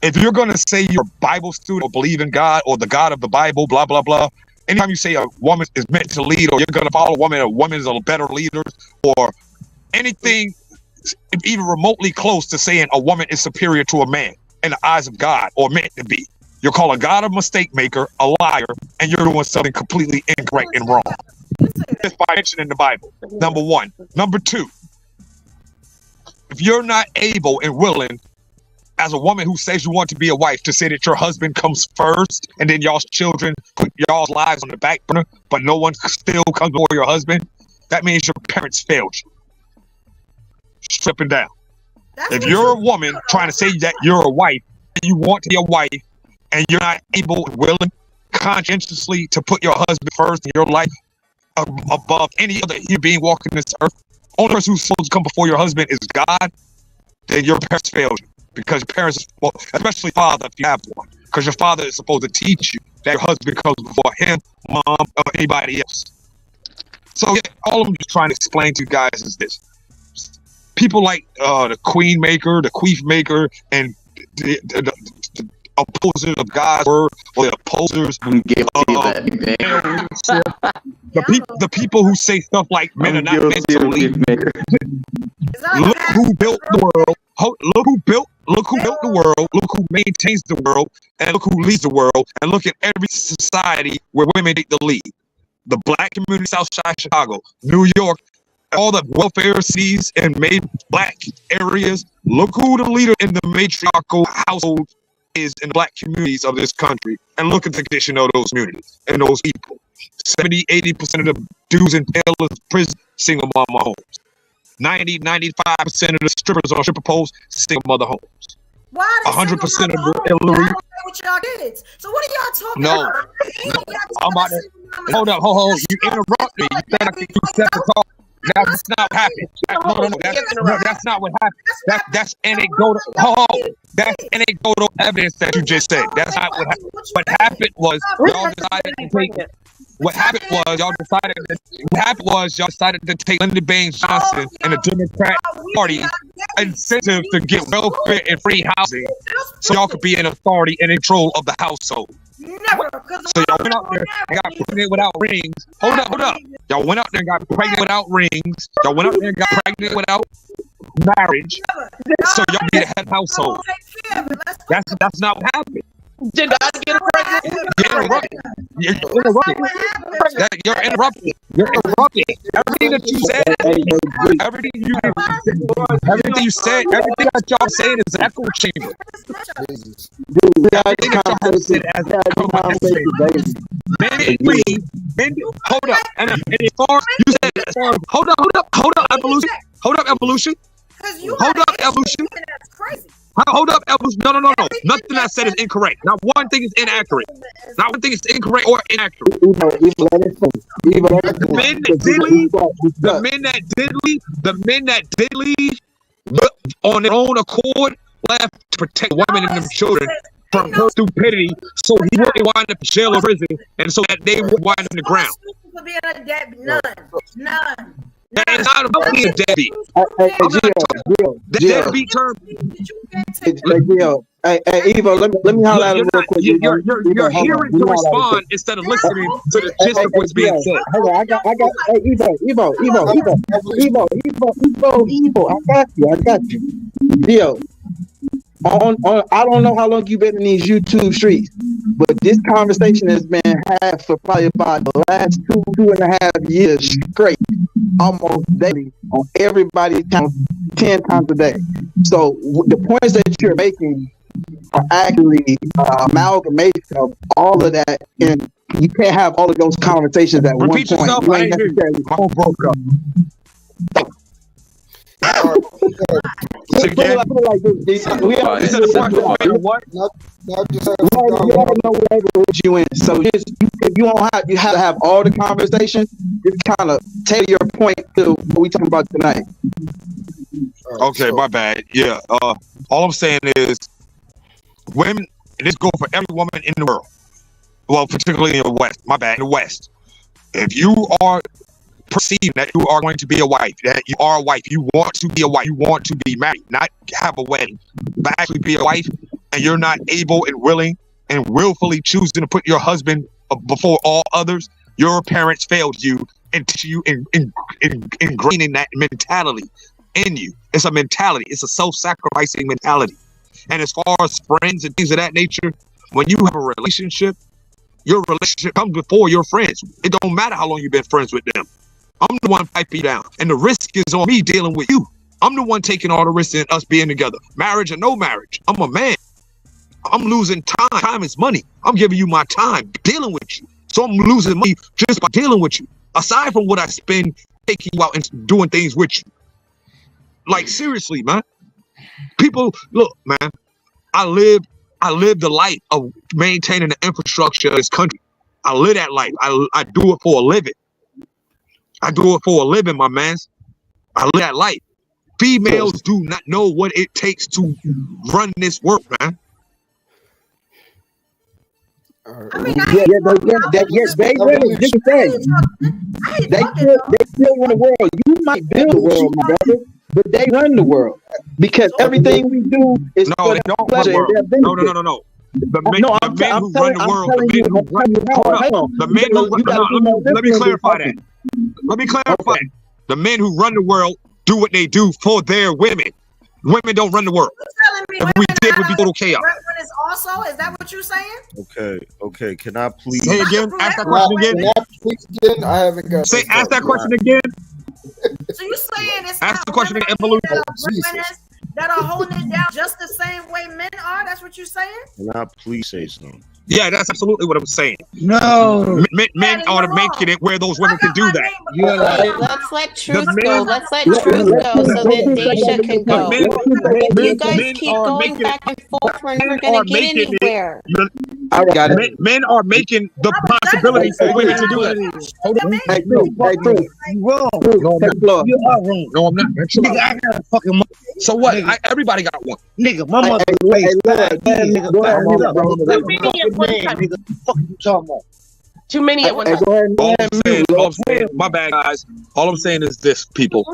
If you're going to say you're a Bible student or believe in God or the God of the Bible, blah, blah, blah, anytime you say a woman is meant to lead or you're going to follow a woman is a better leader or anything even remotely close to saying a woman is superior to a man in the eyes of God or meant to be, you're calling God a mistake maker, a liar, and you're doing something completely incorrect and wrong. Just by mentioning the Bible, number one. Number two, if you're not able and willing, as a woman who says you want to be a wife, to say that your husband comes first and then y'all's children put y'all's lives on the back burner, but no one still comes before your husband, that means your parents failed you. Strip it down. If you're a woman trying to say that you're a wife, you want to be a wife, and you're not able and willing conscientiously to put your husband first in your life above any other human being walking this earth, only person who's supposed to come before your husband is God, then your parents failed you. Because your parents, well, especially father, if you have one, because your father is supposed to teach you that your husband comes before him, mom, or anybody else. So yeah, all I'm just trying to explain to you guys is this. People like the queen maker, the queef maker, and the opposers of God's word, or the opposers of the people who say stuff like men are not meant to lead. Look who built the world. Look who built the world. Look who maintains the world, and look who leads the world. And look at every society where women take the lead. The black community, Southside Chicago, New York, all the welfare cities and made black areas. Look who the leader in the matriarchal household is in the black communities of this country, and look at the condition of those communities and those people. 70-80% of the dudes in tailors prison, single mama homes. 90-95% of the strippers on stripper poles, single mother homes. 100% of the Hillary. With y'all kids. So what are y'all talking about? I'm about to hold up, hold. You interrupt me. You said I could do separate talk. That's not what happened. That's not what happened. That's anecdotal. That's anecdotal evidence that you just said. That's not what happened. What happened was y'all decided to take it. What happened was y'all decided to take Lyndon Baines Johnson and the Democrat Party incentive to get welfare and free housing, so y'all could be in authority and control of the household. So y'all went out there and got pregnant without rings. Hold up. Y'all went out there and got pregnant without rings. Y'all went out there and got pregnant without marriage. So y'all be the head household. That's not what happened. Did I get pregnant? You're interrupting. Everything that you said, everything you said, everything that y'all saying is an echo chamber. Everything that y'all said as an echo chamber. Hold up. And as far you said, hold up, evolution. Hold up, evolution. That's crazy. Hold up, evolution. No. Nothing I said is incorrect. Not one thing is inaccurate. Not one thing is incorrect or inaccurate. The men that did leave on their own accord left to protect women and them children. from her stupidity, so he wouldn't wind up in jail or prison, and so that they would wind up in the ground. For being a deadbeat. None. It's not about being a deadbeat. Deadbeat term. Hey, Evo, let me holler at him real quick. You're hearing to respond instead of listening to the gist of what's being said. Hold on, I got. Hey, Evo, I got you. Yo, I don't know how long you've been in these YouTube streets, but this conversation has been had for probably about the last 2.5 years straight, almost daily, on everybody's channel 10 times a day. So the points that you're making are actually amalgamation of all of that, and you can't have all of those conversations at one point. Yourself, I ain't hear you. My phone broke up. So if you have to have all the conversations, just kind of tailor your point to what we talking about tonight. Okay, my bad. Yeah. All I'm saying is, women, and this goes for every woman in the world. Well, particularly in the West. My bad, in the West. If you are perceiving that you are going to be a wife, that you are a wife, you want to be a wife, you want to be married, not have a wedding, but actually be a wife, and you're not able and willing and willfully choosing to put your husband before all others, your parents failed you and teach you ingraining that mentality in you. It's a mentality. It's a self-sacrificing mentality. And as far as friends and things of that nature, when you have a relationship, your relationship comes before your friends. It don't matter how long you've been friends with them. I'm the one piping you down. And the risk is on me dealing with you. I'm the one taking all the risks in us being together. Marriage or no marriage. I'm a man. I'm losing time. Time is money. I'm giving you my time dealing with you. So I'm losing money just by dealing with you. Aside from what I spend taking you out and doing things with you. Like, seriously, man. People, look, man. I live the life of maintaining the infrastructure of this country. I live that life. I do it for a living. I do it for a living, my man. I live that life. Females do not know what it takes to run this work, man. They still run the world. You might build the world, my brother, but they run the world because everything we do is for their pleasure. No. The men who run the world. Let me clarify that. The men who run the world do what they do for their women. Women don't run the world. If we did, it would be total chaos. Also, is that what you're saying? Okay. Can I please say again? Ask that question again. I haven't got. Ask that question again. So you're saying it's ask the question again. Evolution. That are holding it down just the same way men are. That's what you're saying. Can I please say something? Yeah, that's absolutely what I'm saying. No, men are making it where those women can do that. Let's let truth go. Let's let truth go so that Deja can go. You guys keep going back and forth. We're never going to get anywhere. Men are making the possibility for women to do that. Hold on. You wrong. You are wrong. No, I'm not. Nigga, I got a fucking money. So what? Everybody got one. Nigga, my mother Too many at one time. All I'm saying, my bad, guys. All I'm saying is this, people.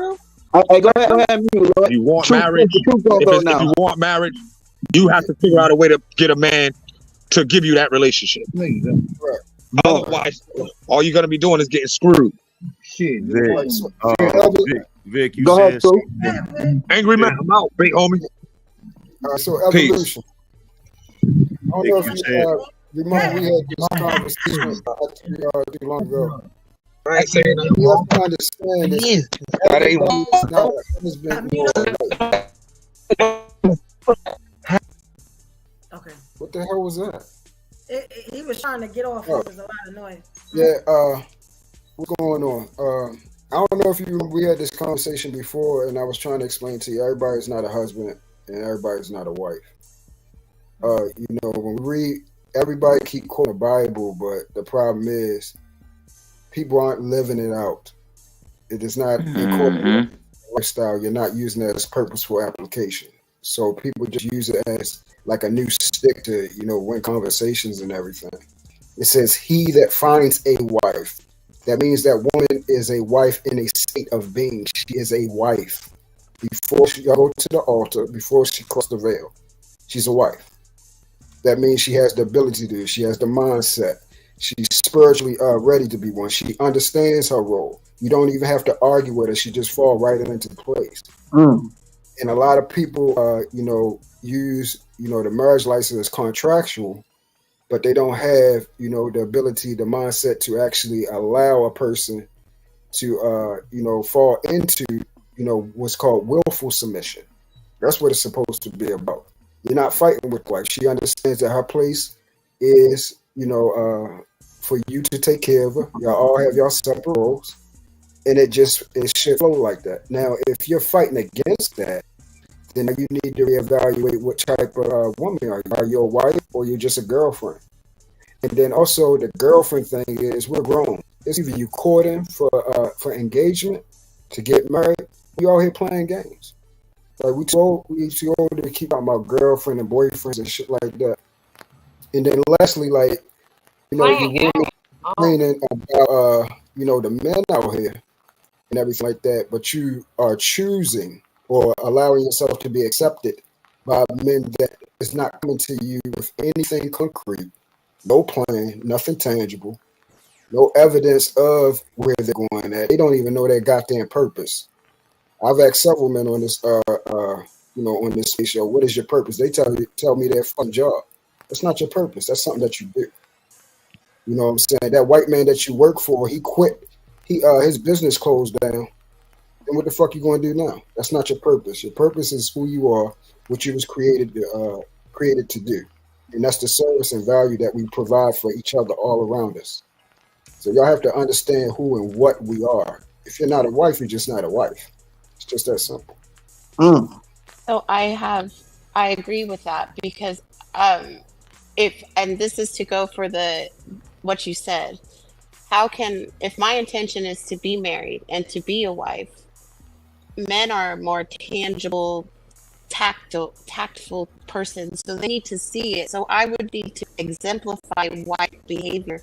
Hey, go ahead. You want marriage? If you want marriage, you have to figure out a way to get a man to give you that relationship. Otherwise, all you're gonna be doing is getting screwed. Shit, Vic, you said angry man. I'm out, big homie. So evolution. I don't know if you remember we had this conversation too long ago. Right, you have to understand this. Okay. What the hell was that? He was trying to get off. It was a lot of noise. Yeah. What's going on? I don't know if we had this conversation before, and I was trying to explain to you, everybody's not a husband and everybody's not a wife. When we read, everybody keep quoting the Bible, but the problem is people aren't living it out. It is not incorporated lifestyle. You're not using it as purposeful application. So people just use it as like a new stick to, win conversations and everything. It says, he that finds a wife. That means that woman is a wife in a state of being. She is a wife. Before she go to the altar, before she crosses the veil, she's a wife. That means she has the ability to, she has the mindset. She's spiritually ready to be one. She understands her role. You don't even have to argue with her. She just falls right into place. And a lot of people, use, the marriage license as contractual, but they don't have, the ability, the mindset to actually allow a person to, fall into, what's called willful submission. That's what it's supposed to be about. You're not fighting with wife. She understands that her place is, for you to take care of her. Y'all all have y'all separate roles, and it should flow like that. Now, if you're fighting against that, then you need to reevaluate what type of woman are you. Are you a wife or you're just a girlfriend? And then also the girlfriend thing is we're grown. It's either you courting for engagement to get married, you all here playing games. Like we too old to keep talking about girlfriend and boyfriends and shit like that. And then lastly, like, you women complaining about the men out here and everything like that, but you are choosing or allowing yourself to be accepted by men that is not coming to you with anything concrete, no plan, nothing tangible, no evidence of where they're going at. They don't even know their goddamn purpose. I've asked several men on this, on this show, what is your purpose? They tell me their fun job. That's not your purpose. That's something that you do. You know what I'm saying? That white man that you work for, he quit. His business closed down. And what the fuck you going to do now? That's not your purpose. Your purpose is who you are, what you was created to do. And that's the service and value that we provide for each other all around us. So y'all have to understand who and what we are. If you're not a wife, you're just not a wife. It's just that simple. So I agree with that because and this is to go for what you said. If my intention is to be married and to be a wife, men are more tangible, tactful persons, so they need to see it. So I would need to exemplify wife behavior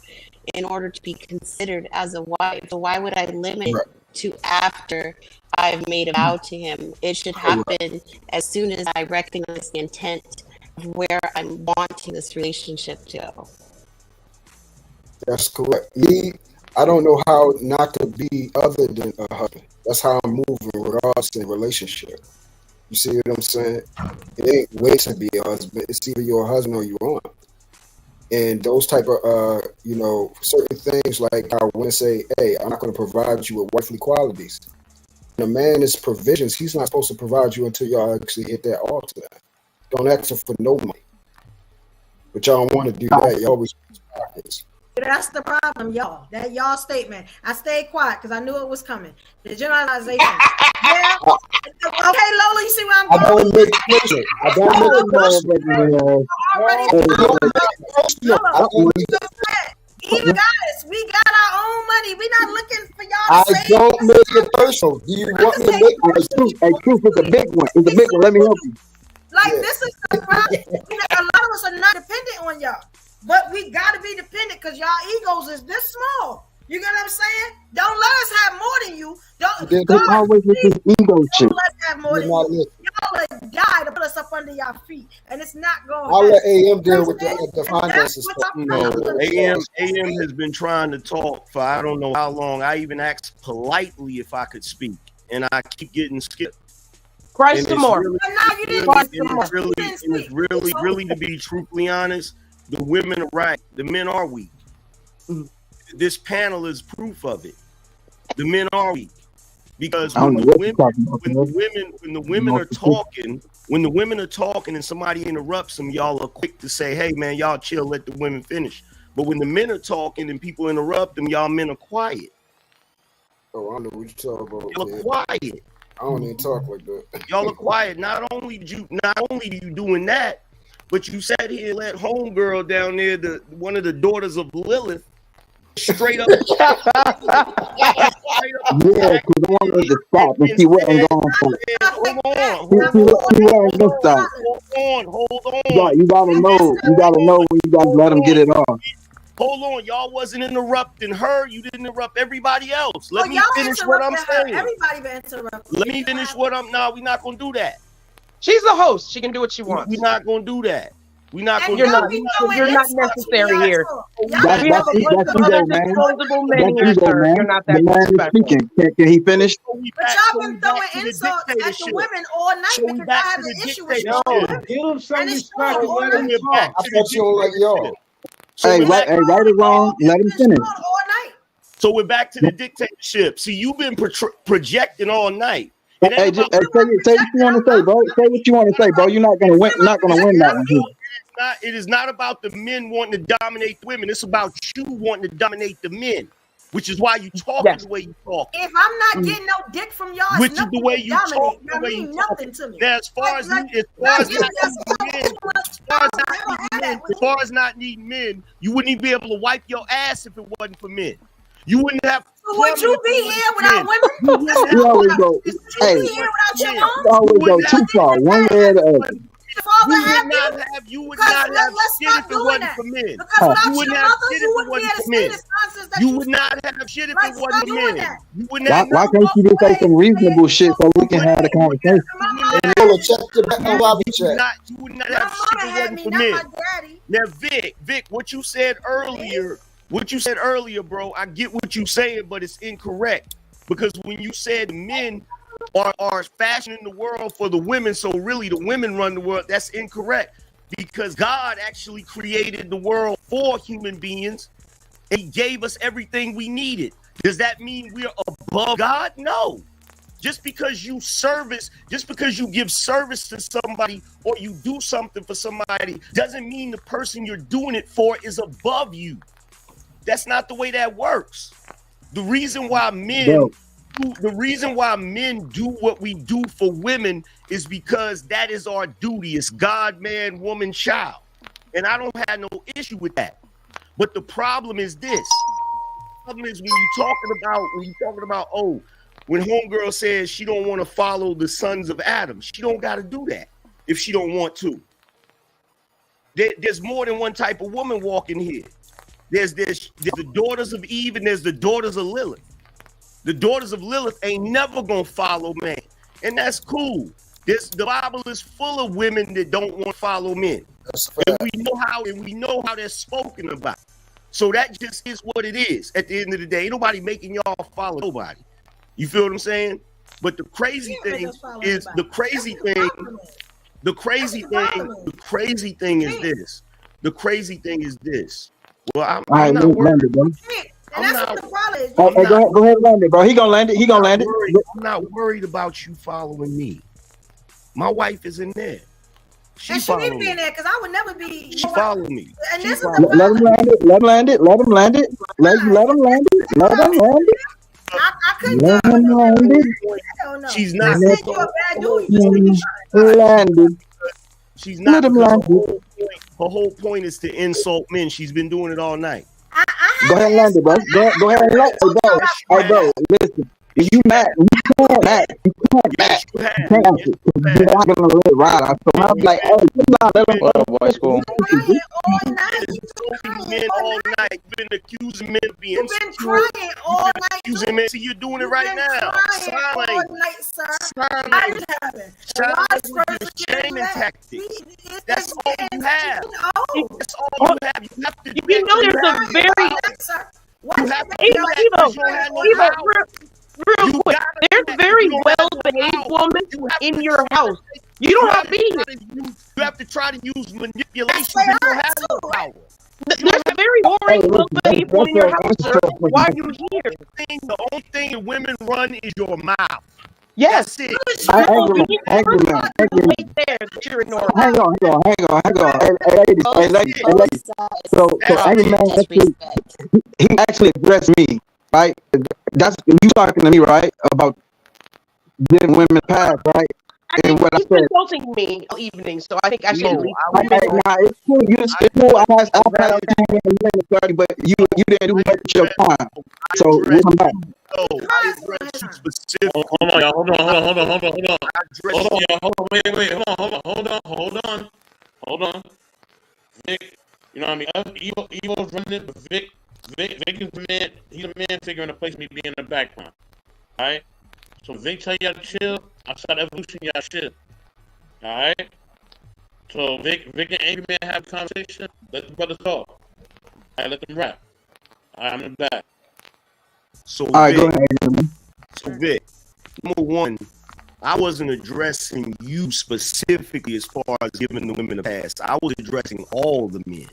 in order to be considered as a wife. So why would I limit it to after I've made a vow to him? It should happen as soon as I recognize the intent of where I'm wanting this relationship to go. That's correct. I don't know how not to be other than a husband. That's how I'm moving regardless in a relationship. You see what I'm saying? It ain't way to be a husband. It's either you're a husband or you aren't. And those type of, certain things like I want to say, hey, I'm not going to provide you with wifely qualities. When a man is provisions, he's not supposed to provide you until y'all actually hit that altar. Don't ask him for no money. But y'all don't want to do that. You always pockets. That's the problem, y'all. That y'all statement. I stayed quiet because I knew it was coming. The generalization. Yeah. Okay, Lola, you see where I'm going? I don't make pressure. I don't Even guys, we got our own money. We're not looking for y'all to I don't make it personal. Do you want me to make it? Hey, truth is a big one. It's a big one. Let me help you. Like, this is the problem. A lot of us are not dependent on y'all. But we got to be dependent because y'all egos is this small. You get what I'm saying? Don't let us have more than you. Don't always with this ego shit. let us have more than you. Y'all will die to put us up under y'all feet. And it's not going to I'll let AM deal with the finances. AM has been trying to talk for I don't know how long. I even asked politely if I could speak. And I keep getting skipped. Christ some more. Really, to be truthfully honest, the women are right. The men are weak. This panel is proof of it. The men are weak because when the women are talking and somebody interrupts them, y'all are quick to say, "Hey, man, y'all chill, let the women finish." But when the men are talking and people interrupt them, y'all men are quiet. Oh, I know what you're talking about. Y'all are quiet. I don't even talk like that. Y'all are quiet. Not only you doing that, but you sat here and let homegirl down there, one of the daughters of Lilith, straight up. Yeah, because I wanted to stop and see what I'm going for. Hold on. See what I'm going to stop. Hold on. You gotta know when you gotta let them get it off. Hold on, y'all wasn't interrupting her. You didn't interrupt everybody else. Let me y'all finish what I'm interrupted her. saying. Everybody been interrupted. Let me finish what I'm. No, we're not gonna do that. She's the host. She can do what she wants. We're not gonna do that. We're not gonna. You're not necessary here. We have a bunch of other disposable men here, sir. You're not that disrespectful. Can he finish? But y'all been throwing insults at the women all night because I have an issue with y'all. Give him some respect and all let him night. talk. I thought you don't like y'all. Hey, right or wrong, let him finish. So we're back to the dictatorship. See, you've been projecting all night. Hey, say what you want to say, bro. Say what you want to say, bro. You're not gonna win. Not gonna win that one. It is not about the men wanting to dominate the women. It's about you wanting to dominate the men, which is why you talk the way you talk. If I'm not getting no dick from y'all, Which is the way you talk, that mean nothing to me. Now, as far as not needing men, you wouldn't even be able to wipe your ass if it wasn't for men. You wouldn't have. So would you be here without women? You always go. Hey, you always go too far, one way or the other. You would not have shit if it wasn't for men. You wouldn't have shit if it wasn't for men. You would not have shit if it wasn't for men. You would not. Why can't you just say some reasonable shit so we can have the conversation? You would not have shit if it wasn't for men. Now, Vic, what you said earlier, bro, I get what you're saying, but it's incorrect. Because when you said men are fashioning the world for the women, so really the women run the world, that's incorrect. Because God actually created the world for human beings, and he gave us everything we needed. Does that mean we're above God? No. Just because you give service to somebody or you do something for somebody doesn't mean the person you're doing it for is above you. That's not the way that works. The reason why men do what we do for women is because that is our duty. It's God, man, woman, child. And I don't have no issue with that. But the problem is this. The problem is when you're talking about, when homegirl says she don't want to follow the sons of Adam, she don't got to do that if she don't want to. There's more than one type of woman walking here. There's the daughters of Eve and there's the daughters of Lilith. The daughters of Lilith ain't never gonna follow man, and that's cool. The Bible is full of women that don't want to follow men, and we know how they're spoken about. So that just is what it is. At the end of the day, ain't nobody making y'all follow nobody. You feel what I'm saying? But the crazy thing is this. The crazy thing is this. Well, I'm not worried. And that's what the problem is. Go ahead and land it, bro. He gonna land it. I'm not worried about you following me. My wife is in there. She need to be in there because I would never be. She follow me. And this is let him land it. Let him land it. Let him land it. Let him land it. Let him land it. I couldn't. Let him land it. She's not. Landed. She's not. Her whole point is to insult men. She's been doing it all night. Go ahead and land it, bro. Go ahead and land it, bro. Hey, bro, listen. If you mad, you can't answer. You're not gonna let it ride. So I'm like, hey, what up, boy? School. Men all night. You've been accusing men of being insecure. Accusing men. See, you're doing it right now. Shaming tactic. That's all you have. That's all you have. You have to. You know, there's a very. Real quick, there's a very well-behaved woman in your house. You don't have to be here. You have to try to use manipulation. You don't have no power. There's a very boring, well-behaved woman in your house, sir. Why are you here? The only thing that women run is your mouth. Yes. Angry man. Hang on. Hey, ladies. So Angry man, he actually addressed me, right? That's you talking to me, right? About giving women a pass, right? And what I He's said, insulting me all evening, so I think I should leave. nah, it's cool. It's cool. I passed you in a minute, 30, but you didn't do much with your time. So we'll come back. No, I addressed you specifically. Hold on, y'all. Hold on, y'all. Hold on. Wait. Hold on. Vic, you know what I mean? Evo's running it, but Vic is the man. He's the man figure in the place me being in the background. All right. So Vic tell y'all to chill. Outside evolution, y'all chill. All right. So Vic and Angry Man have a conversation. Let the brothers talk. All right, let them rap. All right, I'm in the back. So All right, Vic, go ahead. So Vic, number one, I wasn't addressing you specifically as far as giving the women a pass. I was addressing all the men.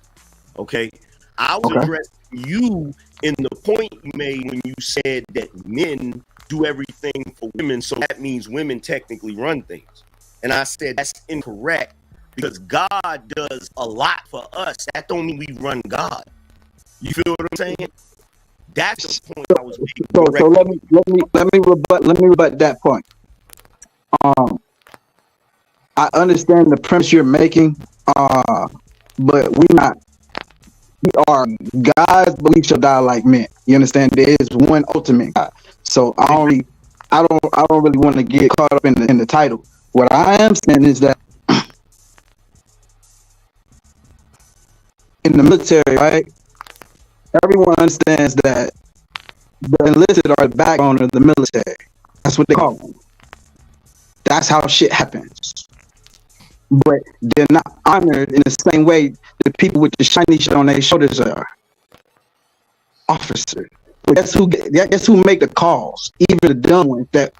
Okay, I was addressing you in the point you made when you said that men do everything for women, so that means women technically run things. And I said that's incorrect because God does a lot for us. That don't mean we run God. You feel what I'm saying? That's the point I was making. So let me rebut that point. I understand the premise you're making, but we are gods, but we shall die like men. You understand? There is one ultimate God. So I don't really want to get caught up in the title. What I am saying is that in the military, right? Everyone understands that the enlisted are the backbone of the military. That's what they call them. That's how shit happens. But they're not honored in the same way the people with the shiny shit on their shoulders are. Officers. But guess who make the calls? Even the dumb ones that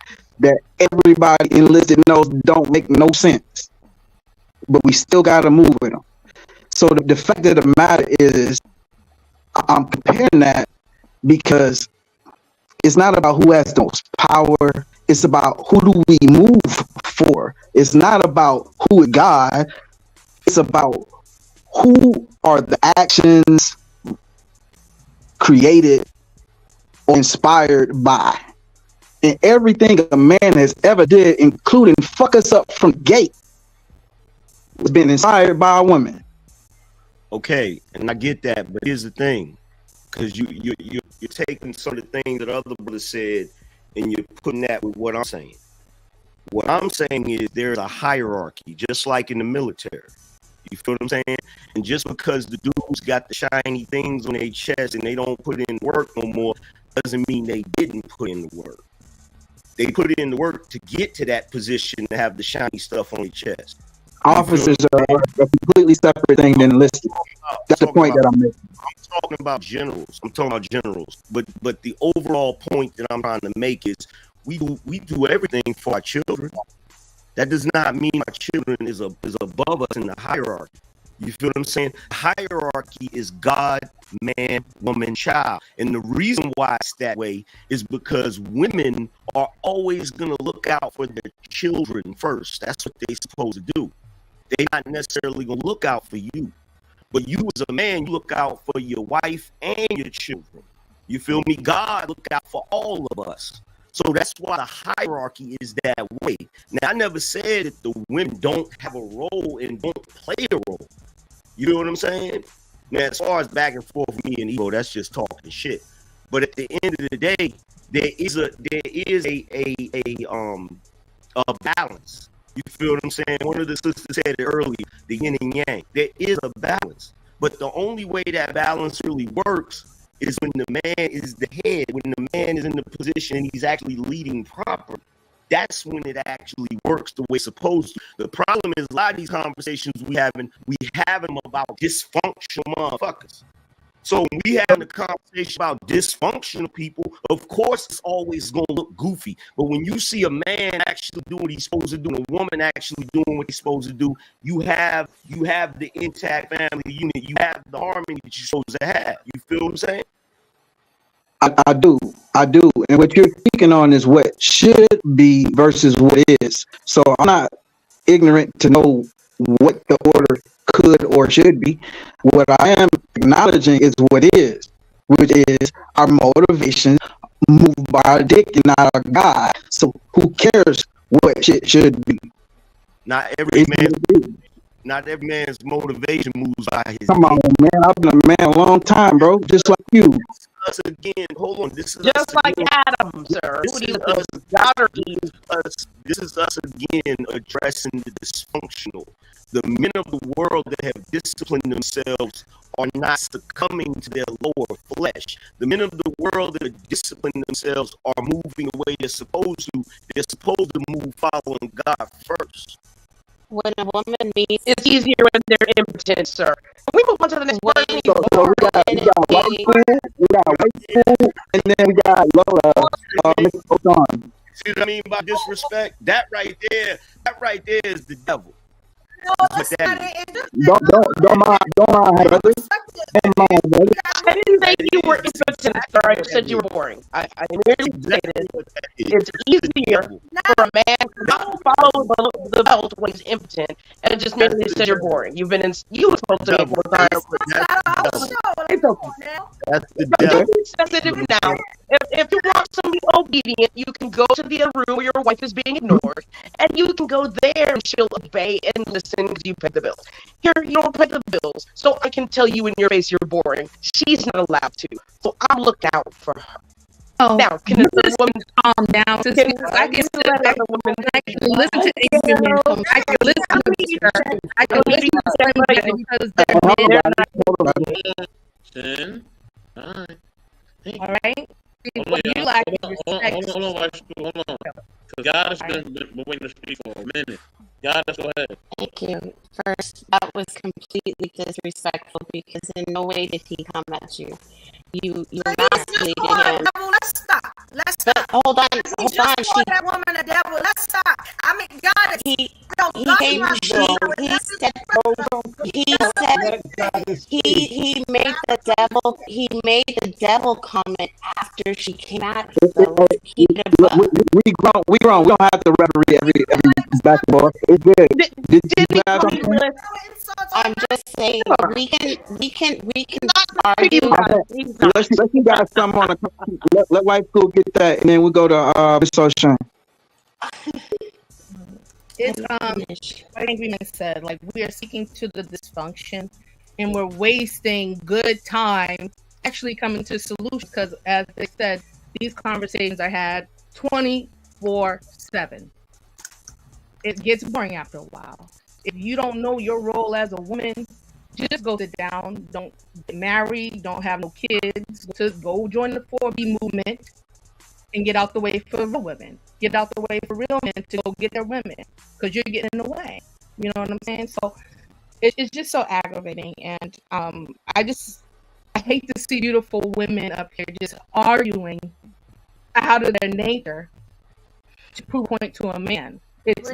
everybody enlisted knows don't make no sense. But we still gotta move with them. So the fact of the matter is, I'm comparing that because it's not about who has the most power. It's about who do we move for. It's not about who is God. It's about who are the actions created or inspired by. And everything a man has ever did, including fuck us up from the gate, was been inspired by a woman. Okay, and I get that, but here's the thing, because you're taking some of the things that other brothers said, and you're putting that with what I'm saying. What I'm saying is there's a hierarchy, just like in the military. You feel what I'm saying? And just because the dudes got the shiny things on their chest and they don't put in work no more, doesn't mean they didn't put in the work. They put in the work to get to that position to have the shiny stuff on their chest. Officers are a completely separate thing than enlisted. That's the point that I'm making. I'm talking about generals. But the overall point that I'm trying to make is we do everything for our children. That does not mean our children is above us in the hierarchy. You feel what I'm saying? Hierarchy is God, man, woman, child. And the reason why it's that way is because women are always going to look out for their children first. That's what they're supposed to do. They're not necessarily going to look out for you. But you as a man, you look out for your wife and your children. You feel me? God look out for all of us. So that's why the hierarchy is that way. Now, I never said that the women don't have a role and don't play a role. You know what I'm saying? Now, as far as back and forth with me and Evo, that's just talking shit. But at the end of the day, there is a balance. You feel what I'm saying? One of the sisters said it earlier, the yin and yang. There is a balance. But the only way that balance really works is when the man is the head, when the man is in the position and he's actually leading properly. That's when it actually works the way it's supposed to. The problem is a lot of these conversations we have them about dysfunctional motherfuckers. So when we having a conversation about dysfunctional people, of course it's always going to look goofy. But when you see a man actually doing what he's supposed to do, and a woman actually doing what he's supposed to do, you have the intact family unit. You have the harmony that you're supposed to have. You feel what I'm saying? I do. And what you're speaking on is what should be versus what is. So I'm not ignorant to know what the order could or should be. What I am acknowledging is what is, which is our motivation moved by our dick and not our God. So who cares what shit should be? Not every man's motivation moves by his. Come on, man. I've been a man a long time, bro. Just like you. Us again. Hold on. This is Just us like again. Adam, sir. This is us. This is us again addressing the dysfunctional. The men of the world that have disciplined themselves are not succumbing to their lower flesh. The men of the world that are disciplining themselves are moving the way they're supposed to. They're supposed to move following God first. When a woman meets, it's easier when they're impotent, sir. We move on to the next person. So we got white school, and then we got Lola. Mr. Oton. See what I mean by disrespect? That right there is the devil. Don't mind her, brother. Don't mind, brother. I didn't say you were impotent, sir. I just said you were boring. I merely stated it's easier for a man to not follow the belt when he's impotent, and just merely said you're boring. You were supposed to be 4 times. It's okay. That's the Don't devil. be sensitive now. If you want to be obedient, you can go to the room where your wife is being ignored, and you can go there and she'll obey and listen because you pay the bills. Here, you don't pay the bills, so I can tell you in your face you're boring. She's not allowed to, so I'm looking out for her. Oh, now, can this woman calm down? I can sit back I can listen to Angry Man. I can listen to her. I can listen to somebody because they're Ten. All right. all right. Hold You on, lack hold respect. on, hold on. Because God has been waiting to speak for a minute. God, go ahead. thank you. First, that was completely disrespectful because in no way did he come at you. You emasculated him. Let's stop. But hold on. Just call that woman a devil. Let's stop. I mean, God is. He made the devil comment after she came at him. We grown. We don't have to referee every basketball. It's good. Did you have something? I'm just saying we can argue. Let's you guys come on. Let white school get that, and then we go to Mr. O'Shane. It's like Angry Man said, like we are seeking to the dysfunction, and we're wasting good time actually coming to solutions. Because as they said, these conversations are had 24/7. It gets boring after a while. If you don't know your role as a woman, just go sit down. Don't get married. Don't have no kids. Just go join the 4B movement and get out the way for real women. Get out the way for real men to go get their women because you're getting in the way. You know what I'm saying? So it's just so aggravating. And I hate to see beautiful women up here just arguing out of their nature to prove a point to a man. It's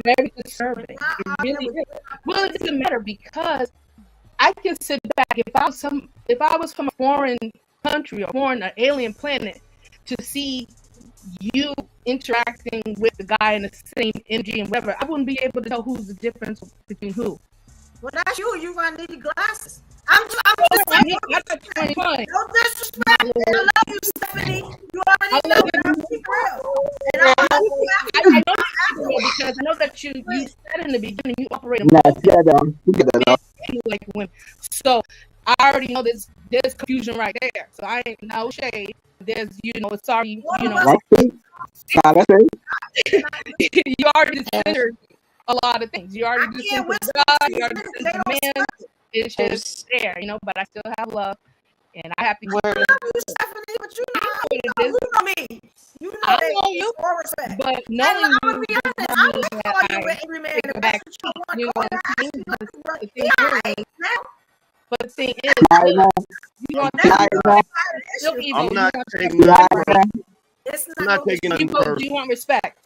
very disturbing. It really is. Well, it doesn't matter because I can sit back if I was from a foreign country or foreign alien planet to see you interacting with the guy in the same energy and whatever, I wouldn't be able to tell who's the difference between who. Well, that's you. You gonna need glasses. I'm just saying. No disrespect. I love you, Stephanie. You already know that I'm real. And I know because I know that you said in the beginning you operate in like women. So I already know there's confusion right there. So I ain't no shade. There's it's already you already considered a lot of things. You already considered God. You already considered man. It's just there, but I still have love, and I have to. I love you, Stephanie, but you know me. You know I know you, but knowing I'm gonna be honest, I'm gonna call you an angry man. Back, but the thing is, I'm not taking nothing personal. Do you want respect?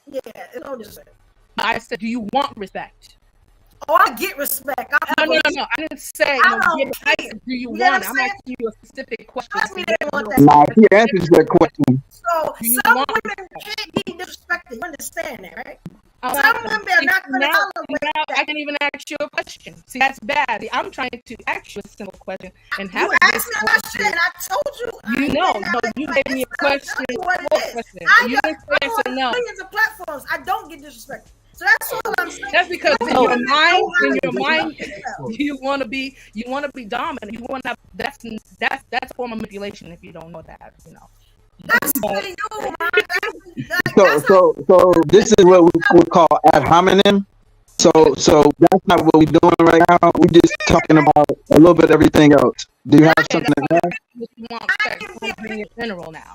Yeah, it's no respect. I said, do you want respect? Oh, I get respect. No. I didn't say do you want it? I'm asking you a specific question. He answers that question. So some women can't be disrespected. You understand that, right? Some women are not going to tolerate now I can even ask you a question. See, that's bad. I'm trying to ask you a simple question and have you asked me a question, and I told you. You gave me a question. I got millions of platforms. I don't get disrespected. So that's all I'm saying. That's because in your mind, you want to be dominant. You want to. That's a form of manipulation. If you don't know that, That's for you, So this is what we would call ad hominem. So that's not what we're doing right now. We're just talking about a little bit of everything else. Do you have something to add? In general now.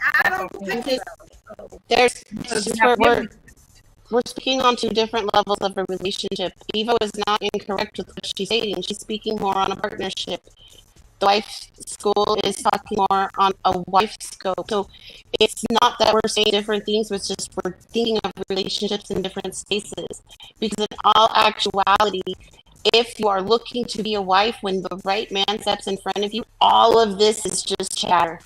We're speaking on two different levels of a relationship. Eva is not incorrect with what she's saying. She's speaking more on a partnership. The wife school is talking more on a wife scope. So it's not that we're saying different things, but it's just we're thinking of relationships in different spaces. Because in all actuality, if you are looking to be a wife when the right man steps in front of you, all of this is just chatter.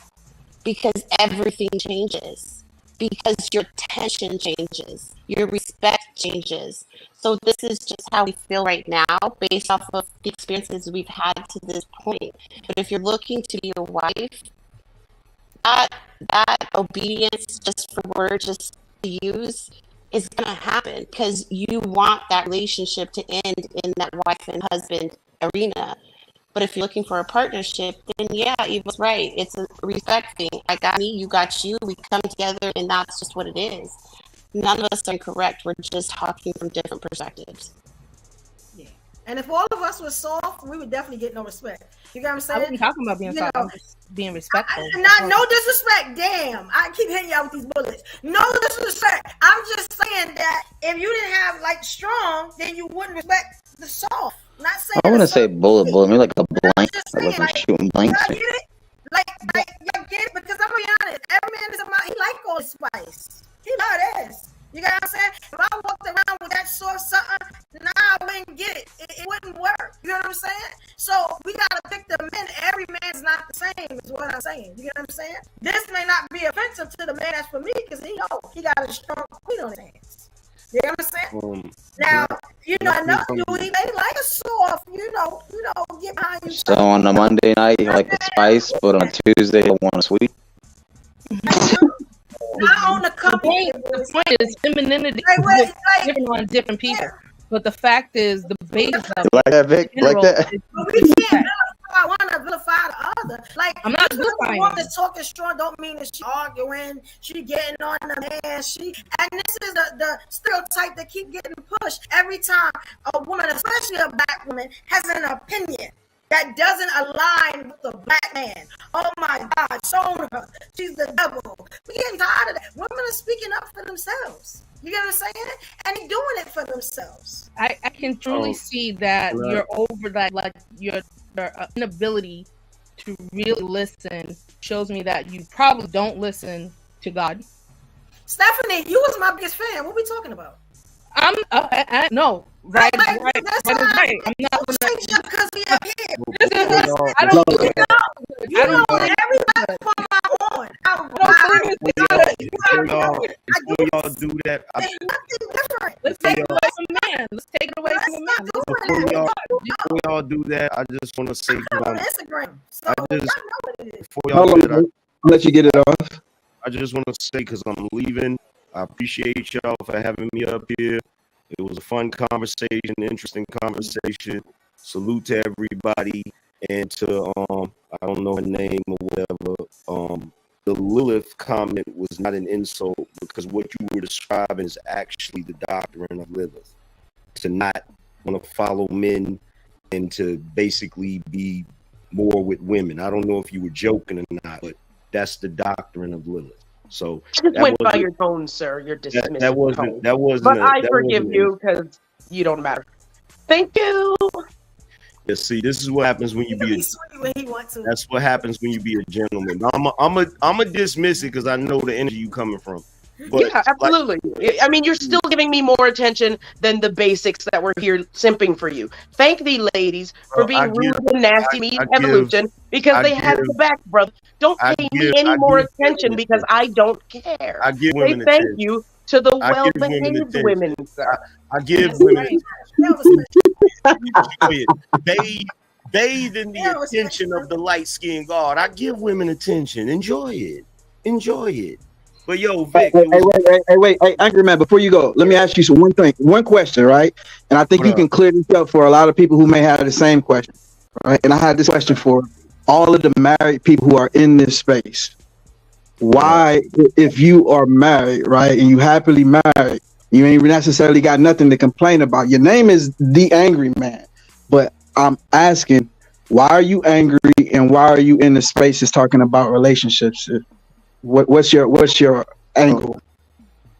Because everything changes. Because your attention changes. Your respect changes. So this is just how we feel right now based off of the experiences we've had to this point. But if you're looking to be a wife, that obedience, just for words, just to use, is going to happen because you want that relationship to end in that wife and husband arena. But if you're looking for a partnership, then yeah, Eva's right. It's a respect thing. I got me, you got you. We come together, and that's just what it is. None of us are incorrect. We're just talking from different perspectives. Yeah. And if all of us were soft, we would definitely get no respect. You get what I'm saying? I wasn't talking about being soft. I'm just being respectful. No disrespect. Damn. I keep hitting y'all with these bullets. No disrespect. I'm just saying that if you didn't have like strong, then you wouldn't respect the soft. Not saying I want to say bullet, maybe like a blank. I wasn't shooting blanks. Like y'all get it? Because I'm gonna be honest, every man is about, he like all spice. He love this. You got what I'm saying? If I walked around with that soft something, I wouldn't get it. It wouldn't work. You know what I'm saying? So we gotta pick the men. Every man's not the same, is what I'm saying. You know what I'm saying? This may not be offensive to the man that's for me, because he got a strong queen on his hands. You know what I'm saying? Now, another dude, he may like a soft, get behind you. So on a Monday night, you like the spice, but on Tuesday, you want a sweet? Not on the company. The point is femininity is different on different people. Yeah. But the fact is, the base of it. Like that, Vic? Like that? But we can't vilify one or vilify the other. Like, I'm not vilifying. Woman talking strong don't mean that she arguing, she getting on the man. And this is the stereotype that keep getting pushed every time a woman, especially a black woman, has an opinion that doesn't align with the black man. Oh my God, shown her. She's the devil. We're getting tired of that. Women are speaking up for themselves. You get what I'm saying? And they're doing it for themselves. I can truly see that you're over that, like your inability to really listen shows me that you probably don't listen to God. Stephanie, you was my biggest fan. What are we talking about? No. Right. I'm not because we are here. I don't everybody put my on. Before y'all do that, let's take it away from man. Let's take it away from man. Before y'all do that, I just want to say, I'll let you get it off. I just want to say, because I'm leaving, I appreciate y'all for having me up here. It was a fun conversation, interesting conversation. Salute to everybody, and to I don't know her name or whatever. The Lilith comment was not an insult, because what you were describing is actually the doctrine of Lilith. To not want to follow men and to basically be more with women. I don't know if you were joking or not, but that's the doctrine of Lilith. So I just went by your tone, sir. You're dismissing. That wasn't. But I forgive you because you don't matter. Thank you. Yeah, see, this is what happens when you be. That's what happens when you be a gentleman. I'm a dismiss it because I know the energy you coming from. But yeah, absolutely. I mean, you're still giving me more attention than the basics that were here simping for you. Thank the ladies for being rude and nasty me evolution because they had the back, brother. Don't pay me any more attention because I don't care. I give women thank you to the I give women well-behaved attention. women. I give women attention. Bathe in the attention of the light-skinned God. I give women attention. Enjoy it. Enjoy it. But yo, Vic, Wait, Angry Man, before you go, let me ask you one question, right? And I think you can clear this up for a lot of people who may have the same question, right? And I had this question for all of the married people who are in this space. Why, if you are married, right, and you happily married, you ain't necessarily got nothing to complain about. Your name is The Angry Man, but I'm asking, why are you angry and why are you in the spaces talking about relationships? What's your angle?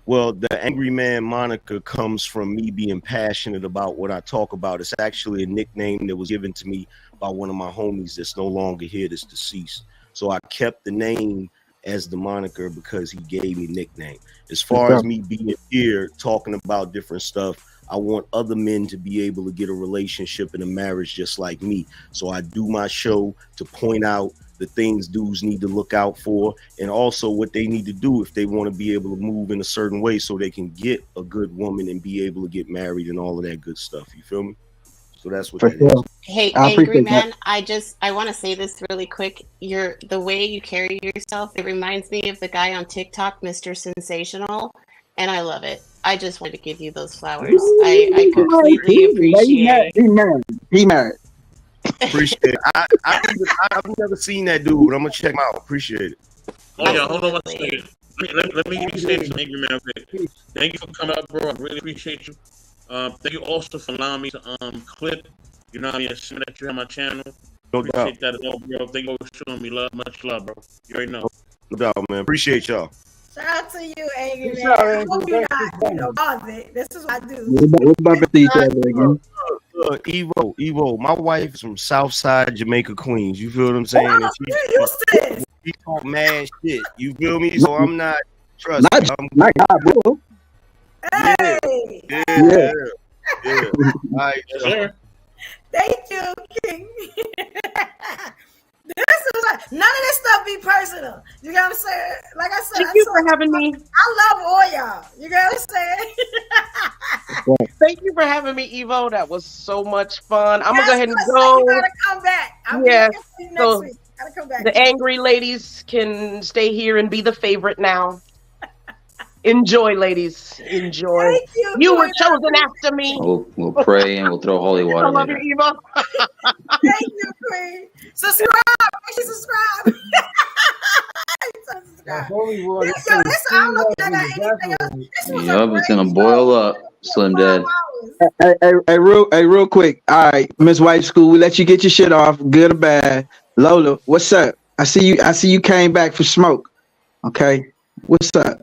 Well, the Angry Man moniker comes from me being passionate about what I talk about. It's actually a nickname that was given to me by one of my homies that's no longer here, that's deceased. So I kept the name as the moniker because he gave me a nickname. As far as me being here talking about different stuff, I want other men to be able to get a relationship and a marriage just like me. So I do my show to point out the things dudes need to look out for, and also what they need to do if they want to be able to move in a certain way so they can get a good woman and be able to get married and all of that good stuff. You feel me? So that's what that is. Hey, Angry Man, I want to say this really quick. The way you carry yourself, it reminds me of the guy on TikTok, Mr. Sensational, and I love it. I just wanted to give you those flowers. I completely appreciate it. He married. Appreciate it. I've never seen that dude, but I'm gonna check him out. Appreciate it. Oh yeah, hold on one second. Let me say this, Angry Man. Thank you for coming up, bro. I really appreciate you. Thank you also for allowing me to clip. You know what I mean? Assuming that you have my channel. No appreciate doubt. that as well, bro. Thank you for showing me love, much love, bro. You already know. No doubt, man. Appreciate y'all. Shout out to you, Angry Man. I hope you're not, bothered. This is what I do. We're bumping to each other again. Look, Evo, my wife is from Southside Jamaica, Queens. You feel what I'm saying? Oh, you used to this. She talk mad shit. You feel me? So I'm not trust. Not God, bro. Hey. Yeah. All right, sure. Thank you, King. This is none of this stuff be personal. You know what I'm saying? Like I said, Thank you for having me. I love all y'all. You know what I'm saying? Thank you for having me, Evo. That was so much fun. I'm gonna go ahead and You go. gotta come back. Yeah. Next week. Gotta come back. The angry ladies can stay here and be the favorite now. Enjoy, ladies. Enjoy. Thank you. You were chosen after me. We'll pray and we'll throw holy water I love later. you, Evo. Thank you, Queen. Subscribe. Subscribe. Holy water. Yo, this, I don't know if y'all got anything else. This was Yup, it's gonna boil up, Slim Dad. Hey, real quick. All right, Miss White School, we let you get your shit off, good or bad. Lola, what's up? I see you came back for smoke. Okay, what's up?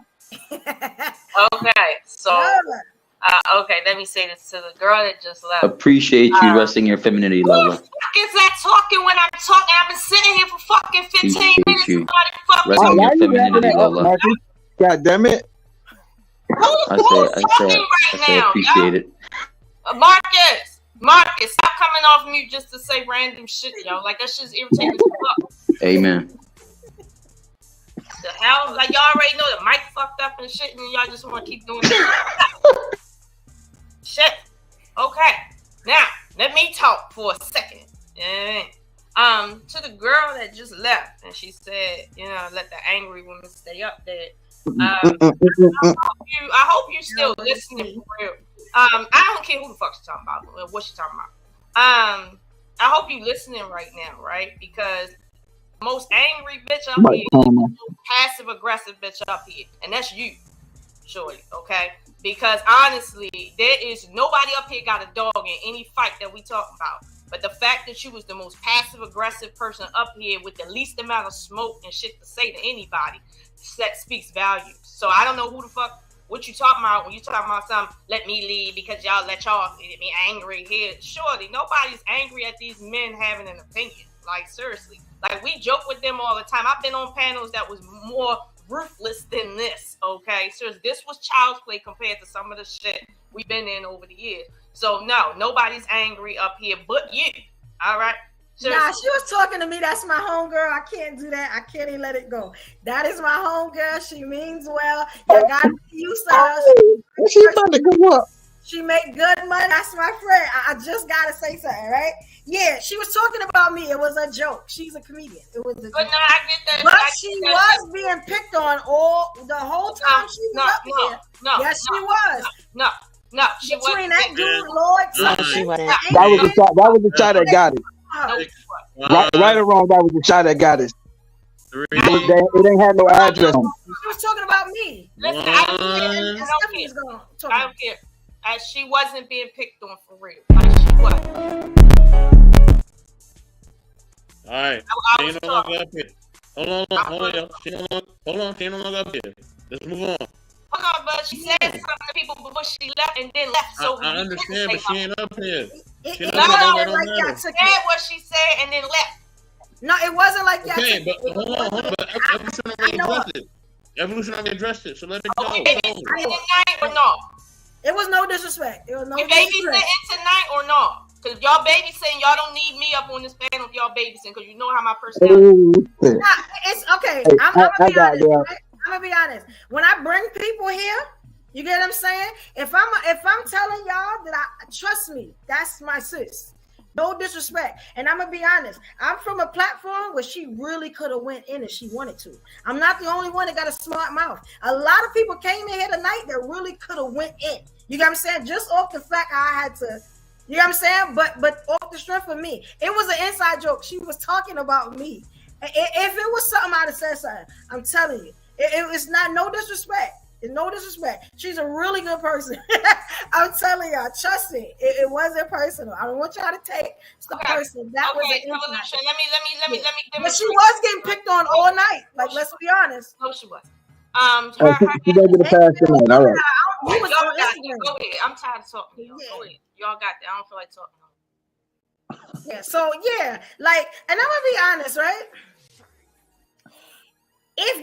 Okay, so okay, let me say this to the girl that just left. Appreciate you resting your femininity, Who Lola. the fuck is that talking when I'm talking? I've been sitting here for fucking 15 Appreciate minutes. you Fucking resting your femininity, Lola. God damn it! I say appreciate it. Marcus, stop coming off mute just to say random shit, yo. Like that shit's irritating as fuck. Amen. The hell? Like y'all already know the mic fucked up and shit, and y'all just want to keep doing it. Shit. Okay. Now let me talk for a second. To the girl that just left, and she said, let the angry woman stay up there. I hope you still listening for real. I don't care who the fuck she's talking about or what she's talking about. I hope you listening right now, right? Because most angry bitch up here, passive aggressive bitch up here, and that's you, shorty. Okay, because honestly, there is nobody up here got a dog in any fight that we talk about. But the fact that you was the most passive aggressive person up here with the least amount of smoke and shit to say to anybody, that speaks volumes. So I don't know who the fuck what you talking about when you talking about something. Let me leave because y'all let y'all me angry here. Surely nobody's angry at these men having an opinion. Like seriously. Like, we joke with them all the time. I've been on panels that was more ruthless than this, okay? So this was child's play compared to some of the shit we've been in over the years. So, no, nobody's angry up here but you, all right? Nah, she was talking to me. That's my homegirl. I can't do that. I can't even let it go. That is my homegirl. She means well. You got to be used to her. She about to come up. She make good money. That's my friend. I just gotta say something, right? Yeah, she was talking about me. It was a joke. She's a comedian. It was a joke. But no, I get that. But she was being picked on the whole time she was up here. Yes, she was. No, she wasn't. Between that dude, Lloyd, She wasn't. That was the shot that got it. Right or wrong, that was the shot that got it. It ain't had no address on it. She was talking about me. Listen, I don't care. She wasn't being picked on for real. Like she was. All right. She ain't no longer up here. Hold on, y'all. She ain't no longer up here. Let's move on. Hold on, but she said something to people before she left and then left. So I understand, but she ain't up here. She said what she said and then left. No, it wasn't like that. Okay, but hold on. Evolution already addressed it, so let it go. Okay, tonight or no? It was no disrespect. It was no disrespect. You babysitting tonight or no? Because y'all babysitting, y'all don't need me up on this panel if y'all babysitting, because you know how my personality is. Nah, it's okay. I'm gonna be honest. When I bring people here, you get what I'm saying? If I'm telling y'all that trust me, that's my sis. No disrespect. And I'm gonna be honest. I'm from a platform where she really could have went in if she wanted to. I'm not the only one that got a smart mouth. A lot of people came in here tonight that really could have went in. You know what I'm saying? Just off the fact I had to, you know what I'm saying? But off the strength of me. It was an inside joke. She was talking about me. If it was something, I'd have said something. I'm telling you. It was not no disrespect. It's no disrespect. She's a really good person. I'm telling y'all, trust me. It wasn't personal. I don't want y'all to take stuff personal. That was an Evolution. Let me. But she was getting picked on all night. Like, let's be honest. No, she wasn't. She gonna get a pass tonight. All right. Go ahead. I'm tired of talking. Go ahead. Y'all got that. I don't feel like talking. Yeah. So yeah, like, and I'm gonna be honest, right? If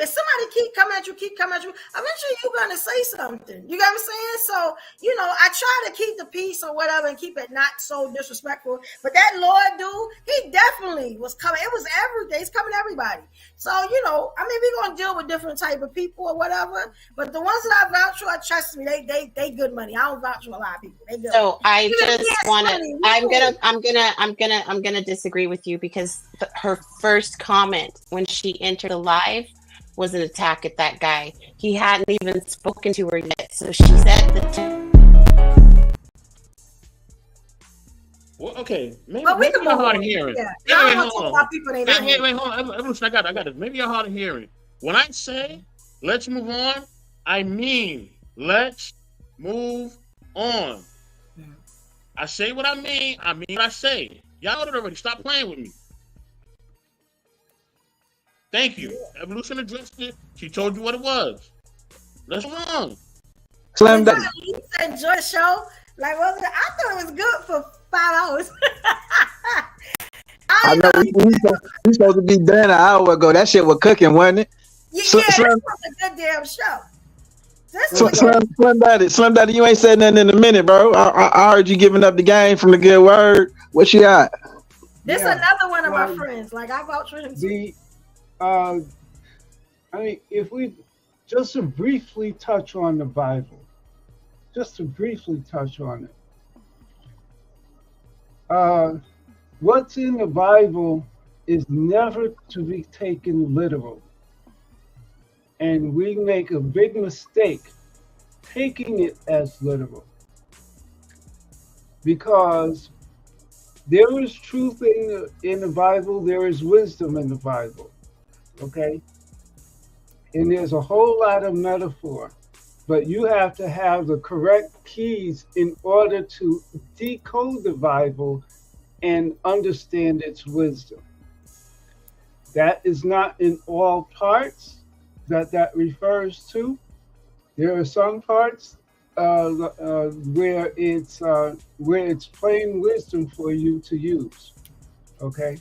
somebody keep coming at you, eventually you're gonna say something. You know what I'm saying? So, you know, I try to keep the peace or whatever and keep it not so disrespectful. But that Lord dude, he definitely was coming. It was every day. He's coming to everybody. So, you know, I mean, we're gonna deal with different type of people or whatever. But the ones that I vouch for, trust me, they good money. I don't vouch for a lot of people. They good. So I just wanna I'm gonna disagree with you, because her first comment when she entered the live was an attack at that guy. He hadn't even spoken to her yet, so she said well, okay, maybe but we you're hard of hearing. Yeah. Hold on. Evolution, I got it. Maybe you're hard of hearing. When I say let's move on, I mean let's move on. I say what I mean what I say. Y'all know it already. Stop playing with me. Thank you. Evolution addressed it. She told you what it was. Let's move on. Slam that. Enjoy the show. Like, I thought it was good for 5 hours. I know we supposed to be done an hour ago. That shit was cooking, wasn't it? Yeah, this was a good damn show. Slim Daddy, you ain't said nothing in a minute, bro. I heard you giving up the game from the good word. What you got? This another one of my friends. Like, I vouch for him too. I mean, if we just to briefly touch on the Bible, what's in the Bible is never to be taken literal. And we make a big mistake taking it as literal. Because there is truth in the Bible, there is wisdom in the Bible. Okay? And there's a whole lot of metaphor, but you have to have the correct keys in order to decode the Bible and understand its wisdom. That is not in all parts that refers to. There are some parts where it's plain wisdom for you to use. Okay?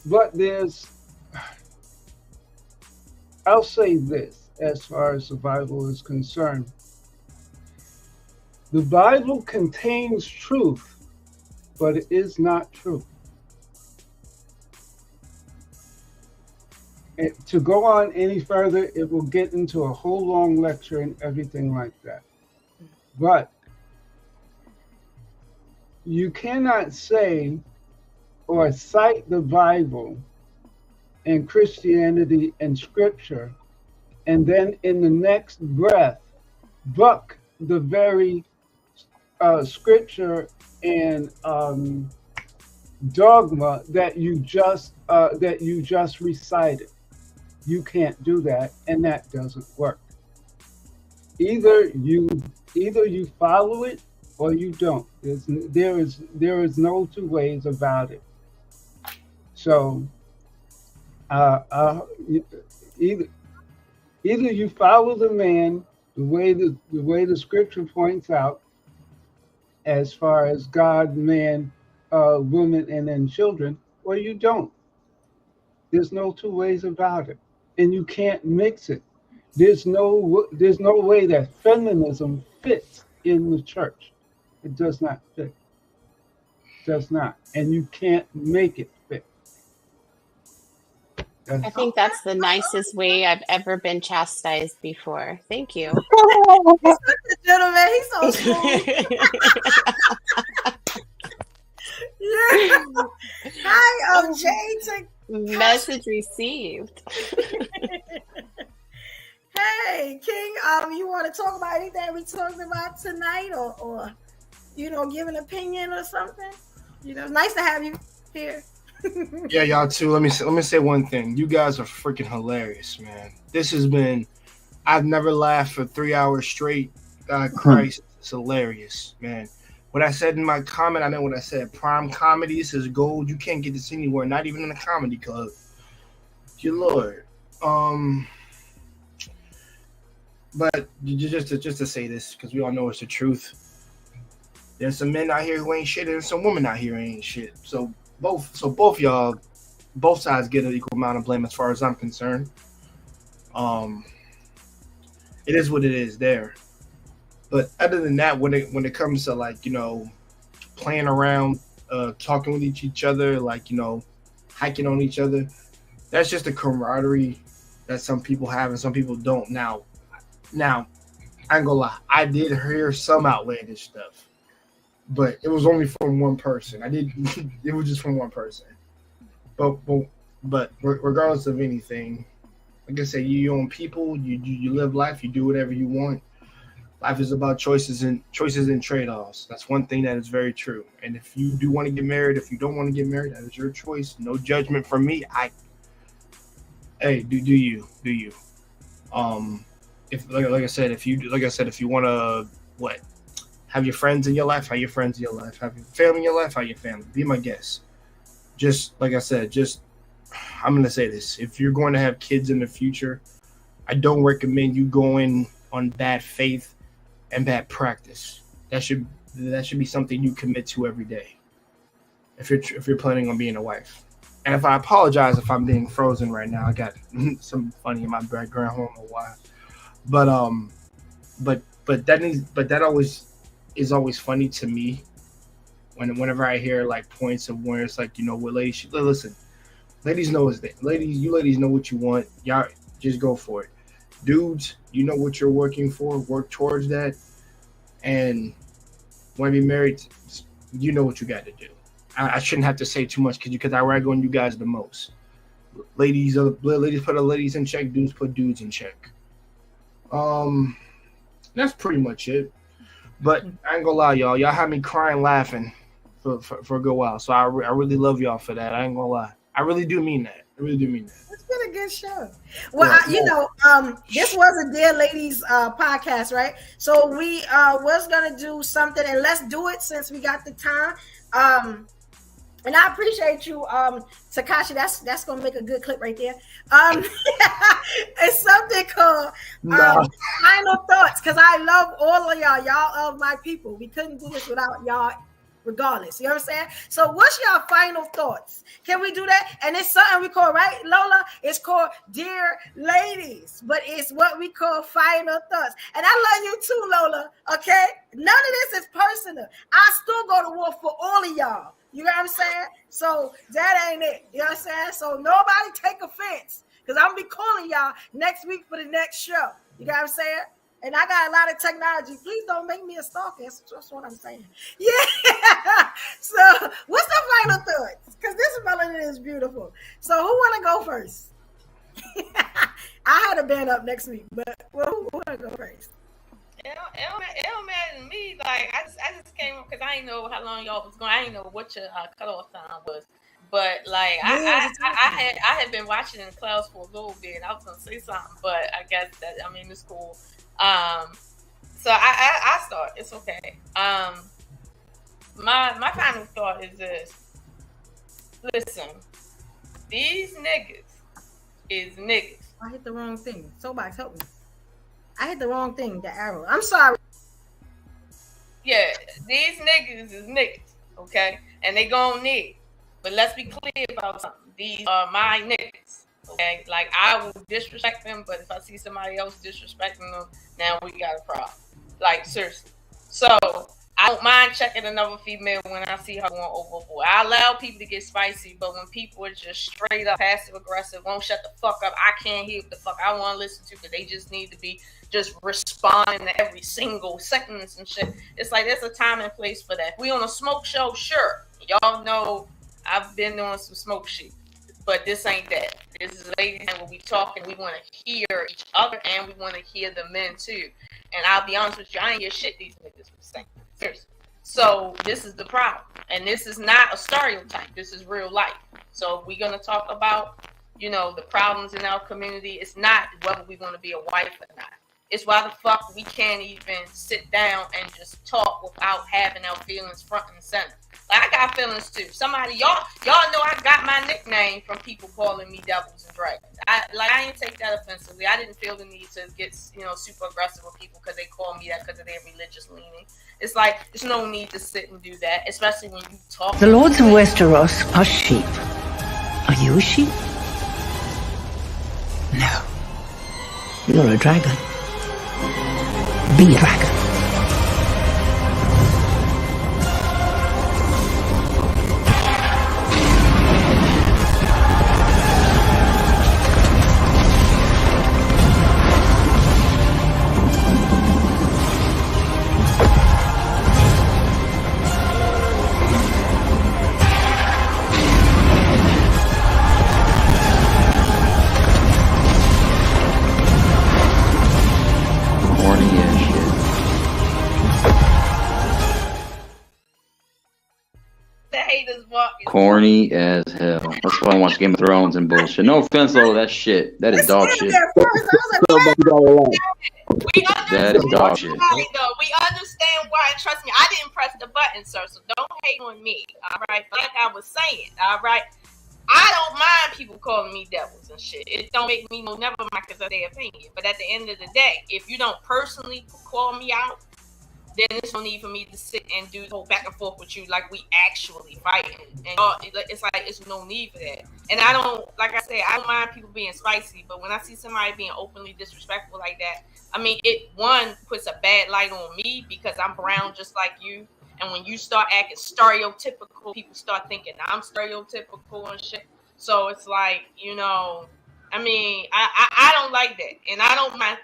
But I'll say this as far as the Bible is concerned. The Bible contains truth, but it is not true. To go on any further, it will get into a whole long lecture and everything like that. But you cannot say or cite the Bible and Christianity and Scripture, and then in the next breath, buck the very Scripture and dogma that you just recited. You can't do that, and that doesn't work. Either you follow it or you don't. There is no two ways about it. So either you follow the man the way the Scripture points out, as far as God, man, woman, and then children, or you don't. There's no two ways about it. And you can't mix it. There's no way that feminism fits in the church. It does not fit. It does not. And you can't make it fit. I think that's the nicest way I've ever been chastised before. Thank you. He's such a gentleman. He's so smooth. Yeah. Hi, Jay. Message received. Hey, King, you want to talk about anything we talked about tonight, or give an opinion or something? Nice to have you here. Yeah, y'all too. Let me say one thing. You guys are freaking hilarious, man. This has been. I've never laughed for 3 hours straight. Christ, it's hilarious, man. What I said in my comment, I know what I said. Prime comedy, this is gold. You can't get this anywhere, not even in a comedy club. Dear Lord. But just to say this, because we all know it's the truth. There's some men out here who ain't shit, and some women out here who ain't shit. So both y'all, both sides get an equal amount of blame as far as I'm concerned. It is what it is there. But other than that, when it comes to playing around, talking with each other, hiking on each other, that's just a camaraderie that some people have and some people don't. Now, I ain't gonna lie, I did hear some outlandish stuff, but it was only from one person. It was just from one person. But regardless of anything, like I say, you own people, you live life, you do whatever you want. Life is about choices and trade-offs. That's one thing that is very true. And if you do want to get married, if you don't want to get married, that is your choice. No judgment from me. Do you? If like I said, if you want to have your friends in your life, have your friends in your life, have your family in your life, have your family. Be my guest. Just like I said, I'm gonna say this: if you're going to have kids in the future, I don't recommend you going on bad faith and bad practice. That should be something you commit to every day. If you're planning on being a wife. And if I apologize if I'm being frozen right now, I got something funny in my background. I don't know why. But that always is always funny to me whenever I hear points of where it's what ladies should listen. Ladies know is that you ladies know what you want. Y'all just go for it. Dudes, you know what you're working for. Work towards that. And when I be married, you know what you got to do. I shouldn't have to say too much because I rag on you guys the most. Ladies put the ladies in check. Dudes put dudes in check. That's pretty much it. But I ain't gonna lie, y'all. Y'all had me crying, laughing for a good while. So I really love y'all for that. I ain't gonna lie. I really do mean that. It's been a good show. Well, this was a Dear Ladies podcast, right? So we was gonna do something, and let's do it since we got the time. And I appreciate you, Takashi. That's gonna make a good clip right there. It's something called Final Thoughts, because I love all of y'all. Y'all are my people. We couldn't do this without y'all. Regardless, you know what I'm saying? So what's your final thoughts? Can we do that? And it's something we call, right, Lola? It's called Dear Ladies, but it's what we call final thoughts. And I love you too, Lola, okay? None of this is personal. I still gonna go to war for all of y'all. You know what I'm saying? So that ain't it. You know what I'm saying? So nobody take offense, because I'm gonna be calling y'all next week for the next show. You know what I'm saying? And I got a lot of technology. Please don't make me a stalker. That's what I'm saying. Yeah. So what's the final thoughts? Because this melanin is beautiful. So who want to go first? I had a band up next week, but who want to go first? It don't matter to me. Like I just came up because I didn't know how long y'all was going. I didn't know what your cutoff time was. But like I had been watching in class for a little bit. I was gonna say something, but I guess that it's cool. So I start. It's okay. My final thought is this. Listen, these niggas is niggas. I hit the wrong thing. Somebody help me. I hit the wrong thing, the arrow. I'm sorry. Yeah, these niggas is niggas, okay? And they gon' need. But let's be clear about something. These are my niggas, okay? Like, I will disrespect them, but if I see somebody else disrespecting them, now we got a problem. Like, seriously. So, I don't mind checking another female when I see her going overboard. I allow people to get spicy, but when people are just straight up passive aggressive, won't shut the fuck up, I can't hear what the fuck I want to listen to, because they just need to be just responding to every single sentence and shit. It's like there's a time and place for that. We on a smoke show, sure. Y'all know I've been doing some smoke shit, but this ain't that. This is ladies, and when we talking, we want to hear each other, and we want to hear the men too. And I'll be honest with you, I ain't hear shit these niggas were saying. Seriously. So this is the problem, and this is not a stereotype. This is real life. So if we're gonna talk about, the problems in our community, it's not whether we want to be a wife or not. It's why the fuck we can't even sit down and just talk without having our feelings front and center. Like, I got feelings too. Somebody, y'all know I got my nickname from people calling me devils and dragons. I didn't take that offensively. I didn't feel the need to get, super aggressive with people because they call me that because of their religious leaning. It's like, there's no need to sit and do that, especially when you talk. The lords of Westeros are sheep. Are you a sheep? No. You're a dragon. Be a dragon. Corny as hell. That's why I watch Game of Thrones and bullshit. No offense, though, that shit. That is dog shit. That is dog shit. We understand why. Trust me, I didn't press the button, sir. So don't hate on me. All right. Like I was saying. All right. I don't mind people calling me devils and shit. It don't make me never mind because of their opinion. But at the end of the day, if you don't personally call me out, then there's no need for me to sit and do the whole back and forth with you like we actually fighting. And it's like, it's no need for that. And I don't, like I said, I don't mind people being spicy, but when I see somebody being openly disrespectful like that, it puts a bad light on me because I'm brown just like you. And when you start acting stereotypical, people start thinking I'm stereotypical and shit. So it's like, I don't like that, and I don't mind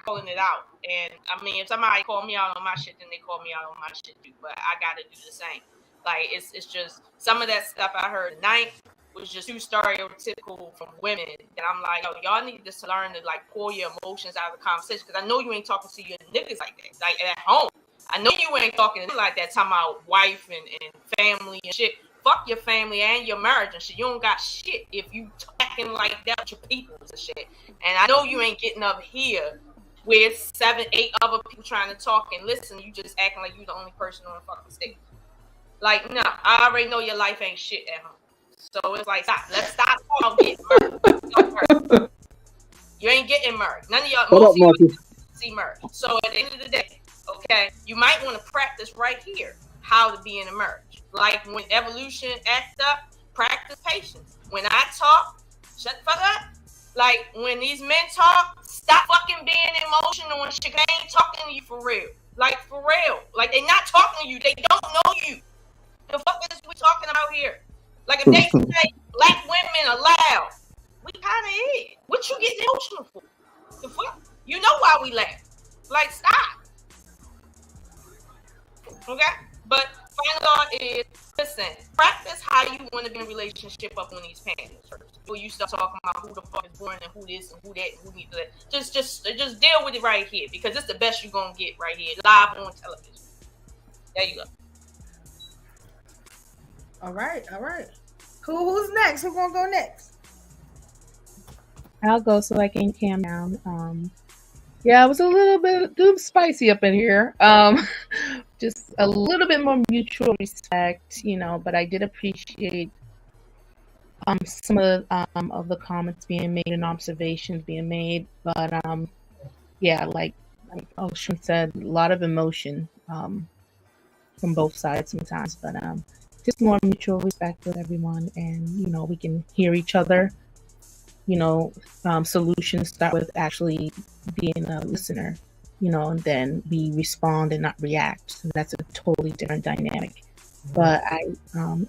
calling it out. And if somebody call me out on my shit, then they call me out on my shit too. But I gotta do the same. Like it's just some of that stuff I heard tonight was just too stereotypical from women. And I'm like, y'all need to learn to like pull your emotions out of the conversation, because I know you ain't talking to your niggas like that, like at home. I know you ain't talking to like that, talking about wife and family and shit. Fuck your family and your marriage and shit. You don't got shit if you talking like that with your people and shit. And I know you ain't getting up here with 7, 8 other people trying to talk and listen. You just acting like you the only person on the fucking stage. Like, no, I already know your life ain't shit at home. So it's like, stop. Let's stop talking getting murdered. You ain't getting murdered. None of y'all most of you see murder. So at the end of the day, okay, you might want to practice right here how to be in a marriage. Like when evolution acts up, practice patience. When I talk, shut the fuck up. Like when these men talk, stop fucking being emotional and shit. I ain't talking to you for real. Like, for real. Like, they not talking to you. They don't know you. The fuck is we talking about here? Like, if they say black women are loud, we kind of is. What you get emotional for? The fuck? You know why we laugh. Like, stop. Okay? But final thought is, listen, practice how you want to be in a relationship up on these panels first. Before you start talking about who the fuck is born and who this and who that and who needs that. Just deal with it right here, because it's the best you're gonna get right here, live on television. There you go. All right. Who's next? Who's gonna go next? I'll go so I can calm down. Yeah, it was a little bit spicy up in here. Just a little bit more mutual respect, but I did appreciate some of the comments being made and observations being made. But yeah, like Ocean said, a lot of emotion from both sides sometimes. But just more mutual respect with everyone, and we can hear each other. Solutions start with actually being a listener, and then we respond and not react. So that's a totally different dynamic. But I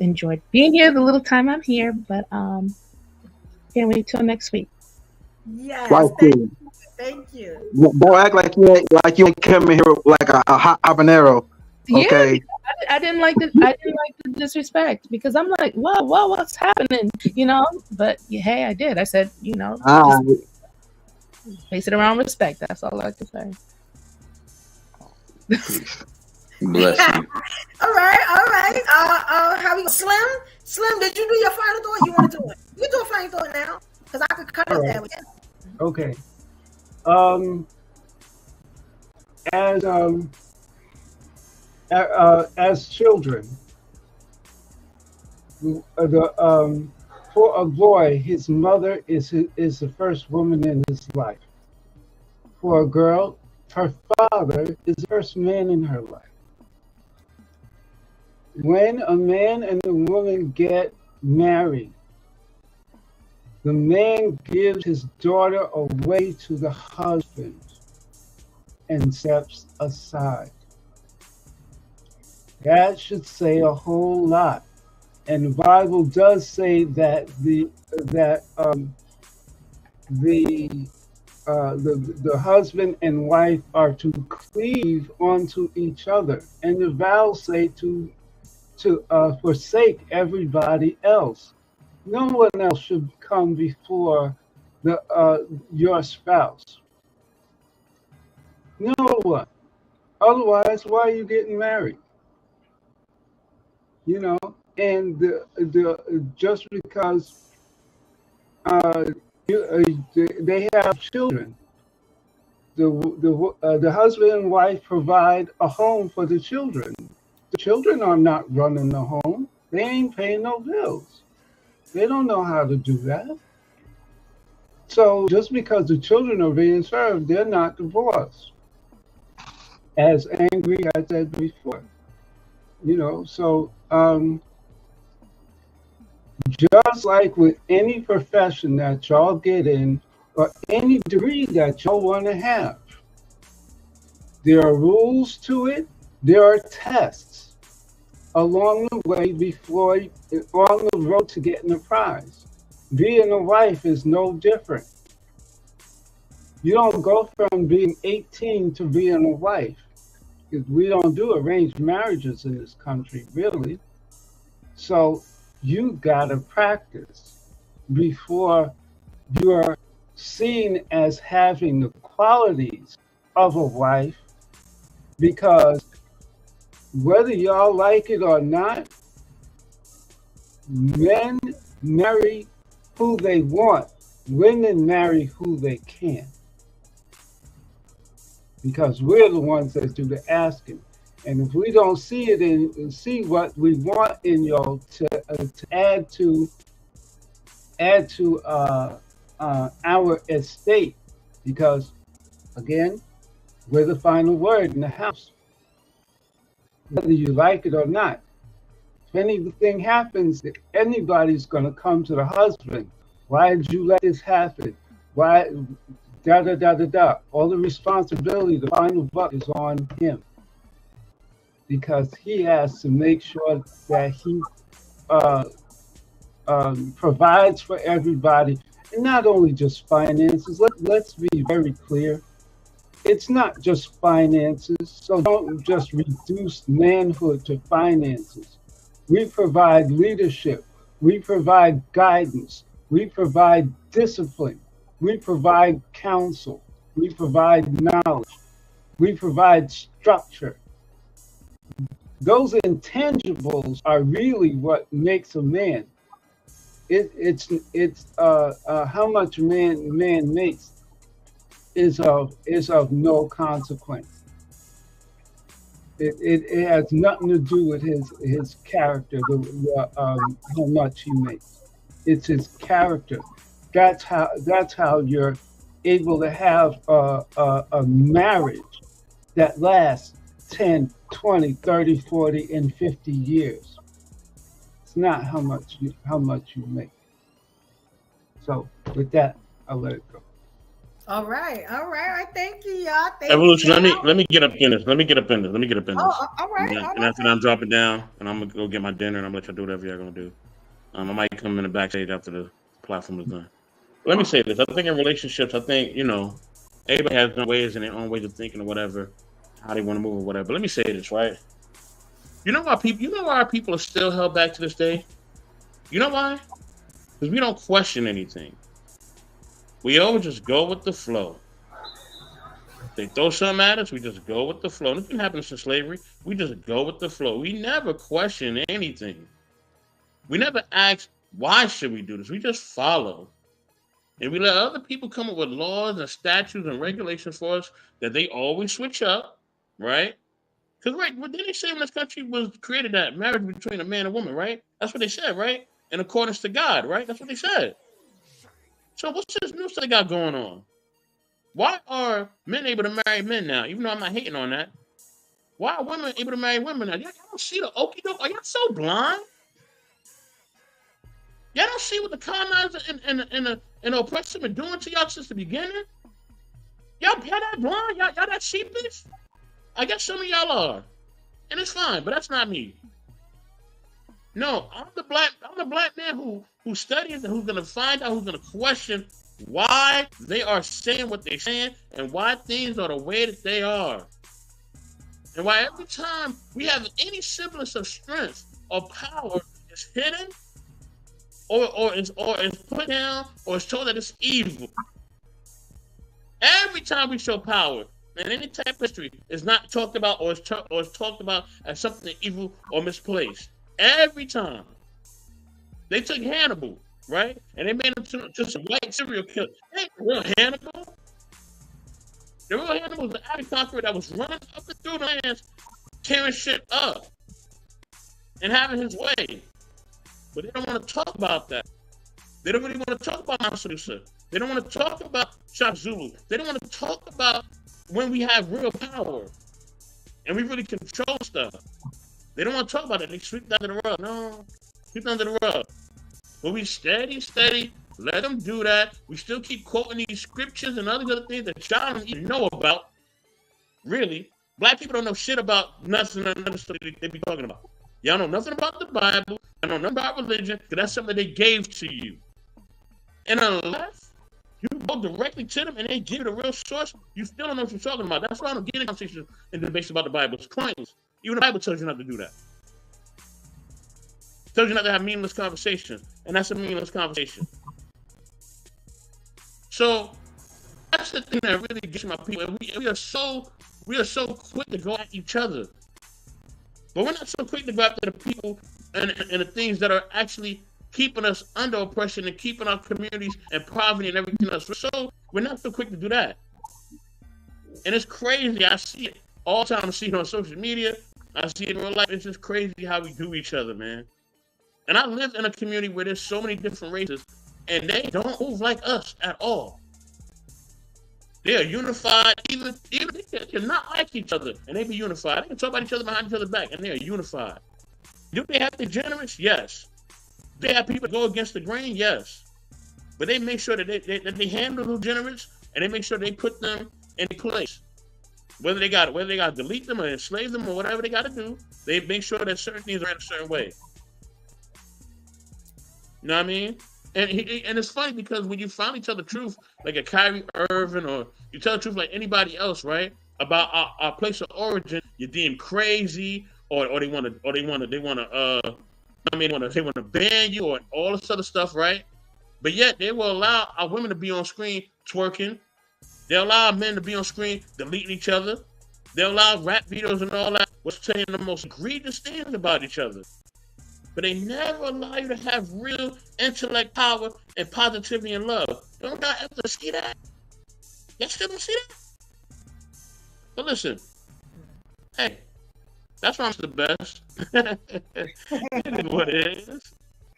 enjoyed being here the little time I'm here, but can't wait till next week. Yes, Right thank you. Don't act like you ain't coming here like a hot habanero. Okay. Yeah, I didn't like the disrespect, because I'm like, whoa, what's happening? But hey, I did. I said, just base it around respect. That's all I like to say. Bless you. All right. How we go? Slim, did you do your final thought? You want to do it? You do a final thought now, because I could cut it there. Okay. As children, for a boy, his mother is the first woman in his life. For a girl, her father is the first man in her life. When a man and a woman get married, the man gives his daughter away to the husband and steps aside. That should say a whole lot. And the Bible does say that the husband and wife are to cleave unto each other, and the vows say to forsake everybody else. No one else should come before your spouse. No one. Otherwise, why are you getting married? And just because they have children, the husband and wife provide a home for the children. The children are not running the home. They ain't paying no bills. They don't know how to do that. So just because the children are being served, they're not divorced. As Angry I said before. So just like with any profession that y'all get in, or any degree that y'all want to have, there are rules to it. There are tests along the way on the road to getting a prize. Being a wife is no different. You don't go from being 18 to being a wife, because we don't do arranged marriages in this country, really. So you gotta practice before you're seen as having the qualities of a wife, because whether y'all like it or not, men marry who they want, women marry who they can. Because we're the ones that do the asking. And if we don't see it and see what we want in y'all to add to our estate, because again, we're the final word in the house, whether you like it or not. If anything happens, anybody's going to come to the husband. Why did you let this happen? Why? Da da da da da. All the responsibility, the final buck is on him. because he has to make sure that he provides for everybody, and not only just finances. Let's be very clear. It's not just finances, so don't just reduce manhood to finances. We provide leadership, we provide guidance, we provide discipline, we provide counsel, we provide knowledge, we provide structure. Those intangibles are really what makes a man. It's how much man makes is of no consequence. It has nothing to do with his character, how much he makes. It's his character. That's how you're able to have a marriage that lasts 10, 20, 30, 40, and 50 years. It's not how much you make. So with that, I'll let it go. All right. Thank you, y'all. Evolution. Let me get up in this. Oh, all right. And after that, I'm dropping down, and I'm gonna go get my dinner, and I'm gonna let y'all do whatever y'all gonna do. I might come in the backstage after the platform is done. But let me say this: I think in relationships, everybody has their ways and their own ways of thinking or whatever, how they want to move or whatever. But let me say this, right? You know why our people are still held back to this day? You know why? Because we don't question anything. We always just go with the flow. They throw something at us, we just go with the flow. And it's been happening since slavery. We just go with the flow. We never question anything. We never ask, why should we do this? We just follow. And we let other people come up with laws and statutes and regulations for us that they always switch up, right? Because, right, what did they say when this country was created, that marriage between a man and woman, right? That's what they said, right? In accordance to God, right? That's what they said. So what's this new stuff they got going on? Why are men able to marry men now? Even though I'm not hating on that. Why are women able to marry women now? Y'all don't see the okie doke? Are y'all so blind? Y'all don't see what the colonizers and the oppressors been doing to y'all since the beginning? Y'all that blind? Y'all that sheepish? I guess some of y'all are. And it's fine, but that's not me. No, I'm the black man who studies and who's gonna find out, who's gonna question why they are saying what they're saying and why things are the way that they are. And why every time we have any semblance of strength or power is hidden or is put down or is told that it's evil. Every time we show power in any type of history, is not talked about or is talked about as something evil or misplaced. Every time. They took Hannibal, right? And they made him just a white serial killer. They ain't the real Hannibal. The real Hannibal was the Arab conqueror that was running up and through the lands, tearing shit up, and having his way. But they don't want to talk about that. They don't really want to talk about Mansa Musa. They don't want to talk about Shaka Zulu. They don't want to talk about when we have real power and we really control stuff. They don't want to talk about it. They sweep that under the rug. No, sweep it under the rug. But we steady, let them do that. We still keep quoting these scriptures and other things that y'all don't even know about. Really, black people don't know shit about nothing they be talking about. Y'all know nothing about the Bible. Y'all know nothing about religion, because that's something they gave to you. And unless you go directly to them and they give you the real source, you still don't know what you're talking about. That's why I don't get in conversations and debates about the Bible. It's pointless. Even the Bible tells you not to do that. It tells you not to have meaningless conversations, and that's a meaningless conversation. So that's the thing that really gets my people. And we are so quick to go at each other, but we're not so quick to go after the people and the things that are actually keeping us under oppression and keeping our communities and poverty and everything else. We're not so quick to do that. And it's crazy. I see it all the time. I see it on social media. I see it in real life. It's just crazy how we do each other, man. And I live in a community where there's so many different races, and they don't move like us at all. They are unified, even if they're not like each other, and they be unified. They can talk about each other behind each other's back, and they are unified. Do they have degenerates? Yes. Do they have people that go against the grain? Yes. But they make sure that they handle the degenerates, and they make sure they put them in place. whether they got to delete them or enslave them or whatever they got to do, they make sure that certain things are in a certain way. You know what I mean? And it's funny because when you finally tell the truth, like a Kyrie Irving, or you tell the truth like anybody else, right, about our place of origin, you're deemed crazy, or they want to ban you, or all this other stuff, right? But yet they will allow our women to be on screen twerking. They'll allow men to be on screen deleting each other. They'll allow rap videos and all that, which saying the most egregious things about each other. But they never allow you to have real intellect, power, and positivity and love. Don't y'all ever see that? Y'all still don't see that? But listen, hey, that's why I'm the best. It is what it is.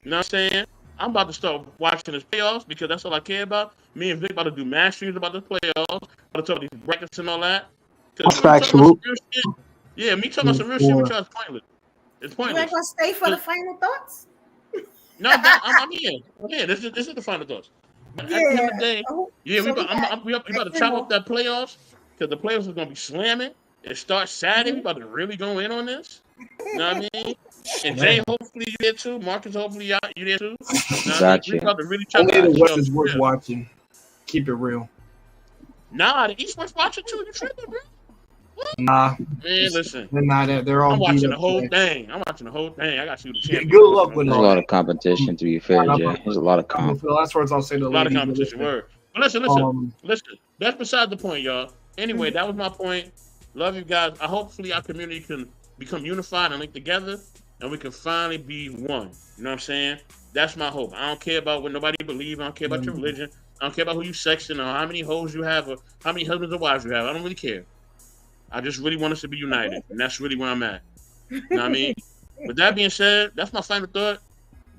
You know what I'm saying? I'm about to start watching this playoffs because that's all I care about. Me and Vic about to do mass streams about the playoffs. About to talk about these brackets and all that. Factual. Yeah, me talking about some real shit with y'all is pointless. It's pointless. You ain't gonna stay for the final thoughts? No, I'm here. This is the final thoughts. But at the end of the day, we about to chop up that playoffs because the playoffs is gonna be slamming. It starts Saturday. We about to really go in on this. You know what I mean? And Jay, hopefully you there too. Marcus, hopefully you there too. Gotcha. We about to really chop Only up the West is worth watching. Keep it real. Nah, the East worth watching too. You tripping, bro? Nah. Man, listen. They're not. They're all. I'm watching beat the up whole today. thing. I got to see the champion. Good luck with There's a lot of competition, to be fair, Jay. There's a lot of comp. The last words I'll say to A lot of competition. Word. But listen. That's beside the point, y'all. Anyway, that was my point. Love you guys. Hopefully our community can become unified and link together, and we can finally be one. You know what I'm saying? That's my hope. I don't care about what nobody believes. I don't care about your religion. I don't care about who you sexing or how many hoes you have or how many husbands or wives you have. I don't really care. I just really want us to be united, and that's really where I'm at. You know what I mean? With that being said, that's my final thought.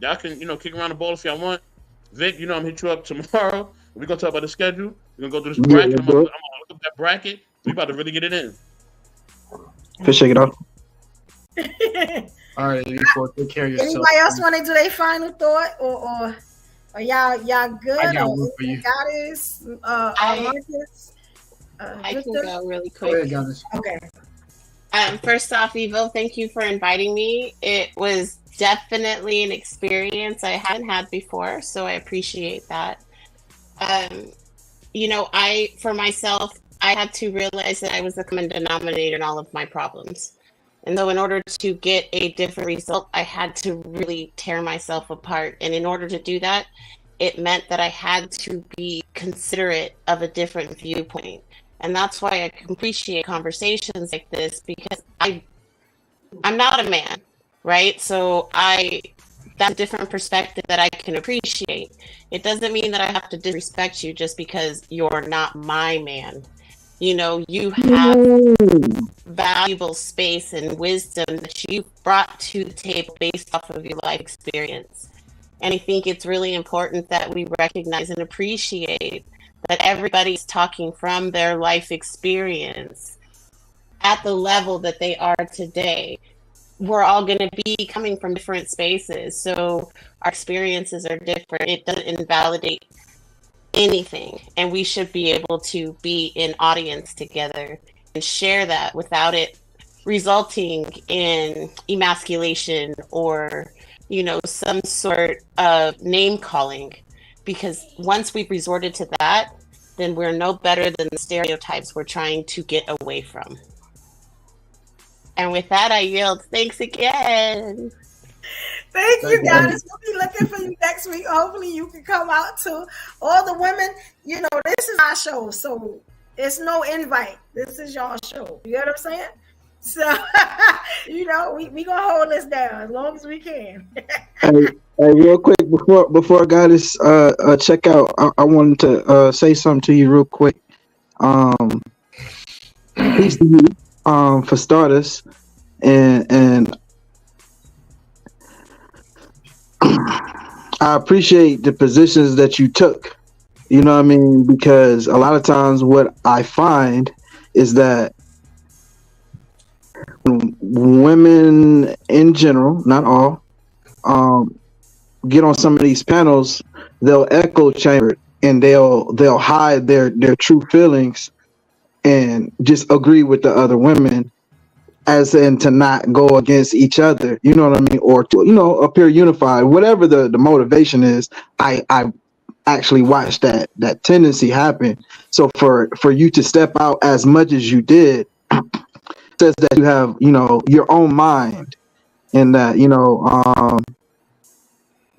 Y'all can, kick around the ball if y'all want. Vic, I'm gonna hit you up tomorrow. We're gonna talk about the schedule. We're gonna go through this bracket. I'm gonna look up that bracket. We about to really get it in. Just shake it off. All right, take care of yourself. Anybody else want to do their final thought, or y'all good? I got one for you. Goddess, Marcus. I can go really quick. Go ahead, okay. First off, Evo, thank you for inviting me. It was definitely an experience I hadn't had before, so I appreciate that. For myself, I had to realize that I was the common denominator in all of my problems. And though in order to get a different result, I had to really tear myself apart. And in order to do that, it meant that I had to be considerate of a different viewpoint. And that's why I can appreciate conversations like this, because I'm not a man, right? So that's a different perspective that I can appreciate. It doesn't mean that I have to disrespect you just because you're not my man. You have valuable space and wisdom that you brought to the table based off of your life experience. And I think it's really important that we recognize and appreciate that everybody's talking from their life experience at the level that they are today. We're all going to be coming from different spaces, so our experiences are different. It doesn't invalidate anything, and we should be able to be in audience together and share that without it resulting in emasculation or some sort of name calling. Because once we've resorted to that, then we're no better than the stereotypes we're trying to get away from. And with that, I yield. Thanks again. Thank you, guys. We'll be looking for you next week. Hopefully you can come out to all the women. This is our show, so it's no invite. This is y'all show. You know what I'm saying? So, we gonna hold this down as long as we can. Hey, real quick before I got this check out, I wanted to say something to you real quick. Peace to you, for starters, and I appreciate the positions that you took. You know what I mean? Because a lot of times what I find is that women in general, not all, get on some of these panels, they'll echo chamber and they'll hide their true feelings and just agree with the other women, as in to not go against each other, you know what I mean, or to, you know, appear unified, whatever the motivation is. I actually watched that tendency happen. So for you to step out as much as you did says that you have, you know, your own mind, and that, you know,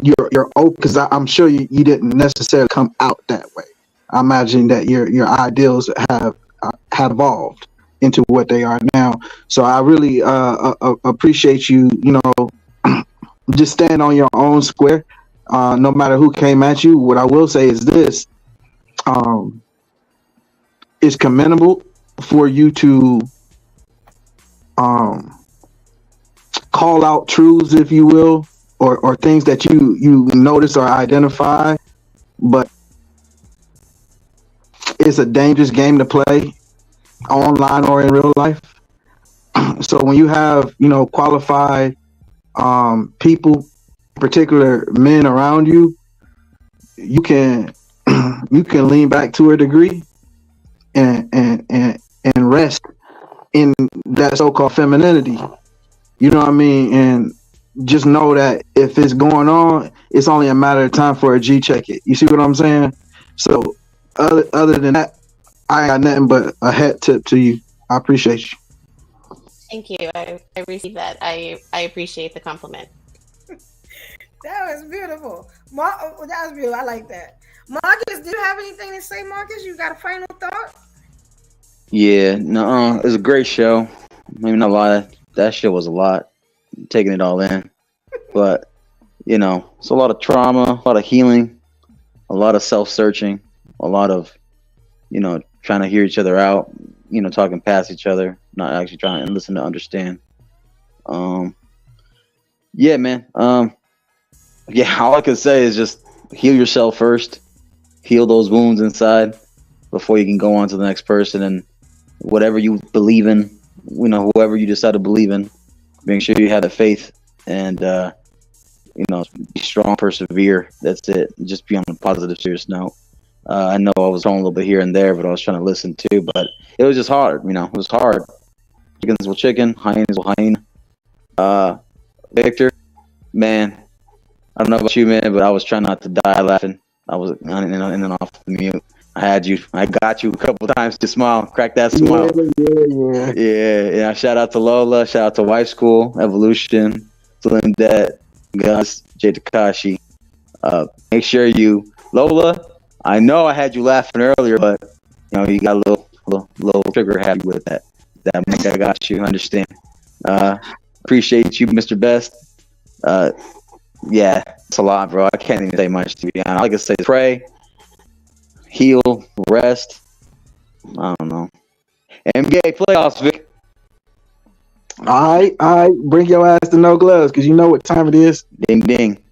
you're open, because I'm sure you didn't necessarily come out that way. I imagine that your ideals have evolved into what they are now. So I really appreciate you, you know, just stand on your own square, no matter who came at you. What I will say is this: it's commendable for you to call out truths, if you will, or things that you notice or identify, but it's a dangerous game to play online or in real life. So when you have, you know, qualified people, particular men around you, you can lean back to a degree and rest in that so-called femininity. You know what I mean? And just know that if it's going on, it's only a matter of time for a G check it. You see what I'm saying? So other than that, I got nothing but a hat tip to you. I appreciate you. Thank you. I received that. I appreciate the compliment. That was beautiful. That was beautiful. I like that. Marcus, do you have anything to say, Marcus? You got a final thought? Yeah, no, it was a great show. Maybe not a lot. That shit was a lot. Taking it all in. But, you know, it's a lot of trauma, a lot of healing, a lot of self-searching, a lot of, you know, trying to hear each other out, you know, talking past each other, not actually trying to listen to understand. Yeah, man. Yeah, all I could say is just heal yourself first. Heal those wounds inside before you can go on to the next person. And whatever you believe in, you know, whoever you decide to believe in, make sure you have the faith and, you know, be strong, persevere. That's it. Just be on a positive, serious note. I know I was on a little bit here and there, but I was trying to listen too. But it was just hard, you know. It was hard. Chickens will chicken, hyenas will hyena. Victor, man, I don't know about you, man, but I was trying not to die laughing. I was in and off the mute. I got you a couple times to smile, crack that smile. Yeah. Shout out to Lola, shout out to Wife School, Evolution, Slim Det, Gus, Jay Takashi. Make sure you, Lola, I know I had you laughing earlier, but you know you got a little trigger happy with that. That make I got you. Understand? Appreciate you, Mr. Best. Yeah, it's a lot, bro. I can't even say much, to be honest. All I can say is pray, heal, rest. I don't know. NBA playoffs, Vic. All right. Bring your ass to No Gloves, because you know what time it is. Ding, ding.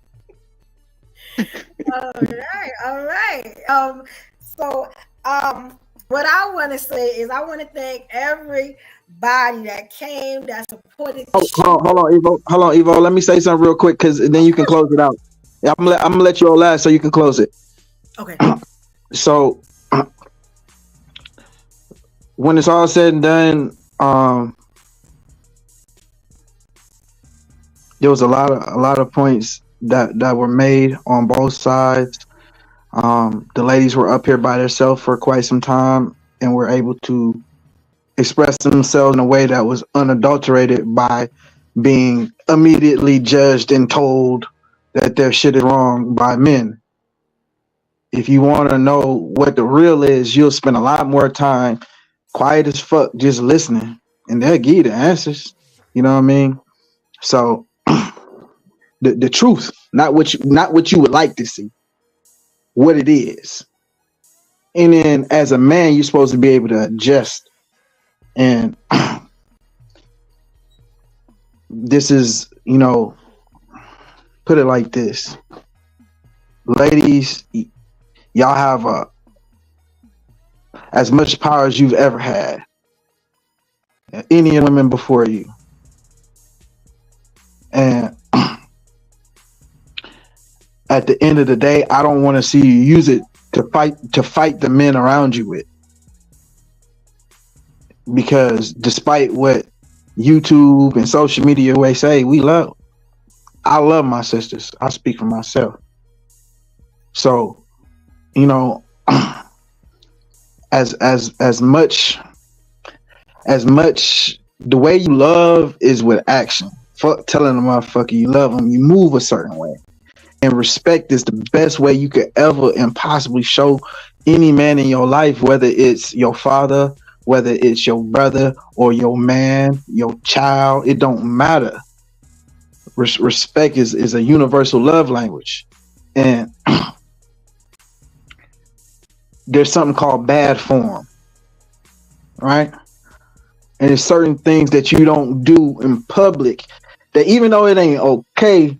All right. So what I want to say is I want to thank everybody that came, that supported. Hold on, Evo. Let me say something real quick, because then you can close it out. Yeah, I'm gonna let you all last so you can close it. Okay. So when it's all said and done, there was a lot of points that were made on both sides. The ladies were up here by themselves for quite some time and were able to express themselves in a way that was unadulterated by being immediately judged and told that their shit is wrong by men. If you want to know what the real is, you'll spend a lot more time quiet as fuck just listening, and they'll give you the answers. You know what I mean? So the truth, not what you would like to see, what it is. And then as a man, you're supposed to be able to adjust. And this is, you know, put it like this. Ladies, y'all have as much power as you've ever had. Any women before you. And at the end of the day, I don't want to see you use it to fight the men around you with. because despite what YouTube and social media may say, I love my sisters. I speak for myself. So, you know, as much the way you love is with action. Fuck telling a motherfucker you love them, you move a certain way. And respect is the best way you could ever and possibly show any man in your life, whether it's your father, whether it's your brother or your man, your child, it don't matter. Respect is a universal love language. And there's something called bad form, right? And there's certain things that you don't do in public that, even though it ain't okay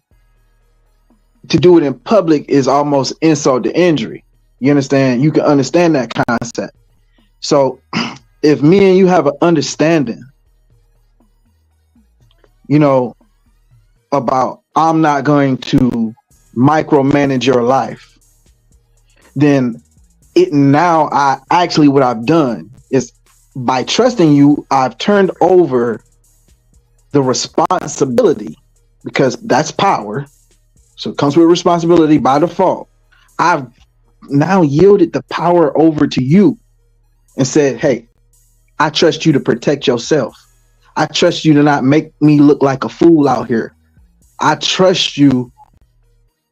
to do it in public, is almost insult to injury. You understand? You can understand that concept. So if me and you have an understanding, you know, about I'm not going to micromanage your life, then what I've done is, by trusting you, I've turned over the responsibility, because that's power. So it comes with responsibility by default. I've now yielded the power over to you and said, hey, I trust you to protect yourself. I trust you to not make me look like a fool out here. I trust you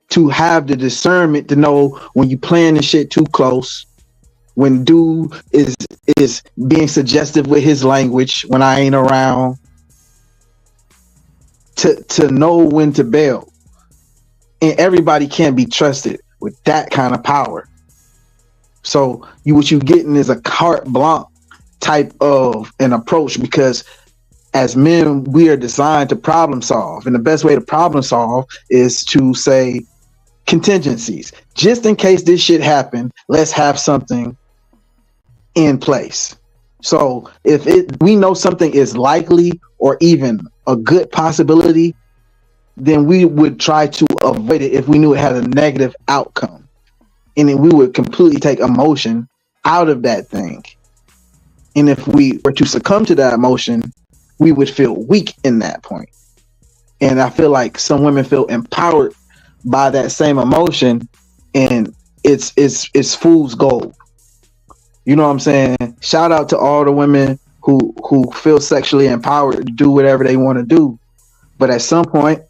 to have the discernment to know when you playing this shit too close, when dude is being suggestive with his language when I ain't around, to know when to bail. And everybody can't be trusted with that kind of power. So what you getting is a carte blanche type of an approach, because as men, we are designed to problem solve. And the best way to problem solve is to say contingencies. Just in case this shit happen, let's have something in place. So if we know something is likely or even a good possibility, then we would try to avoid it if we knew it had a negative outcome. And then we would completely take emotion out of that thing. And if we were to succumb to that emotion, we would feel weak in that point. And I feel like some women feel empowered by that same emotion, and it's fool's gold. You know what I'm saying? Shout out to all the women who feel sexually empowered to do whatever they want to do. But at some point,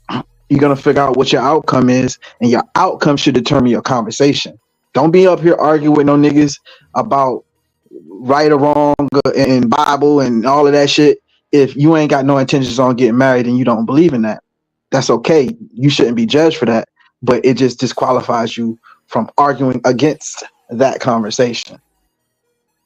you're going to figure out what your outcome is, and your outcome should determine your conversation. Don't be up here arguing with no niggas about right or wrong and Bible and all of that shit. If you ain't got no intentions on getting married and you don't believe in that, that's okay. You shouldn't be judged for that, but it just disqualifies you from arguing against that conversation.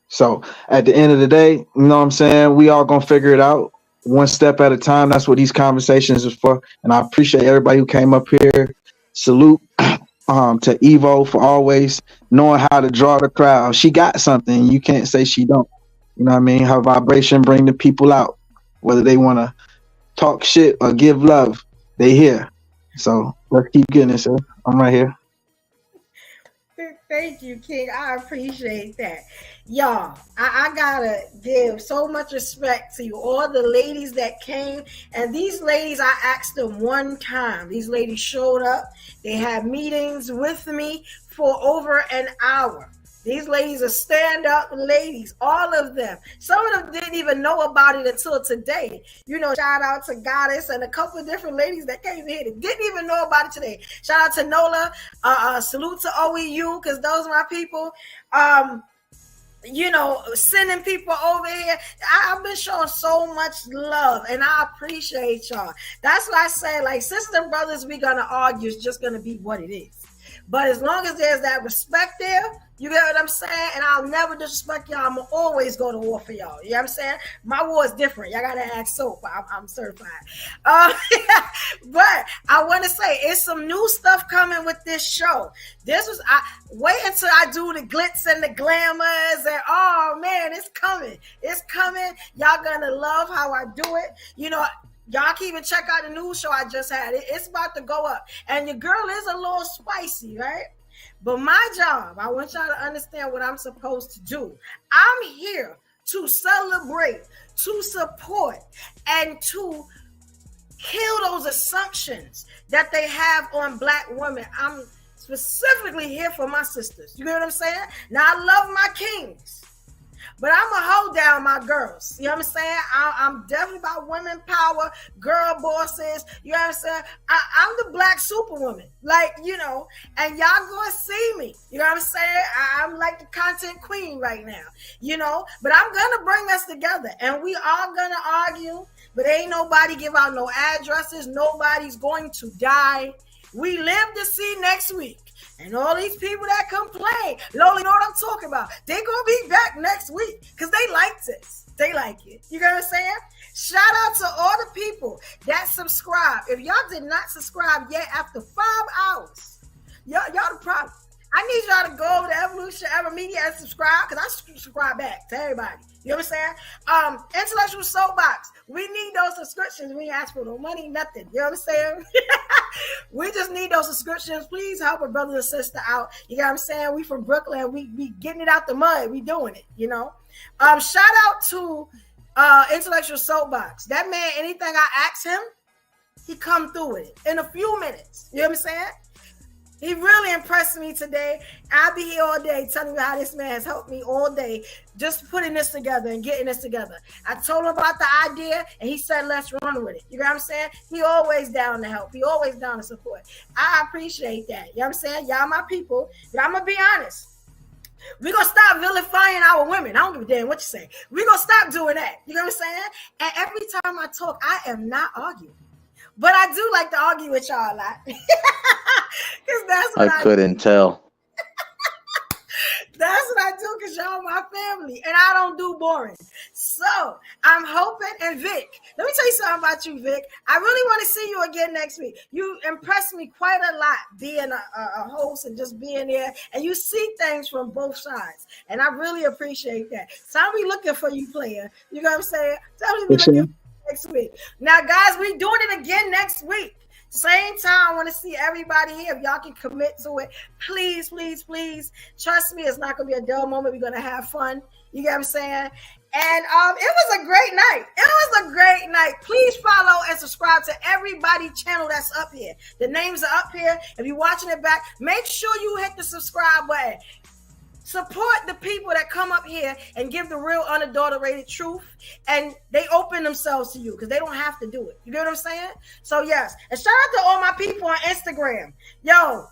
So at the end of the day, you know what I'm saying? We all gonna figure it out one step at a time. That's what these conversations is for. And I appreciate everybody who came up here. Salute to Evo for always knowing how to draw the crowd. She got something. You can't say she don't. You know what I mean? Her vibration bring the people out. Whether they want to talk shit or give love, they here. So let's keep getting it, sir. I'm right here. Thank you, King. I appreciate that. Y'all, I gotta give so much respect to you, all the ladies that came. And these ladies, I asked them one time. These ladies showed up. They had meetings with me for over an hour. These ladies are stand-up ladies, all of them. Some of them didn't even know about it until today. You know, shout out to Goddess and a couple of different ladies that came here that didn't even know about it today. Shout out to Nola. Salute to OEU, because those are my people. You know, sending people over here. I've been showing so much love, and I appreciate y'all. That's why I say, like, sisters and brothers, we're going to argue. It's just going to be what it is. But as long as there's that respect there, you get what I'm saying? And I'll never disrespect y'all. I'm going to always go to war for y'all. You know what I'm saying? My war is different. Y'all got to ask Soap. I'm certified. But I want to say, it's some new stuff coming with this show. Wait until I do the glitz and the glamours. And oh, man, it's coming. It's coming. Y'all going to love how I do it. You know, y'all can even check out the news show I just had. It's about to go up. And your girl is a little spicy, right? But my job, I want y'all to understand what I'm supposed to do. I'm here to celebrate, to support, and to kill those assumptions that they have on Black women. I'm specifically here for my sisters. You know what I'm saying? Now, I love my kings, but I'm going to hold down my girls. You know what I'm saying? I'm definitely about women power, girl bosses. You know what I'm saying? I'm the Black superwoman. Like, you know, and y'all going to see me. You know what I'm saying? I'm like the content queen right now, you know, but I'm going to bring us together, and we are going to argue, but ain't nobody give out no addresses. Nobody's going to die. We live to see next week. And all these people that complain, Loli, know what I'm talking about. They gonna be back next week because they like this. They like it. You know what I'm saying? Shout out to all the people that subscribe. If y'all did not subscribe yet after 5 hours, y'all the problem. I need y'all to go over to Evolution Ever Media and subscribe, because I subscribe back to everybody. You know what I'm saying? Intellectual Soapbox. We need those subscriptions. We ain't ask for no money, nothing. You know what I'm saying? We just need those subscriptions. Please help a brother and sister out. You know what I'm saying? We from Brooklyn. We getting it out the mud. We doing it, you know? Shout out to Intellectual Soapbox. That man, anything I ask him, he come through with it in a few minutes. You know what I'm saying? He really impressed me today. I'll be here all day telling you how this man has helped me all day, just putting this together and getting this together. I told him about the idea, and he said, let's run with it. You know what I'm saying? He always down to help. He always down to support. I appreciate that. You know what I'm saying? Y'all my people. But I'm going to be honest. We're going to stop vilifying our women. I don't give a damn what you say. We're going to stop doing that. You know what I'm saying? And every time I talk, I am not arguing. But I do like to argue with y'all a lot. That's what I couldn't tell. That's what I do, because y'all my family, and I don't do boring. So I'm hoping, and Vic, let me tell you something about you, Vic. I really want to see you again next week. You impressed me quite a lot being a host and just being there, and you see things from both sides, and I really appreciate that. So I'll be looking for you, player. You know what I'm saying? Tell me looking for you next week. Now, guys, we doing it again next week. Same time, I want to see everybody here. If y'all can commit to it, please, please, please. Trust me, it's not going to be a dull moment. We're going to have fun. You get what I'm saying? And it was a great night. It was a great night. Please follow and subscribe to everybody's channel that's up here. The names are up here. If you're watching it back, make sure you hit the subscribe button. Support the people that come up here and give the real unadulterated truth, and they open themselves to you because they don't have to do it. You know what I'm saying? So yes, and shout out to all my people on Instagram. Yo,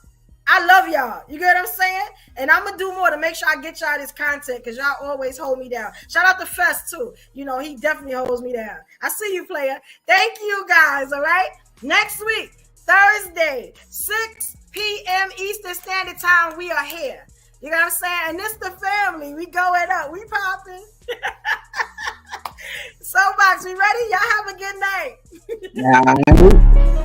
I love y'all. You get what I'm saying? And I'm gonna do more to make sure I get y'all this content, because y'all always hold me down. Shout out to Fest too. You know, he definitely holds me down. I see you, player. Thank you guys. All right. Next week, Thursday, 6 p.m. Eastern Standard Time, we are here. You know what I'm saying? And this the family. We going up. We popping. Soapbox, we ready? Y'all have a good night.